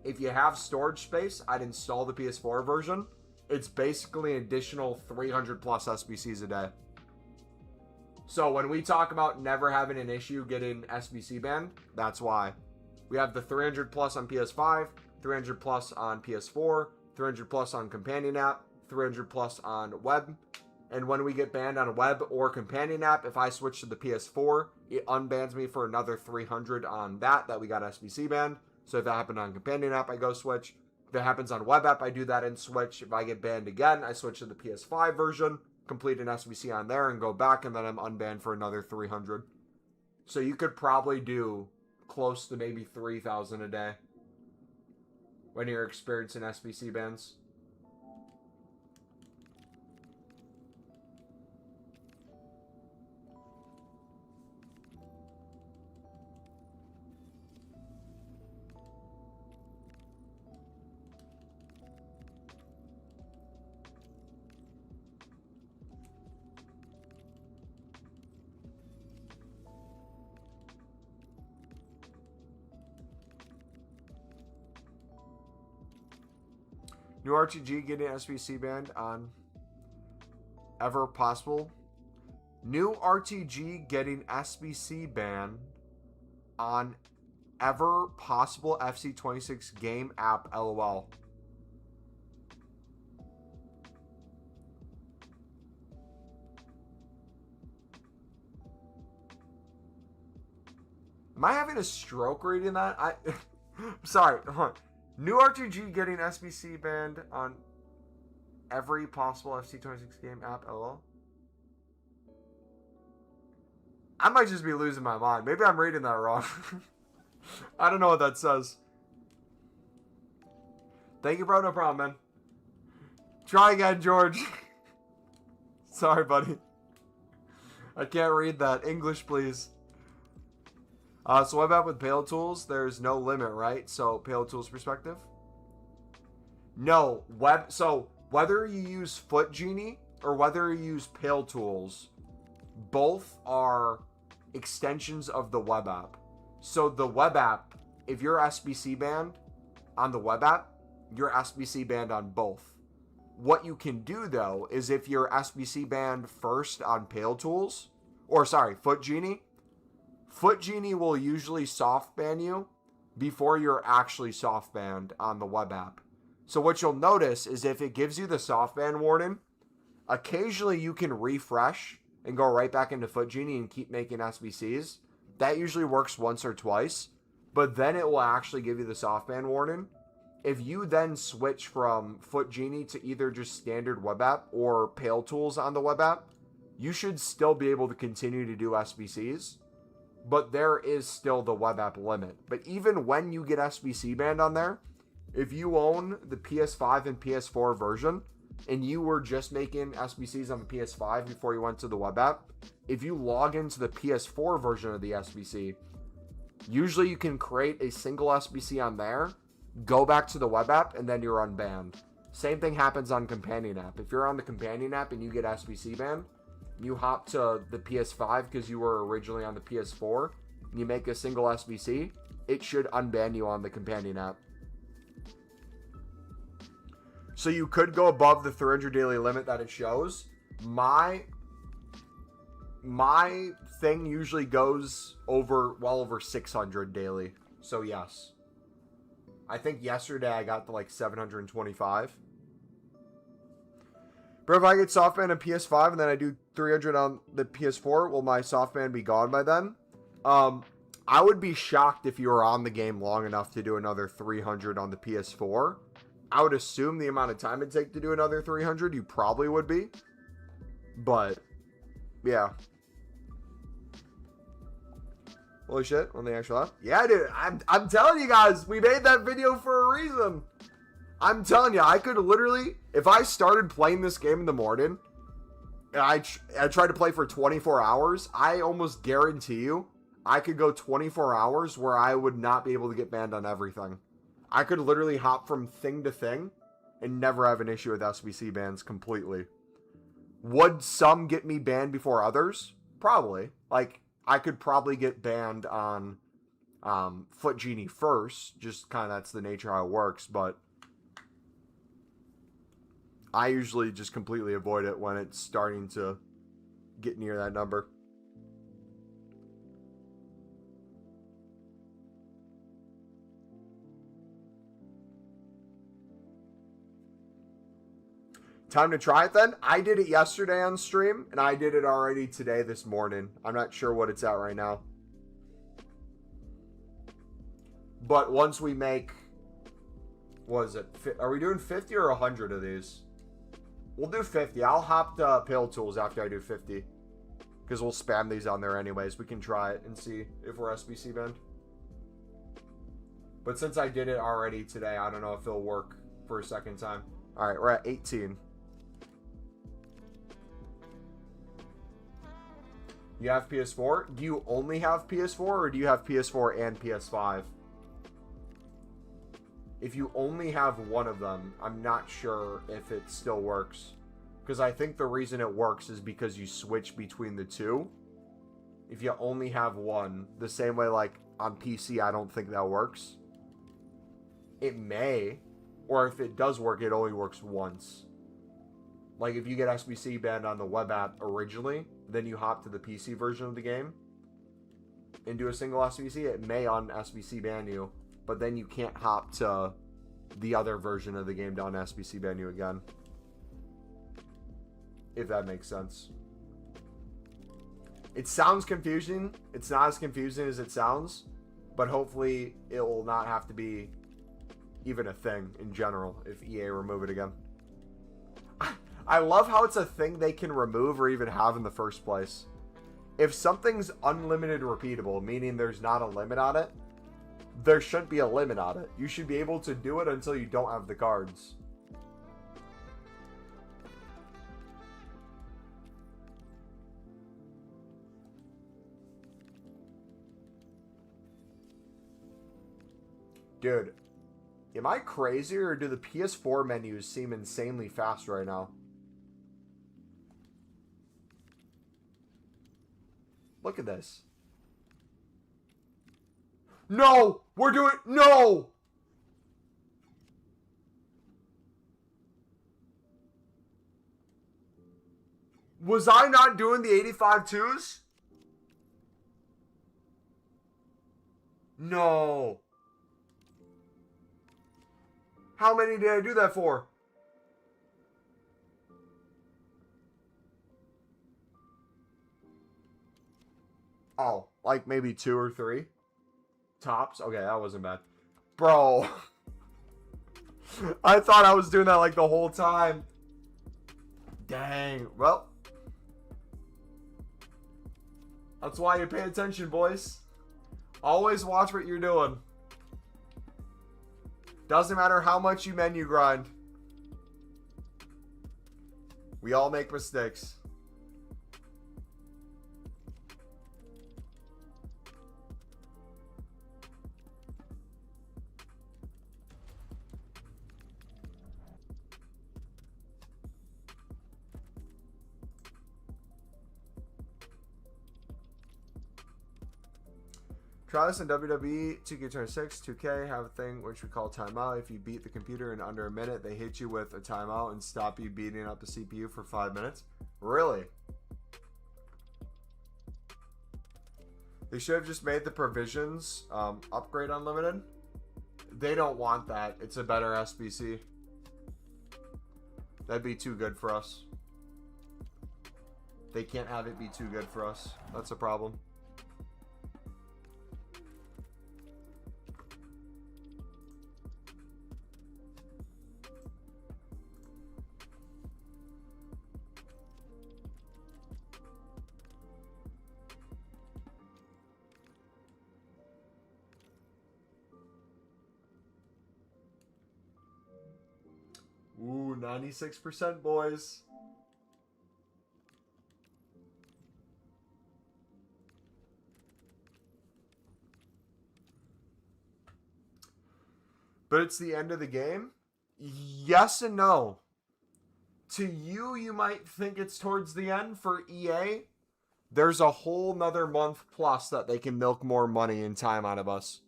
If you have storage space, I'd install the PS4 version. It's basically an additional 300 plus SBCs a day. So when we talk about never having an issue getting SBC banned, that's why. We have the 300 plus on PS5, 300 plus on PS4, 300 plus on companion app, 300 plus on web. And when we get banned on web or companion app, if I switch to the PS4, it unbans me for another 300 on that we got SBC banned. So if that happened on companion app, I go switch. If it happens on web app, I do that and switch. If I get banned again, I switch to the PS5 version, complete an SBC on there and go back, and then I'm unbanned for another 300. So you could probably do close to maybe 3,000 a day when you're experiencing SBC bans. New RTG getting SBC banned on ever possible. New RTG getting SBC banned on ever possible FC26 game app, LOL. Am I having a stroke reading that? I'm sorry. Hold on. New RTG getting SBC banned on every possible FC26 game app, LOL. I might just be losing my mind. Maybe I'm reading that wrong. I don't know what that says. Thank you, bro. No problem, man. Try again, George. Sorry, buddy. I can't read that. English, please. So web app with Payload Tools, there's no limit, right? So Payload Tools perspective. No, so whether you use FootGenie or whether you use Payload Tools, both are extensions of the web app. So the web app, if you're SBC banned on the web app, you're SBC banned on both. What you can do though is if you're SBC banned first on Payload Tools, or sorry, FootGenie will usually soft ban you before you're actually soft banned on the web app. So what you'll notice is if it gives you the soft ban warning, occasionally you can refresh and go right back into FootGenie and keep making SBCs. That usually works once or twice, but then it will actually give you the soft ban warning. If you then switch from FootGenie to either just standard web app or Payload Tools on the web app, you should still be able to continue to do SBCs. But there is still the web app limit. But even when you get SBC banned on there, if you own the PS5 and PS4 version, and you were just making SBCs on the PS5 before you went to the web app, if you log into the PS4 version of the SBC, usually you can create a single SBC on there, go back to the web app, and then you're unbanned. Same thing happens on Companion app. If you're on the Companion app and you get SBC banned, you hop to the PS5 because you were originally on the PS4, and you make a single SBC, it should unban you on the Companion app. So you could go above the 300 daily limit that it shows. My thing usually goes well over 600 daily. So yes. I think yesterday I got to like 725. But if I get softband on PS5 and then I do 300 on the PS4, will my softband be gone by then? I would be shocked if you were on the game long enough to do another 300 on the PS4. I would assume the amount of time it'd take to do another 300, you probably would be. But, yeah. Holy shit, when they actually left. Yeah, dude, I'm telling you guys, we made that video for a reason. I'm telling you, I could literally, if I started playing this game in the morning, and I tried to play for 24 hours, I almost guarantee you, I could go 24 hours where I would not be able to get banned on everything. I could literally hop from thing to thing and never have an issue with SBC bans completely. Would some get me banned before others? Probably. Like, I could probably get banned on Foot Genie first. Just kind of that's the nature how it works. But I usually just completely avoid it when it's starting to get near that number. Time to try it then? I did it yesterday on stream, and I did it already today this morning. I'm not sure what it's at right now. But once we make... What is it? Are we doing 50 or 100 of these? We'll do 50. I'll hop to Pale Tools after I do 50. Because we'll spam these on there anyways. We can try it and see if we're SBC banned. But since I did it already today, I don't know if it'll work for a second time. Alright, we're at 18. You have PS4? Do you only have PS4 or do you have PS4 and PS5? If you only have one of them, I'm not sure if it still works. Because I think the reason it works is because you switch between the two. If you only have one, the same way like on PC, I don't think that works. It may, or if it does work, it only works once. Like if you get SBC banned on the web app originally, then you hop to the PC version of the game and do a single SBC, it may on SBC ban you, but then you can't hop to the other version of the game to SBC ban you again. If that makes sense. It sounds confusing. It's not as confusing as it sounds, but hopefully it will not have to be even a thing in general if EA remove it again. I love how it's a thing they can remove or even have in the first place. If something's unlimited repeatable, meaning there's not a limit on it, there shouldn't be a limit on it. You should be able to do it until you don't have the cards. Dude, am I crazy or do the PS4 menus seem insanely fast right now? Look at this. No! We're doing... No! Was I not doing the 85 twos? No. How many did I do that for? Oh, like maybe 2 or 3 tops. Okay, that wasn't bad. Bro. I thought I was doing that like the whole time. Dang. Well. That's why you pay attention, boys. Always watch what you're doing. Doesn't matter how much you menu grind. We all make mistakes. Try this in WWE 2K26, 2K, have a thing which we call timeout. If you beat the computer in under a minute, they hit you with a timeout and stop you beating up the CPU for 5 minutes. Really? They should have just made the provisions upgrade unlimited. They don't want that. It's a better SBC. That'd be too good for us. They can't have it be too good for us. That's a problem. 96%, boys. But it's the end of the game? Yes and no. To you, you might think it's towards the end. For EA, there's a whole nother month plus that they can milk more money and time out of us.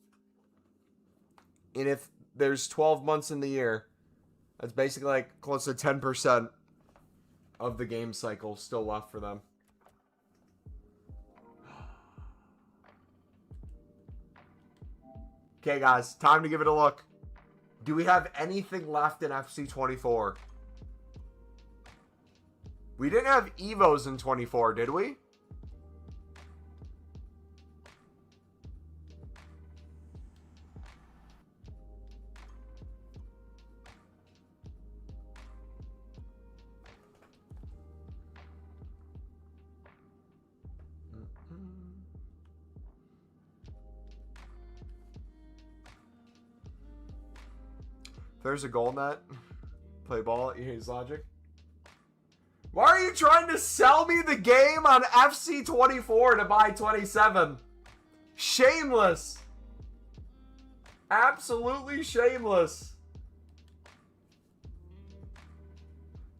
And if there's 12 months in the year, that's basically like close to 10% of the game cycle still left for them. Okay, guys, time to give it a look. Do we have anything left in FC24? We didn't have Evos in 24, did we? There's a goal net. Play ball. EA's logic. Why are you trying to sell me the game on FC24 to buy 27? Shameless. Absolutely shameless.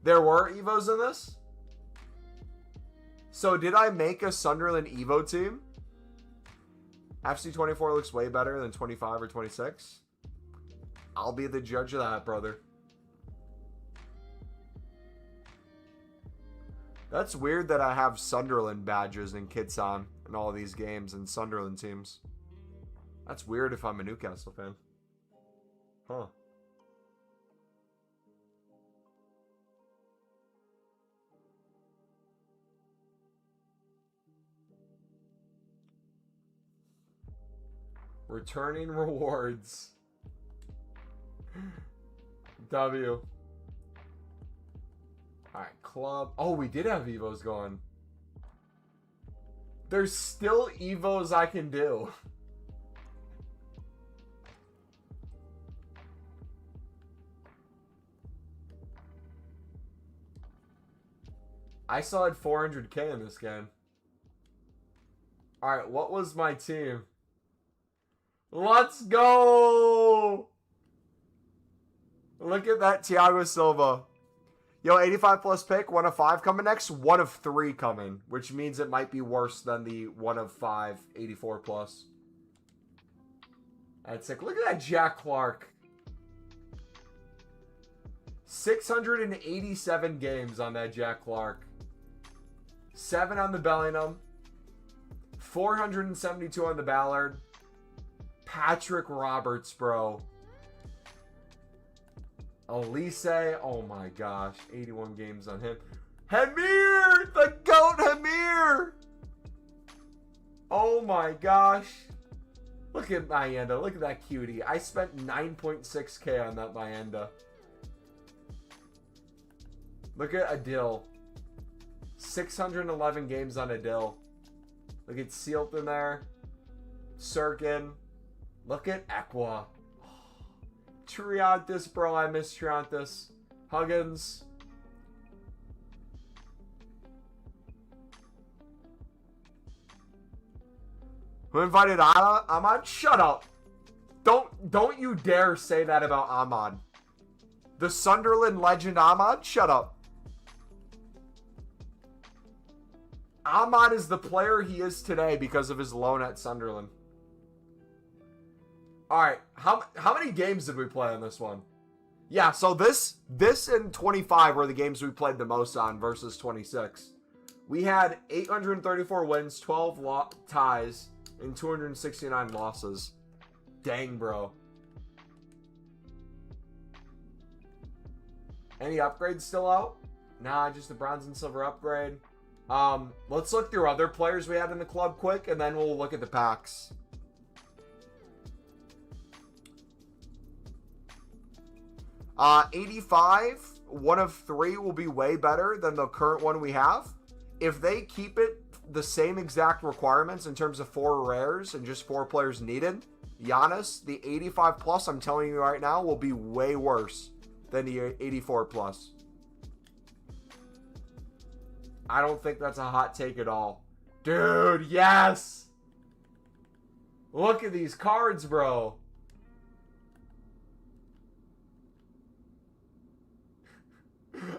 There were Evos in this? So did I make a Sunderland Evo team? FC24 looks way better than 25 or 26. I'll be the judge of that, brother. That's weird that I have Sunderland badges and kits on in all these games and Sunderland teams. That's weird if I'm a Newcastle fan. Huh. Returning rewards. W. Alright, club. Oh, we did have Evos going. There's still Evos I can do. I still had 400k in this game. Alright, what was my team? Let's go! Look at that Thiago Silva. Yo, 85 plus pick, 1 of 5 coming next, 1 of 3 coming, which means it might be worse than the 1 of 5, 84 plus. That's sick. Look at that Jack Clark. 687 games on that Jack Clark. 7 on the Bellingham. 472 on the Ballard. Patrick Roberts, bro. Elise, oh my gosh, 81 games on him. Hamir, the GOAT Hamir. Oh my gosh. Look at Mayenda, look at that cutie. I spent 9.6k on that Mayenda. Look at Adil. 611 games on Adil. Look at Sealt in there. Sirkin. Look at Equa. Triantis, bro. I miss Triantis. Huggins. Who invited Ahmad? Shut up. Don't you dare say that about Ahmad. The Sunderland legend Ahmad? Shut up. Ahmad is the player he is today because of his loan at Sunderland. Alright, how many games did we play on this one? Yeah, so this and 25 were the games we played the most on versus 26. We had 834 wins, 12 ties, and 269 losses. Dang, bro. Any upgrades still out? Nah, just the bronze and silver upgrade. Let's look through other players we had in the club quick, and then we'll look at the packs. Uh, 85, 1 of 3 will be way better than the current one we have. If they keep it the same exact requirements in terms of 4 rares and just 4 players needed, Giannis, the 85 plus, I'm telling you right now, will be way worse than the 84 plus. I don't think that's a hot take at all. Dude, yes! Look at these cards, bro.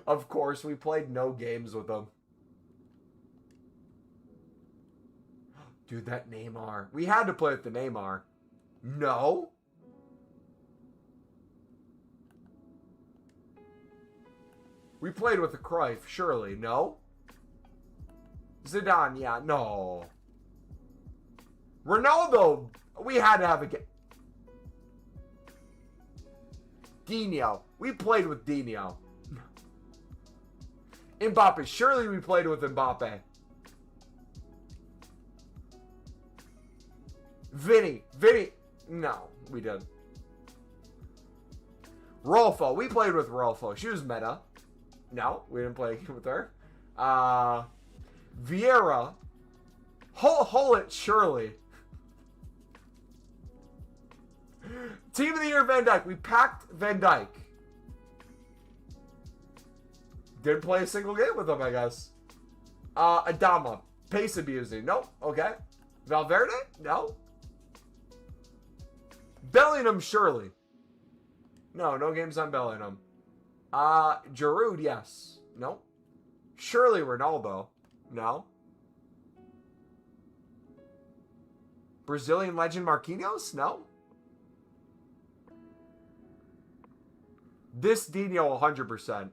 Of course, we played no games with them. Dude, that Neymar. We had to play with the Neymar. No? We played with the Cruyff, surely. No? Zidane, yeah, no. Ronaldo, we had to have a game. Dino, we played with Dino. Mbappe, surely we played with Mbappe. Vinny, no, we didn't. Rolfo, we played with Rolfo. She was meta. No, we didn't play with her. Vieira, Hullet, surely. Team of the Year, Van Dijk. We packed Van Dijk. Didn't play a single game with him, I guess. Adama, pace abusing. Nope. Okay. Valverde? No. Bellingham, surely. No, no games on Bellingham. Giroud, yes. No. Surely Ronaldo. No. Brazilian legend Marquinhos? No. This Dino 100%.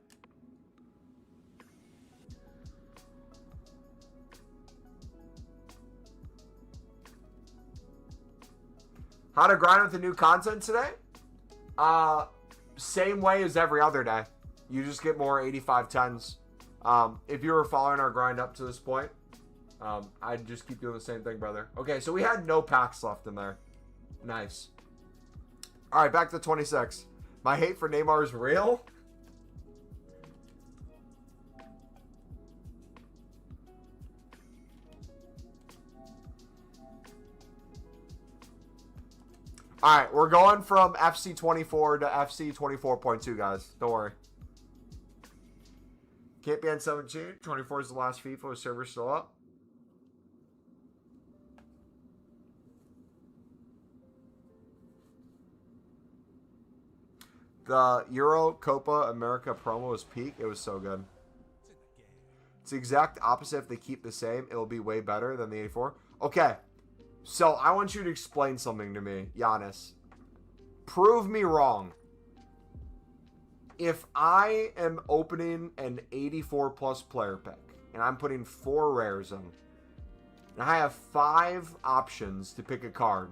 How to grind with the new content today? Same way as every other day. You just get more 8510s. If you were following our grind up to this point, I'd just keep doing the same thing, brother. Okay, so we had no packs left in there. Nice. All right, back to 26. My hate for Neymar is real. All right, we're going from FC24 to FC24.2, guys. Don't worry. Can't be on 17. 24 is the last FIFA with servers still up. The Euro Copa America promo was peak. It was so good. It's the exact opposite. If they keep the same, it'll be way better than the 84. Okay. So, I want you to explain something to me, Giannis. Prove me wrong. If I am opening an 84 plus player pick, and I'm putting 4 rares in, and I have 5 options to pick a card,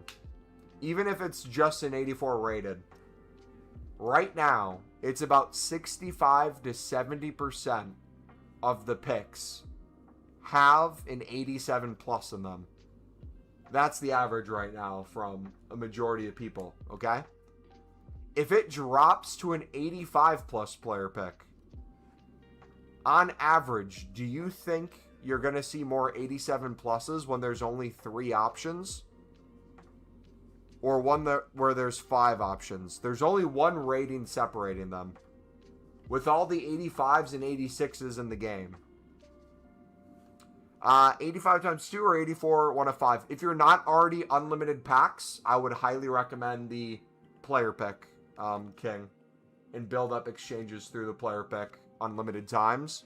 even if it's just an 84 rated, right now, it's about 65 to 70% of the picks have an 87 plus in them. That's the average right now from a majority of people, okay? If it drops to an 85 plus player pick, on average, do you think you're going to see more 87 pluses when there's only 3 options? Or one where there's 5 options? There's only 1 rating separating them. With all the 85s and 86s in the game. 85 times 2 or 84, 1 of 5. If you're not already unlimited packs, I would highly recommend the player pick, King. And build up exchanges through the player pick unlimited times.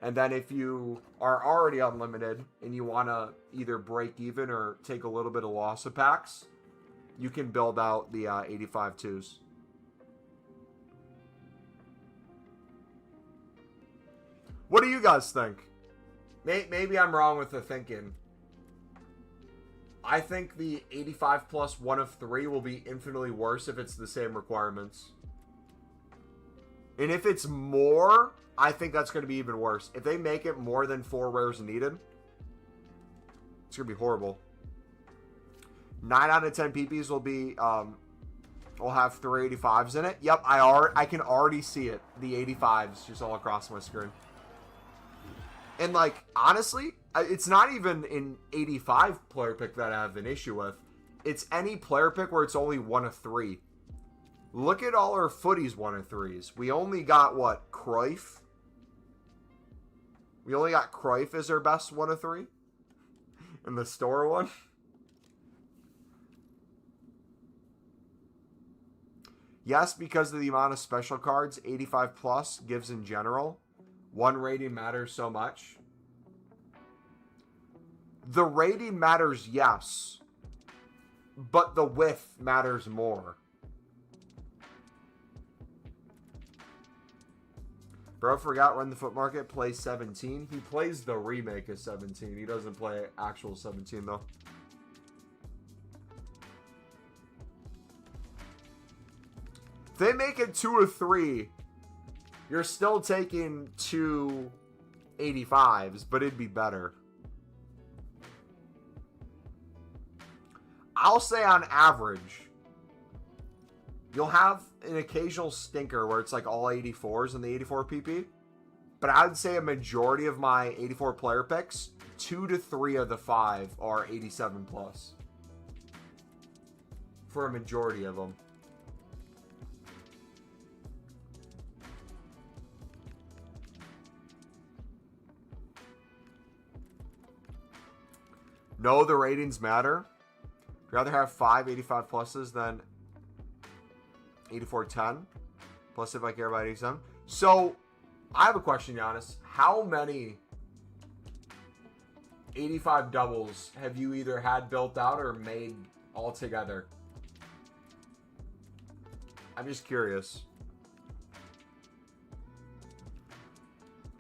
And then if you are already unlimited and you want to either break even or take a little bit of loss of packs, you can build out the 85 twos. What do you guys think? Maybe I'm wrong with the thinking. I think the 85 plus 1 of 3 will be infinitely worse if it's the same requirements. And if it's more, I think that's going to be even worse. If they make it more than 4 rares needed, it's going to be horrible. 9 out of 10 PPs will be, will have 3 85s in it. Yep, I can already see it. The 85s just all across my screen. And, like, honestly, it's not even an 85 player pick that I have an issue with. It's any player pick where it's only 1 of 3. Look at all our footies 1 of 3s. We only got, what, Cruyff? We only got Cruyff as our best 1 of 3? And the store one? Yes, because of the amount of special cards 85 plus gives in general. 1 rating matters so much. The rating matters, yes. But the width matters more. Bro forgot Run the Foot Market plays 17. He plays the remake of 17. He doesn't play actual 17 though. If they make it 2 or 3, you're still taking 2 85s, but it'd be better. I'll say on average, you'll have an occasional stinker where it's like all 84s in the 84 PP. But I would say a majority of my 84 player picks, 2 to 3 of the 5 are 87 plus. For a majority of them. No, the ratings matter. I'd rather have 5 85 pluses than 8410. Plus if I care about 87. So, I have a question, Giannis. How many 85 doubles have you either had built out or made all together? I'm just curious.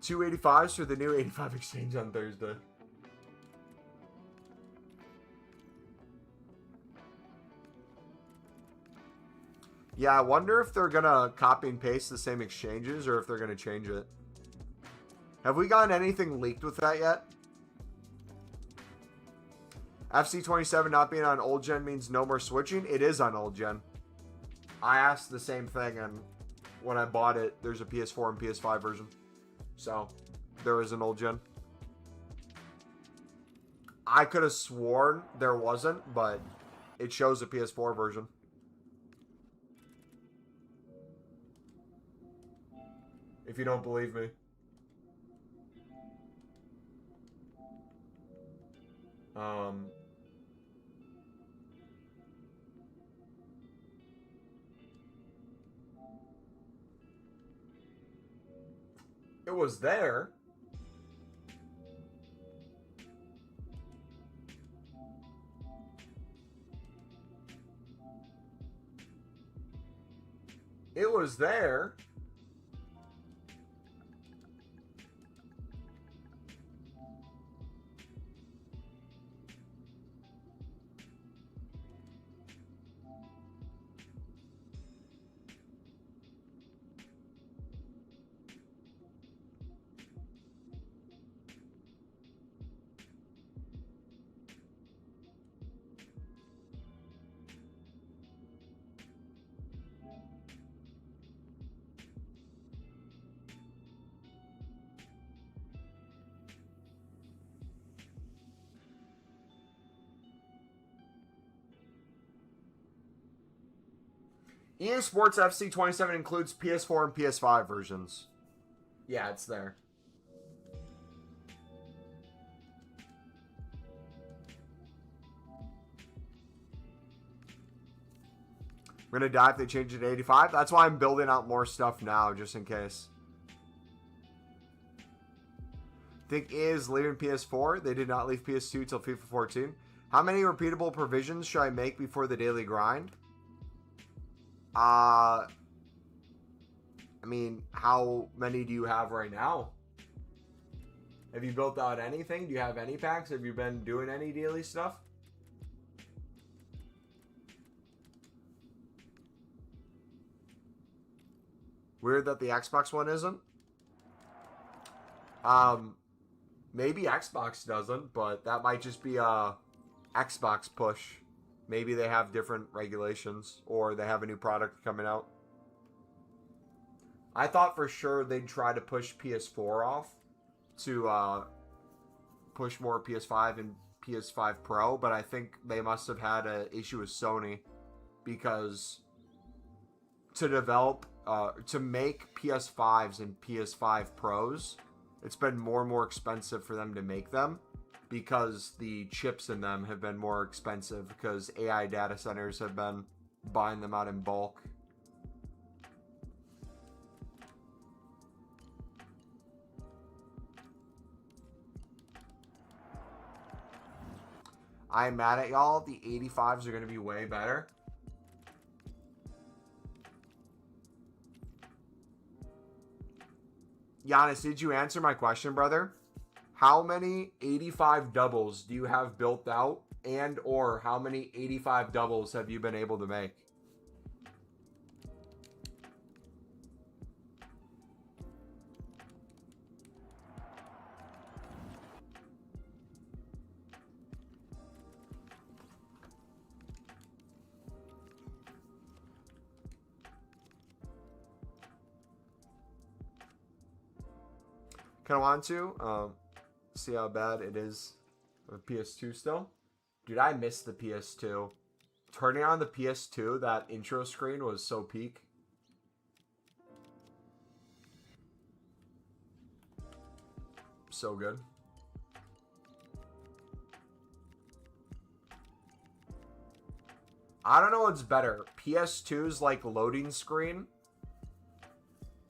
2 85s for the new 85 exchange on Thursday. Yeah, I wonder if they're going to copy and paste the same exchanges or if they're going to change it. Have we gotten anything leaked with that yet? FC27 not being on old gen means no more switching. It is on old gen. I asked the same thing, and when I bought it, there's a PS4 and PS5 version. So, there is an old gen. I could have sworn there wasn't, but it shows a PS4 version. If you don't believe me. It was there. It was there. EA Sports FC27 includes PS4 and PS5 versions. Yeah, it's there. We're going to die if they change it to 85. That's why I'm building out more stuff now, just in case. Think EA is leaving PS4. They did not leave PS2 till FIFA 14. How many repeatable provisions should I make before the daily grind? I mean, how many do you have right now? Have you built out anything? Do you have any packs? Have you been doing any daily stuff? Weird that the Xbox one isn't. Maybe Xbox doesn't, but that might just be a Xbox push. Maybe they have different regulations, or they have a new product coming out. I thought for sure they'd try to push PS4 off to push more PS5 and PS5 Pro, but I think they must have had an issue with Sony because to develop, to make PS5s and PS5 Pros, it's been more and more expensive for them to make them because the chips in them have been more expensive because AI data centers have been buying them out in bulk. I'm mad at y'all. The 85s are going to be way better. Giannis, did you answer my question, brother? How many 85 doubles do you have built out, and or how many 85 doubles have you been able to make? Kind of want to see how bad it is with PS2 still. Dude, I miss the PS2. Turning on the PS2, that intro screen was so peak. So good. I don't know what's better. PS2's like loading screen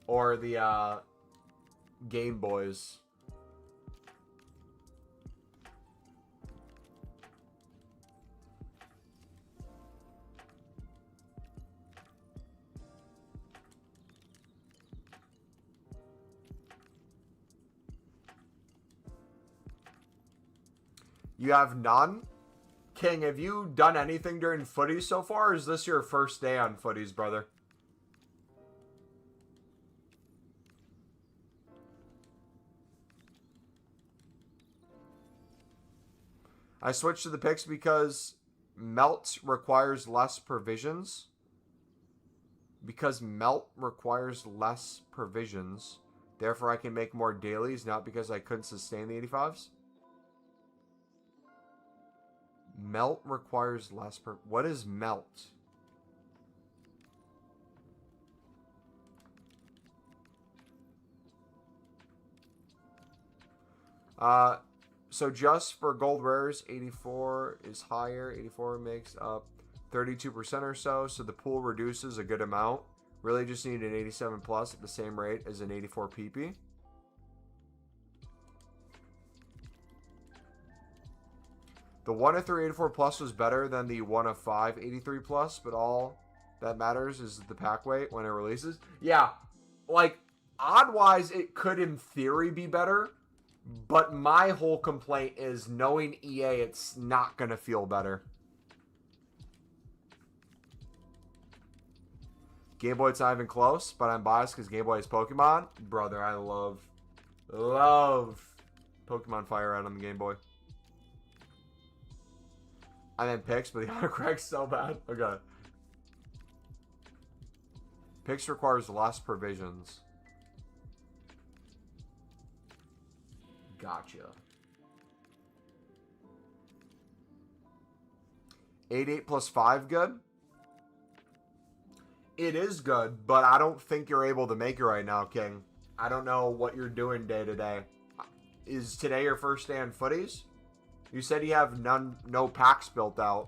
or the Game Boys. You have none? King, have you done anything during footies so far, or is this your first day on footies, brother? I switched to the picks because Melt requires less provisions. Because Melt requires less provisions. Therefore, I can make more dailies, not because I couldn't sustain the 85s. Melt requires less what is Melt? So just for gold rares, 84 is higher. 84 makes up 32% or so. So the pool reduces a good amount. Really just need an 87 plus at the same rate as an 84 PP. The 1 of 3 84 plus was better than the 1 of 5 83 plus, but all that matters is the pack weight when it releases. Yeah, like, odd-wise, it could in theory be better, but my whole complaint is knowing EA, it's not going to feel better. Game Boy, it's not even close, but I'm biased because Game Boy is Pokemon. Brother, I love Pokemon Fire Red on the Game Boy. I meant picks, but the autocorrect's so bad. Okay. Picks requires less provisions. Gotcha. 88 plus 5 good? It is good, but I don't think you're able to make it right now, King. I don't know what you're doing day to day. Is today your first day on footies? You said you have no packs built out,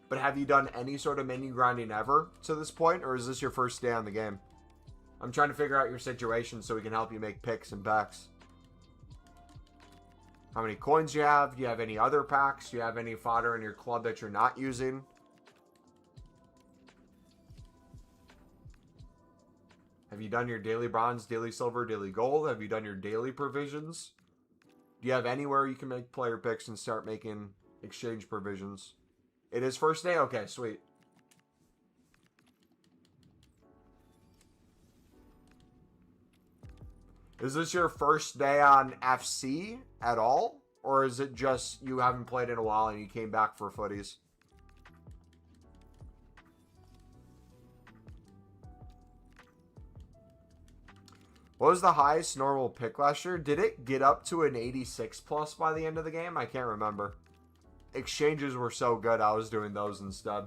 but have you done any sort of mini grinding ever to this point, or is this your first day on the game? I'm trying to figure out your situation so we can help you make picks and packs. How many coins you have? Do you have any other packs? Do you have any fodder in your club that you're not using? Have you done your daily bronze, daily silver, daily gold? Have you done your daily provisions? Do you have anywhere you can make player picks and start making exchange provisions? It is first day? Okay, sweet. Is this your first day on FC at all? Or is it just you haven't played in a while and you came back for footies? What was the highest normal pick last year? Did it get up to an 86 plus by the end of the game? I can't remember. Exchanges were so good, I was doing those instead.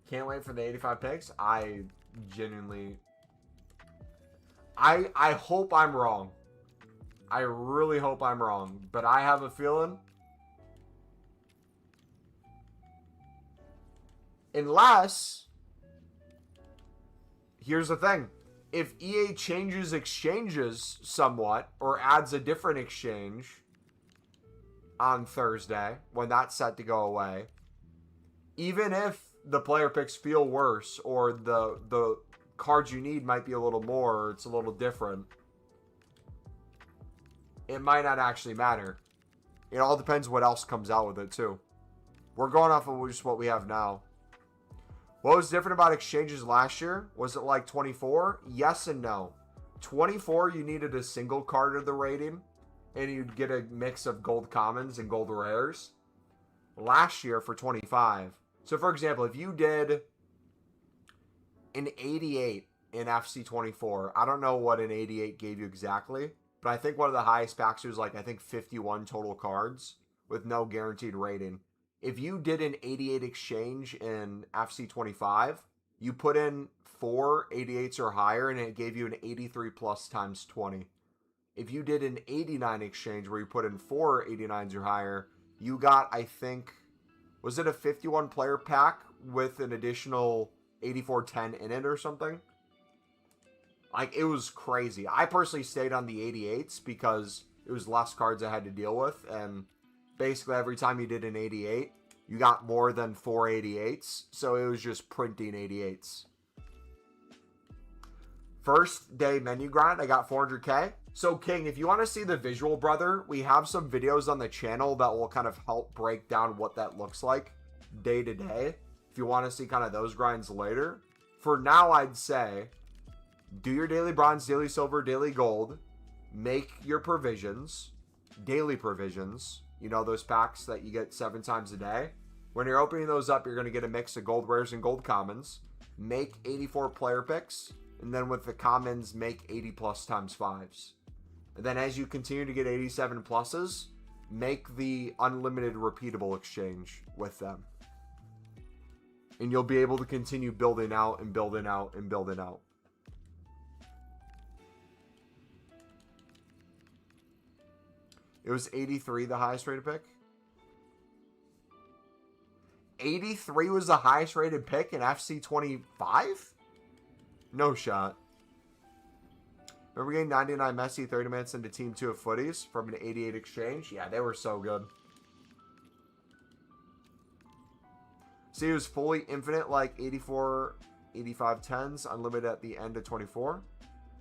Can't wait for the 85 picks. I genuinely... I hope I'm wrong. I really hope I'm wrong. But I have a feeling... Unless... Here's the thing. If EA changes exchanges somewhat, or adds a different exchange on Thursday, when that's set to go away, even if the player picks feel worse, or the cards you need might be a little more, or it's a little different, it might not actually matter. It all depends what else comes out with it, too. We're going off of just what we have now. What was different about exchanges last year? Was it like 24? Yes and no. 24, you needed a single card of the rating, and you'd get a mix of gold commons and gold rares. Last year for 25. So, for example, if you did an 88 in FC24, I don't know what an 88 gave you exactly, but I think one of the highest packs was like, I think 51 total cards with no guaranteed rating. If you did an 88 exchange in FC25, you put in 4 88s or higher, and it gave you an 83 plus times 20. If you did an 89 exchange where you put in 4 89s or higher, you got, I think, was it a 51 player pack with an additional 8410 in it or something? Like, it was crazy. I personally stayed on the 88s because it was less cards I had to deal with, and basically every time you did an 88, you got more than 4 88s, so it was just printing 88s. First day menu grind, I got 400k. So King, if you want to see the visual, brother, we have some videos on the channel that will kind of help break down what that looks like day to day. If you want to see kind of those grinds later. For now, I'd say, do your daily bronze, daily silver, daily gold. Make your provisions, daily provisions. You know, those packs that you get 7 times a day. When you're opening those up, you're going to get a mix of gold rares and gold commons. Make 84 player picks. And then with the commons, make 80 plus times 5s. And then as you continue to get 87 pluses, make the unlimited repeatable exchange with them. And you'll be able to continue building out and building out and building out. It was 83, the highest rated pick. 83 was the highest rated pick in FC25? No shot. Remember getting 99 Messi 30 minutes into Team 2 of Footies from an 88 exchange? Yeah, they were so good. See, it was fully infinite like 84, 85 10s, unlimited at the end of 24?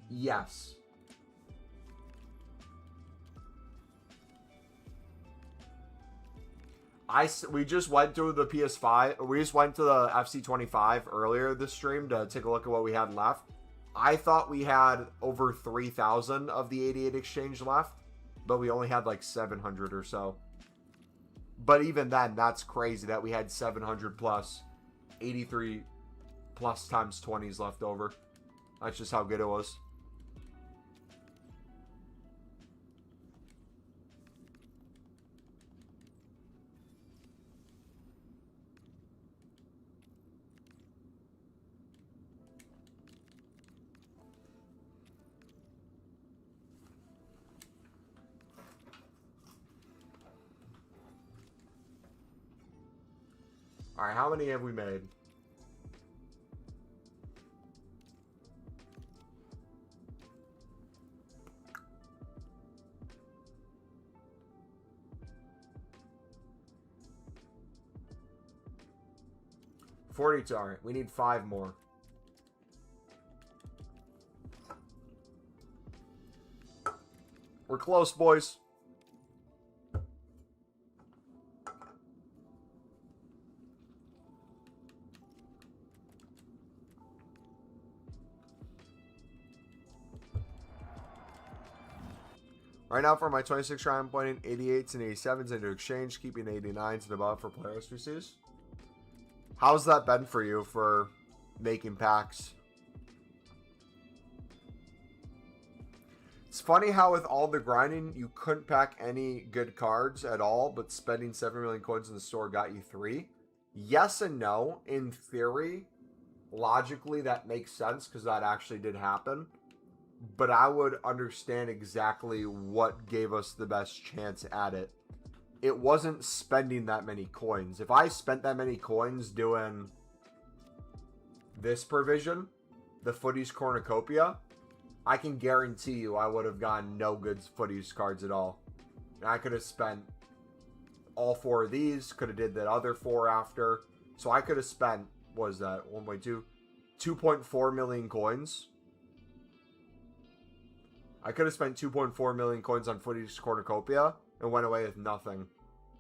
Yes. We just went through the PS5. We just went to the FC25 earlier this stream to take a look at what we had left. I thought we had over 3,000 of the 88 exchange left, but we only had like 700 or so. But even then, that's crazy that we had 700 plus 83 plus times 20s left over. That's just how good it was. Alright, how many have we made? $42. Alright, we need 5 more. We're close, boys. Right now for my 26 round, I'm pointing 88s and 87s into exchange, keeping 89s and above for player SBCs. How's that been for you for making packs? It's funny how with all the grinding, you couldn't pack any good cards at all, but spending 7 million coins in the store got you 3. Yes and no. In theory, logically, that makes sense because that actually did happen. But I would understand exactly what gave us the best chance at it. It wasn't spending that many coins. If I spent that many coins doing this provision, the Footies Cornucopia, I can guarantee you I would have gotten no good Footies cards at all. And I could have spent all 4 of these, could have did the other 4 after. So I could have spent, what was that, 1.2? 2.4 million coins. I could have spent 2.4 million coins on Footies Cornucopia and went away with nothing.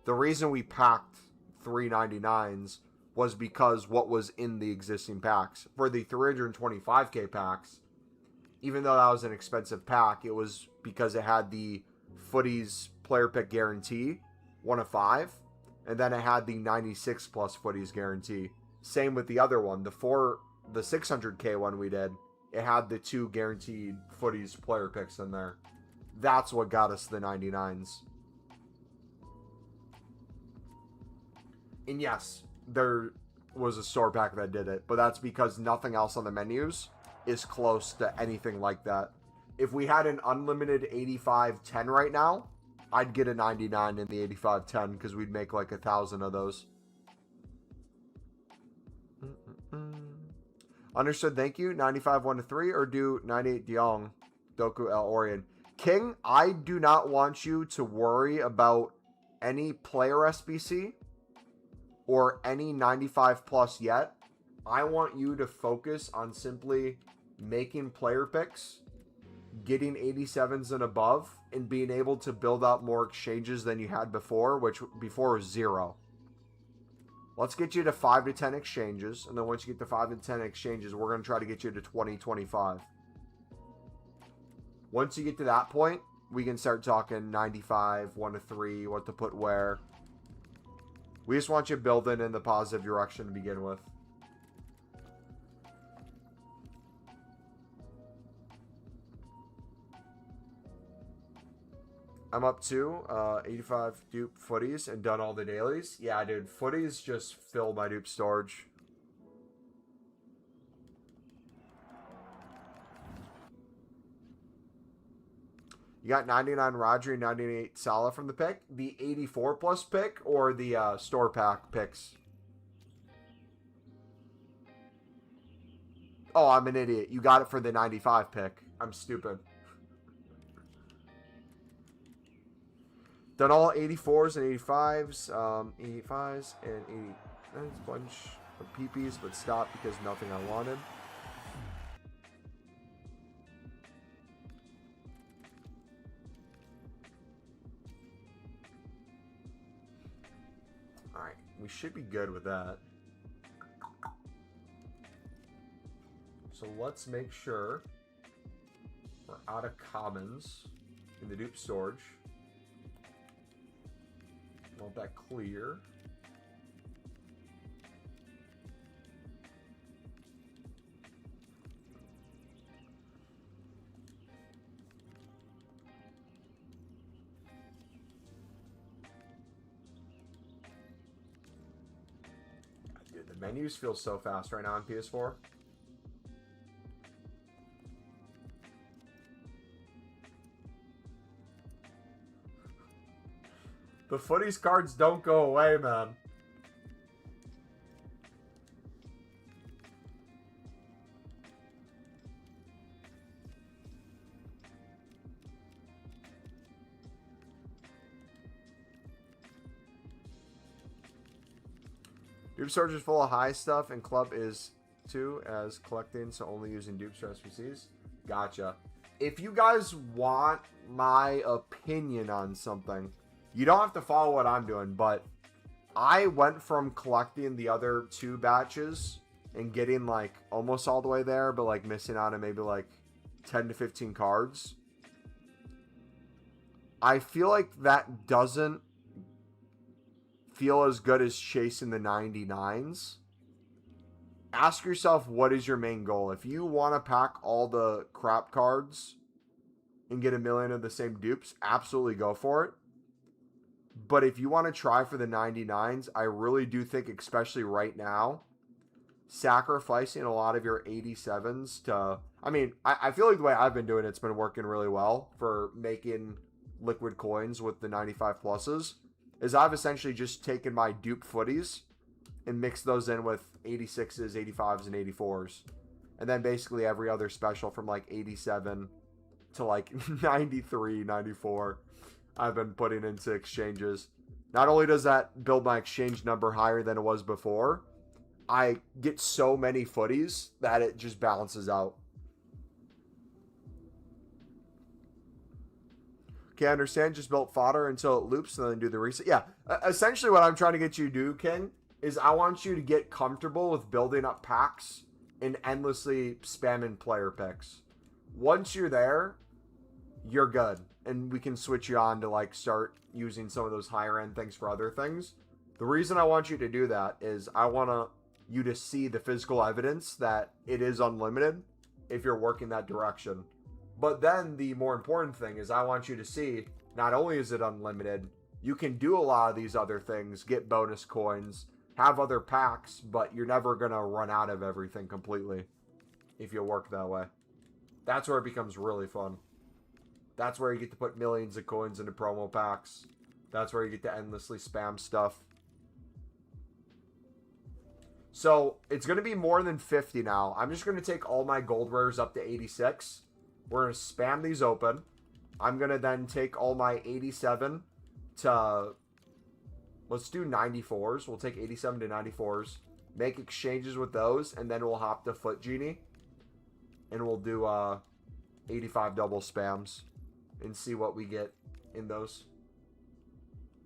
The reason we packed 399s was because what was in the existing packs. For the 325k packs, even though that was an expensive pack, it was because it had the Footies player pick guarantee, 1 of 5, and then it had the 96 plus Footies guarantee. Same with the other one, the 600k one we did. It had the 2 guaranteed Footies player picks in there. That's what got us the 99s. And yes, there was a store pack that did it, but that's because nothing else on the menus is close to anything like that. If we had an unlimited 8510 right now, I'd get a 99 in the 8510 because we'd make like 1,000 of those. Understood, thank you. 95 1-3 or do 98 Diong, Doku El Orion. King, I do not want you to worry about any player SBC or any 95 plus yet. I want you to focus on simply making player picks, getting 87s and above, and being able to build out more exchanges than you had before, which before was 0. Let's get you to 5 to 10 exchanges, and then once you get to 5 to 10 exchanges, we're going to try to get you to 20, 25. Once you get to that point, we can start talking 95, 1-3, what to put where. We just want you building in the positive direction to begin with. I'm up to 85 dupe Footies and done all the dailies. Yeah, dude, Footies just fill my dupe storage. You got 99 Roger and 98 Salah from the pick. The 84 plus pick or the store pack picks? Oh, I'm an idiot. You got it for the 95 pick. I'm stupid. Done all 84s and 85s. 85s and 80. That's a bunch of PPs, but stopped because nothing I wanted. Alright, we should be good with that. So let's make sure we're out of commons in the dupe storage. Want that clear. Dude, the menus feel so fast right now on PS4. The Footies cards don't go away, man. Dupe storage is full of high stuff, and club is too, as collecting, so only using dupes for SPCs. Gotcha. If you guys want my opinion on something, you don't have to follow what I'm doing, but I went from collecting the other 2 batches and getting like almost all the way there, but like missing out on maybe like 10 to 15 cards. I feel like that doesn't feel as good as chasing the 99s. Ask yourself, what is your main goal? If you want to pack all the crap cards and get 1 million of the same dupes, absolutely go for it. But if you want to try for the 99s, I really do think, especially right now, sacrificing a lot of your 87s to... I mean, I feel like the way I've been doing it's been working really well for making liquid coins with the 95 pluses, is I've essentially just taken my dupe footies and mixed those in with 86s, 85s, and 84s. And then basically every other special from like 87 to like 93, 94, I've been putting into exchanges. Not only does that build my exchange number higher than it was before, I get so many footies that it just balances out. Okay, I understand. Just built fodder until it loops and then do the reset. Yeah, essentially what I'm trying to get you to do, Ken, is I want you to get comfortable with building up packs and endlessly spamming player picks. Once you're there, you're good. And we can switch you on to like start using some of those higher end things for other things. The reason I want you to do that is I want you to see the physical evidence that it is unlimited if you're working that direction. But then the more important thing is I want you to see not only is it unlimited, you can do a lot of these other things, get bonus coins, have other packs, but you're never going to run out of everything completely if you work that way. That's where it becomes really fun. That's where you get to put millions of coins into promo packs. That's where you get to endlessly spam stuff. So it's going to be more than 50 now. I'm just going to take all my gold rares up to 86. We're going to spam these open. I'm going to then take all my 87 to... Let's do 94s. We'll take 87 to 94s. Make exchanges with those. And then we'll hop to Foot Genie. And we'll do 85 double spams. And see what we get in those.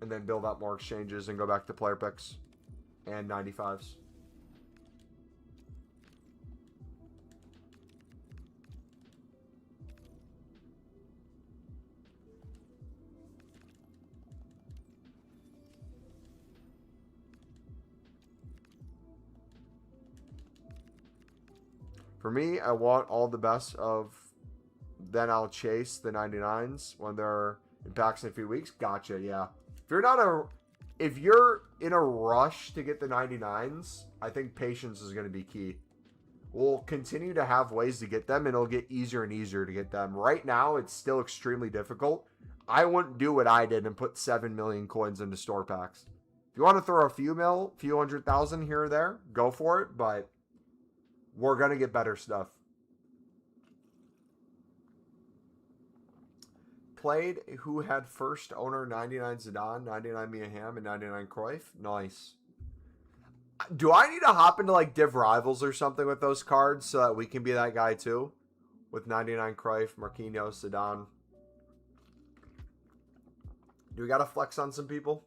And then build up more exchanges and go back to player picks. And 95s. For me, I want all the best of... Then I'll chase the 99s when they're in packs in a few weeks. Gotcha, yeah. If you're in a rush to get the 99s, I think patience is going to be key. We'll continue to have ways to get them, and it'll get easier and easier to get them. Right now, it's still extremely difficult. I wouldn't do what I did and put 7 million coins into store packs. If you want to throw a few 100,000 here or there, go for it, but we're going to get better stuff. Played who had first owner 99 Zidane, 99 Mia Hamm, and 99 Cruyff. Nice. Do I need to hop into like Div Rivals or something with those cards so that we can be that guy too? With 99 Cruyff, Marquinhos, Zidane. Do we got to flex on some people?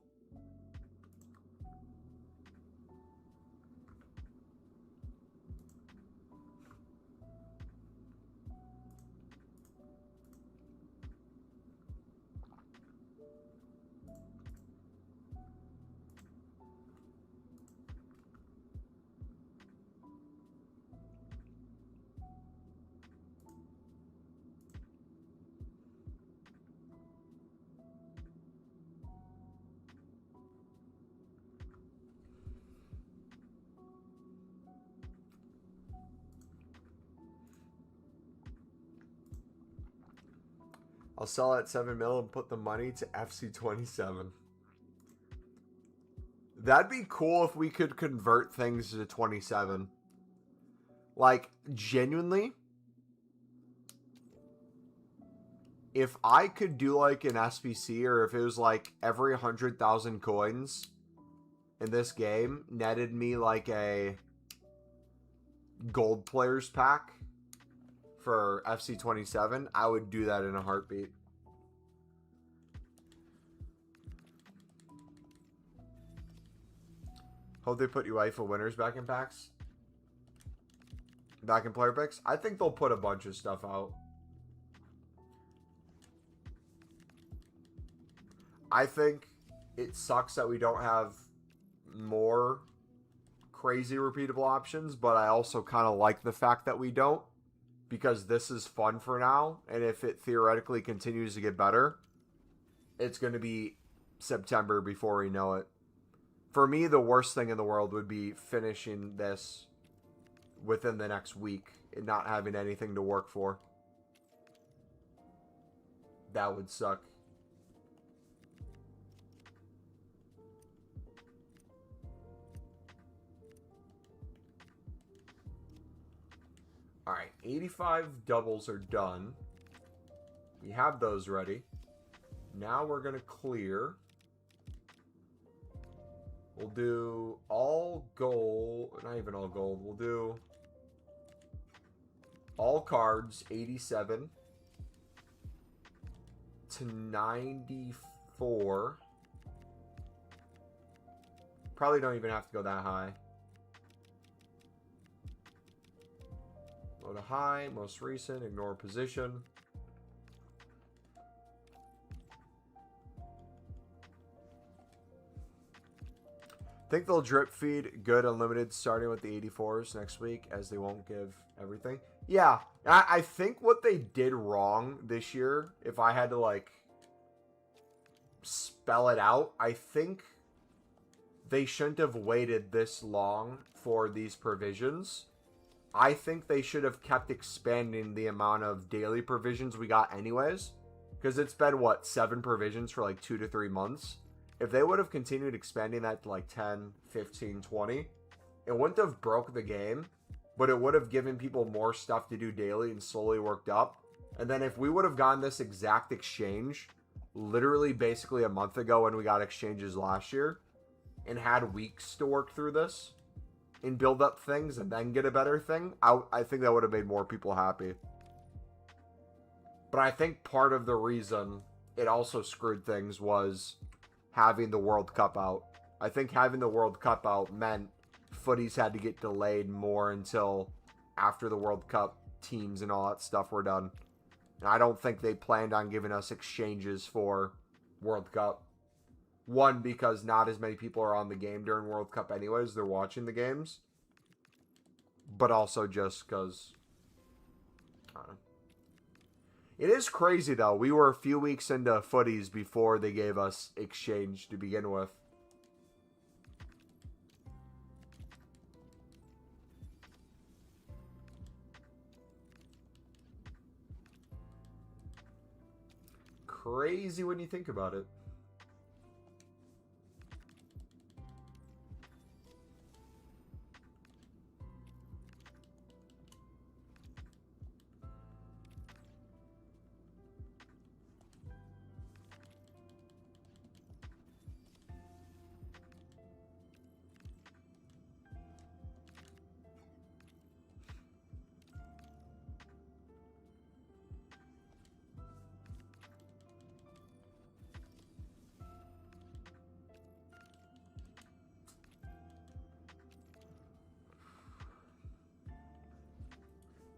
I'll sell at 7 mil and put the money to FC27. That'd be cool if we could convert things to 27. Like, genuinely, if I could do like an SBC, or if it was like every 100,000 coins in this game netted me like a gold players pack for FC27, I would do that in a heartbeat. Hope they put UEFA winners back in packs. Back in player picks. I think they'll put a bunch of stuff out. I think it sucks that we don't have more crazy repeatable options, but I also kind of like the fact that we don't, because this is fun for now, and if it theoretically continues to get better, it's going to be September before we know it. For me, the worst thing in the world would be finishing this within the next week and not having anything to work for. That would suck. Alright, 85 doubles are done. We have those ready. Now we're going to clear. We'll do all gold. Not even all gold. We'll do all cards, 87 to 94. Probably don't even have to go that high. Go to high, most recent, ignore position. Think they'll drip feed good unlimited starting with the 84s next week, as they won't give everything. Yeah, I think what they did wrong this year, if I had to like spell it out, I think they shouldn't have waited this long for these provisions. I think they should have kept expanding the amount of daily provisions we got anyways. Because it's been, what, 7 provisions for like 2 to 3 months? If they would have continued expanding that to like 10, 15, 20, it wouldn't have broke the game. But it would have given people more stuff to do daily and slowly worked up. And then if we would have gotten this exact exchange literally basically a month ago when we got exchanges last year and had weeks to work through this and build up things and then get a better thing, I think that would have made more people happy. But I think part of the reason it also screwed things was having the World Cup out. I think having the World Cup out meant footies had to get delayed more until after the World Cup teams and all that stuff were done. And I don't think they planned on giving us exchanges for World Cup. One, because not as many people are on the game during World Cup anyways. They're watching the games. But also just because, I don't know. It is crazy, though. We were a few weeks into footies before they gave us exchange to begin with. Crazy when you think about it.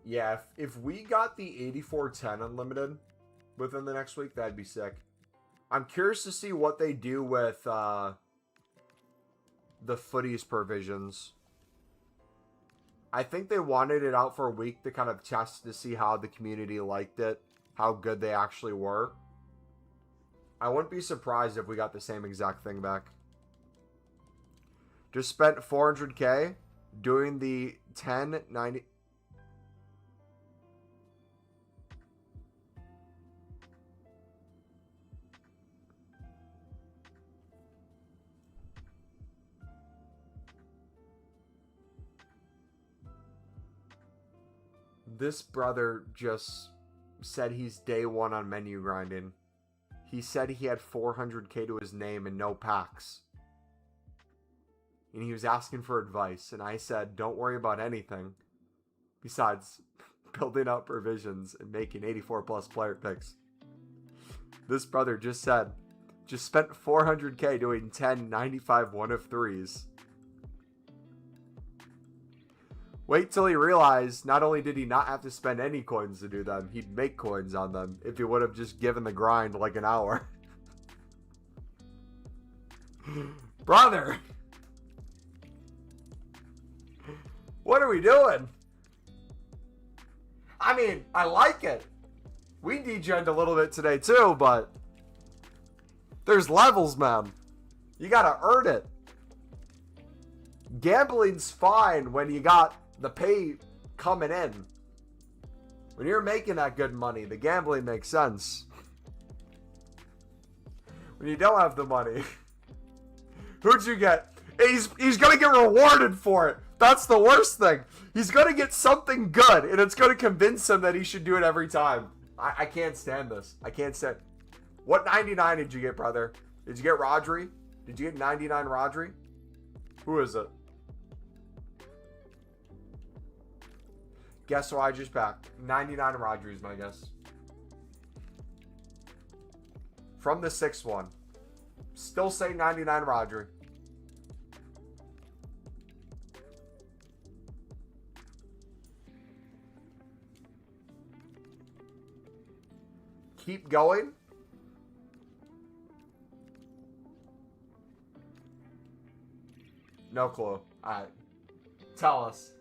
Yeah, if we got the 8410 unlimited within the next week, that'd be sick. I'm curious to see what they do with the footies provisions. I think they wanted it out for a week to kind of test to see how the community liked it, how good they actually were. I wouldn't be surprised if we got the same exact thing back. Just spent 400k doing the 1090... This brother just said he's day one on menu grinding. He said he had 400k to his name and no packs. And he was asking for advice. And I said, don't worry about anything besides building up provisions and making 84 plus player picks. This brother just said, just spent 400k doing 10 95 1 of 3s. Wait till he realized not only did he not have to spend any coins to do them, he'd make coins on them if he would have just given the grind like an hour. Brother! What are we doing? I mean, I like it. We degened a little bit today too, but There's levels, man. You gotta earn it. Gambling's fine when you got the pay coming in. When you're making that good money, the gambling makes sense. When you don't have the money, who'd you get? He's gonna get rewarded for it. That's the worst thing. He's gonna get something good, and it's gonna convince him that he should do it every time. I can't stand this. I can't stand. What 99 did you get, brother? Did you get Rodri? Did you get 99 Rodri? Who is it? Guess who I just packed? 99 Rodri is my guess. From the 6-1. Still say 99 Rodri. Keep going. No clue. Alright. Tell us.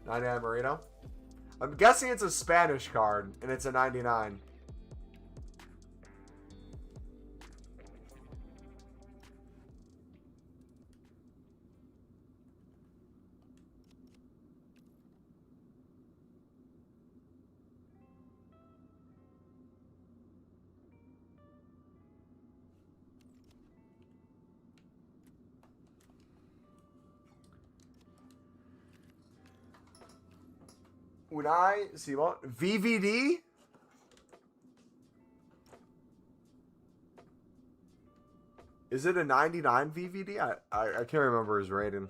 Marino. I'm guessing it's a Spanish card, and it's a 99. Unai Simon. VVD? Is it a 99 VVD? I can't remember his rating.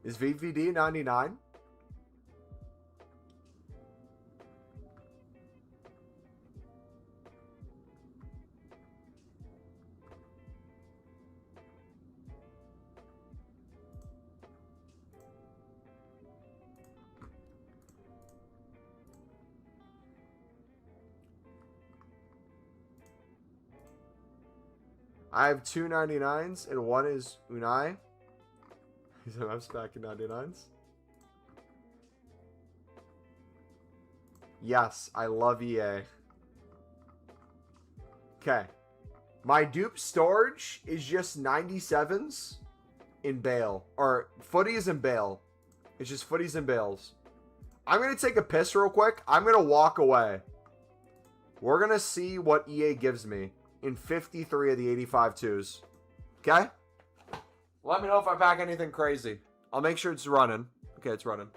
Is VVD 99? I have two 99s, and one is Unai. He said I'm stacking 99s. Yes, I love EA. Okay. My dupe storage is just 97s in Bale. Or Footies and Bale. It's just Footies and Bales. I'm going to take a piss real quick. I'm going to walk away. We're going to see what EA gives me in 53 of the 85 twos. Okay? Let me know if I pack anything crazy. I'll make sure it's running. Okay, it's running.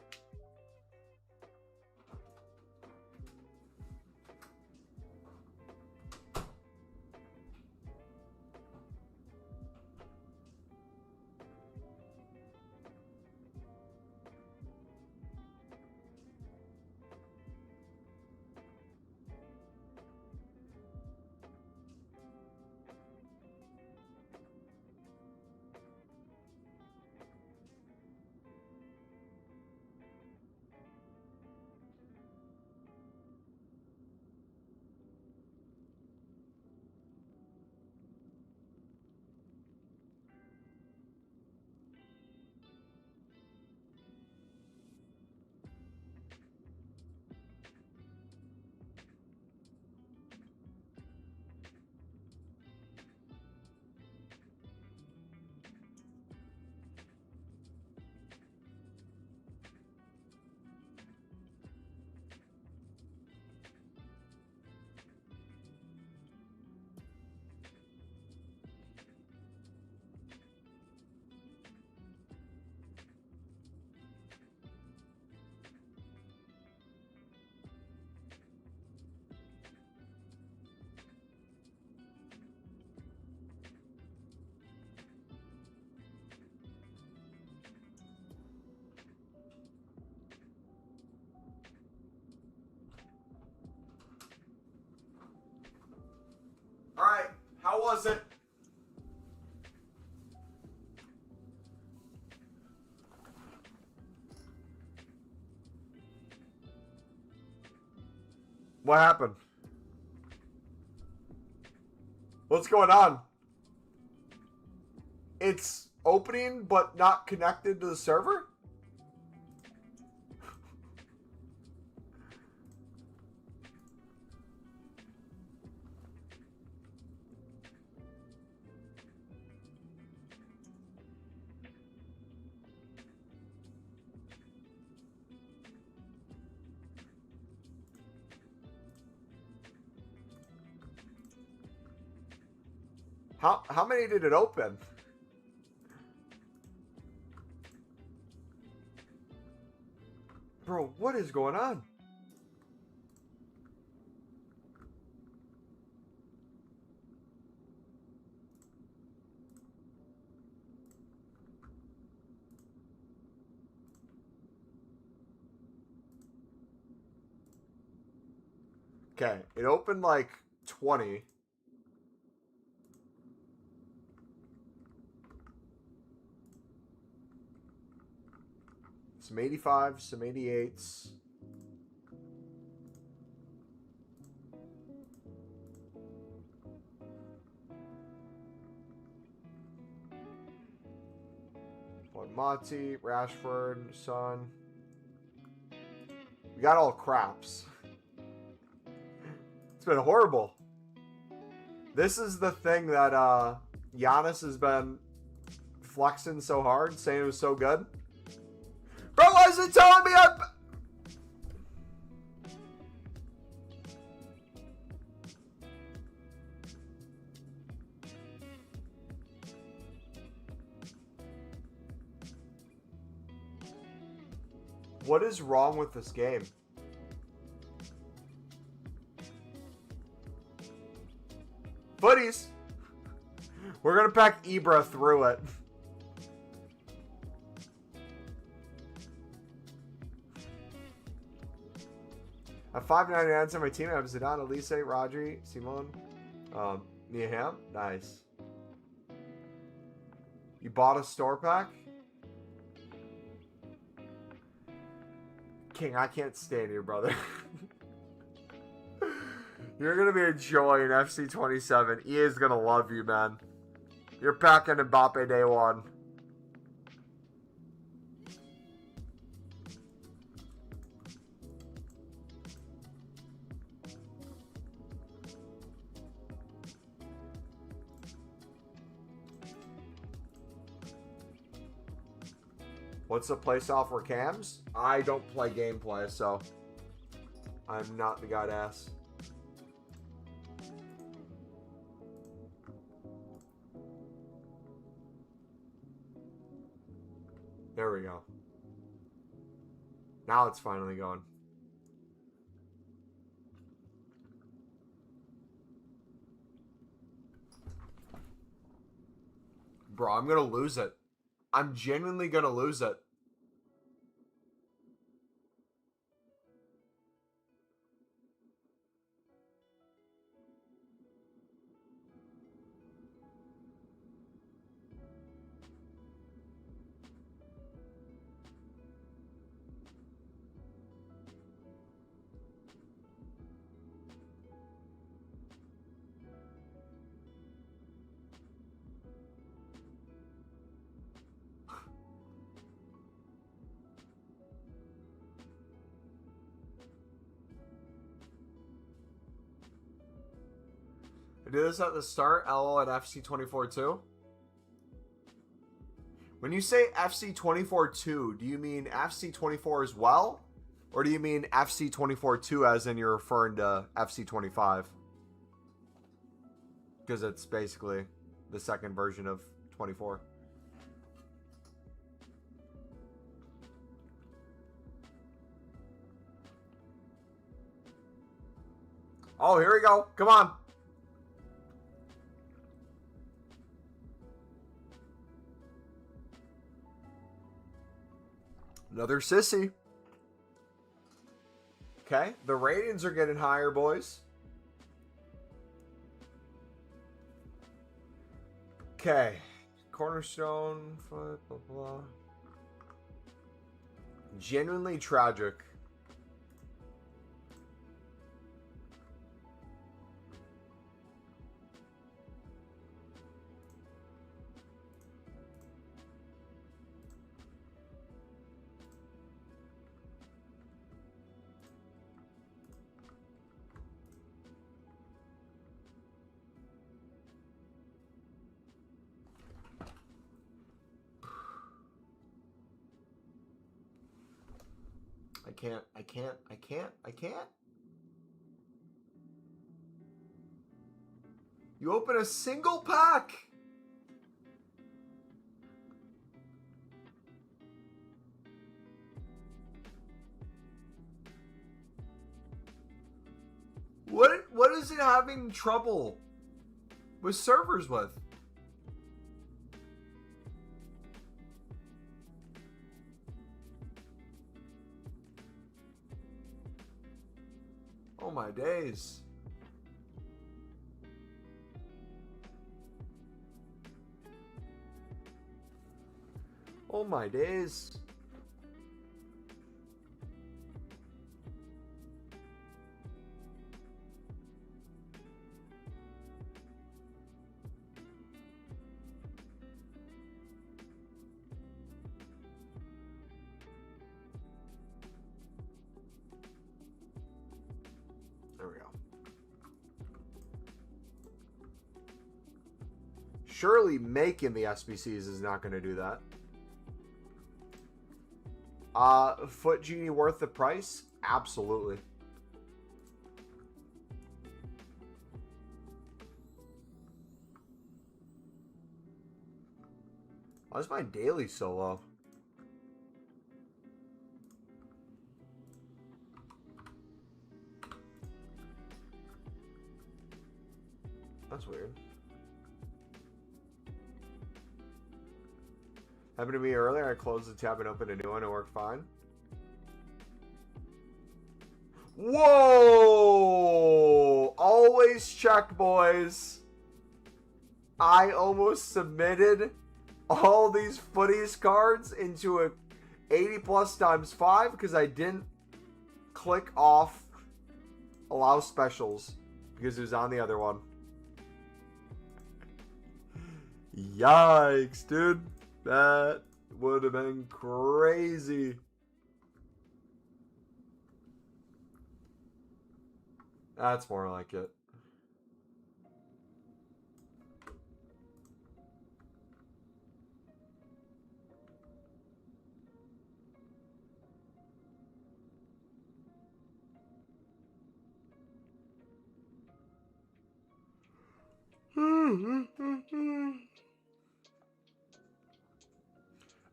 Alright, how was it? What happened? What's going on? It's opening but not connected to the server? How many did it open? Bro, what is going on? Okay, it opened like 20. Some 85s, some 88s. One Monty, Rashford, Son. We got all craps. It's been horrible. This is the thing that Giannis has been flexing so hard, saying it was so good. Bro, why is it telling me I'm... What is wrong with this game? Footies. We're going to pack Ibra through it. At 5.99 on my team, I have Zidane, Elise, Rodri, Simone, Nia Ham. Nice. You bought a store pack? King, I can't stand you, brother. You're going to be enjoying FC27. EA is going to love you, man. You're packing Mbappe day one. What's the play software cams? I don't play gameplay, so I'm not the guy to ask. There we go. Now it's finally going. Bro, I'm gonna lose it. I'm genuinely gonna lose it. I did this at the start, LL at FC24 too. When you say FC24 2, do you mean FC24 as well? Or do you mean FC24 2 as in you're referring to FC25? Because it's basically the second version of 24. Oh, here we go. Come on. Another sissy. Okay, the ratings are getting higher, boys. Okay, cornerstone, foot, blah, blah. Genuinely tragic. can't. You open a single pack. What is it having trouble with servers with? Oh my days. Oh my days. There we go. Surely making the SBCs is not going to do that. Foot Genie worth the price? Absolutely. Why is my daily so low? That's weird. Happened to me earlier. I closed the tab and opened a new one. It worked fine. Whoa! Always check, boys. I almost submitted all these footies cards into a 80 plus times 5 because I didn't click off allow specials because it was on the other one. Yikes, dude. That would have been crazy. That's more like it.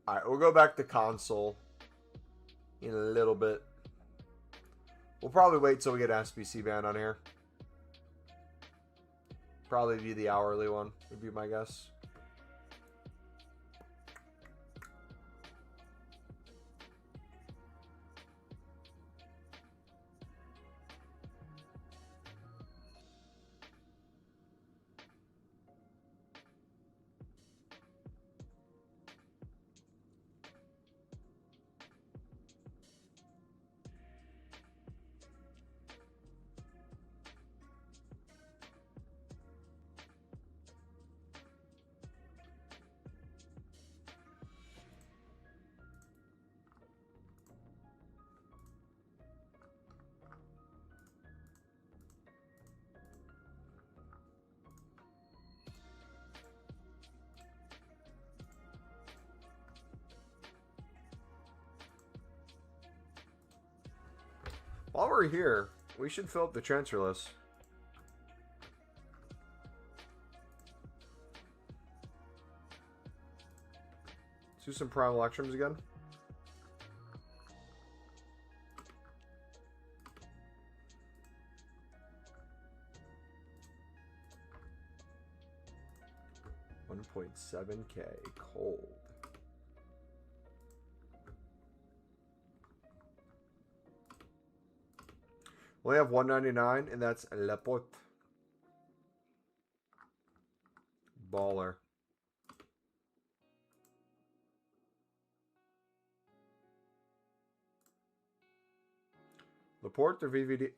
Alright, we'll go back to console in a little bit. We'll probably wait till we get SBC ban on here. Probably be the hourly one, would be my guess. While we're here, we should fill up the transfer list. Let's do some Prime Electrums again. $1.7K cold. We have 199, and that's Laporte. Baller. Laporte or VVD?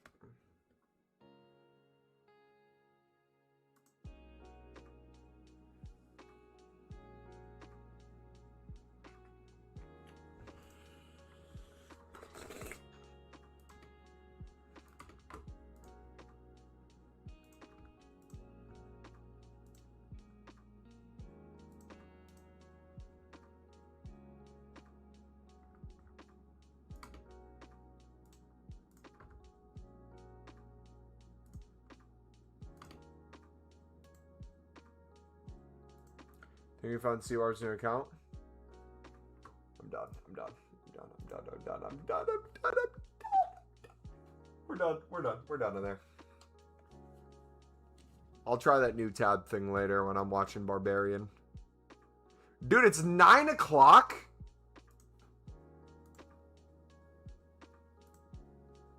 Think you found CR's new account? I'm done. I'm done. I'm done. I'm done. I'm done. I'm done. I'm done. I'm done. We're done. We're done. We're done in there. I'll try that new tab thing later when I'm watching Barbarian. Dude, it's 9 o'clock?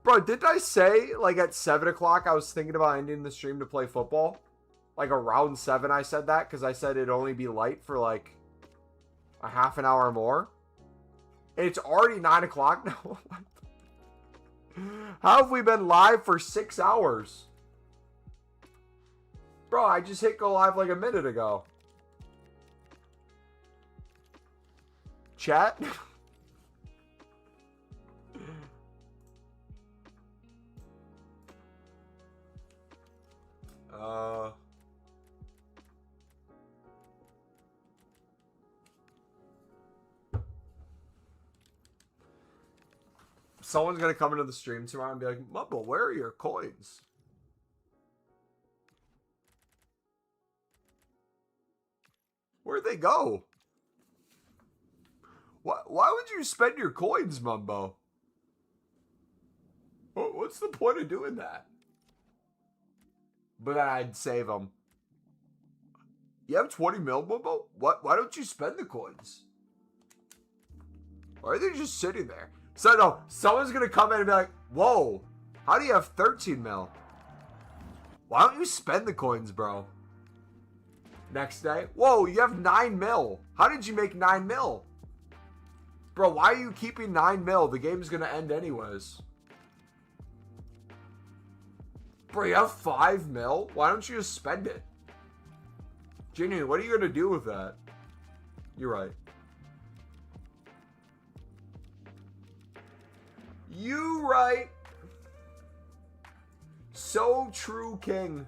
Bro, didn't I say, like, at 7 o'clock I was thinking about ending the stream to play football? Like, around 7 I said that, because I said it'd only be light for, like, a half an hour more. And it's already 9 o'clock now? How have we been live for 6 hours? Bro, I just hit go live like a minute ago. Chat? Someone's gonna come into the stream tomorrow and be like, Mumbo, where are your coins? Where'd they go? Why would you spend your coins, Mumbo? What's the point of doing that? But I'd save them. You have 20 mil, Mumbo? Why don't you spend the coins? Why are they just sitting there? So no, someone's gonna come in and be like, whoa, how do you have 13 mil? Why don't you spend the coins, bro? Next day, whoa, you have 9 mil. How did you make 9 mil? Bro, why are you keeping 9 mil? The game's gonna end anyways. Bro, you have 5 mil? Why don't you just spend it? Ginny, what are you gonna do with that? You're right. You right. So true, King.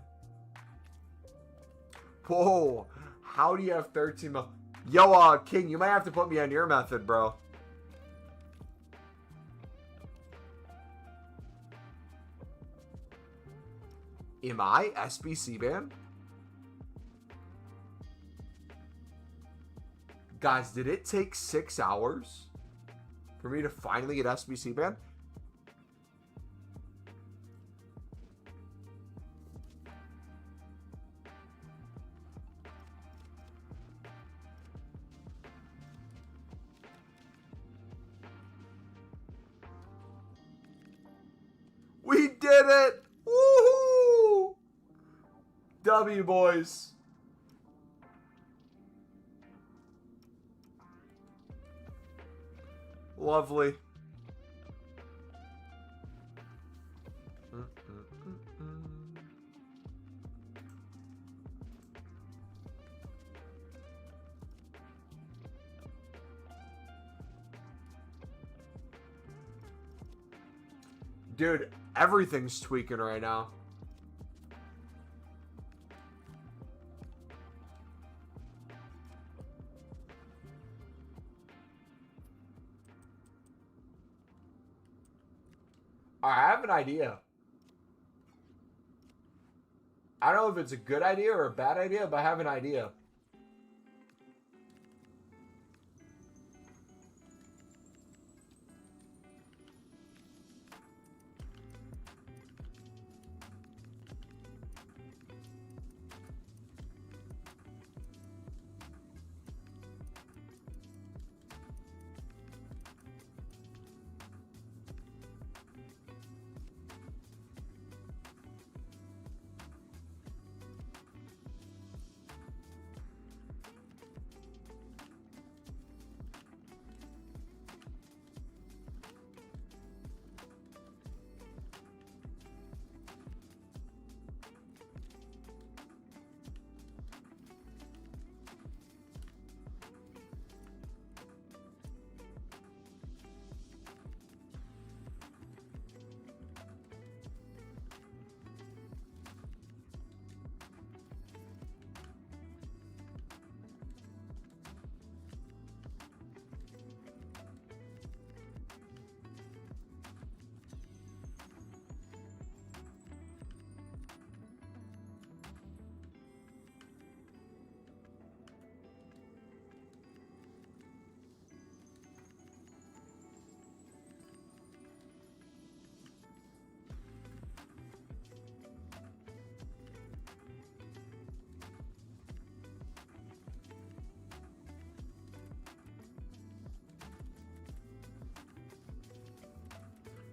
Whoa. How do you have 13 mil? Yo, King, you might have to put me on your method, bro. Am I SBC ban? Guys, did it take 6 hours for me to finally get SBC banned? We did it! Woohoo! W, boys. Lovely. Dude, everything's tweaking right now. I have an idea. I don't know if it's a good idea or a bad idea, but I have an idea.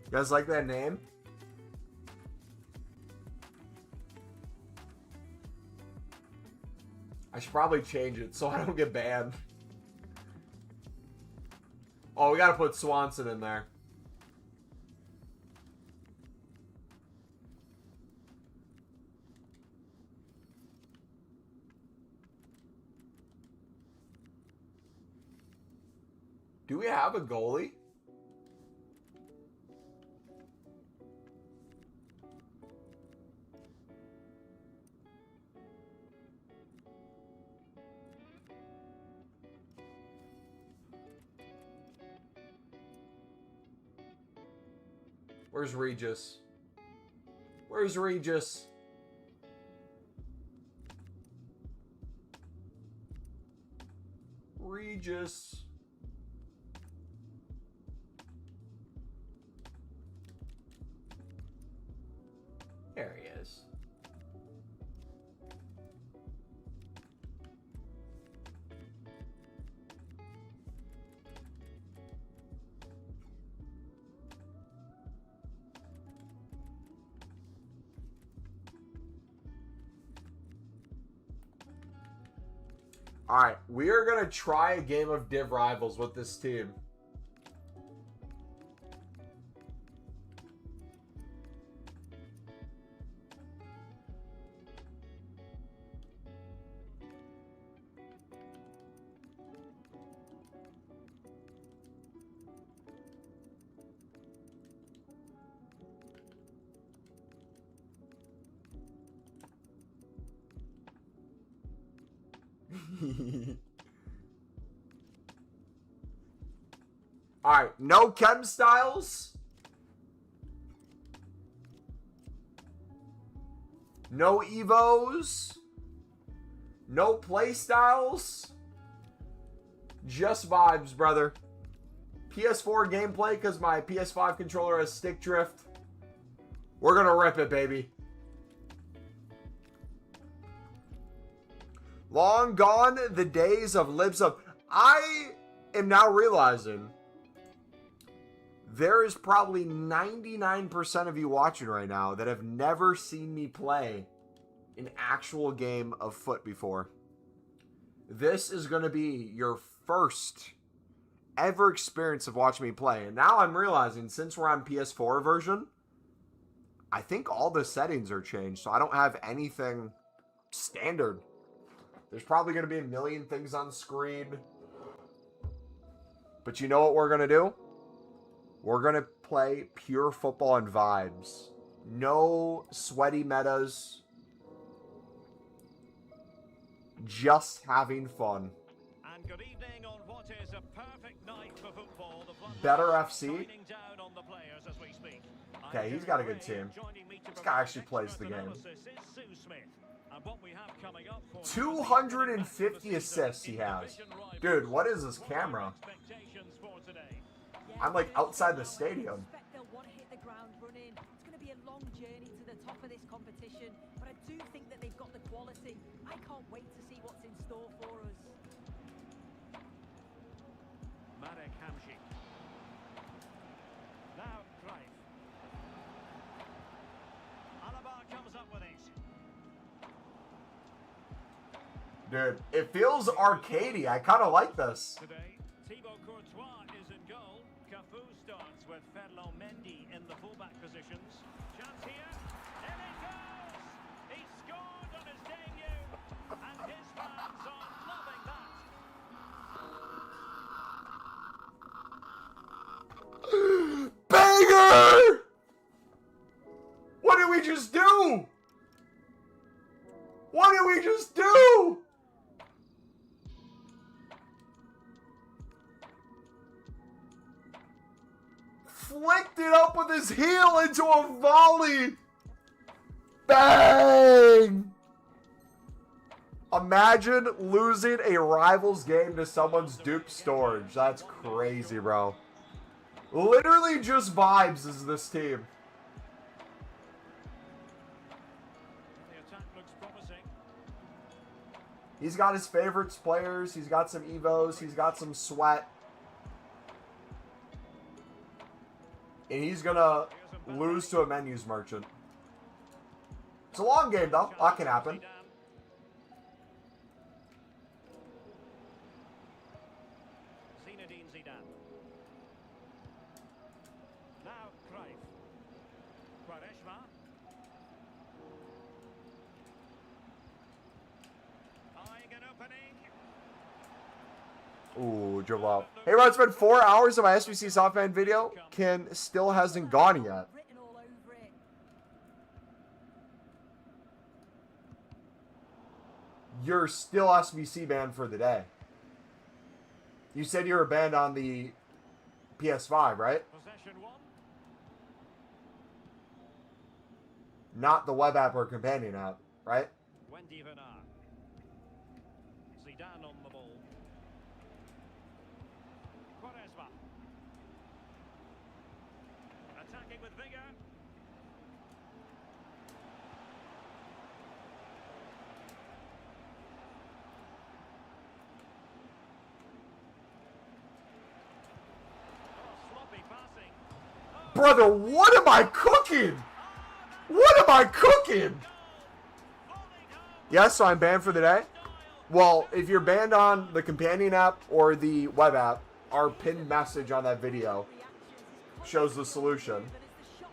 You guys like that name? I should probably change it so I don't get banned. Oh, we gotta put Swanson in there. Do we have a goalie? Where's Regis? Where's Regis? Regis. There he is. All right, we are going to try a game of Div Rivals with this team. Alright, no chem styles. No Evos. No play styles. Just vibes, brother. PS4 gameplay because my PS5 controller has stick drift. We're gonna rip it, baby. Long gone the days of libs of... I am now realizing there is probably 99% of you watching right now that have never seen me play an actual game of foot before. This is going to be your first ever experience of watching me play. And now I'm realizing, since we're on PS4 version, I think all the settings are changed. So I don't have anything standard. There's probably going to be a million things on screen. But you know what we're going to do? We're going to play pure football and vibes. No sweaty metas. Just having fun. And good evening on what is a perfect night for football. Better FC. Okay, he's got a good team. This guy actually plays the game. 250 assists he has. Dude, what is this camera? I'm like outside the stadium. They'll want to hit the ground running. It's going to be a long journey to the top of this competition, but I do think that they've got the quality. I can't wait to see what's in store for us. Marek Hamsik. Now Clive. Alaba comes up with it. Dude, it feels arcadey. I kind of like this. Today, Thibaut Courtois is in goal. Cafu starts with Ferland Mendy in the fullback positions. Chance here. In it goes! He scored on his debut, and his fans are loving that. Banger! What did we just do? What did we just do? Flicked it up with his heel into a volley. Bang! Imagine losing a Rivals game to someone's Duke storage. That's crazy, bro. Literally just vibes is this team. The attack looks promising. He's got his favorites players. He's got some Evos. He's got some sweat. and he's gonna lose to a menus merchant. It's a long game though. That can happen. Now Cruyff. Quaresma. Eyeing an opening. Ooh, dribble out. Hey, Ron, it's been 4 hours of my SBC Softman video. Ken still hasn't gone yet. Written all over it. You're still SBC banned for the day. You said you were banned on the PS5, right? Possession one. Not the web app or companion app, right? Wendy Van Aert. Zidane on the ball. Quaresma. Attacking with vigour. Oh, sloppy passing. Oh, Brother, what am I cooking? What am I cooking? Yes, so I'm banned for the day. Well, if you're banned on the companion app or the web app, our pinned message on that video shows the solution.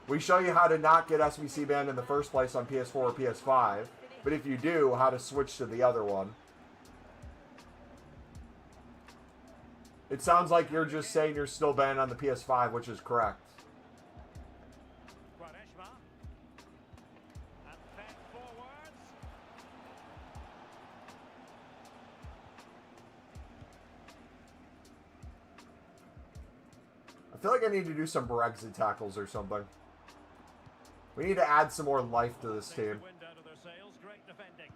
We show you how to not get SBC banned in the first place on PS4 or PS5, but if you do, how to switch to the other one. It sounds like you're just saying you're still banned on the PS5, which is correct. Quaresma. And fed forwards. I feel like I need to do some Brexit tackles or something. We need to add some more life to this Takes the team. wind out of their sails. Great defending.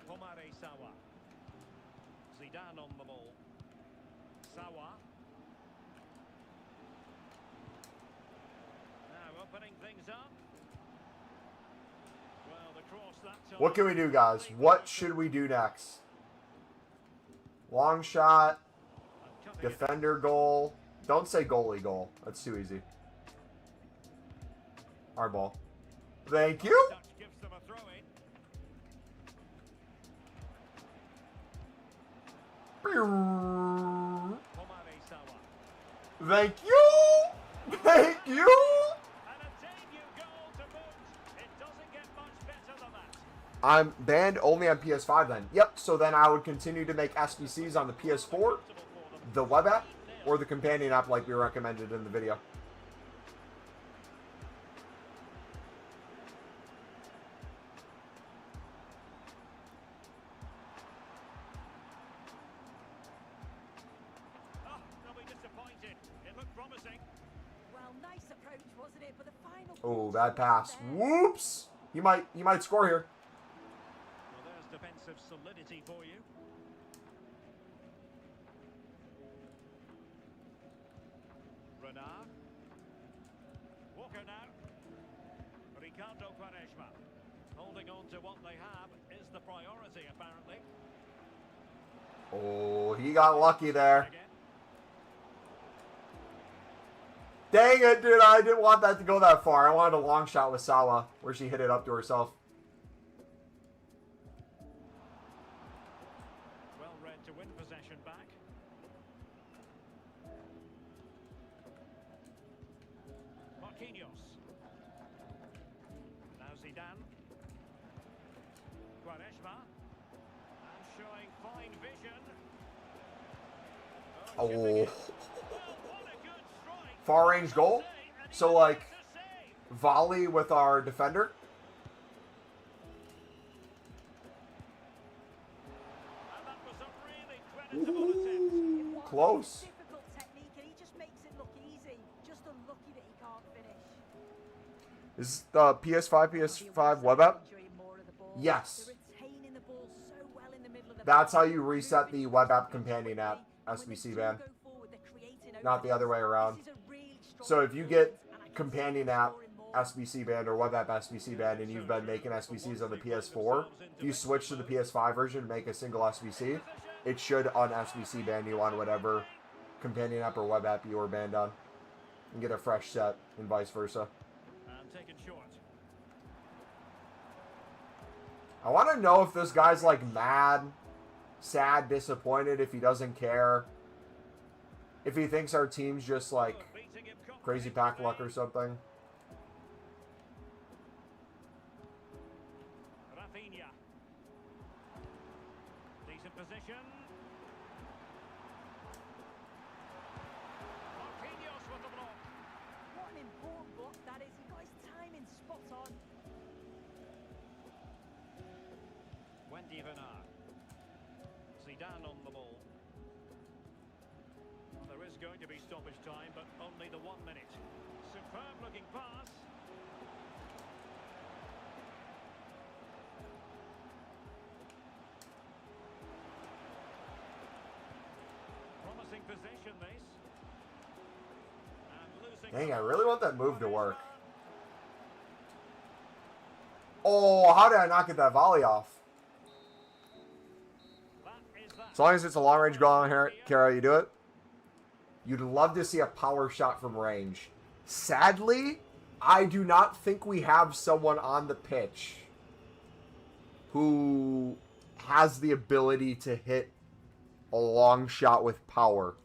Omare Sawa. Zidane on the ball. Sawa. Now opening things up. Well, the cross that time. What can we do, guys? What should we do next? Long shot, And cutting it. defender goal. Don't say goalie goal. That's too easy. Our ball. Thank you. Touch gives them a throw in. Omare Sawa. Thank you. Thank you. And a debut goal to boot. It doesn't get much better than that. I'm banned only on PS5 then. Yep, so then I would continue to make SBCs on the PS4, the web app, or the companion app like we recommended in the video. Oh, they'll be disappointed. It looked promising. Well, nice approach, wasn't it? But the final. Oh, bad pass. Whoops. You might score here. Well, there's defensive solidity for you. Renard. Walker now. Ricardo Quaresma. Holding on to what they have is the priority, apparently. Oh, he got lucky there. Again. Dang it, dude. I didn't want that to go that far. I wanted a long shot with Sawa where she hit it up to herself. Well read to win possession back. Marquinhos. Now Zidane. Quaresma. And showing fine vision. Oh. Well, what a good strike. Far range goal. And So, he like, makes a save. volley with our defender. And that was a really creditable attempt. It was Close. difficult technique, and he just makes it look easy. Just unlucky that he can't finish. Is the PS5, PS5 web app? Yes. They're retaining the ball so well in the middle of the That's park. how you reset the web app companion app When they SBC do ban. go forward, they're creating Not the other way around. This is a really strong So if you get performance, and I can see companion them app scoring more. SBC banned or web app SBC banned and you've been making SBCs on the PS4, if you switch to the PS5 version and make a single SBC, it should un-SBC ban you on whatever companion app or web app you were banned on. and get a fresh set, and vice versa. And taken short. I want to know if this guy's like mad, sad, disappointed, if he doesn't care. If he thinks our team's just like crazy pack luck or something. Rafinha. Decent position. Marquinhos with the block. What an important block that is. He got his timing spot on. Wendy Renard. Zidane on the ball. There is going to be stoppage time, but only the 1 minute. Superb looking pass. Promising possession this. And losing. Dang, I really want that move to work. Oh, how did I not get that volley off? As long as it's a long-range goal on here, Kara, you do it. You'd love to see a power shot from range. Sadly, I do not think we have someone on the pitch who has the ability to hit a long shot with power.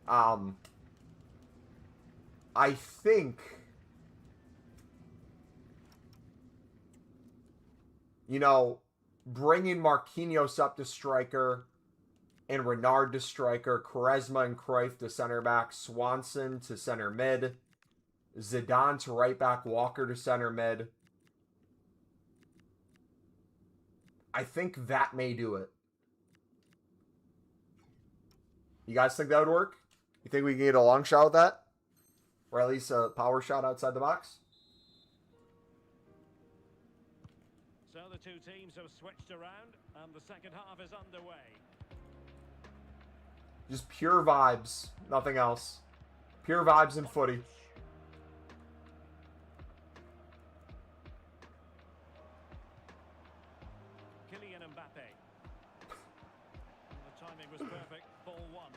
I think, you know, bringing Marquinhos up to striker and Renard to striker, Quaresma and Cruyff to center back, Swanson to center mid, Zidane to right back, Walker to center mid. I think that may do it. You guys think that would work? You think we can get a long shot with that? Or at least a power shot outside the box? So the two teams have switched around and the second half is underway. Just pure vibes. Nothing else. Pure vibes in footy. Kylian Mbappe. The timing was perfect. Ball one.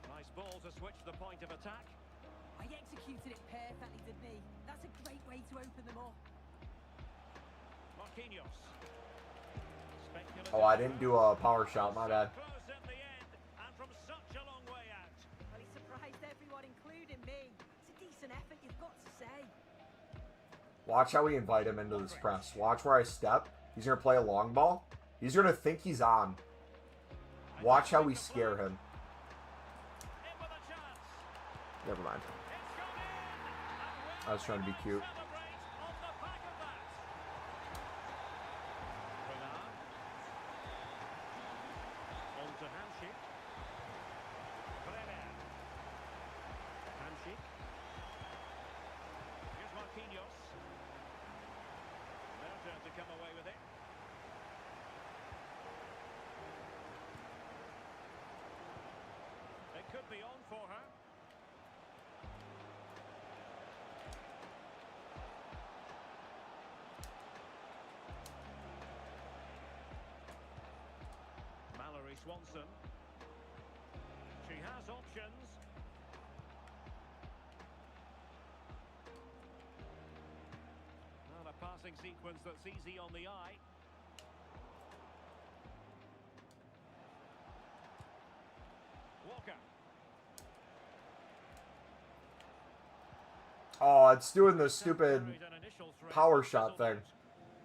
Nice ball to switch the point of attack. I executed it perfectly, didn't he? That's a great way to open them up. Marquinhos. Oh, I didn't do a power shot. My bad. Close at the end and from such a long way out. Well, he surprised everyone, including me. It's a decent effort, you've got to say. Watch how we invite him into this press. Watch where I step. He's going to play a long ball. He's going to think he's on. Watch how we scare him. In with a chance. Never mind. It's gone in. I was trying to be cute. Celebrate on the back of that. Renard. On to Hamsik. Bremer. Hamsik. Here's Marquinhos. Their turn to come away with it. It could be on for her. Mallory Swanson. She has options. And a passing sequence that's easy on the eye. Walker. Oh, it's doing the stupid Carried an initial threat, power but shot fizzled thing. out.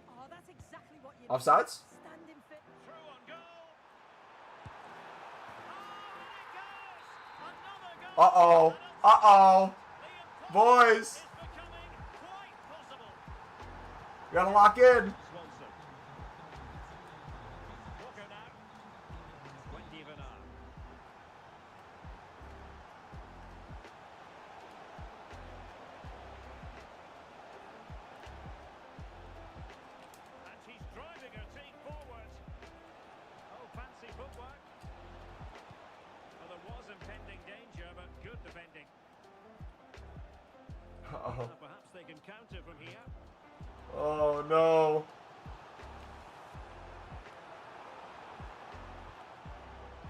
Oh, that's exactly what you Offsides? Standing fit. Through on goal. Oh, and it goes. Another goal. Uh-oh. Uh-oh. The Boys. is becoming quite possible. We gotta lock in. Swanson. Walker now. Wendy Renard. And she's driving her team forward. Oh, fancy footwork. Well, there was impending danger, but good defending. Uh-oh. Perhaps they can counter from here. Oh, no.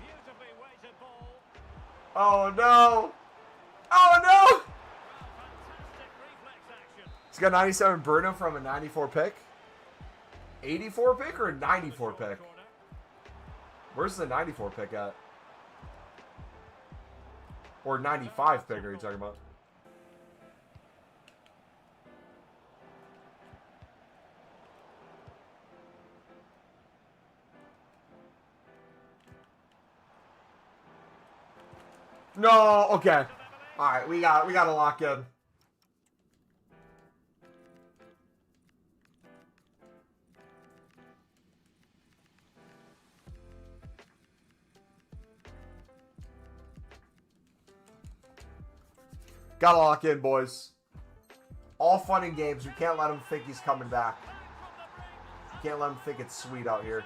Beautifully weighted ball. Oh no! Oh no! Fantastic reflex action. He's got 97 Bruno from a 94 pick. 84 pick or a 94 pick? Corner. Where's the 94 pick at? Or 95 pick are you talking about? No, okay. All right, we got to lock in. Got to lock in, boys. All fun and games. We can't let him think he's coming back. You can't let him think it's sweet out here.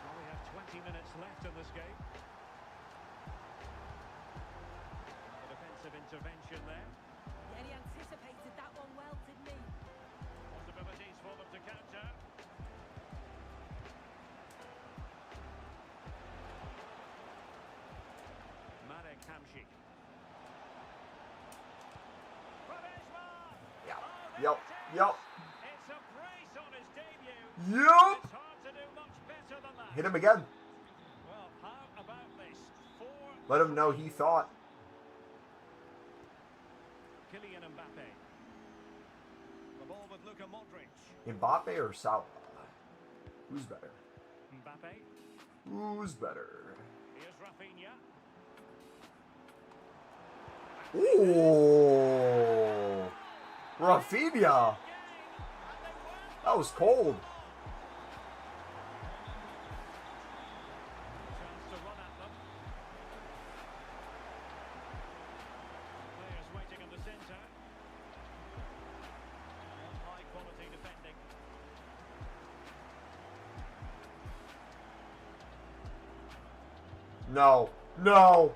Well, we have 20 minutes left in this game. A defensive intervention there. Yeah, he anticipated that one well, didn't he? Possibilities for them to counter. Marek Hamšík. Yeah. Oh, Yep. Yep. it's a brace on his debut. Yep. It's hard to do much better than that. Hit him again. Well, how about this? Let him know he thought. Kylian Mbappe. The ball with Luka Modric. Mbappe or Salah? Who's better? Mbappe. Who's better? Here's Rafinha. Ooh. Rafinha. That was cold. Chance to run at them. Players waiting in the centre. High quality defending. No. No.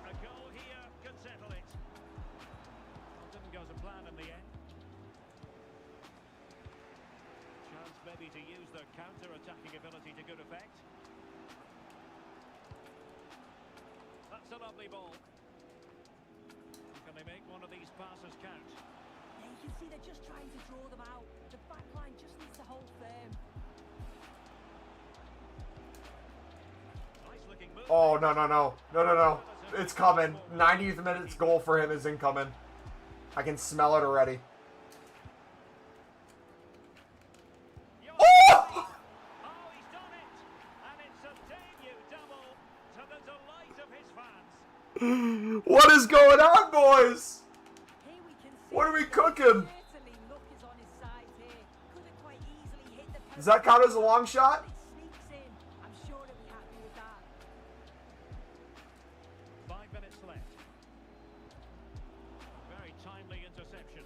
A goal here could settle it. Well, didn't go to plan in the end. Chance maybe to use their counter-attacking ability to good effect. That's a lovely ball. Can they make one of these passes count? Yeah, you can see they're just trying to draw them out. The back line just needs to hold firm. Nice looking move. Oh, no, no, no. No, no, no. It's coming. 90th minute's goal for him is incoming. I can smell it already. Oh! Oh, he's done it! And it's a debut double to the delight of his fans. What is going on, boys? Here we can see What are we that cooking? certainly luck is on his side here. Could have quite easily hit the Does that count as a long shot? It sneaks in. I'm sure he'll be happy with that. 5 minutes left. Very timely interception.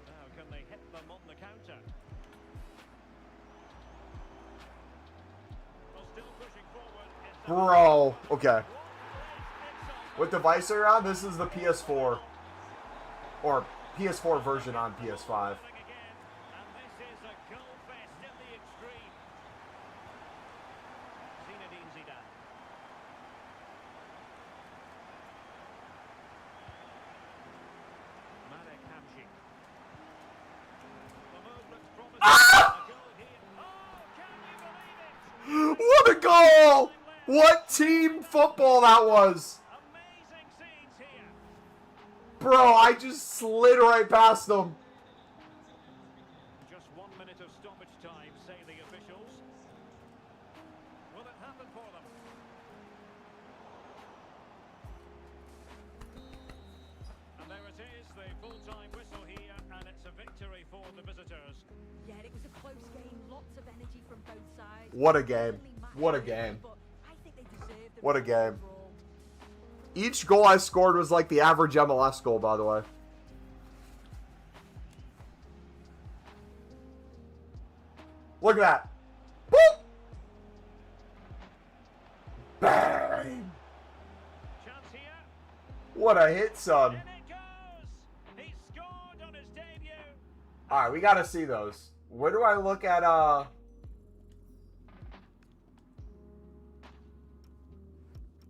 Now, can they hit them on the counter? Well, still pushing forward. It's a- Bro. Okay. What a great What device are you on? This is the PS4. Or PS4 version on PS5. again, and this is a goal fest in the extreme. Zinedine Zidane. Marek Hamšík. The move looks promising. A goal here. Oh, can you believe it? What a goal! What team football that was! Amazing scenes here. Bro, I just slid right past them. Just 1 minute of stoppage time, say the officials. Will it happen for them? And there it is, the full-time whistle here, and it's a victory for the visitors. Yeah, it was a close game. Lots of energy from both sides. What a game. Certainly matched What a the game. but I think they deserved the What a result game. overall. Each goal I scored was like the average MLS goal, by the way. Look at that. Boop! Bang! Chance here, What a hit, son. in it goes! He scored on his debut! Alright, we gotta see those. Where do I look at,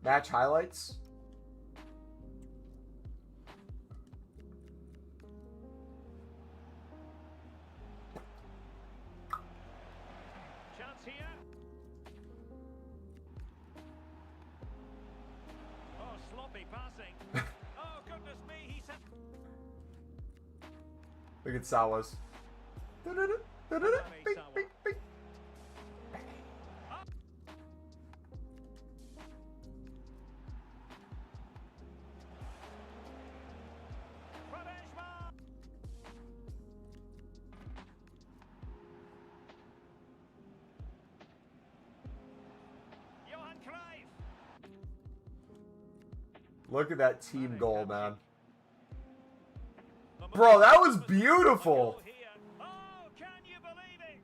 Match highlights. Chance here. Oh, sloppy passing. Oh, goodness me, he said. Look at Sawas. Bing, bing, bing. Look at that team goal, man. Bro, that was beautiful. Oh, can you believe it?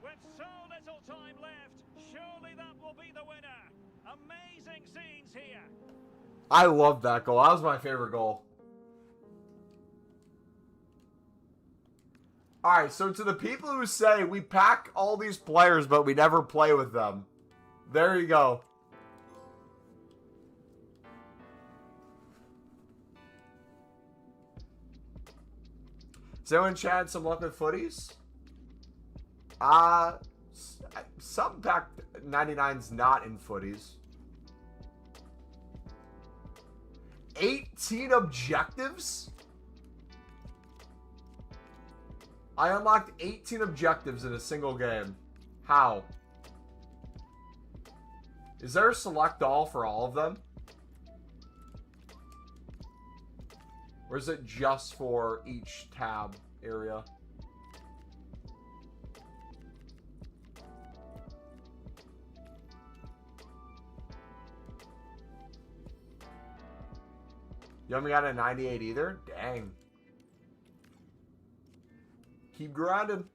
With so little time left, surely that will be the winner. Amazing scenes here. I love that goal. That was my favorite goal. Alright, so to the people who say we pack all these players but we never play with them, there you go. Has anyone chatted some luck with footies? Some pack 99's not in footies. 18 objectives? I unlocked 18 objectives in a single game. How? Is there a select all for all of them? Or is it just for each tab area? You haven't got a 98 either? Dang. Keep grinding.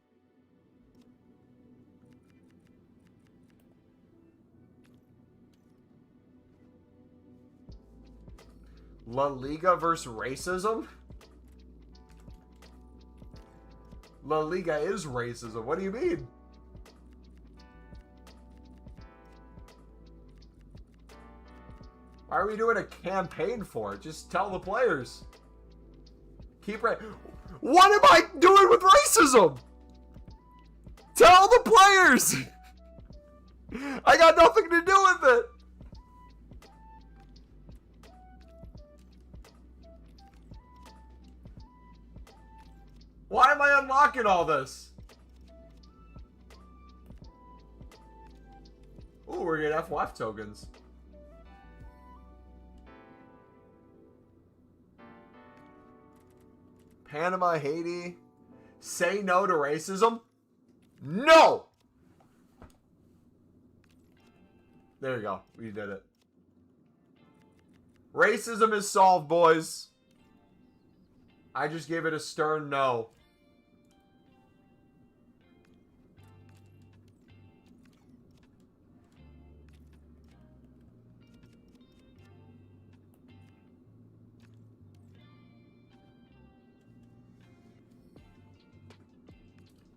La Liga versus racism? La Liga is racism. What do you mean? Why are we doing a campaign for it? Just tell the players. Keep right. What am I doing with racism? Tell the players. I got nothing to do with it. Why am I unlocking all this? Ooh, we're getting FUF tokens. Panama, Haiti. Say no to racism? No! There you go. We did it. Racism is solved, boys. I just gave it a stern no.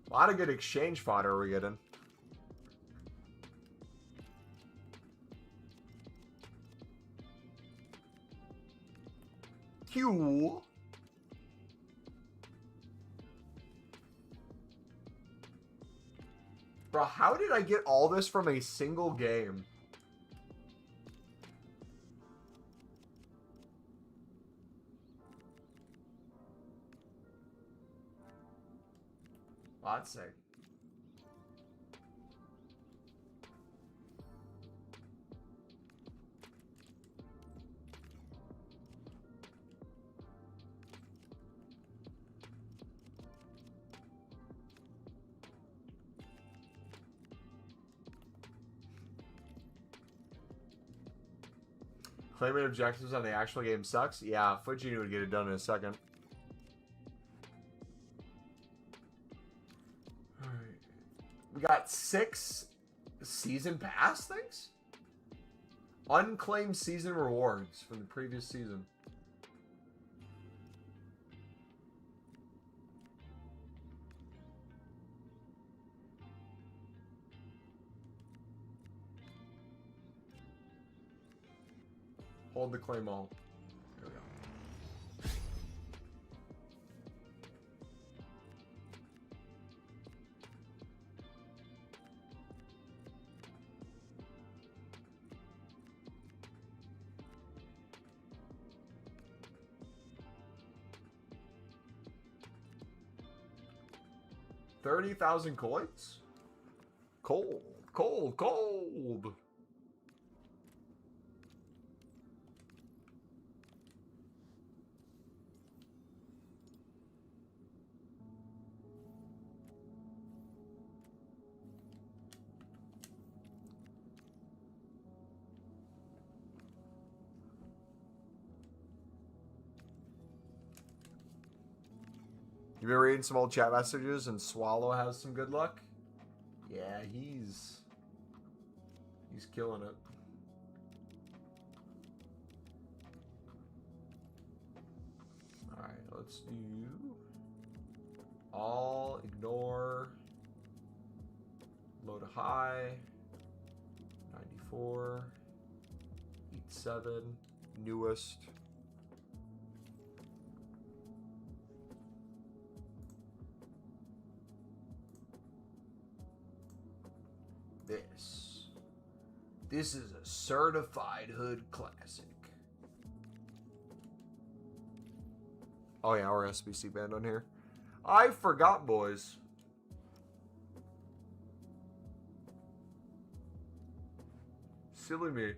A lot of good exchange fodder we're getting. Q. Bro, how did I get all this from a single game? Well, that's sick. Claiming objectives on the actual game sucks? Yeah, FUTTIES would get it done in a second. Alright. We got 6 season pass things? Unclaimed season rewards from the previous season. Hold the claim all. There we go. $30,000 coins? Cold, cold, cold. You've been reading some old chat messages and Swallow has some good luck? Yeah, he's killing it. Alright, let's do all, ignore, low to high, 94, 87, newest. This is a certified hood classic. Oh yeah, our SBC band on here. I forgot, boys. Silly me.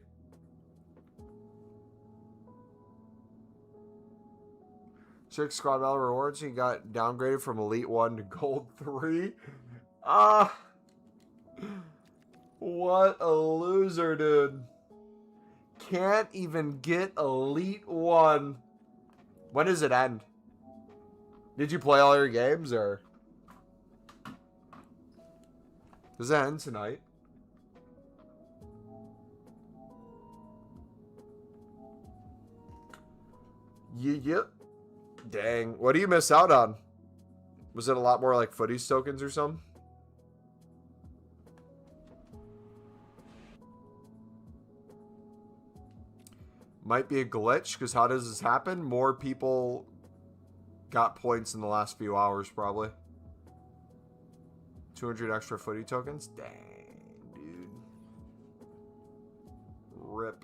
Six squad battle rewards. He got downgraded from Elite 1 to Gold 3. What a loser, dude. Can't even get Elite 1. When does it end? Did you play all your games, or? Does it end tonight? Yep. Dang. What do you miss out on? Was it a lot more like FUTTIES tokens or something? Might be a glitch, because how does this happen? More people got points in the last few hours, probably. 200 extra footy tokens? Dang, dude. Rip.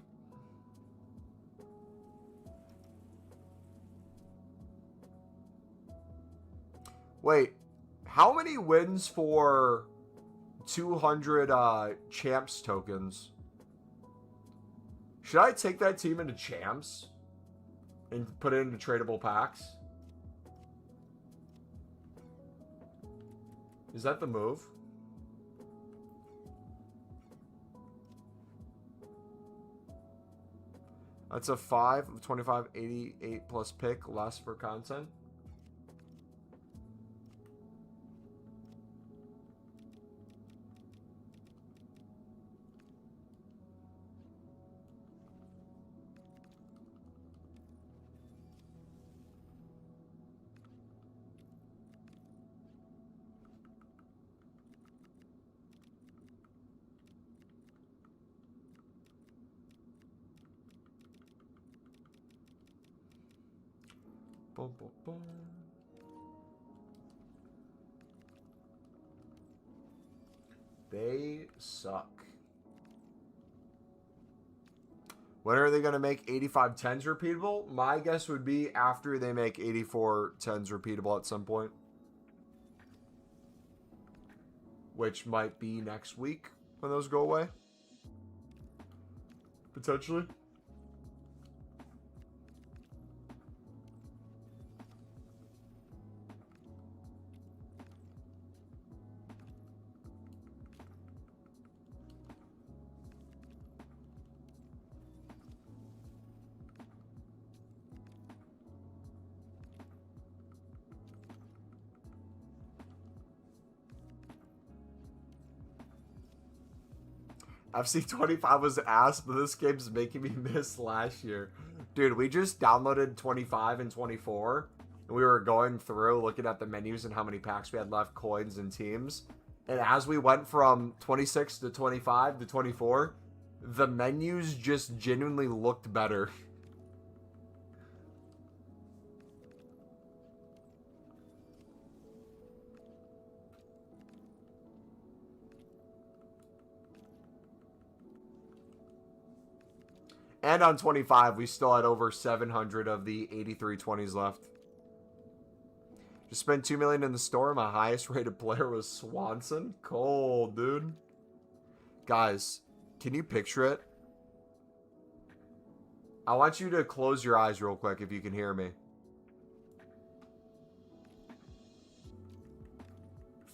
Wait, how many wins for 200 champs tokens? Should I take that team into champs and put it into tradable packs? Is that the move? That's a 5 of 25, 88 plus pick, less for content. Boom, boom, boom. They suck. When are they going to make 85 10s repeatable? My guess would be after they make 84 10s repeatable at some point. Which might be next week when those go away. Potentially. FC25 was ass, but this game's making me miss last year. Dude, we just downloaded 25 and 24, and we were going through, looking at the menus and how many packs we had left, coins and teams. And as we went from 26 to 25 to 24, the menus just genuinely looked better. And on 25, we still had over 700 of the 8320s left. Just spent $2 million in the store. My highest rated player was Swanson. Cold, dude. Guys, can you picture it? I want you to close your eyes real quick if you can hear me.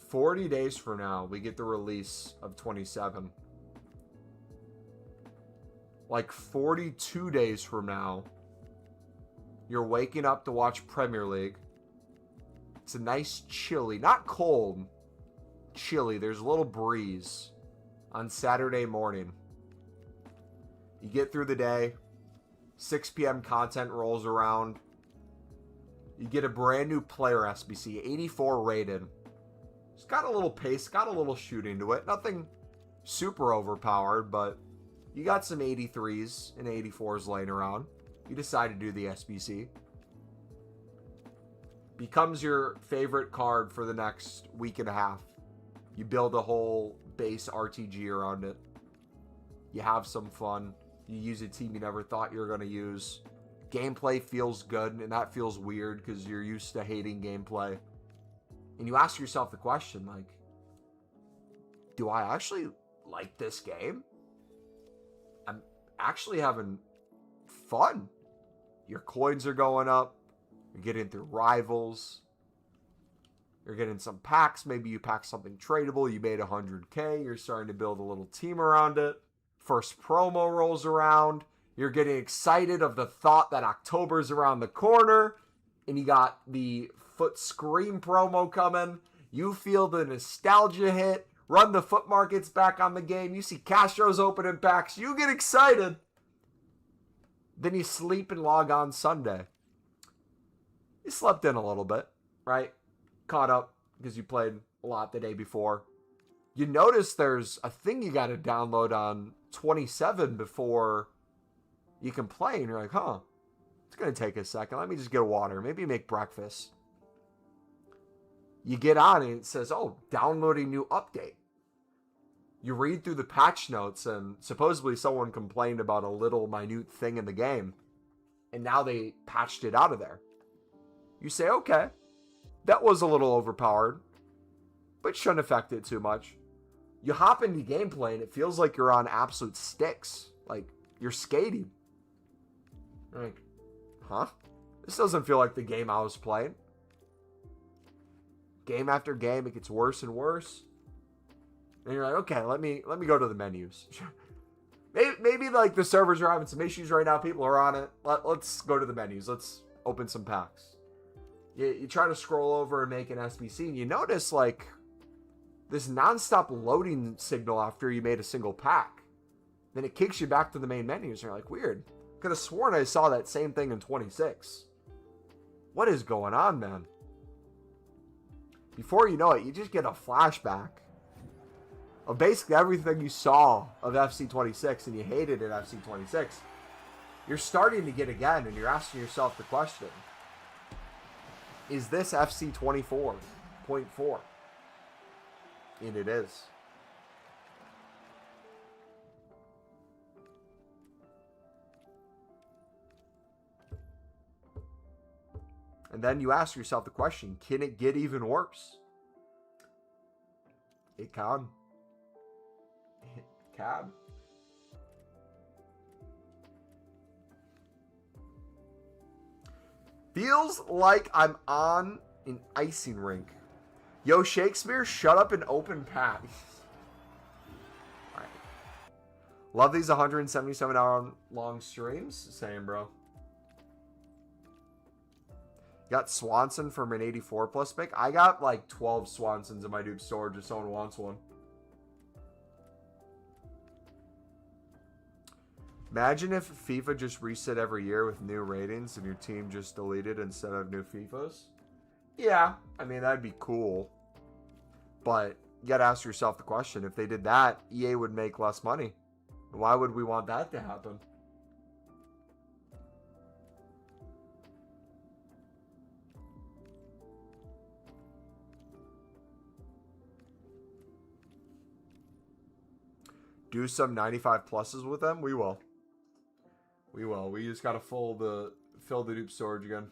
40 days from now, we get the release of 27. Like 42 days from now, you're waking up to watch Premier League. It's a nice chilly, not cold, chilly. There's a little breeze on Saturday morning. You get through the day, 6 p.m. content rolls around. You get a brand new player SBC, 84 rated. It's got a little pace, got a little shooting to it. Nothing super overpowered, but you got some 83s and 84s laying around. You decide to do the SBC. Becomes your favorite card for the next week and a half. You build a whole base RTG around it. You have some fun. You use a team you never thought you were going to use. Gameplay feels good, and that feels weird because you're used to hating gameplay. And you ask yourself the question, like, do I actually like this game? I'm actually having fun. Your coins are going up. You're getting through rivals. You're getting some packs. Maybe you pack something tradable. You made 100K. You're starting to build a little team around it. First promo rolls around. You're getting excited of the thought that October's around the corner. And you got the Foot Scream promo coming. You feel the nostalgia hit. Run the Foot Markets back on the game. You see Castro's opening packs. You get excited. Then you sleep and log on Sunday. You slept in a little bit, right? Caught up because you played a lot the day before. You notice there's a thing you got to download on 27 before you can play. And you're like, huh, it's going to take a second. Let me just get water. Maybe make breakfast. You get on and it says, oh, downloading new update. You read through the patch notes and supposedly someone complained about a little minute thing in the game. And now they patched it out of there. You say, okay, that was a little overpowered, but shouldn't affect it too much. You hop into gameplay and it feels like you're on absolute sticks. Like you're skating. You're like, huh? This doesn't feel like the game I was playing. Game after game, it gets worse and worse. And you're like, okay, let me go to the menus. maybe like the servers are having some issues right now. People are on it. Let's go to the menus. Let's open some packs. You try to scroll over and make an SBC, and you notice like this nonstop loading signal after you made a single pack. Then it kicks you back to the main menus, and you're like, weird. Could have sworn I saw that same thing in 26. What is going on, man? Before you know it, you just get a flashback of basically everything you saw of FC26 and you hated in FC26. You're starting to get again, and you're asking yourself the question, is this FC 24.4? And it is. And then you ask yourself the question, can it get even worse? It can. It can. Feels like I'm on an icing rink. Yo, Shakespeare, shut up and open pack. Alright. Love these 177-hour long streams. Same, bro. Got Swanson from an 84 plus pick. I got like 12 Swansons in my dupe storage if someone wants one. Imagine if FIFA just reset every year with new ratings and your team just deleted instead of new FIFAs. Yeah, I mean, that'd be cool. But you gotta ask yourself the question, if they did that, EA would make less money, Why would we want that to happen? Do some 95 pluses with them? We will. We will. We just gotta fill the dupe storage again.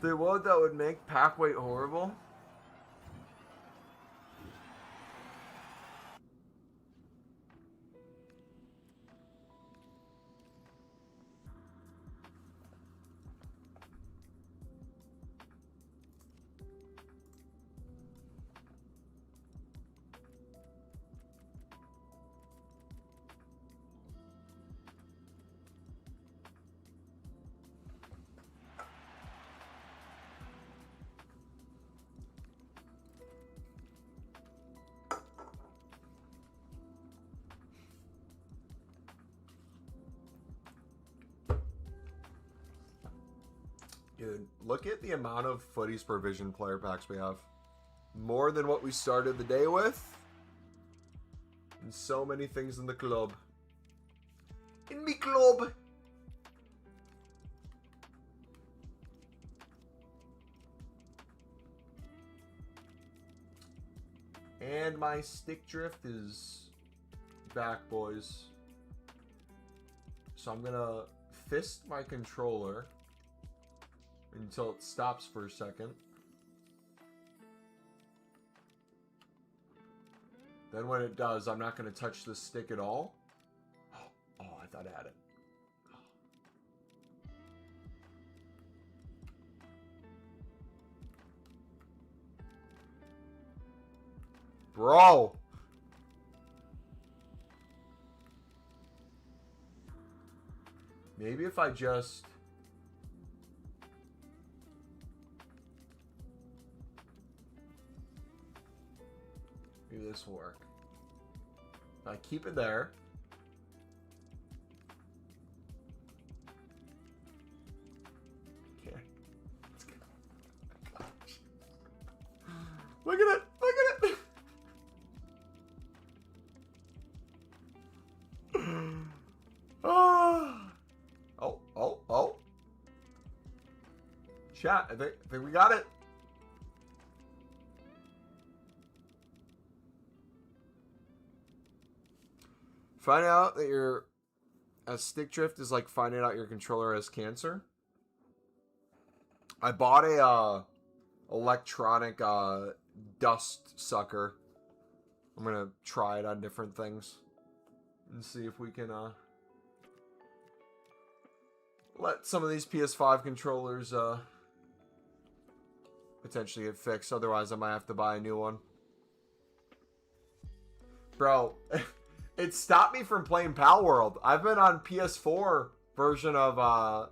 The one that would make pack weight horrible. Dude, look at the amount of Footies provision player packs we have. More than what we started the day with. And so many things in the club. In me club! And my stick drift is back, boys. So I'm gonna fist my controller until it stops for a second. Then when it does, I'm not going to touch the stick at all. Oh, I thought I had it. Bro! Maybe if I just... Maybe this will work. If I keep it there. Okay. Look at it! Look at it! Oh. Chat, I think we got it. Find out that your stick drift is like finding out your controller has cancer. I bought a electronic dust sucker. I'm gonna try it on different things and see if we can let some of these PS5 controllers potentially get fixed. Otherwise, I might have to buy a new one. Bro, it stopped me from playing Pal World. I've been on PS4 version of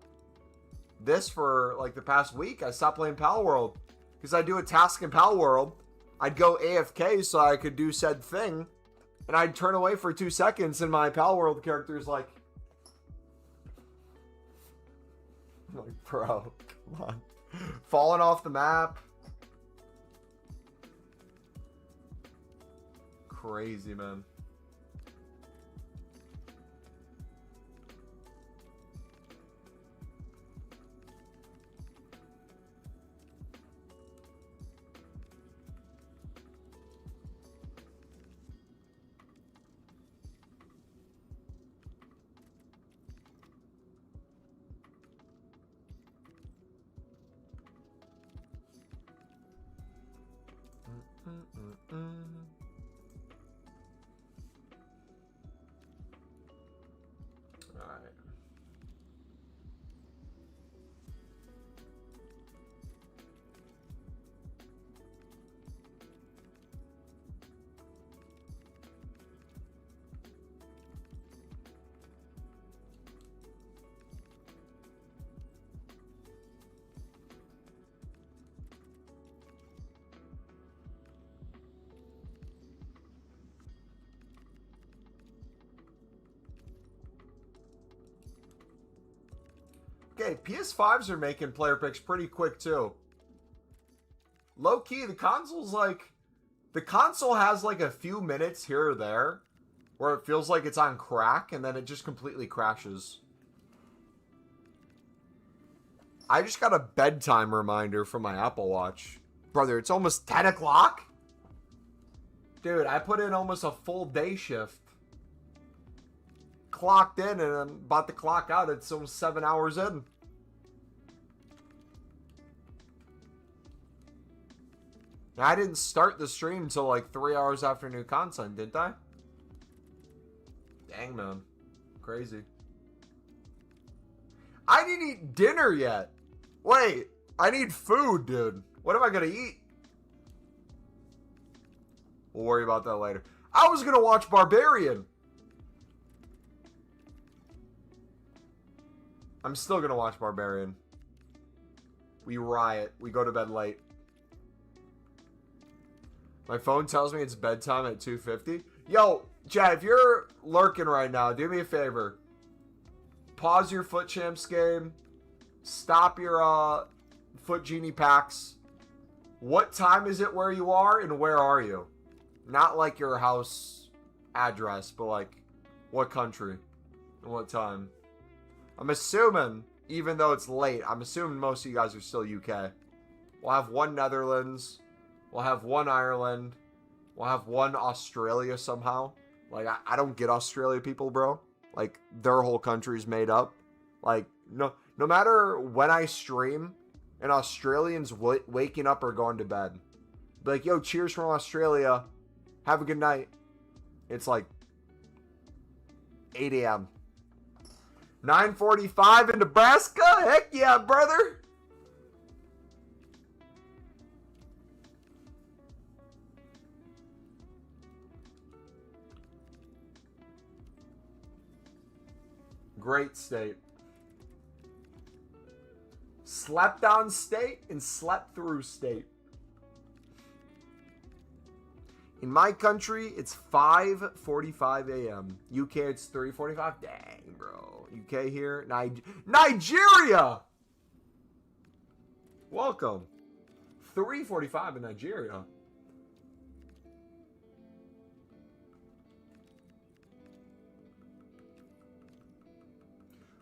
this for like the past week. I stopped playing Pal World because I do a task in Pal World. I'd go AFK so I could do said thing, and I'd turn away for 2 seconds, and my Pal World character's like, I'm like, bro, come on. Falling off the map. Crazy, man. Alright. Okay, PS5s are making player picks pretty quick too. Low key, the console's like, the console has like a few minutes here or there where it feels like it's on crack and then it just completely crashes. I just got a bedtime reminder from my Apple Watch. Brother, it's almost 10 o'clock? Dude, I put in almost a full day shift. Clocked in and I'm about to clock out. It's almost 7 hours in. Now, I didn't start the stream until like 3 hours after new content, didn't I? Dang, man. Crazy. I didn't eat dinner yet. Wait, I need food, dude. What am I going to eat? We'll worry about that later. I was going to watch Barbarian. I'm still going to watch Barbarian. We riot. We go to bed late. My phone tells me it's bedtime at 2:50. Yo, Chad, if you're lurking right now, do me a favor. Pause your Foot Champs game. Stop your Foot Genie packs. What time is it where you are and where are you? Not like your house address, but like what country and what time. I'm assuming, even though it's late, I'm assuming most of you guys are still UK. We'll have one Netherlands. We'll have one Ireland. We'll have one Australia somehow. Like, I don't get Australia people, bro. Like, their whole country's made up. Like, no matter when I stream, an Australian's waking up or going to bed. Be like, yo, cheers from Australia. Have a good night. It's like 8 a.m. 9:45 in Nebraska? Heck yeah, brother. Great state. Slept on state and slept through state. In my country, it's 5:45 a.m. UK, it's 3:45. Dang, bro. UK here. Nigeria! Welcome. 3:45 in Nigeria.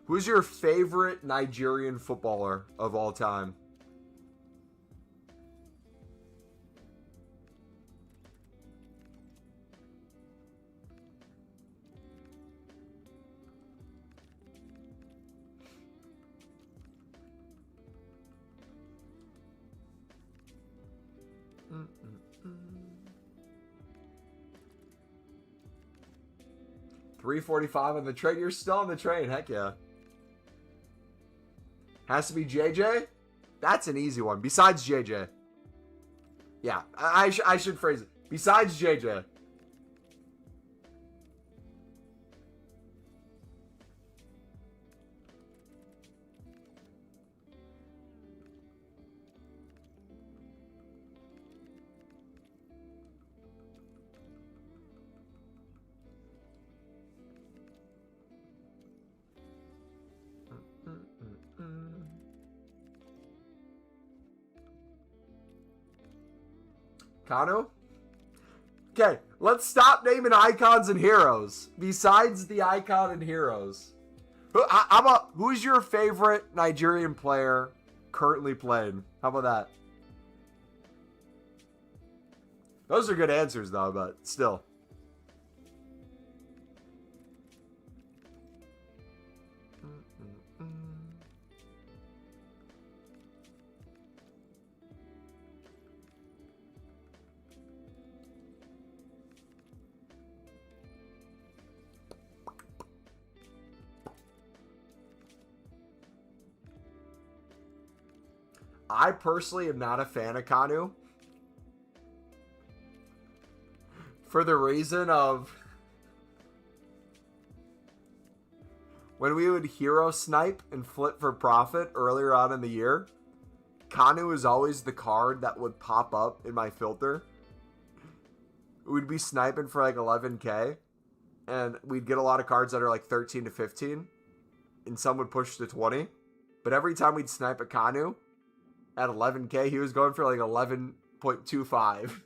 Who's your favorite Nigerian footballer of all time? $3.45 on the train. You're still on the train. Heck yeah. Has to be JJ? That's an easy one. Besides JJ. Yeah, I should phrase it. Besides JJ. Kano? Okay, let's stop naming icons and heroes. Besides the icon and heroes. Who's your favorite Nigerian player currently playing? How about that? Those are good answers though, but still. I personally am not a fan of Kanu. For the reason of when we would hero snipe and flip for profit earlier on in the year, Kanu is always the card that would pop up in my filter. We'd be sniping for like 11k and we'd get a lot of cards that are like 13 to 15 and some would push to 20. But every time we'd snipe a Kanu at 11k, he was going for like 11.25.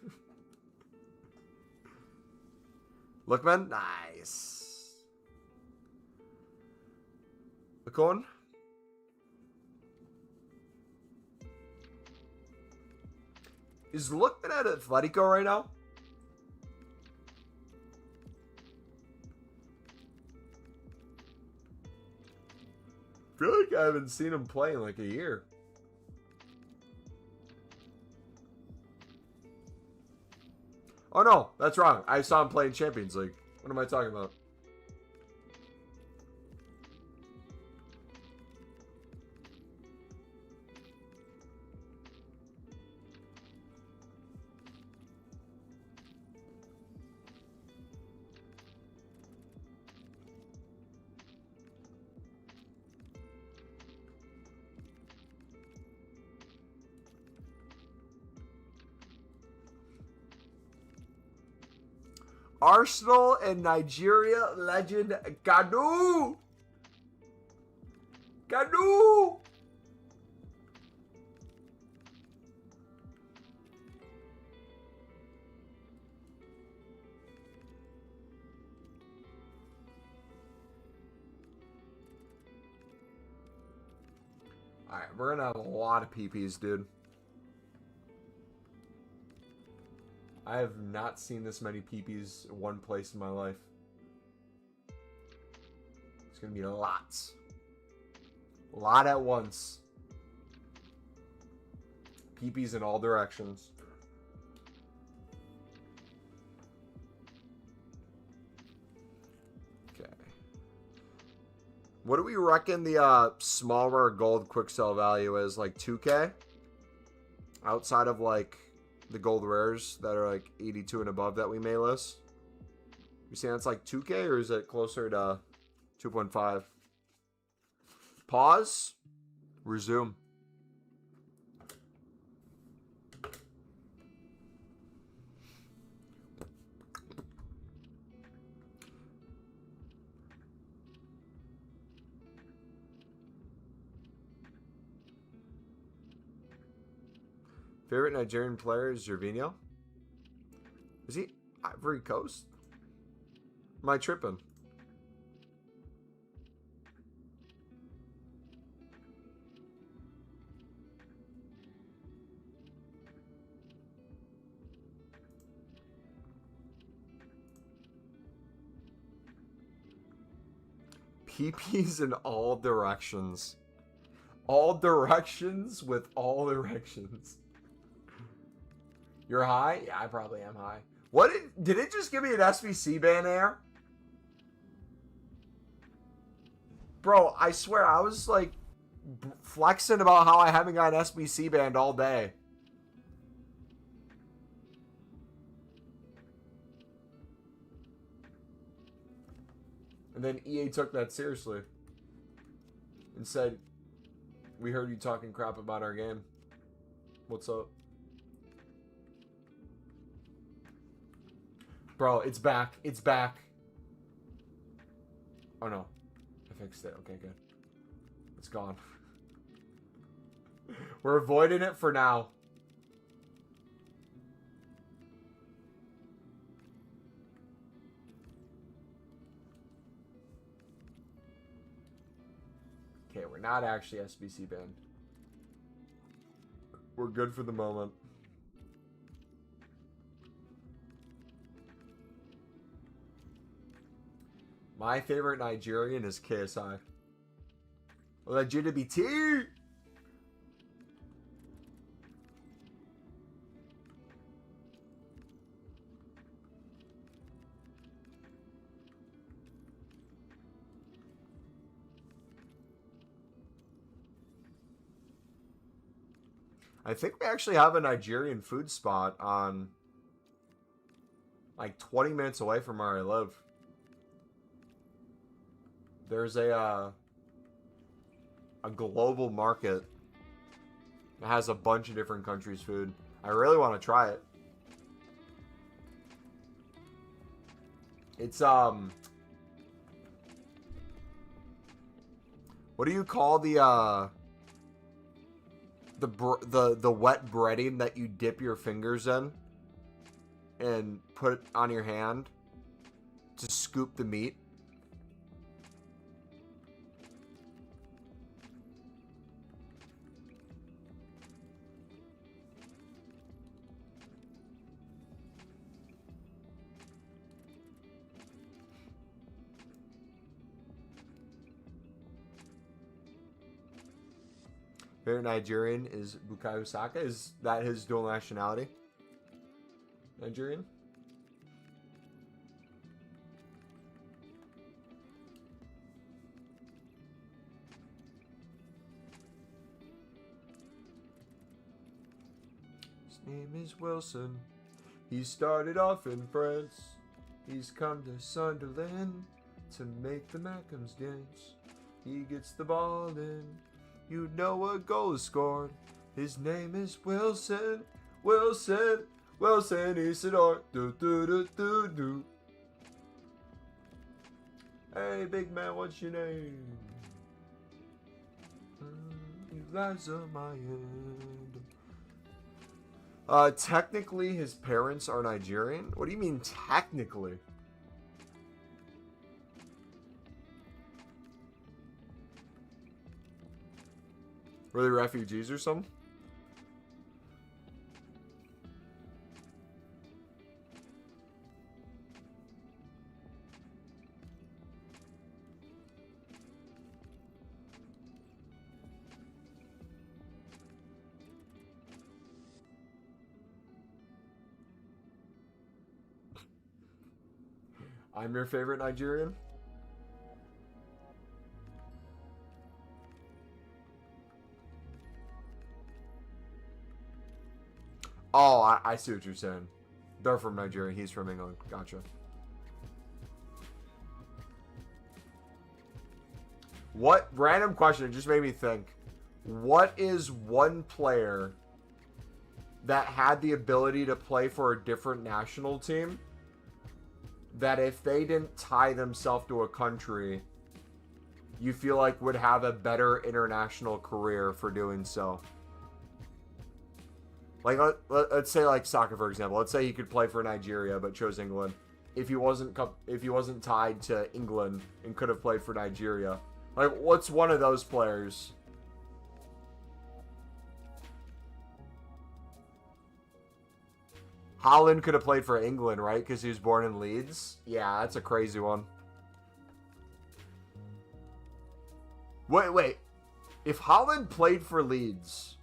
Lookman, nice. Lacon. Is Lookman at Atletico right now? I feel like I haven't seen him play in like a year. Oh no, that's wrong. I saw him play in Champions League. What am I talking about? Arsenal and Nigeria legend Kanu. Kanu. All right, we're gonna have a lot of PPs, dude. I have not seen this many PPs in one place in my life. It's going to be lots. A lot at once. PPs in all directions. Okay. What do we reckon the small rare gold quick sell value is? Like 2K? Outside of like the gold rares that are like 82 and above that we may list. You saying it's like 2K or is it closer to 2.5? Pause. Resume. Favorite Nigerian player is Gervinho? Is he Ivory Coast? Am I tripping? PPs in all directions. All directions with all directions. You're high? Yeah, I probably am high. What did it just give me an SBC ban there? Bro, I swear I was like flexing about how I haven't got an SBC banned all day. And then EA took that seriously and said, "We heard you talking crap about our game. What's up?" Bro, it's back. It's back. Oh no. I fixed it. Okay, good. It's gone. We're avoiding it for now. Okay, we're not actually SBC banned. We're good for the moment. My favorite Nigerian is KSI. LGBT. I think we actually have a Nigerian food spot on like 20 minutes away from where I live. There's a global market that has a bunch of different countries' food. I really want to try it. It's what do you call the the wet breading that you dip your fingers in and put it on your hand to scoop the meat. Favorite Nigerian is Bukayo Saka. Is that his dual nationality? Nigerian? His name is Wilson. He started off in France. He's come to Sunderland to make the Mackhams dance. He gets the ball in. You know a goal is scored. His name is Wilson. Wilson. Wilson Isidore. Do do do do do. Hey, big man, what's your name? Eliza Mayend. Technically, his parents are Nigerian. What do you mean, technically? Were they refugees or something? I'm your favorite Nigerian? Oh, I see what you're saying. They're from Nigeria. He's from England. Gotcha. What random question? It just made me think. What is one player that had the ability to play for a different national team that if they didn't tie themselves to a country, you feel like would have a better international career for doing so? Like, let's say, like, Saka, for example. Let's say he could play for Nigeria, but chose England. If he wasn't tied to England and could have played for Nigeria. Like, what's one of those players? Haaland could have played for England, right? Because he was born in Leeds? Yeah, that's a crazy one. Wait. If Haaland played for Leeds...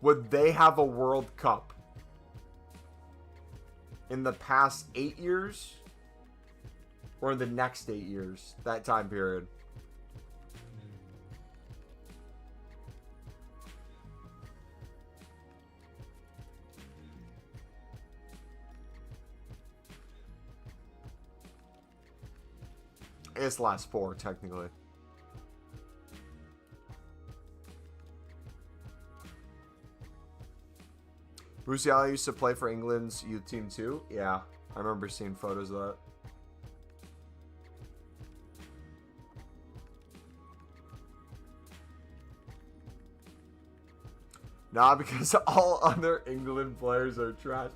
would they have a World Cup in the past 8 years or in the next 8 years, that time period? It's last 4, technically. Musiala used to play for England's youth team too? Yeah, I remember seeing photos of that. Nah, because all other England players are trash.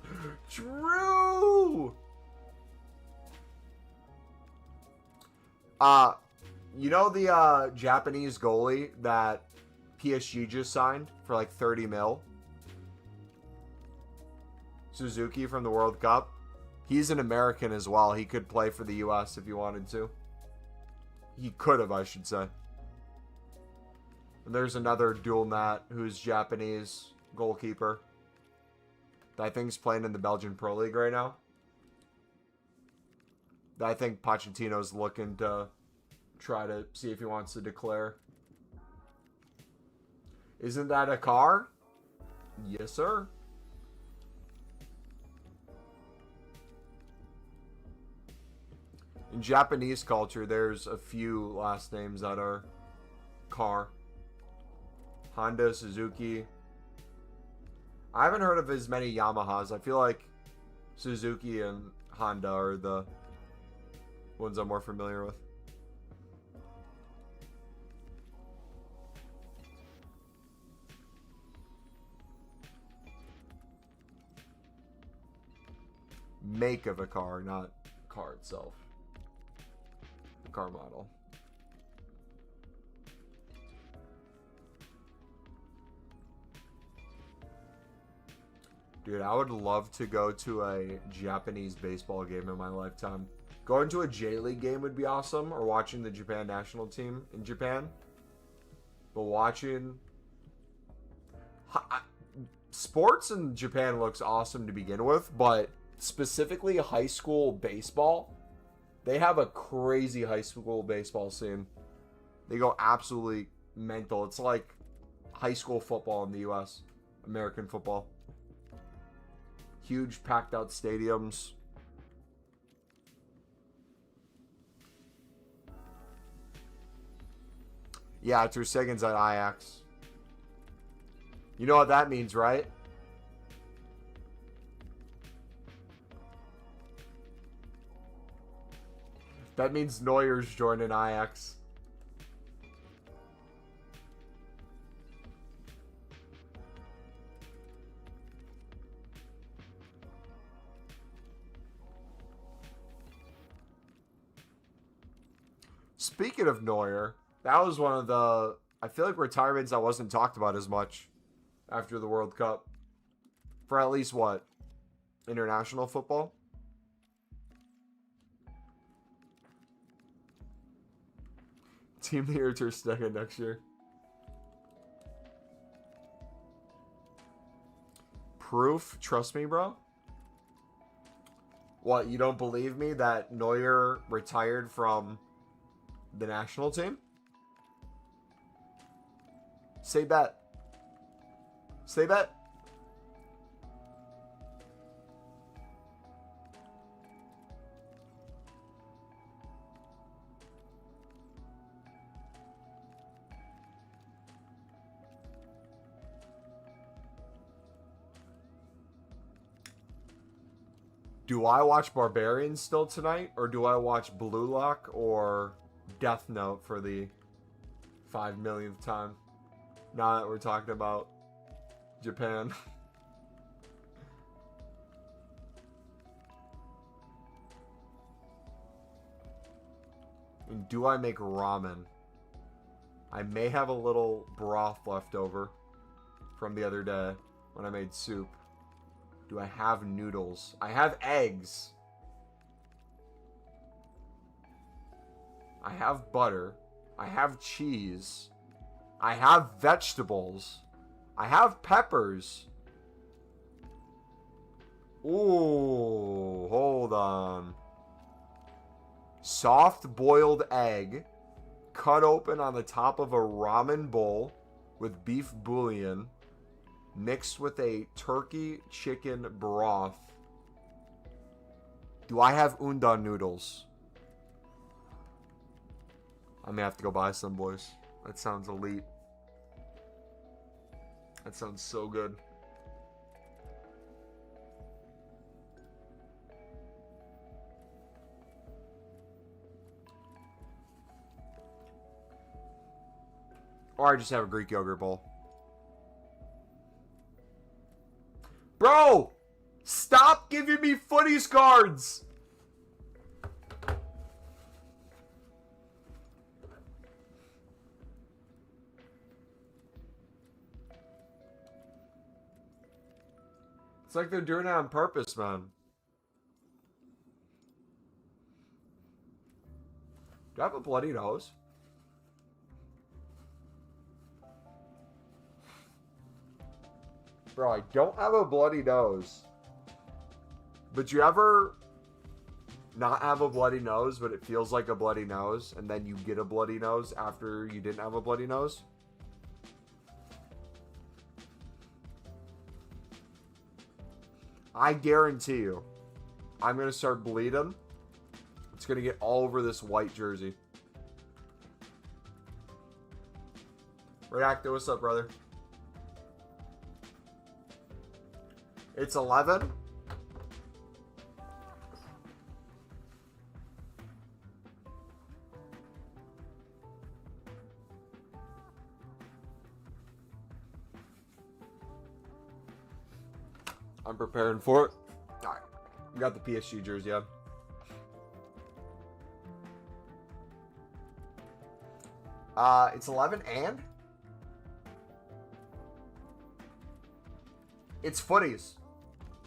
True! You know the Japanese goalie that PSG just signed for like 30 mil? Suzuki from the World Cup. He's an American as well. He could play for the U.S. if he wanted to. He could have, I should say. And there's another dual nat who's Japanese goalkeeper that I think's playing in the Belgian Pro League right now. That I think Pochettino's looking to try to see if he wants to declare. Isn't that a car? Yes, sir. In Japanese culture, there's a few last names that are car. Honda, Suzuki. I haven't heard of as many Yamahas. I feel like Suzuki and Honda are the Ones I'm more familiar with. Make of a car, not car itself. The car model. Dude, I would love to go to a Japanese baseball game in my lifetime. Going to a J-League game would be awesome, or watching the Japan national team in Japan. But watching... sports in Japan looks awesome to begin with, but specifically high school baseball, they have a crazy high school baseball scene. They go absolutely mental. It's like high school football in the US, American football. Huge packed out stadiums. Yeah, Ter Stegen's at Ajax. You know what that means, right? That means Neuer's joining Ajax. Speaking of Neuer, that was one of the, I feel like, retirements that wasn't talked about as much after the World Cup. For at least what? International football? Team of the Year Ter Stegen next year. Proof? Trust me, bro. What, you don't believe me that Neuer retired from the national team? Say bet. Say bet. Do I watch Barbarians still tonight, or do I watch Blue Lock or Death Note for the 5 millionth time? Now that we're talking about Japan. And do I make ramen? I may have a little broth left over from the other day when I made soup. Do I have noodles? I have eggs. I have butter. I have cheese. I have vegetables. I have peppers. Ooh, hold on. Soft boiled egg cut open on the top of a ramen bowl with beef bouillon mixed with a turkey chicken broth. Do I have undan noodles? I may have to go buy some, boys. That sounds elite. That sounds so good. Or I just have a Greek yogurt bowl. Bro! Stop giving me footies cards! It's like they're doing it on purpose, man. Do I have a bloody nose? Bro, I don't have a bloody nose. But you ever not have a bloody nose, but it feels like a bloody nose, and then you get a bloody nose after you didn't have a bloody nose? I guarantee you, I'm going to start bleeding. It's going to get all over this white jersey. Redactor, what's up, brother? It's 11. I'm preparing for it. All right. We got the PSG jersey on. It's 11 and? It's footies.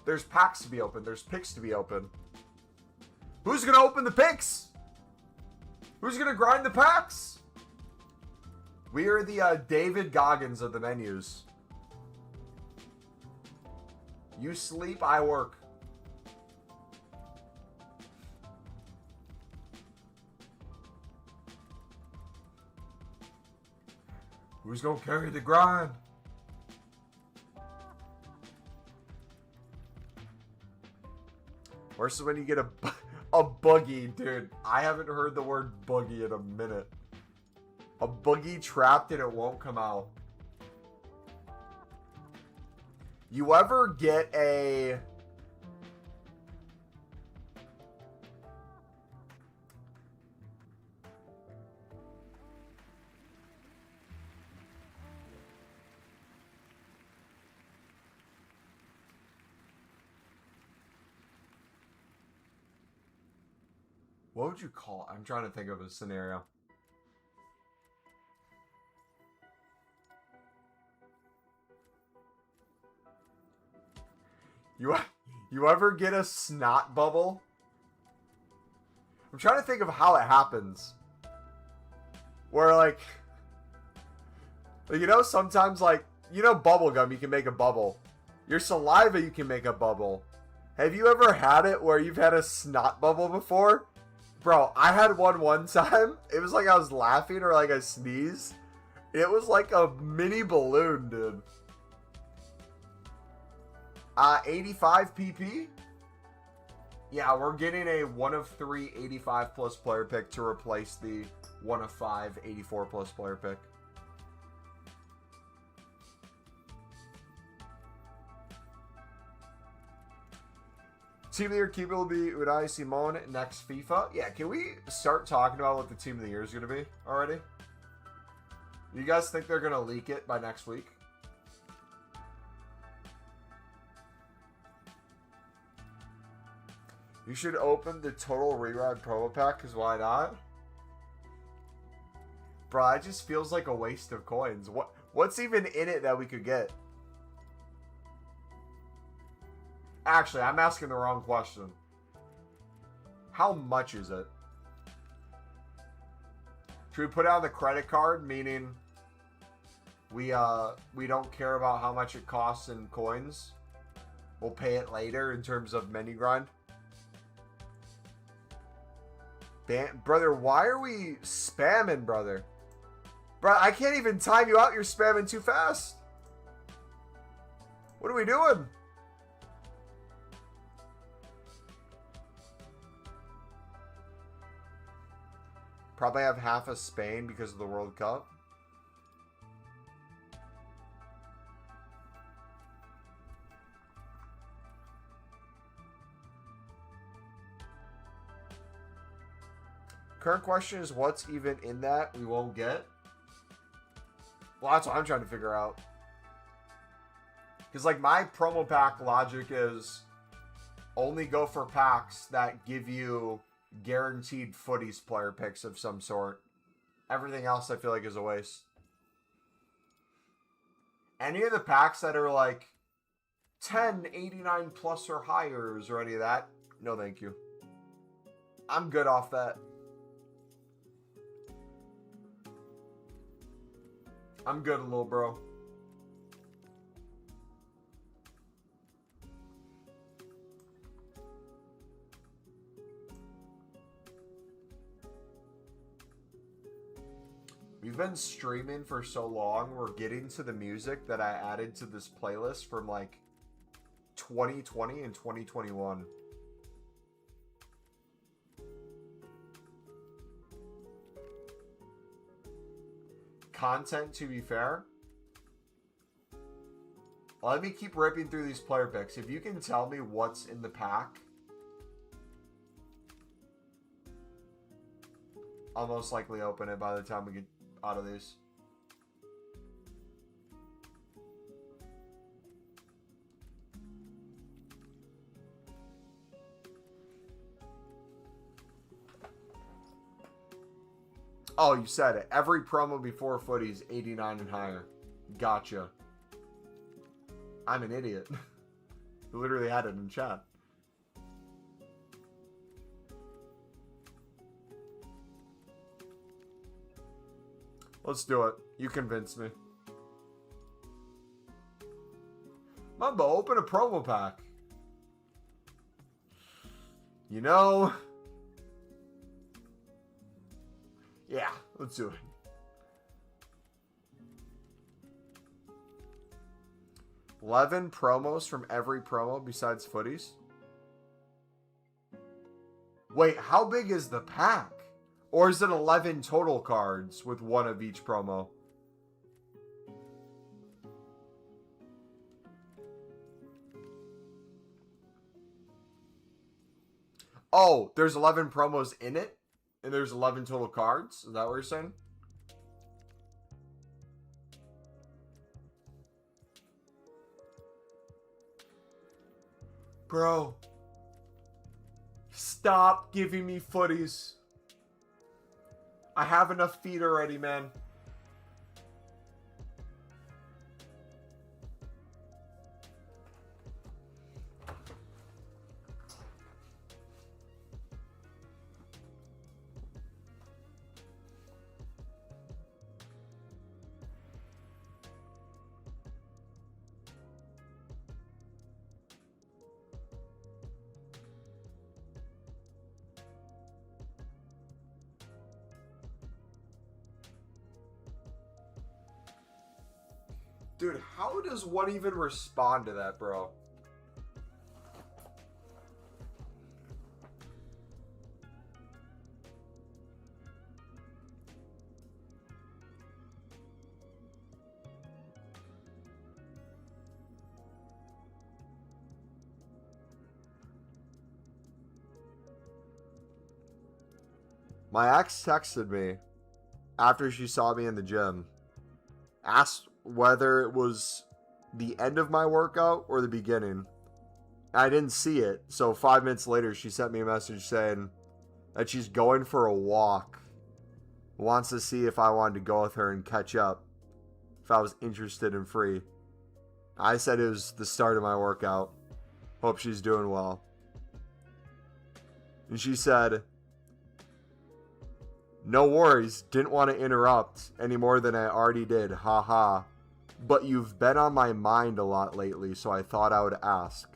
There's packs to be open. There's picks to be open. Who's going to open the picks? Who's going to grind the packs? We are the David Goggins of the menus. You sleep, I work. Who's going to carry the grind? Worse is when you get a buggy, dude. I haven't heard the word buggy in a minute. A buggy trapped and it won't come out. You ever get a... What would you call it? I'm trying to think of a scenario. You ever get a snot bubble? I'm trying to think of how it happens. Where like you know, sometimes like, you know, bubble gum, you can make a bubble. Your saliva, you can make a bubble. Have you ever had it where you've had a snot bubble before? Bro, I had one time. It was like I was laughing or like I sneezed. It was like a mini balloon, dude. 85 PP? Yeah, we're getting a 1 of 3 85 plus player pick to replace the 1 of 5 84 plus player pick. Team of the Year keeper will be Unai Simon next FIFA. Yeah, can we start talking about what the Team of the Year is going to be already? You guys think they're going to leak it by next week? You should open the Total Reride promo pack, because why not? Bro, it just feels like a waste of coins. What's even in it that we could get? Actually, I'm asking the wrong question. How much is it? Should we put it on the credit card, meaning we don't care about how much it costs in coins? We'll pay it later in terms of menu grind. Brother, why are we spamming, brother? Bro, I can't even time you out. You're spamming too fast. What are we doing? Probably have half of Spain because of the World Cup. Current question is, what's even in that we won't get? Well, that's what I'm trying to figure out. Because, like, my promo pack logic is only go for packs that give you guaranteed footies player picks of some sort. Everything else I feel like is a waste. Any of the packs that are like 10, 89 plus or higher or any of that, no thank you. I'm good off that. I'm good, little bro. We've been streaming for so long, we're getting to the music that I added to this playlist from like 2020 and 2021. Content, to be fair. Let me keep ripping through these player picks. If you can tell me what's in the pack, I'll most likely open it by the time we get out of these. Oh, you said it. Every promo before footies, 89 and higher. Gotcha. I'm an idiot. You literally had it in chat. Let's do it. You convinced me. Mumbo, open a promo pack. You know... Yeah, let's do it. $11 promos from every promo besides footies? Wait, how big is the pack? Or is it 11 total cards with one of each promo? Oh, there's 11 promos in it? And there's 11 total cards? Is that what you're saying? Bro. Stop giving me footies. I have enough feet already, man. Dude, how does one even respond to that, bro? My ex texted me after she saw me in the gym, asked whether it was the end of my workout or the beginning. I didn't see it, so 5 minutes later she sent me a message saying that she's going for a walk, wants to see if I wanted to go with her and catch up, if I was interested and free. I said it was the start of my workout. Hope she's doing well. And she said, no worries, didn't want to interrupt any more than I already did, haha. But you've been on my mind a lot lately, so I thought I would ask.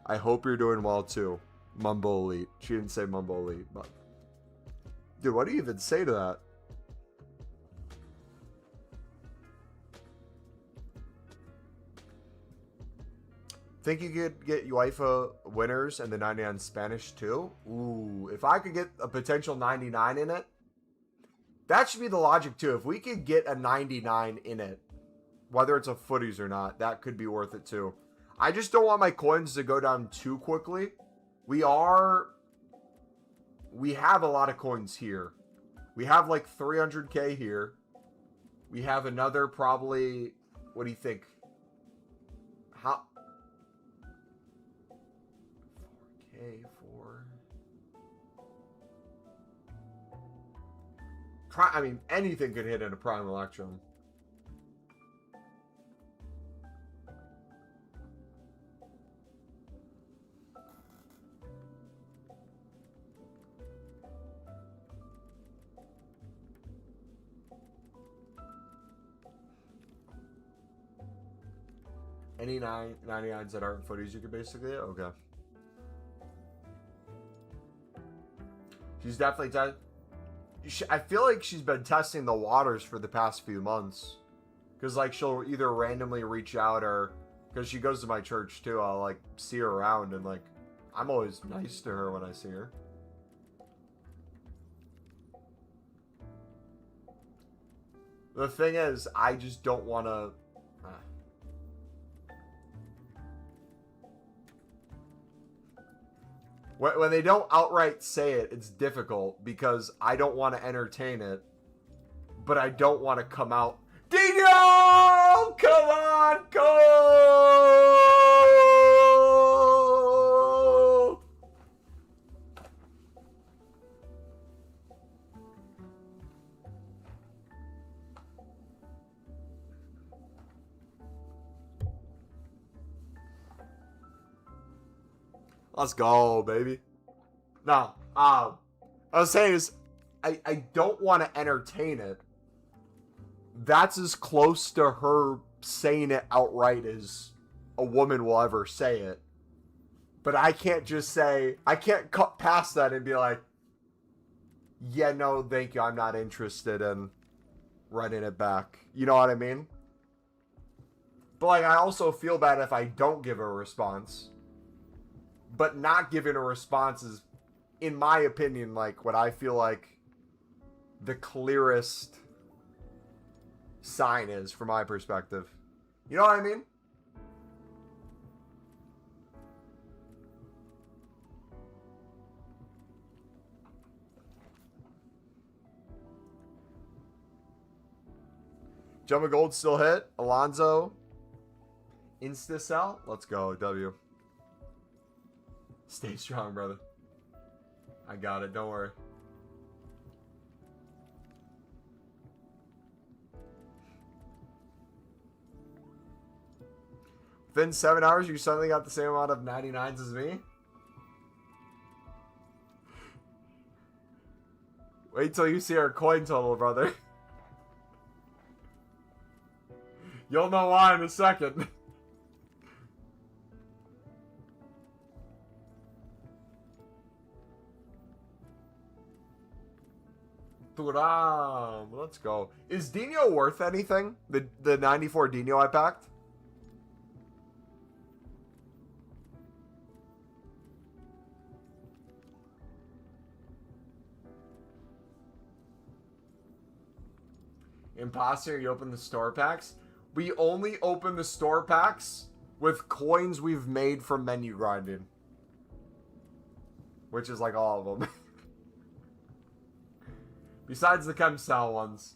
I hope you're doing well too. MumboElite. She didn't say MumboElite, but... Dude, what do you even say to that? Think you could get UEFA winners and the 99 Spanish too? Ooh, if I could get a potential 99 in it, that should be the logic too. If we could get a 99 in it, whether it's a footies or not, that could be worth it too. I just don't want my coins to go down too quickly. We have a lot of coins here. We have like 300k here. We have another probably, what do you think? How? 4k, 4. I mean, anything could hit in a Prime Electrum. Any 99s that aren't footies you could basically get? Okay. She's definitely... I feel like she's been testing the waters for the past few months. Because, like, she'll either randomly reach out or... Because she goes to my church, too. I'll, like, see her around and, like... I'm always nice to her when I see her. The thing is, I just don't want to... When they don't outright say it, it's difficult because I don't want to entertain it, but I don't want to come out. Dino! Come on, go! Let's go, baby. No, I was saying is, I don't want to entertain it. That's as close to her saying it outright as a woman will ever say it. But I can't just say, I can't cut past that and be like, yeah, no, thank you, I'm not interested in running it back. You know what I mean? But, like, I also feel bad if I don't give a response. But not giving a response is, in my opinion, like, what I feel like the clearest sign is, from my perspective. You know what I mean? Jumbo Gold still hit. Alonzo. Insta sell. Let's go, W. Stay strong, brother. I got it. Don't worry. Within 7 hours, you suddenly got the same amount of 99s as me? Wait till you see our coin total, brother. You'll know why in a second. Turam. Let's go. Is Dino worth anything? The 94 Dino I packed? Imposter, you open the store packs? We only open the store packs with coins we've made from menu grinding. Which is like all of them. Besides the chem style ones.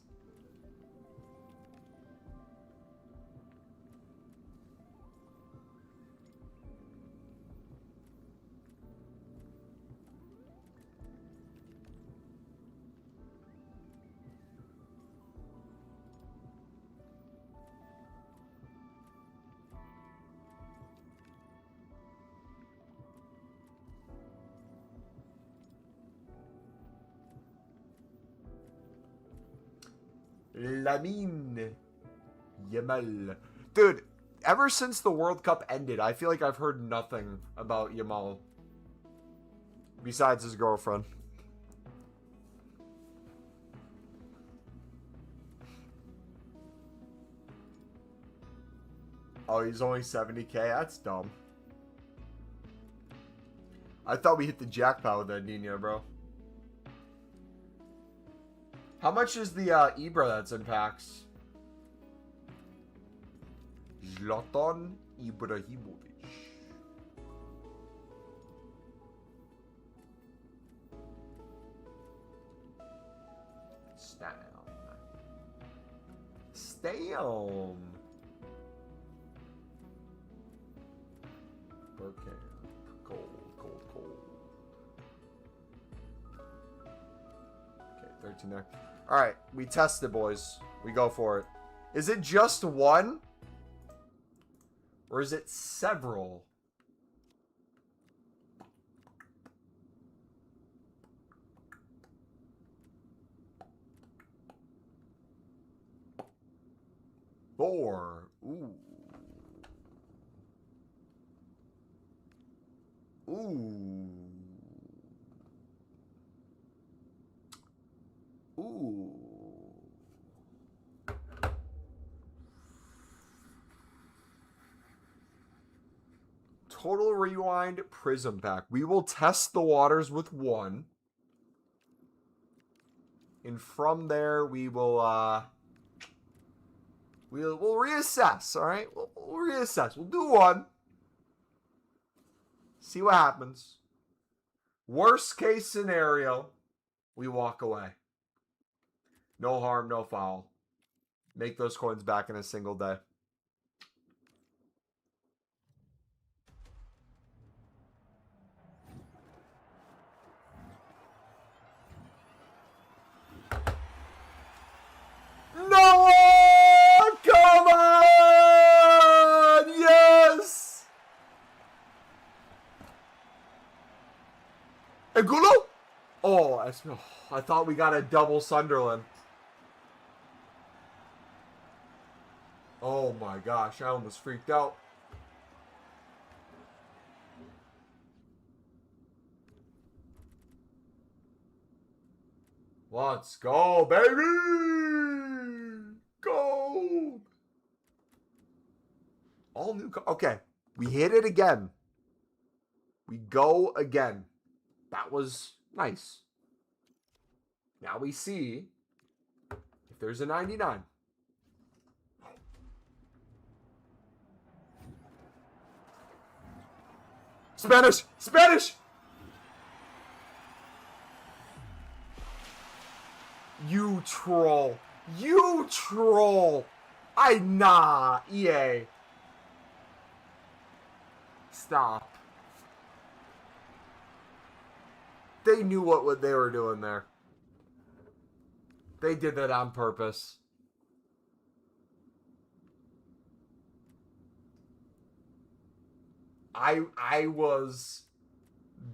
Lamine Yamal. Dude, ever since the World Cup ended, I feel like I've heard nothing about Yamal. Besides his girlfriend. Oh, he's only 70k? That's dumb. I thought we hit the jackpot with that Nino, bro. How much is the Ibra that's in packs? Zlatan Ibrahimovic. Stam. Burkamp. Cold. 13 there. Alright, we test it, boys. We go for it. Is it just one? Or is it several? Four. Ooh. Ooh. Ooh. Total Rewind Prism Pack. We will test the waters with one. And from there, we will, we'll reassess, all right? We'll reassess. We'll do one. See what happens. Worst case scenario, we walk away. No harm, no foul. Make those coins back in a single day. Noah! Come on! Yes! Angulo! Oh, I thought we got a double Sunderland. Oh my gosh, I almost freaked out. Let's go, baby! Go! All new. Okay, we hit it again. We go again. That was nice. Now we see if there's a 99. Spanish! Spanish! You troll. You troll. Nah, EA. Stop. They knew what they were doing there. They did that on purpose.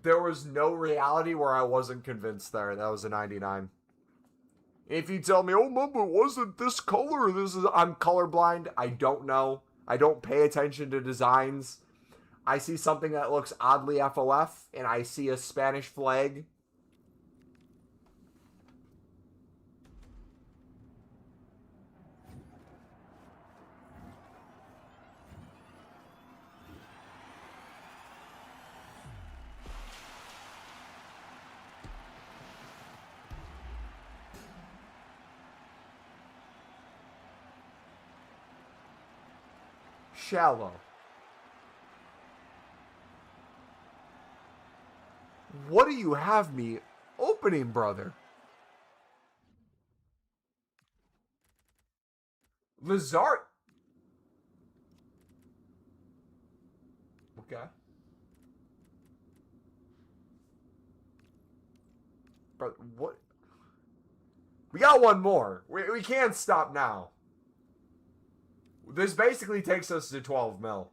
There was no reality where I wasn't convinced there. That was a 99. If you tell me, oh, Mumbo, wasn't this color? I'm colorblind. I don't know. I don't pay attention to designs. I see something that looks oddly FOF, and I see a Spanish flag. Shallow. What do you have me opening, brother? Lazard. Okay. But what? We got one more. We can't stop now. This basically takes us to 12 mil.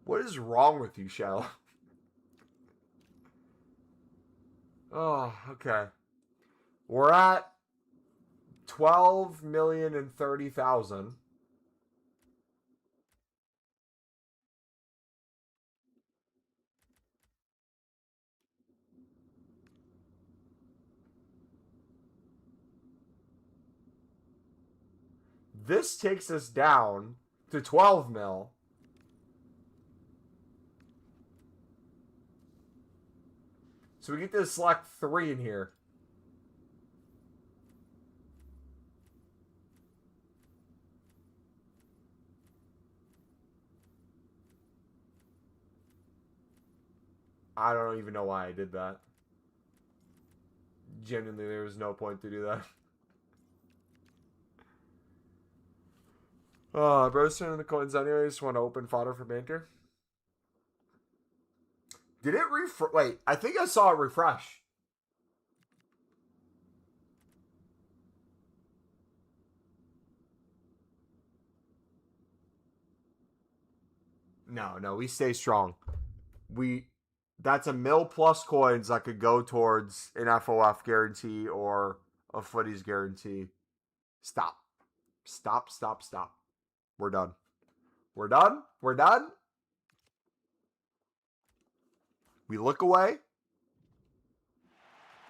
What is wrong with you, Shell? Oh, okay. We're at 12,030,000. This takes us down to 12 mil. So we get to select 3 in here. I don't even know why I did that. Genuinely, there was no point to do that. Oh, bro's turning the coins anyway. Just want to open fodder for banter. Did it refresh? Wait, I think I saw it refresh. No, we stay strong. That's a mil plus coins that could go towards an FOF guarantee or a FUTTIES guarantee. Stop. We're done. We're done. We look away.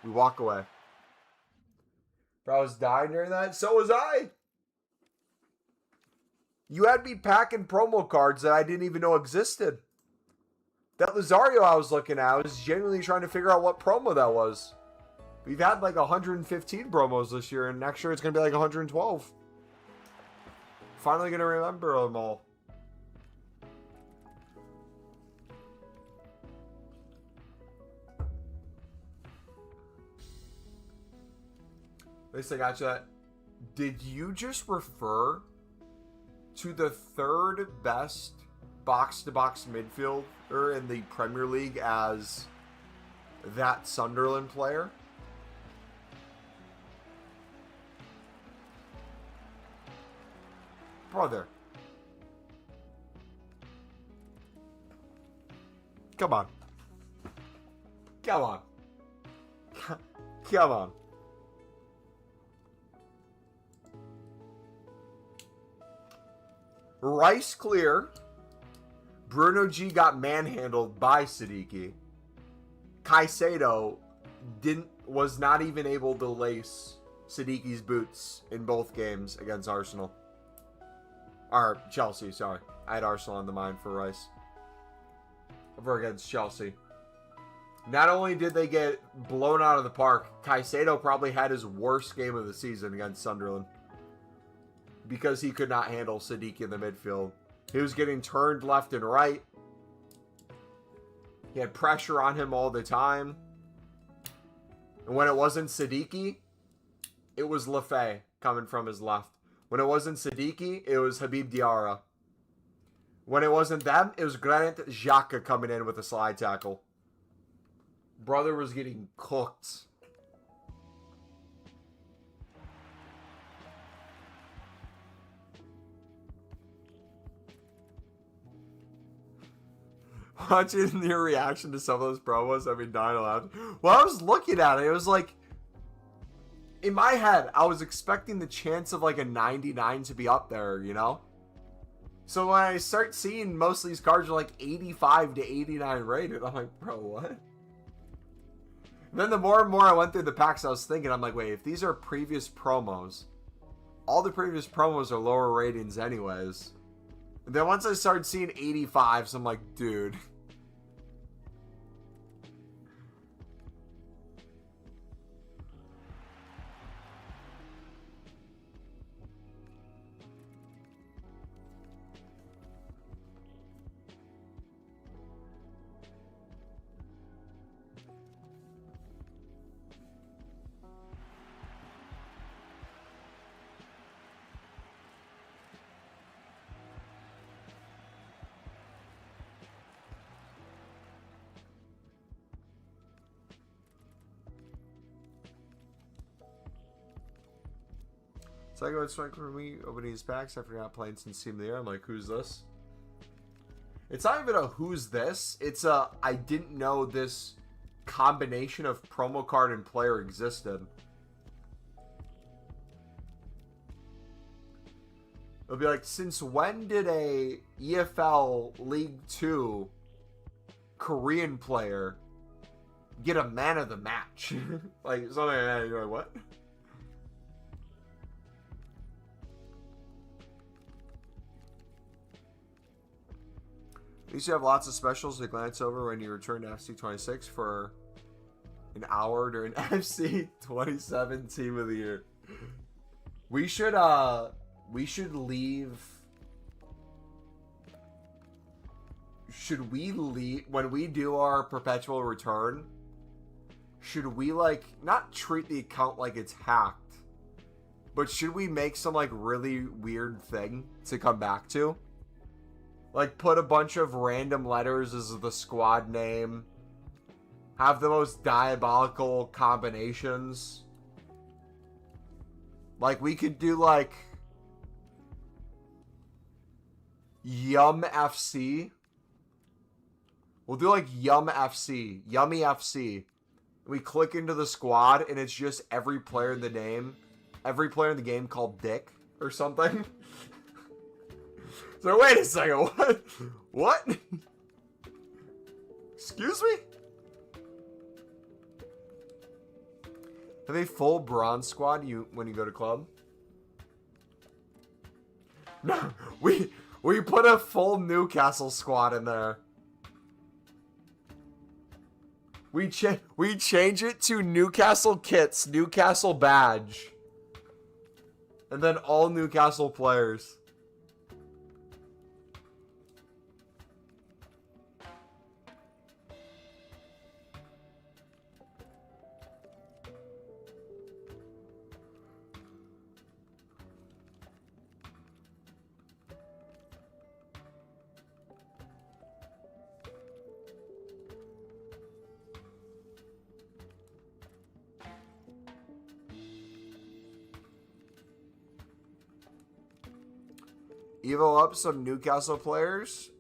We walk away. Bro, I was dying during that. So was I. You had me packing promo cards that I didn't even know existed. That Lazario I was looking at, I was genuinely trying to figure out what promo that was. We've had like 115 promos this year, and next year it's going to be like 112. Finally going to remember them all. At least I got you that. Did you just refer to the third best box-to-box midfielder in the Premier League as that Sunderland player? Brother. Come on. Come on. Come on. Rice clear. Bruno G got manhandled by Siddiqui. Caicedo was not even able to lace Siddiqui's boots in both games against Arsenal. Or Chelsea, sorry. I had Arsenal on the mind for Rice. Over against Chelsea. Not only did they get blown out of the park, Caicedo probably had his worst game of the season against Sunderland. Because he could not handle Siddiqui in the midfield. He was getting turned left and right. He had pressure on him all the time. And when it wasn't Siddiqui, it was Lefay coming from his left. When it wasn't Siddiqui, it was Habib Diarra. When it wasn't them, it was Granit Xhaka coming in with a slide tackle. Brother was getting cooked. Watching your reaction to some of those promos, I mean, dying aloud. Well, I was looking at it. It was like, in my head, I was expecting the chance of like a 99 to be up there, you know? So when I start seeing most of these cards are like 85 to 89 rated, I'm like, bro, what? And then the more and more I went through the packs, I was thinking, I'm like, wait, if these are previous promos, all the previous promos are lower ratings anyways. And then once I started seeing 85s, I'm like, dude. So I go and strike for me, opening his packs after not playing since Team of the Year. I'm like, who's this? It's not even a who's this. It's a I didn't know this combination of promo card and player existed. It'll be like, since when did a EFL League 2 Korean player get a man of the match? Like, something like that. You're like, what? At least you have lots of specials to glance over when you return to FC26 for an hour during FC27 Team of the Year. We should leave. Should we leave when we do our perpetual return? Should we like not treat the account like it's hacked, but should we make some like really weird thing to come back to? Like, put a bunch of random letters as the squad name. Have the most diabolical combinations. Like, we could do, like, Yum FC. We'll do, like, Yum FC. Yummy FC. We click into the squad, and it's just every player in the name. Every player in the game called Dick or something. So wait a second, what? What? Excuse me? Have a full bronze squad when you go to club? No, we put a full Newcastle squad in there. We change it to Newcastle kits, Newcastle badge. And then all Newcastle players. Evo up some Newcastle players.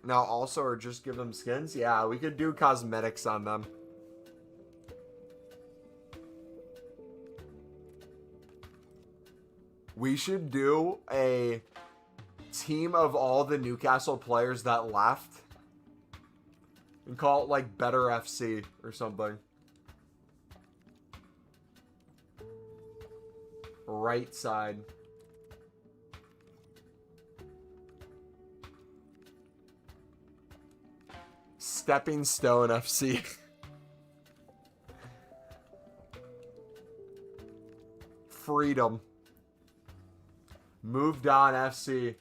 Now also, or just give them skins. Yeah, we could do cosmetics on them. We should do a team of all the Newcastle players that left and call it like Better FC or something. Right side. Stepping Stone FC. Freedom. Moved on FC.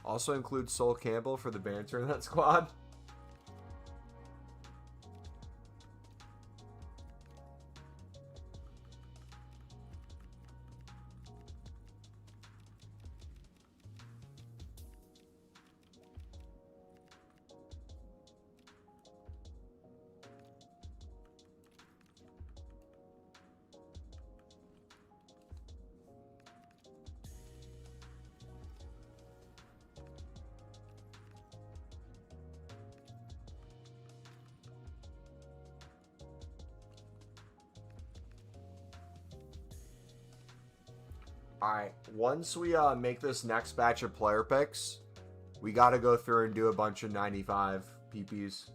Also include Sol Campbell for the banter in that squad. Alright, once we make this next batch of player picks, we got to go through and do a bunch of 95 PPs.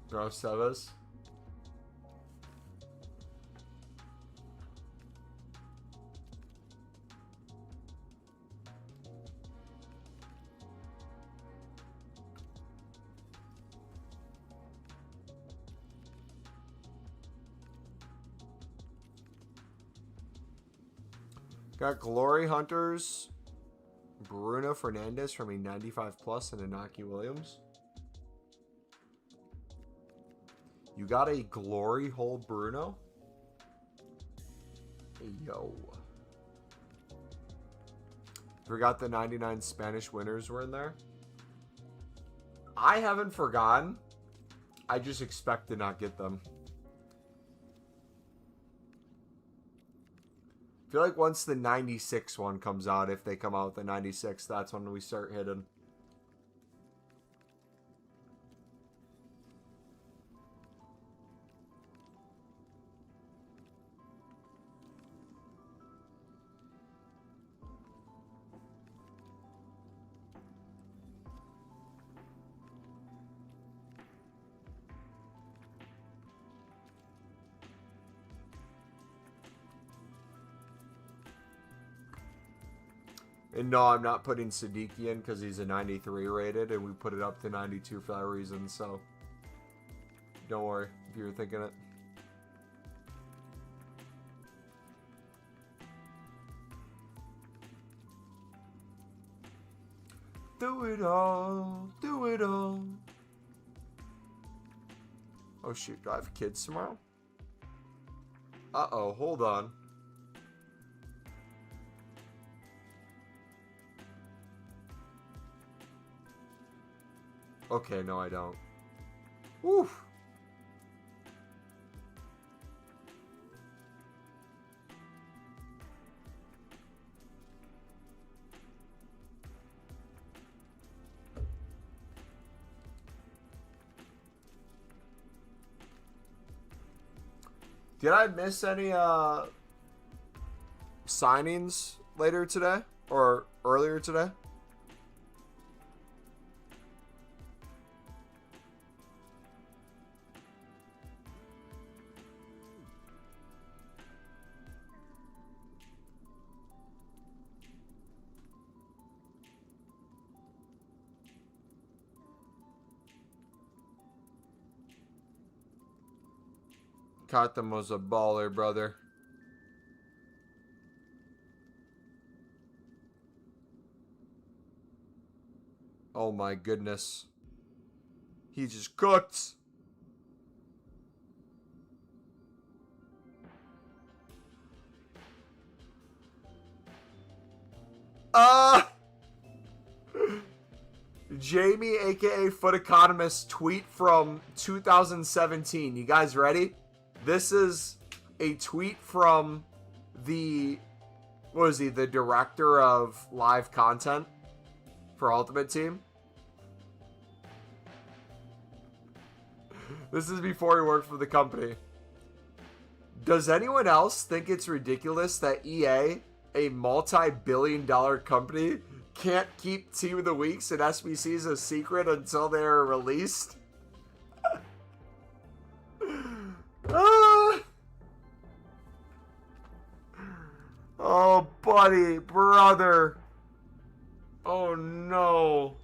Gross Sevas. Got Glory Hunters, Bruno Fernandes from a 95 plus and Inaki Williams. You got a Glory Hole Bruno? Hey, yo. Forgot the 99 Spanish winners were in there. I haven't forgotten. I just expect to not get them. I feel like once the 96 one comes out, if they come out with the 96, that's when we start hitting. And no, I'm not putting Siddiqui in because he's a 93 rated, and we put it up to 92 for that reason, so don't worry if you were thinking it. Do it all, do it all. Oh shoot, do I have kids tomorrow? Uh-oh, hold on. Okay, no, I don't. Oof. Did I miss any signings later today or earlier today? Cartham was a baller, brother. Oh my goodness. He just cooked. Jamie, aka Foot Economist, tweet from 2017. You guys ready? This is a tweet from the, what is he, the director of live content for Ultimate Team. This is before he worked for the company. Does anyone else think it's ridiculous that EA, a multi-billion-dollar company, can't keep Team of the Weeks and SBCs a secret until they're released? Oh, buddy, brother. Oh, no.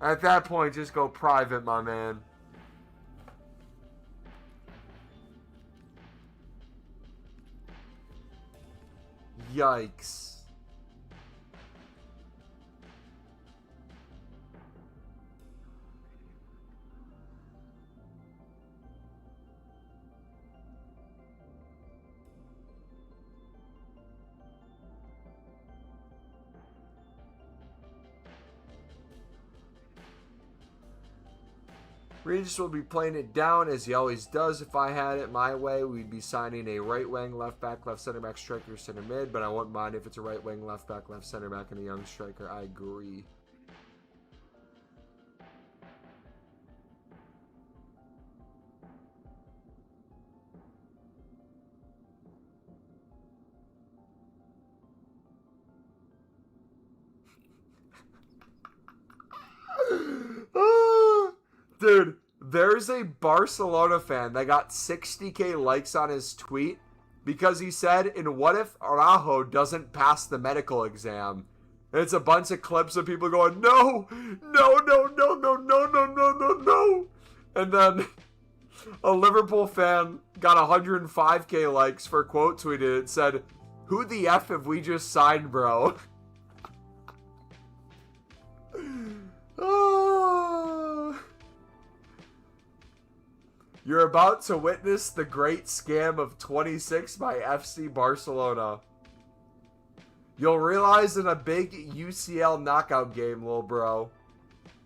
At that point, just go private, my man. Yikes. Regis will be playing it down as he always does. If I had it my way, we'd be signing a right wing, left back, left center back, striker, center mid. But I wouldn't mind if it's a right wing, left back, left center back, and a young striker. I agree. Dude, there's a Barcelona fan that got 60K likes on his tweet because he said, and what if Araujo doesn't pass the medical exam? And it's a bunch of clips of people going, no, no, no, no, no, no, no, no, no, no. And then a Liverpool fan got 105K likes for quote tweeted. It said, who the F have we just signed, bro? Oh. You're about to witness the great scam of 26 by FC Barcelona. You'll realize in a big UCL knockout game, lil bro.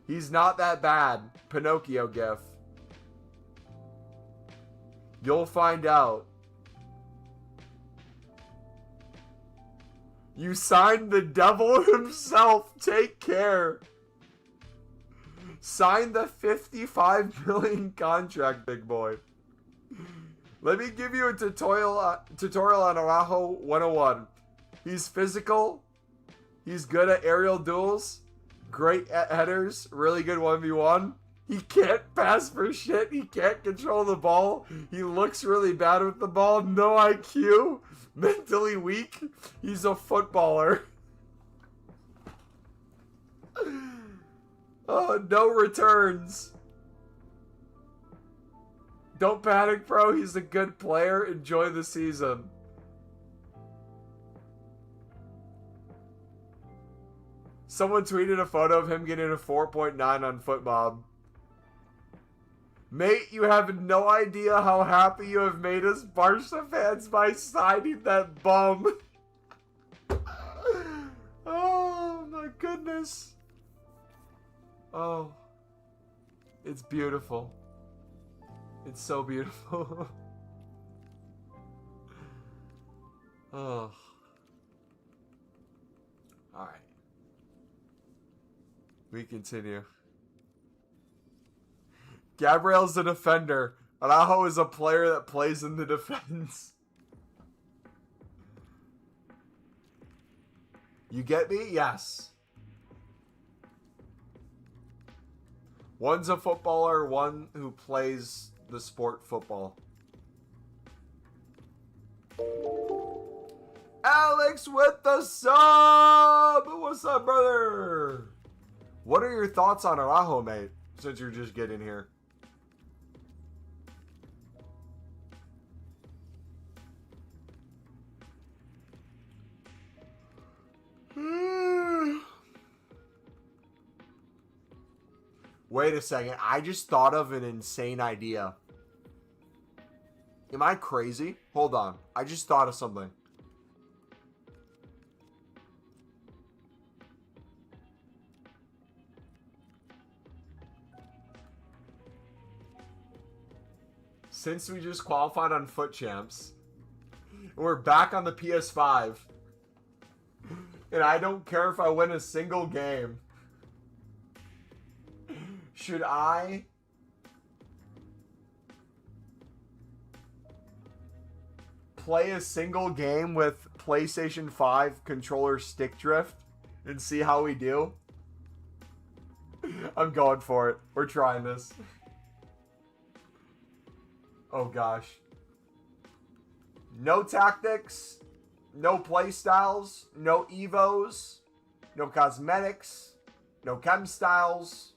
He's not that bad. Pinocchio gif. You'll find out. You signed the devil himself. Take care. Sign the 55 million contract, big boy. Let me give you a tutorial on Araujo 101. He's physical. He's good at aerial duels. Great at headers. Really good 1v1. He can't pass for shit. He can't control the ball. He looks really bad with the ball. No IQ. Mentally weak. He's a footballer. Oh, no returns. Don't panic, bro. He's a good player. Enjoy the season. Someone tweeted a photo of him getting a 4.9 on FootMob. Mate, you have no idea how happy you have made us Barca fans by signing that bum. Oh, my goodness. Oh, it's beautiful. It's so beautiful. Oh. All right. We continue. Gabriel's a defender. Araujo is a player that plays in the defense. You get me? Yes. One's a footballer, one who plays the sport football. Alex with the sub! What's up, brother? What are your thoughts on Araujo, mate, since you're just getting here? Wait a second. I just thought of an insane idea. Am I crazy? Hold on. I just thought of something. Since we just qualified on Foot Champs, we're back on the PS5, and I don't care if I win a single game. Should I play a single game with PlayStation 5 controller stick drift and see how we do? I'm going for it. We're trying this. Oh gosh. No tactics, no play styles, no evos, no cosmetics, no chem styles.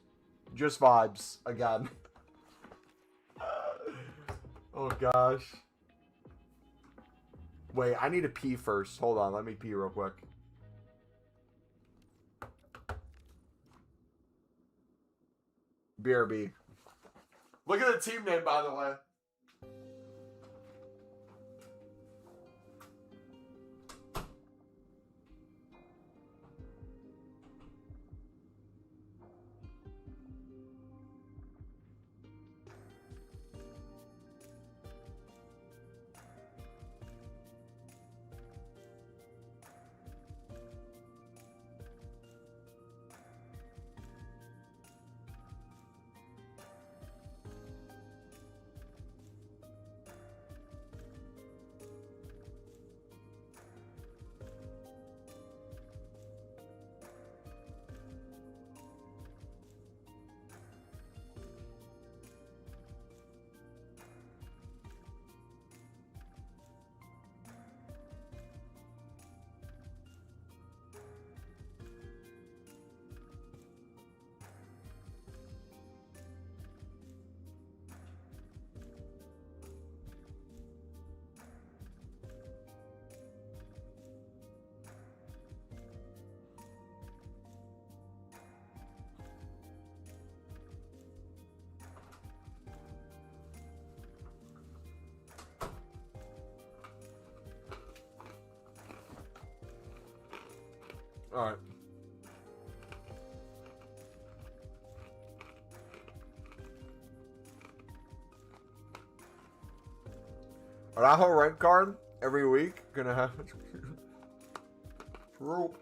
Just vibes again. Oh gosh. Wait, I need to pee first. Hold on, let me pee real quick. BRB. Look at the team name, by the way. All right. Araujo rent card every week. Gonna have. True.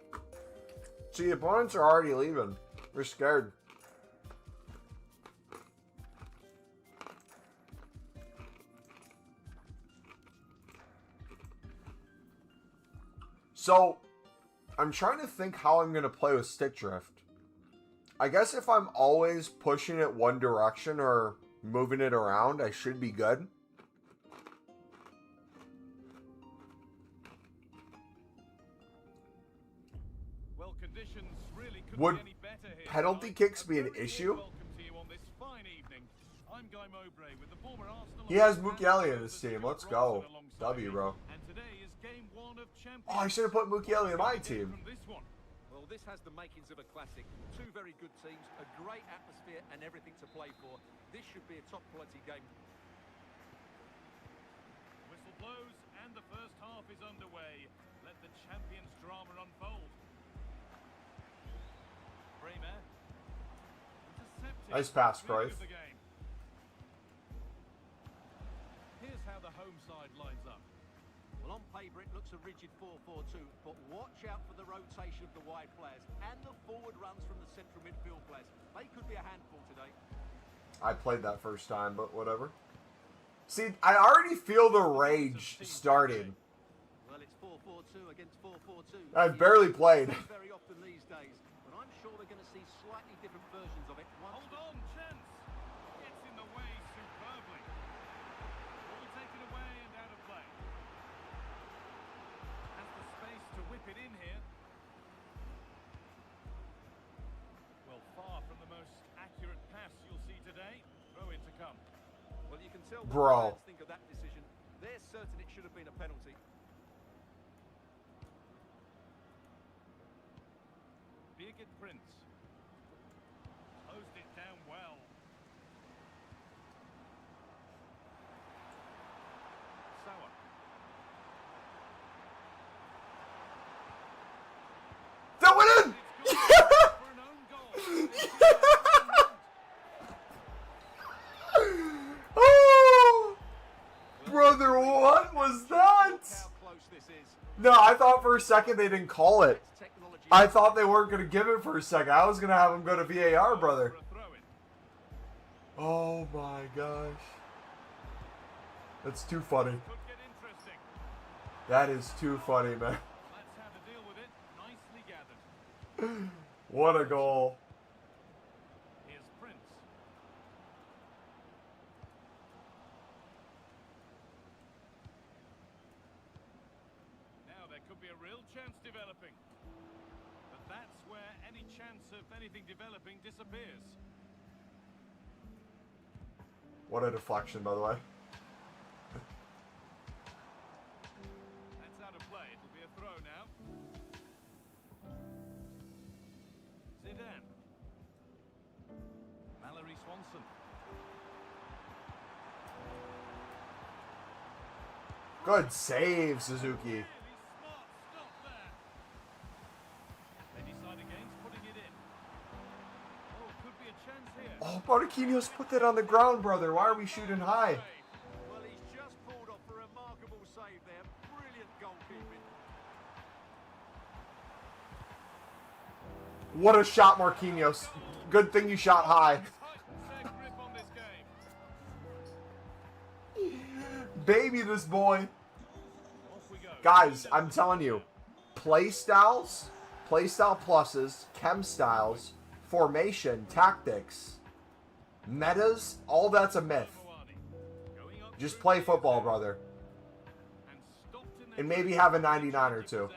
See, the opponents are already leaving. We're scared. So, I'm trying to think how I'm going to play with stick drift. I guess if I'm always pushing it one direction or moving it around, I should be good. Well, conditions really couldn't Would be any better here penalty tonight. kicks A be an very issue? warm welcome to you on this fine evening. I'm Guy Mowbray with the former Arsenal. He has Mukiele in his team. Let's go. W, bro. And today is game 1 of Champions. Oh, I should have put Mukiele in my team. From this one. Well, this has the makings of a classic. Two very good teams, a great atmosphere and everything to play for. This should be a top quality game. Whistle blows and the first half is underway. Let the champions drama unfold. Bremer. Intercepted. Nice pass, Beginning Cruyff. of the game. Here's how the home side lines up. Well, on paper it looks a rigid 4-4-2, but watch out for the rotation of the wide players and the forward runs from the central midfield players. They could be a handful today. I played that first time, but whatever. See, I already feel the rage starting. Well, it's 4-4-2 against 4-4-2. I've barely played. Very often these days, but I'm sure we're going to see slightly different versions of it once. Hold on, chance. Gets in the way superbly. Ball taken away and out of play. Has the space to whip it in here. Well, far from the most accurate pass you'll see today. Throw in to come. Well, you can tell what Bro. the fans think of that decision. They're certain it should have been a penalty. Birgit Prince. Closed it down well. Sauer. That went in! It's gone for an own goal. It's gone for an own. Oh! Brother, what was that? How close this is. No, I thought for a second they didn't call it. It's technology. I thought they weren't going to give it for a second. I was going to have them go to VAR, brother. For a throw-in. Oh my gosh. That's too funny. Could get interesting. That is too funny, man. That's how to deal with it. Nicely gathered. What a goal. Here's Prince. Now there could be a real chance developing. But that's where any chance of anything developing disappears. What a deflection, by the way. That's out of play. It'll be a throw now. Zidane. Mallory Swanson. Good save, Suzuki. Really smart stop there. They decide against putting it in. Oh, could be a chance here. Oh, Marquinhos put that on the ground, brother. Why are we shooting high? Well, he's just pulled off a remarkable save there. Brilliant goalkeeping. What a shot, Marquinhos. Good thing you shot high. Tight grip on this game. Baby, this boy. Off we go. Guys, I'm telling you, playstyle pluses, chem styles, formation, tactics, metas, all that's a myth. Going on Just through play the football, air brother. and stopped in their And maybe tracks have a with 99 or possession. two.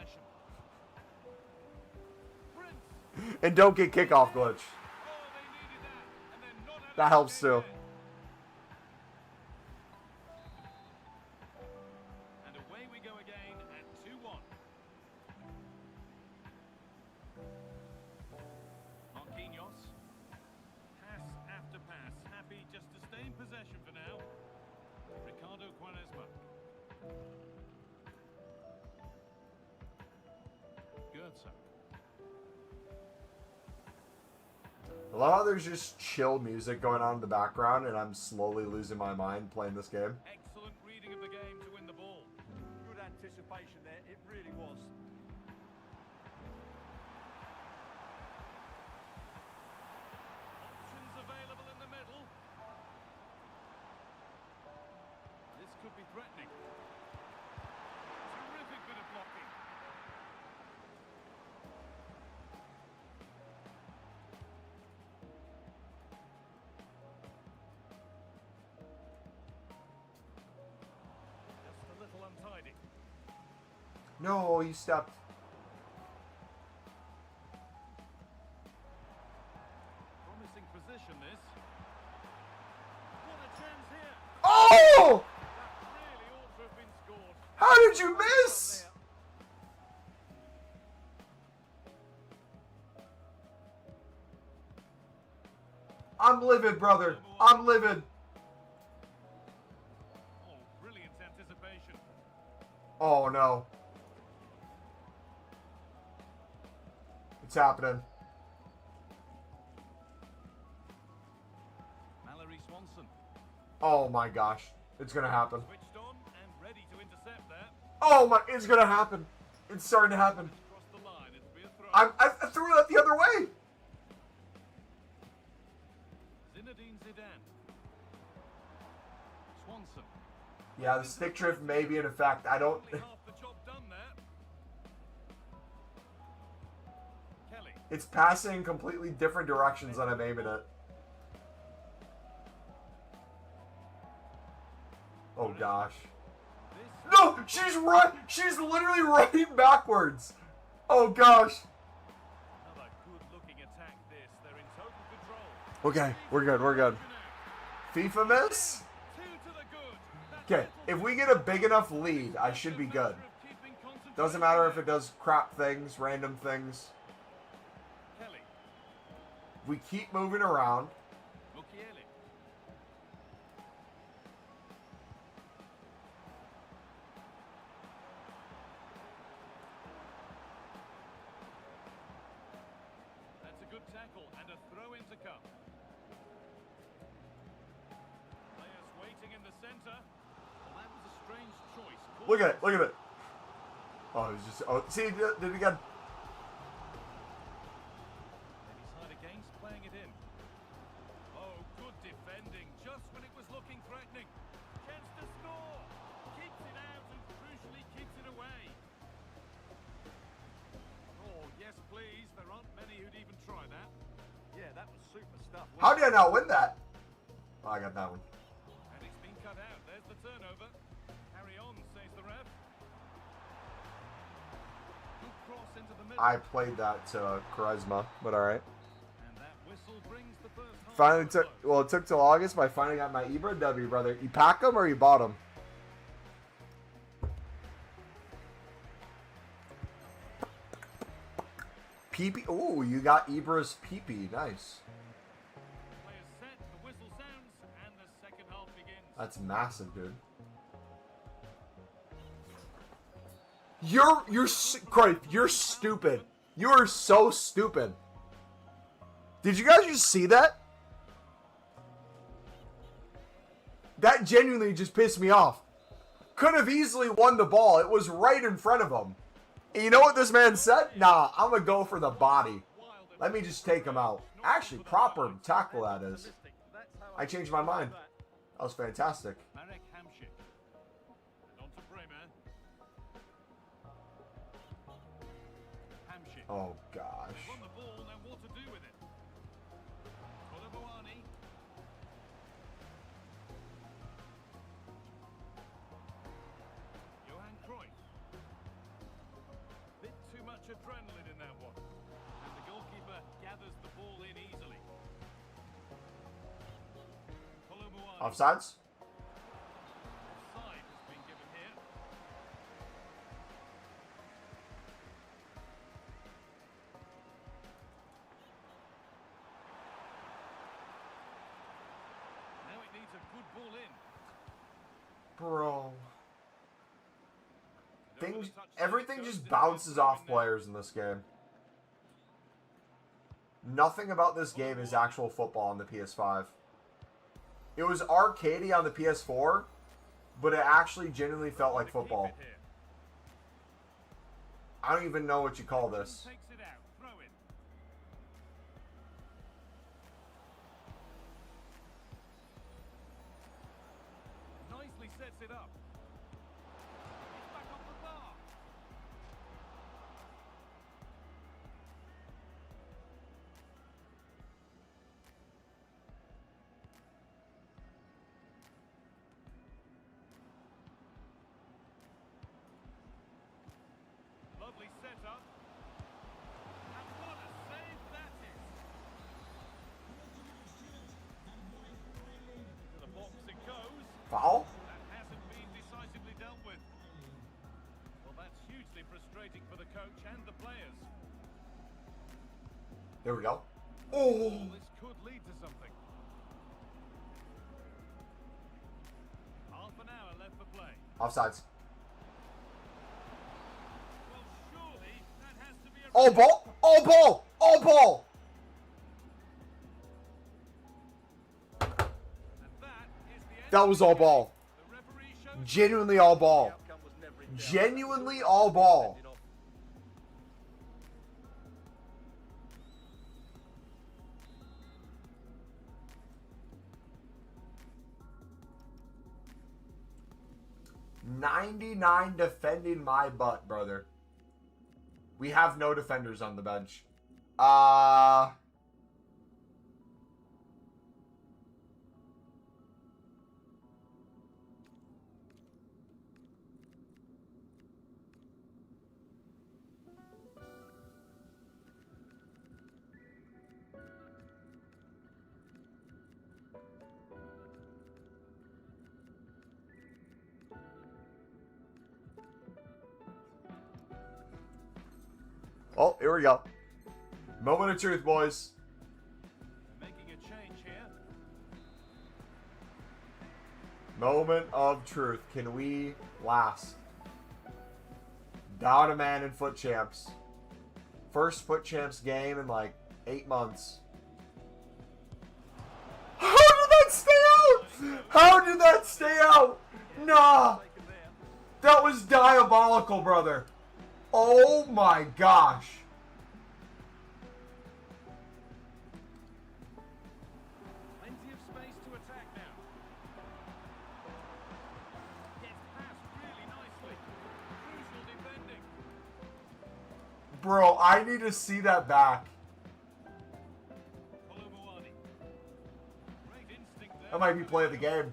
Prince. And don't get kickoff glitch. Oh, they needed that. And they're not out That of helps the too. game yet. And away we go again at 2-1. Marquinhos. Pass after pass. Happy just to stay in possession for now. Ricardo Quaresma. Goetze. I love how there's just chill music going on in the background, and I'm slowly losing my mind playing this game. Excellent reading of the game to win the ball. Good anticipation there. It really was. Options available in the middle. This could be threatening. Terrific bit of blocking. Just a little untidy. No, you stepped. Promising position this. What a chance here. Oh! That really ought to have been scored. How did you miss? I'm livid, brother. I'm livid. Oh, brilliant anticipation. Oh, no. It's happening. Mallory Swanson. Oh, my gosh. It's going to happen. Switched on and ready to intercept there. Oh, my. It's going to happen. It's starting to happen. Across the line, it'll be a throw. I threw that the other way. Zinedine Zidane. Swanson. Yeah, the stick drift may be in effect. I don't... Only half the job done there. Kelly. It's passing in completely different directions than I'm aiming it. Oh gosh. No! She's right! She's literally running backwards! Oh gosh. Another good-looking attack this. They're in total control. Okay, we're good, we're good. FIFA miss? Two to the good. Okay, if we get a big enough lead, I should be good. Doesn't matter if it does crap things, random things. Kelly. If we keep moving around. Mukiele. That's a good tackle and a throw in to come. Players waiting in the centre. Well, that was a strange choice. Look at it, look at it. Oh, it was just... Oh, see, did it again. They decide against playing it in. Oh, good defending, just when it was looking threatening. Chance to score. Keeps it out and crucially keeps it away. Oh, yes, please. There aren't many who'd even try that. Yeah, that was super stuff. How did I not win that? Oh, I got that one. And it's been cut out. There's the turnover. Carry on, says the ref. Good cross into the middle. I played that to charisma, but alright. And that whistle brings the first half Finally to a took... close. Well, it took till August, but I finally got my Ibra W, brother. You pack them or you bought them? PP. Oh, you got Ibra's PP. Nice. Players set, the whistle sounds, and the second half begins. That's massive, dude. You're Cripe, you're stupid. You are so stupid. Did you guys just see that? That genuinely just pissed me off. Could have easily won the ball. It was right in front of him. And you know what this man said? Nah, I'm going to go for the body. Let me just take him out. Actually, proper tackle that is. I changed my mind. That was fantastic. Marek Hamšík. And on to Bremer. Hamšík. Oh, gosh. Won the ball, now what to do with it? Koloboani. Johan Cruyff. Bit too much adrenaline in that one. And the goalkeeper gathers the ball in easily. Koloboani. Offsides? Offside has been given here. Now it needs a good ball in. Bro. No other Things, touch everything goes just in bounces there. off players in this game. Nothing about this game is actual football on the PS5. It was arcadey on the PS4, but it actually genuinely felt like Keep football. it here. I don't even know what you call this. Takes it out. Throw in. Nicely sets it up. He's back off the bar. Lovely setup. And what a save that is. To the box it goes. Foul? That hasn't been decisively dealt with. Well, that's hugely frustrating for the coach and the players. There we go. Oh! This could lead to something. Half an hour left for play. Offsides. Well, surely that has to be a... All ball! All ball! All ball! And that is the end. That was all ball. The referee shows... Genuinely all ball. Outcome was never in doubt. Genuinely all ball. Ended off. 99 defending my butt, brother. We have no defenders on the bench. Oh, here we go. Moment of truth, boys. Making a change here. Moment of truth. Can we last? Down a man in Foot Champs. First Foot Champs game in like 8 months. How did that stay out? How did that stay out? Nah. That was diabolical, brother. Oh my gosh. Plenty of space to attack now. Gets past really nicely. Crucial defending. Bro, I need to see that back. Great instinct there. That might be play of the game.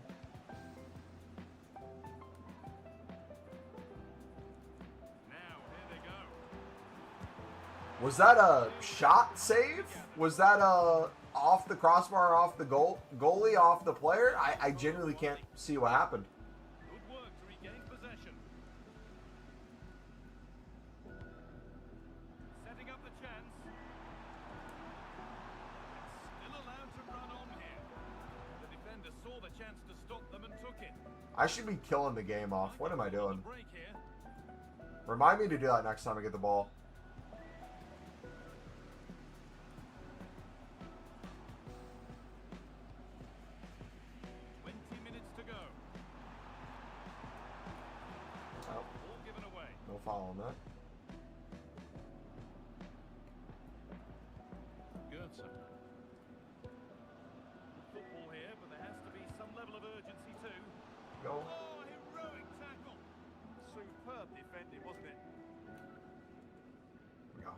Was that a shot save? Was that a off the crossbar, off the goalie, off the player? I genuinely can't see what happened. Good work to regain possession. Setting up the chance. Still allowed to run on here. The defender saw the chance to stop them and took it. I should be killing the game off. What am I doing? Break here. Remind me to do that next time I get the ball. No foul on that. Goetze. Football here, but there has to be some level of urgency too. Go. Oh, heroic tackle. Superb defending, wasn't it? Go.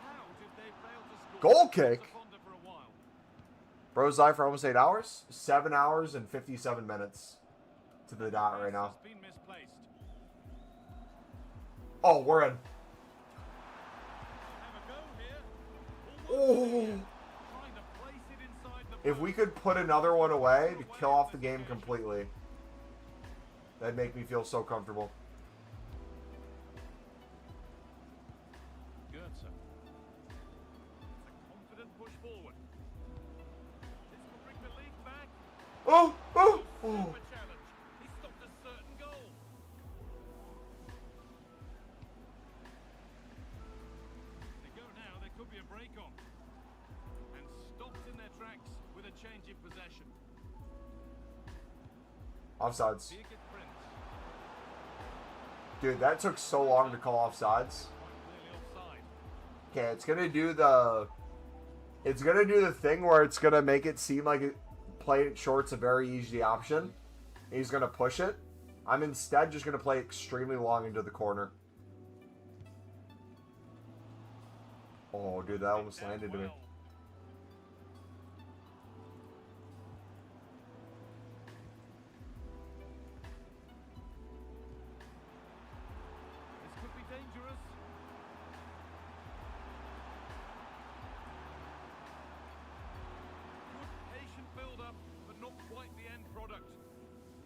How did they fail to score? Goal kick. For a while. Bro's live for almost 8 hours. 7 hours and 57 minutes to the dot right now. Been misplaced. Oh, we're in. Have a go here. Oh. Trying to place it inside the If we could put another one away to kill off the game completely, that'd make me feel so comfortable. Goetze. A confident push forward. This will bring relief back. Oh, oh, Super oh. challenge. He stopped a certain goal. They go now. There could be a break on. And stopped in their tracks with a change in possession. Offsides. Big at Prince. Dude, that took so long to call offsides. Quite clearly offside. Okay, it's gonna do the... It's gonna do the thing where it's gonna make it seem like play it short's a very easy option. He's gonna push it. I'm instead just gonna play extremely long into the corner. Oh, dude, that almost landed to me. This could be dangerous. Good patient build-up, but not quite the end product.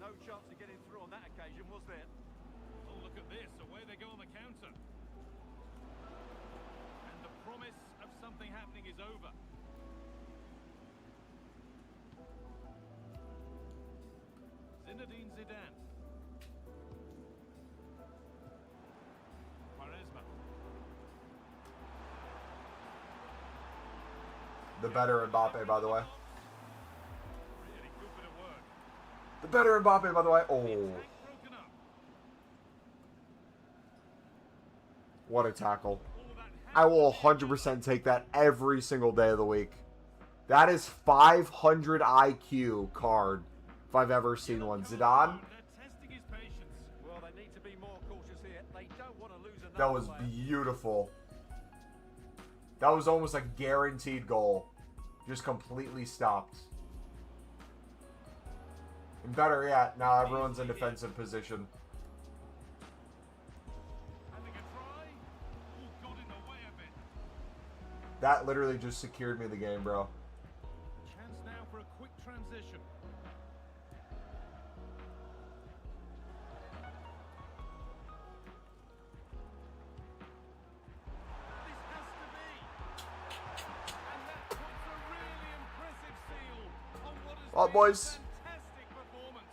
No chance of getting through on that occasion, was there? Oh, look at this. Away they go on the counter. And the promise of something happening is over. Zinedine Zidane. Quaresma. The better Mbappe, by the way. Really good bit of work. The better Mbappe, by the way. Oh, Tank broken up. what a tackle. All that I will 100% take that every single day of the week. That is 500 IQ card, if I've ever seen one. Zidane. They're testing his patience. Well, they need to be more cautious here. They don't want to lose another That was player. beautiful. That was almost a guaranteed goal. Just completely stopped. And better yet, now everyone's in defensive position. Having a try. Ooh, got in the way a bit. That literally just secured me the game, bro. Chance now for a quick transition. This has to be. And that puts a really impressive seal on what has Well, been boys. a fantastic performance.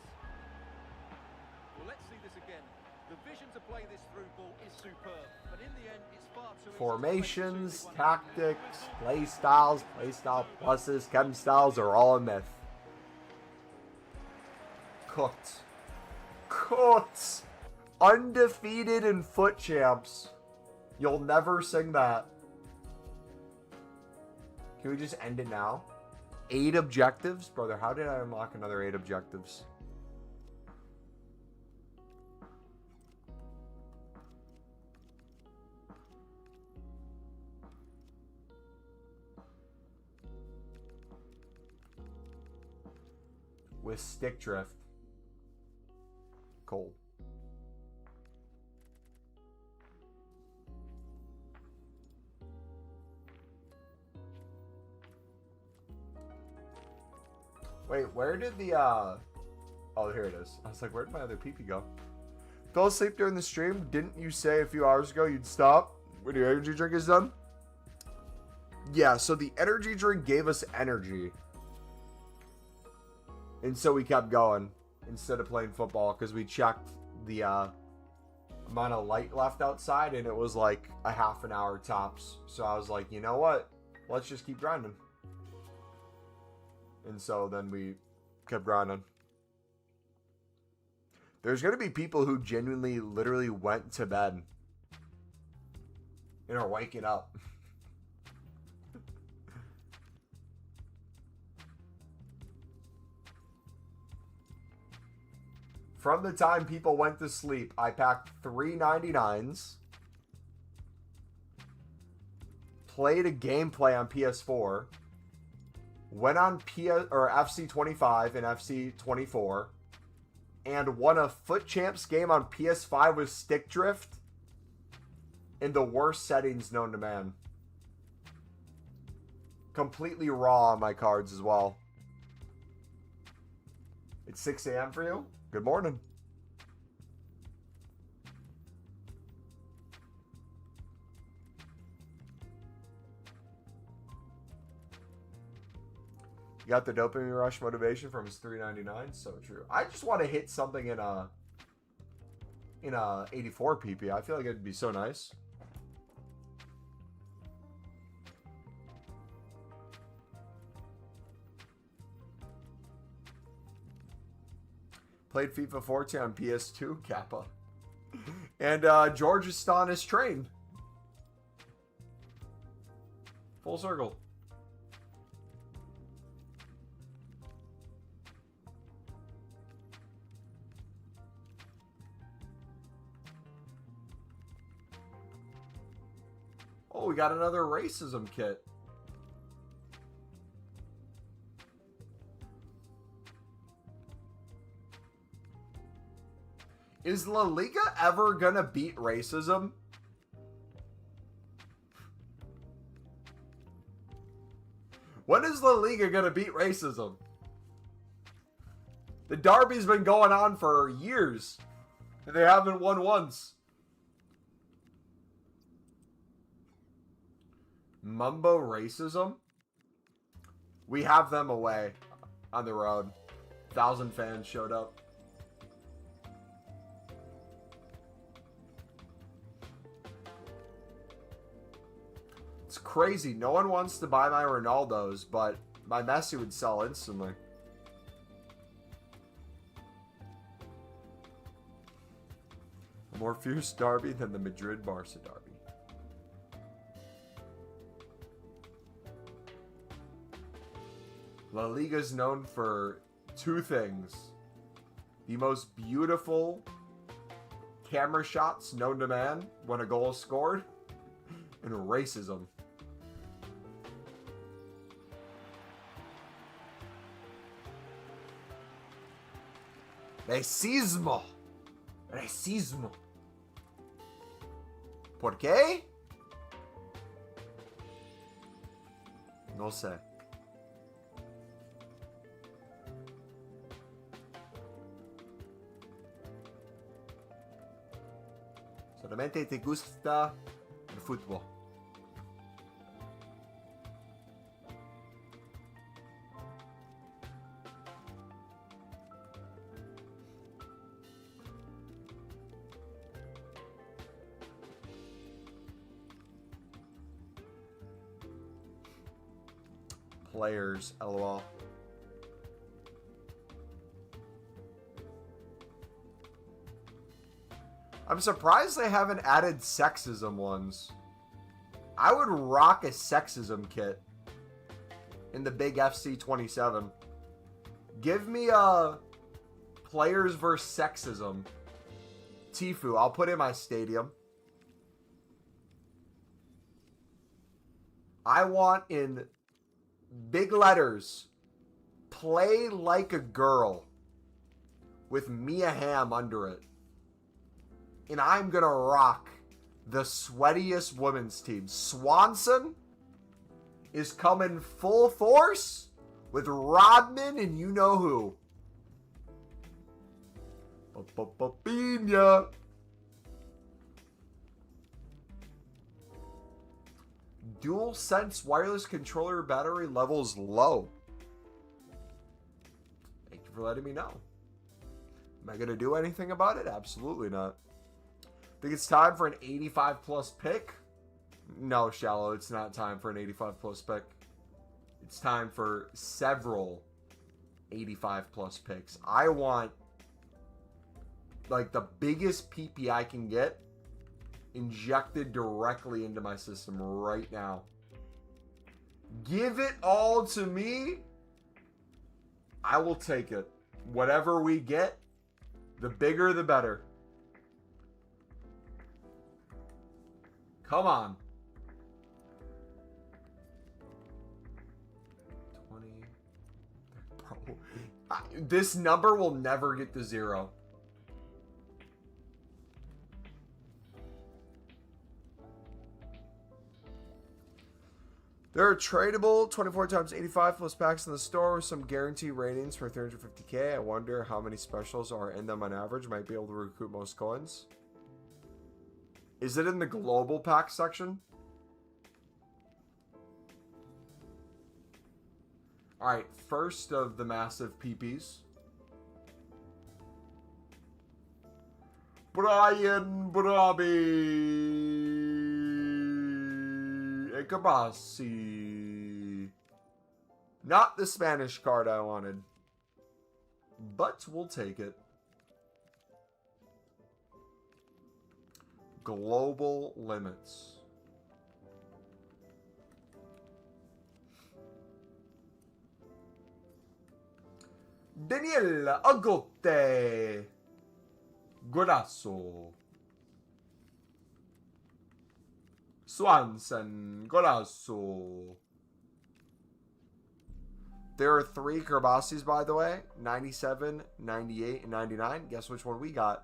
Well, let's see this again. The vision to play this through ball is superb, but in the end, it's far too easy to Formations, play the 2-1. tactics, play styles, pluses, chem styles are all a myth. Cooked. Cooked. Undefeated in foot champs. You'll never sing that. Can we just end it now? 8 objectives? Brother, how did I unlock another 8 objectives? With stick drift. Cold. Wait, where did the oh, here it is. I was like, where did my other PP go? Fell asleep during the stream. Didn't you say a few hours ago you'd stop when your energy drink is done? Yeah, so the energy drink gave us energy. And so we kept going instead of playing football because we checked the amount of light left outside and it was like a half an hour tops. So I was like, you know what? Let's just keep grinding. And so then we kept grinding. There's going to be people who genuinely literally went to bed and are waking up. From the time people went to sleep, I packed 3 99s, played a gameplay on PS4, went on FC25 and FC24, and won a Foot Champs game on PS5 with stick drift in the worst settings known to man. Completely raw on my cards as well. It's 6 a.m. for you? Good morning. You got the dopamine rush motivation from his 399. So true. I just want to hit something in a 84 PP. I feel like it'd be so nice. Played FIFA 14 on PS2, Kappa. And Georgistan is trained. Full circle. Oh, we got another racism kit. Is La Liga ever gonna beat racism? When is La Liga gonna beat racism? The derby's been going on for years, and they haven't won once. Mumbo racism? We have them away on the road. 1,000 fans showed up. It's crazy. No one wants to buy my Ronaldos, but my Messi would sell instantly. A more fierce derby than the Madrid-Barca derby. La Liga is known for two things. The most beautiful camera shots known to man when a goal is scored, and racism. Racismo. Racismo. ¿Por qué? No sé. Solamente te gusta el fútbol. Players, lol. I'm surprised they haven't added sexism ones. I would rock a sexism kit in the big FC27. Give me a players versus sexism. Tifu, I'll put in my stadium. I want in big letters, play like a girl, with Mia Hamm under it. And I'm going to rock the sweatiest women's team. Swanson is coming full force with Rodman and you know who. Pina. DualSense wireless controller battery levels low. Thank you for letting me know. Am I going to do anything about it? Absolutely not. Think it's time for an 85 plus pick? No, Shallow, it's not time for an 85 plus pick. It's time for several 85 plus picks. I want like the biggest PP I can get injected directly into my system right now. Give it all to me. I will take it. Whatever we get, the bigger the better. Come on. 20. Bro. This number will never get to 0. There are tradable 24 times 85 plus packs in the store with some guarantee ratings for 350k. I wonder how many specials are in them on average. Might be able to recruit most coins. Is it in the global pack section? Alright, first of the massive PPs. Brian Brabi Ekabasi. Not the Spanish card I wanted. But we'll take it. Global limits. Daniel Agote. Golazo. Swanson. Golazo. There are 3 Kerbasis, by the way. 97, 98, and 99. Guess which one we got?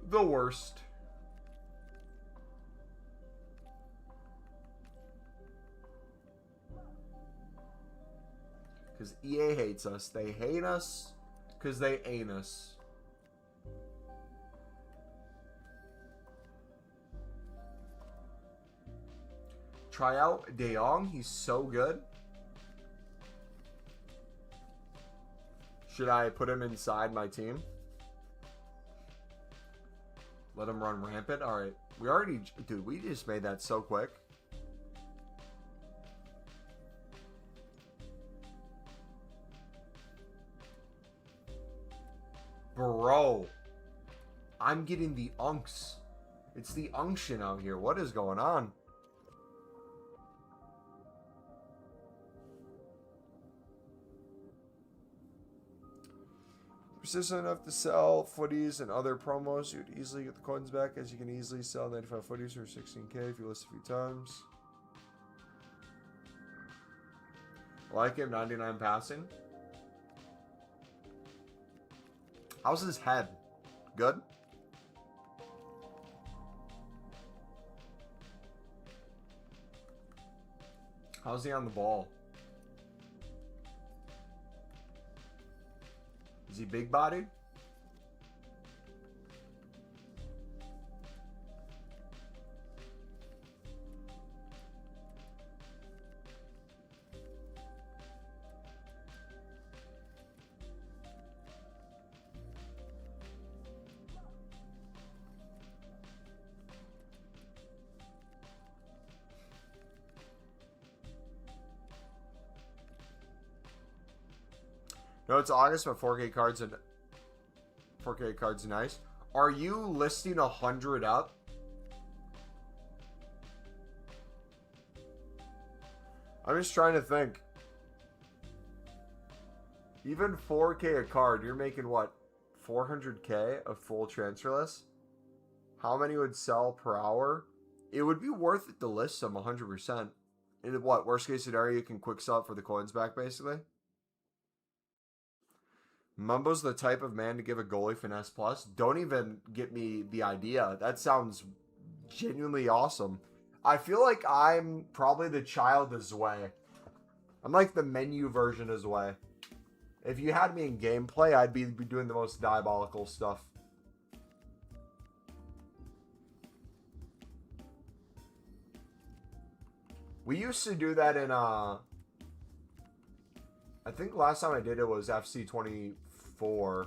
The worst. Because EA hates us. They hate us because they ain't us. Try out De Jong. He's so good. Should I put him inside my team? Let him run rampant? Alright. We already... Dude, we just made that so quick. Bro, I'm getting the unks. It's the unction out here. What is going on? Persistent enough to sell footies and other promos, you would easily get the coins back, as you can easily sell 95 footies for 16k if you list a few times. I like him, 99 passing. How's his head? Good? How's he on the ball? Is he big bodied? No, it's August, but 4K cards and 4K cards are nice. Are you listing 100 up? I'm just trying to think. Even 4K a card, you're making what? 400K of full transfer list? How many would sell per hour? It would be worth it to list them 100%. In what? Worst case scenario, you can quick sell it for the coins back, basically. Mumbo's the type of man to give a goalie finesse plus. Don't even get me the idea. That sounds genuinely awesome. I feel like I'm probably the child of Zwei. I'm like the menu version of Zwei. If you had me in gameplay, I'd be doing the most diabolical stuff. We used to do that in I think last time I did it was FC24,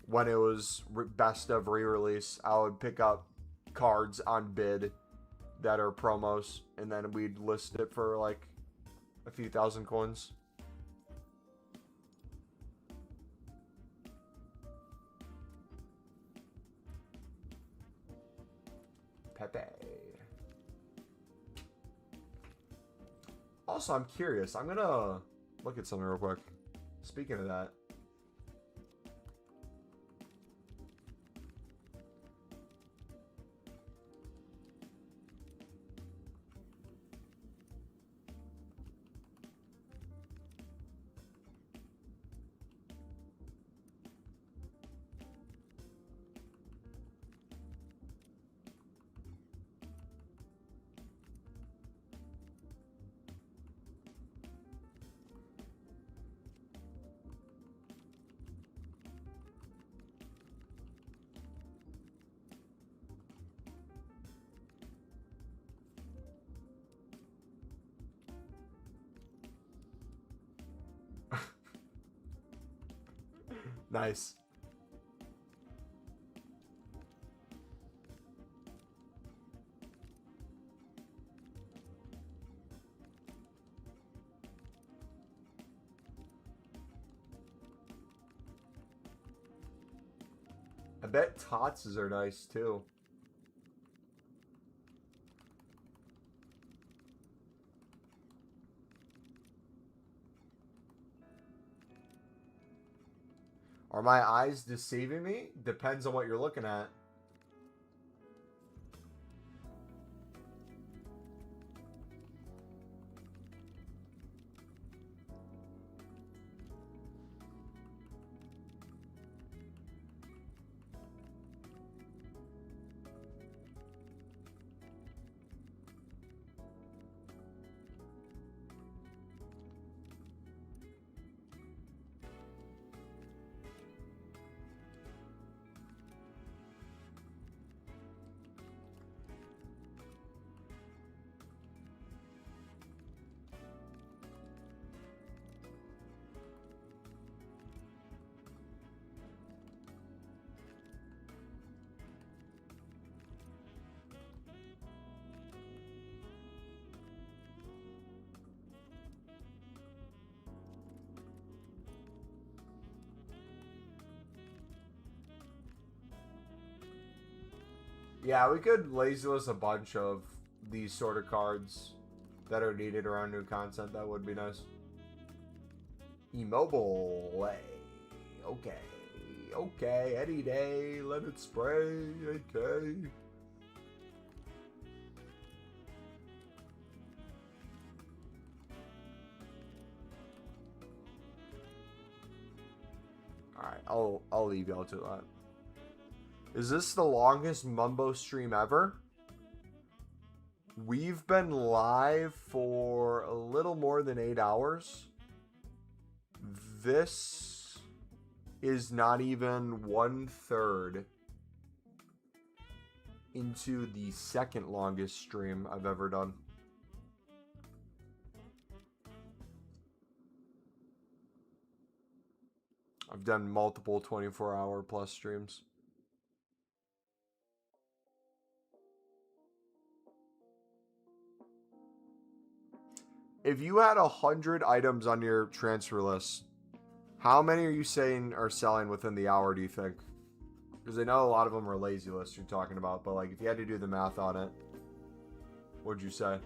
when it was best of re-release. I would pick up cards on bid that are promos, and then we'd list it for like a few thousand coins. Pepe. Also, I'm curious. I'm gonna look at something real quick. Speaking of that. Nice. I bet Tots are nice too. Are my eyes deceiving me? Depends on what you're looking at. Yeah, we could lazy list a bunch of these sort of cards that are needed around new content. That would be nice. Immobile. Okay. Okay, any day, let it spray, okay. Alright, I'll leave y'all to that. Is this the longest Mumbo stream ever? We've been live for a little more than 8 hours. This is not even 1/3 into the second longest stream I've ever done. I've done multiple 24-hour plus streams. If you had 100 items on your transfer list, how many are you saying are selling within the hour, do you think? Because I know a lot of them are lazy lists you're talking about, but like if you had to do the math on it, what'd you say?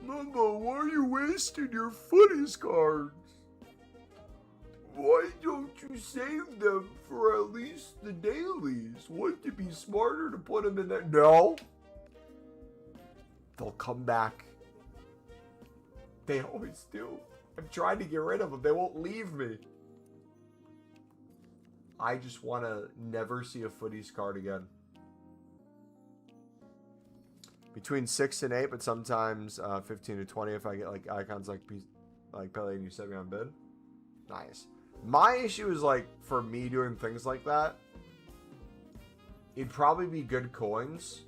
Mumbo, why are you wasting your FUTTIES cards? Why don't you save them for at least the dailies? Wouldn't it be smarter to put them in there? No. They'll come back. They always do. I'm trying to get rid of them. They won't leave me. I just want to never see a FUTTIES card again. Between 6 and 8, but sometimes 15 to 20 if I get like icons like Pele and you set me on bid. Nice. My issue is like for me doing things like that, it'd probably be good coins.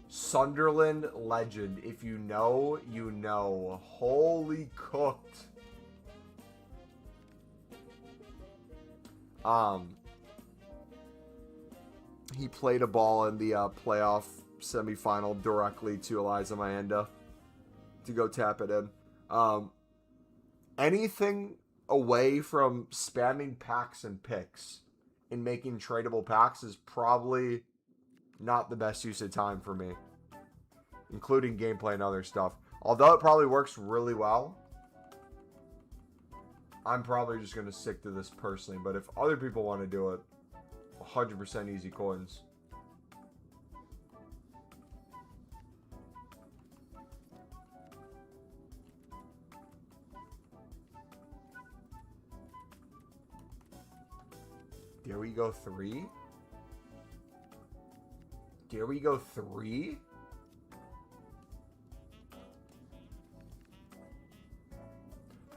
Sunderland Legend. If you know, you know. Holy cooked. He played a ball in the playoff semifinal directly to Eliza Mayenda to go tap it in. Anything away from spamming packs and picks and making tradable packs is probably not the best use of time for me, including gameplay and other stuff. Although it probably works really well, I'm probably just going to stick to this personally. But if other people want to do it, 100% easy coins. There we go, 3. There we go, 3.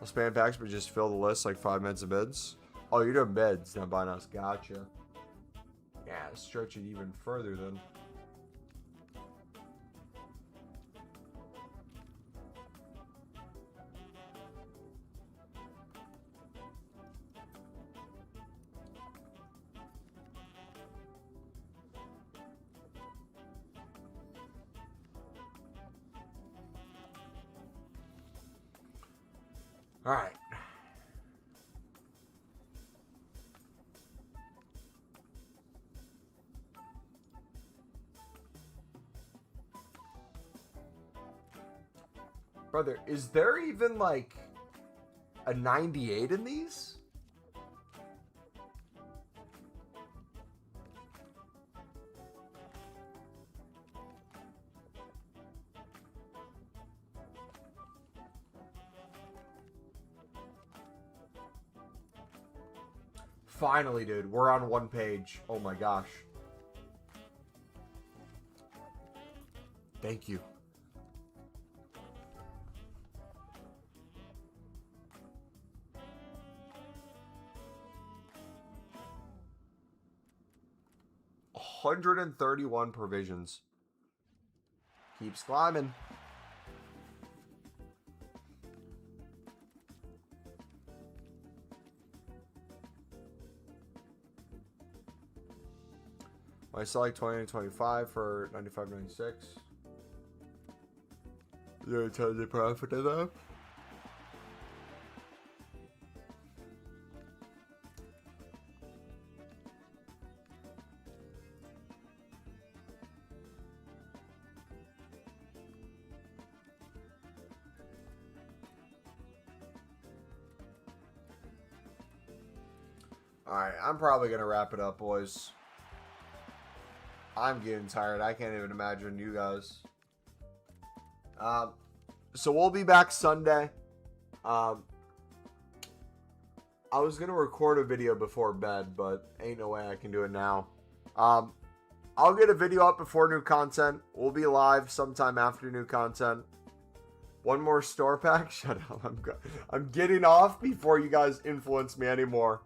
I'll spam packs, but just fill the list like 5 minutes of bids. Oh, you're doing bids, not buying us. Gotcha. Yeah, stretch it even further then. All right. Brother, is there even like a 98 in these? Finally, dude, we're on one page. Oh my gosh. Thank you. $131 provisions. Keeps climbing. I select 20 and 25 for 95.96. You're totally profit of that. Alright, I'm probably going to wrap it up, boys. I'm getting tired. I can't even imagine you guys. So we'll be back Sunday. I was going to record a video before bed, but ain't no way I can do it now. I'll get a video up before new content. We'll be live sometime after new content. One more store pack? Shut up. I'm getting off before you guys influence me anymore.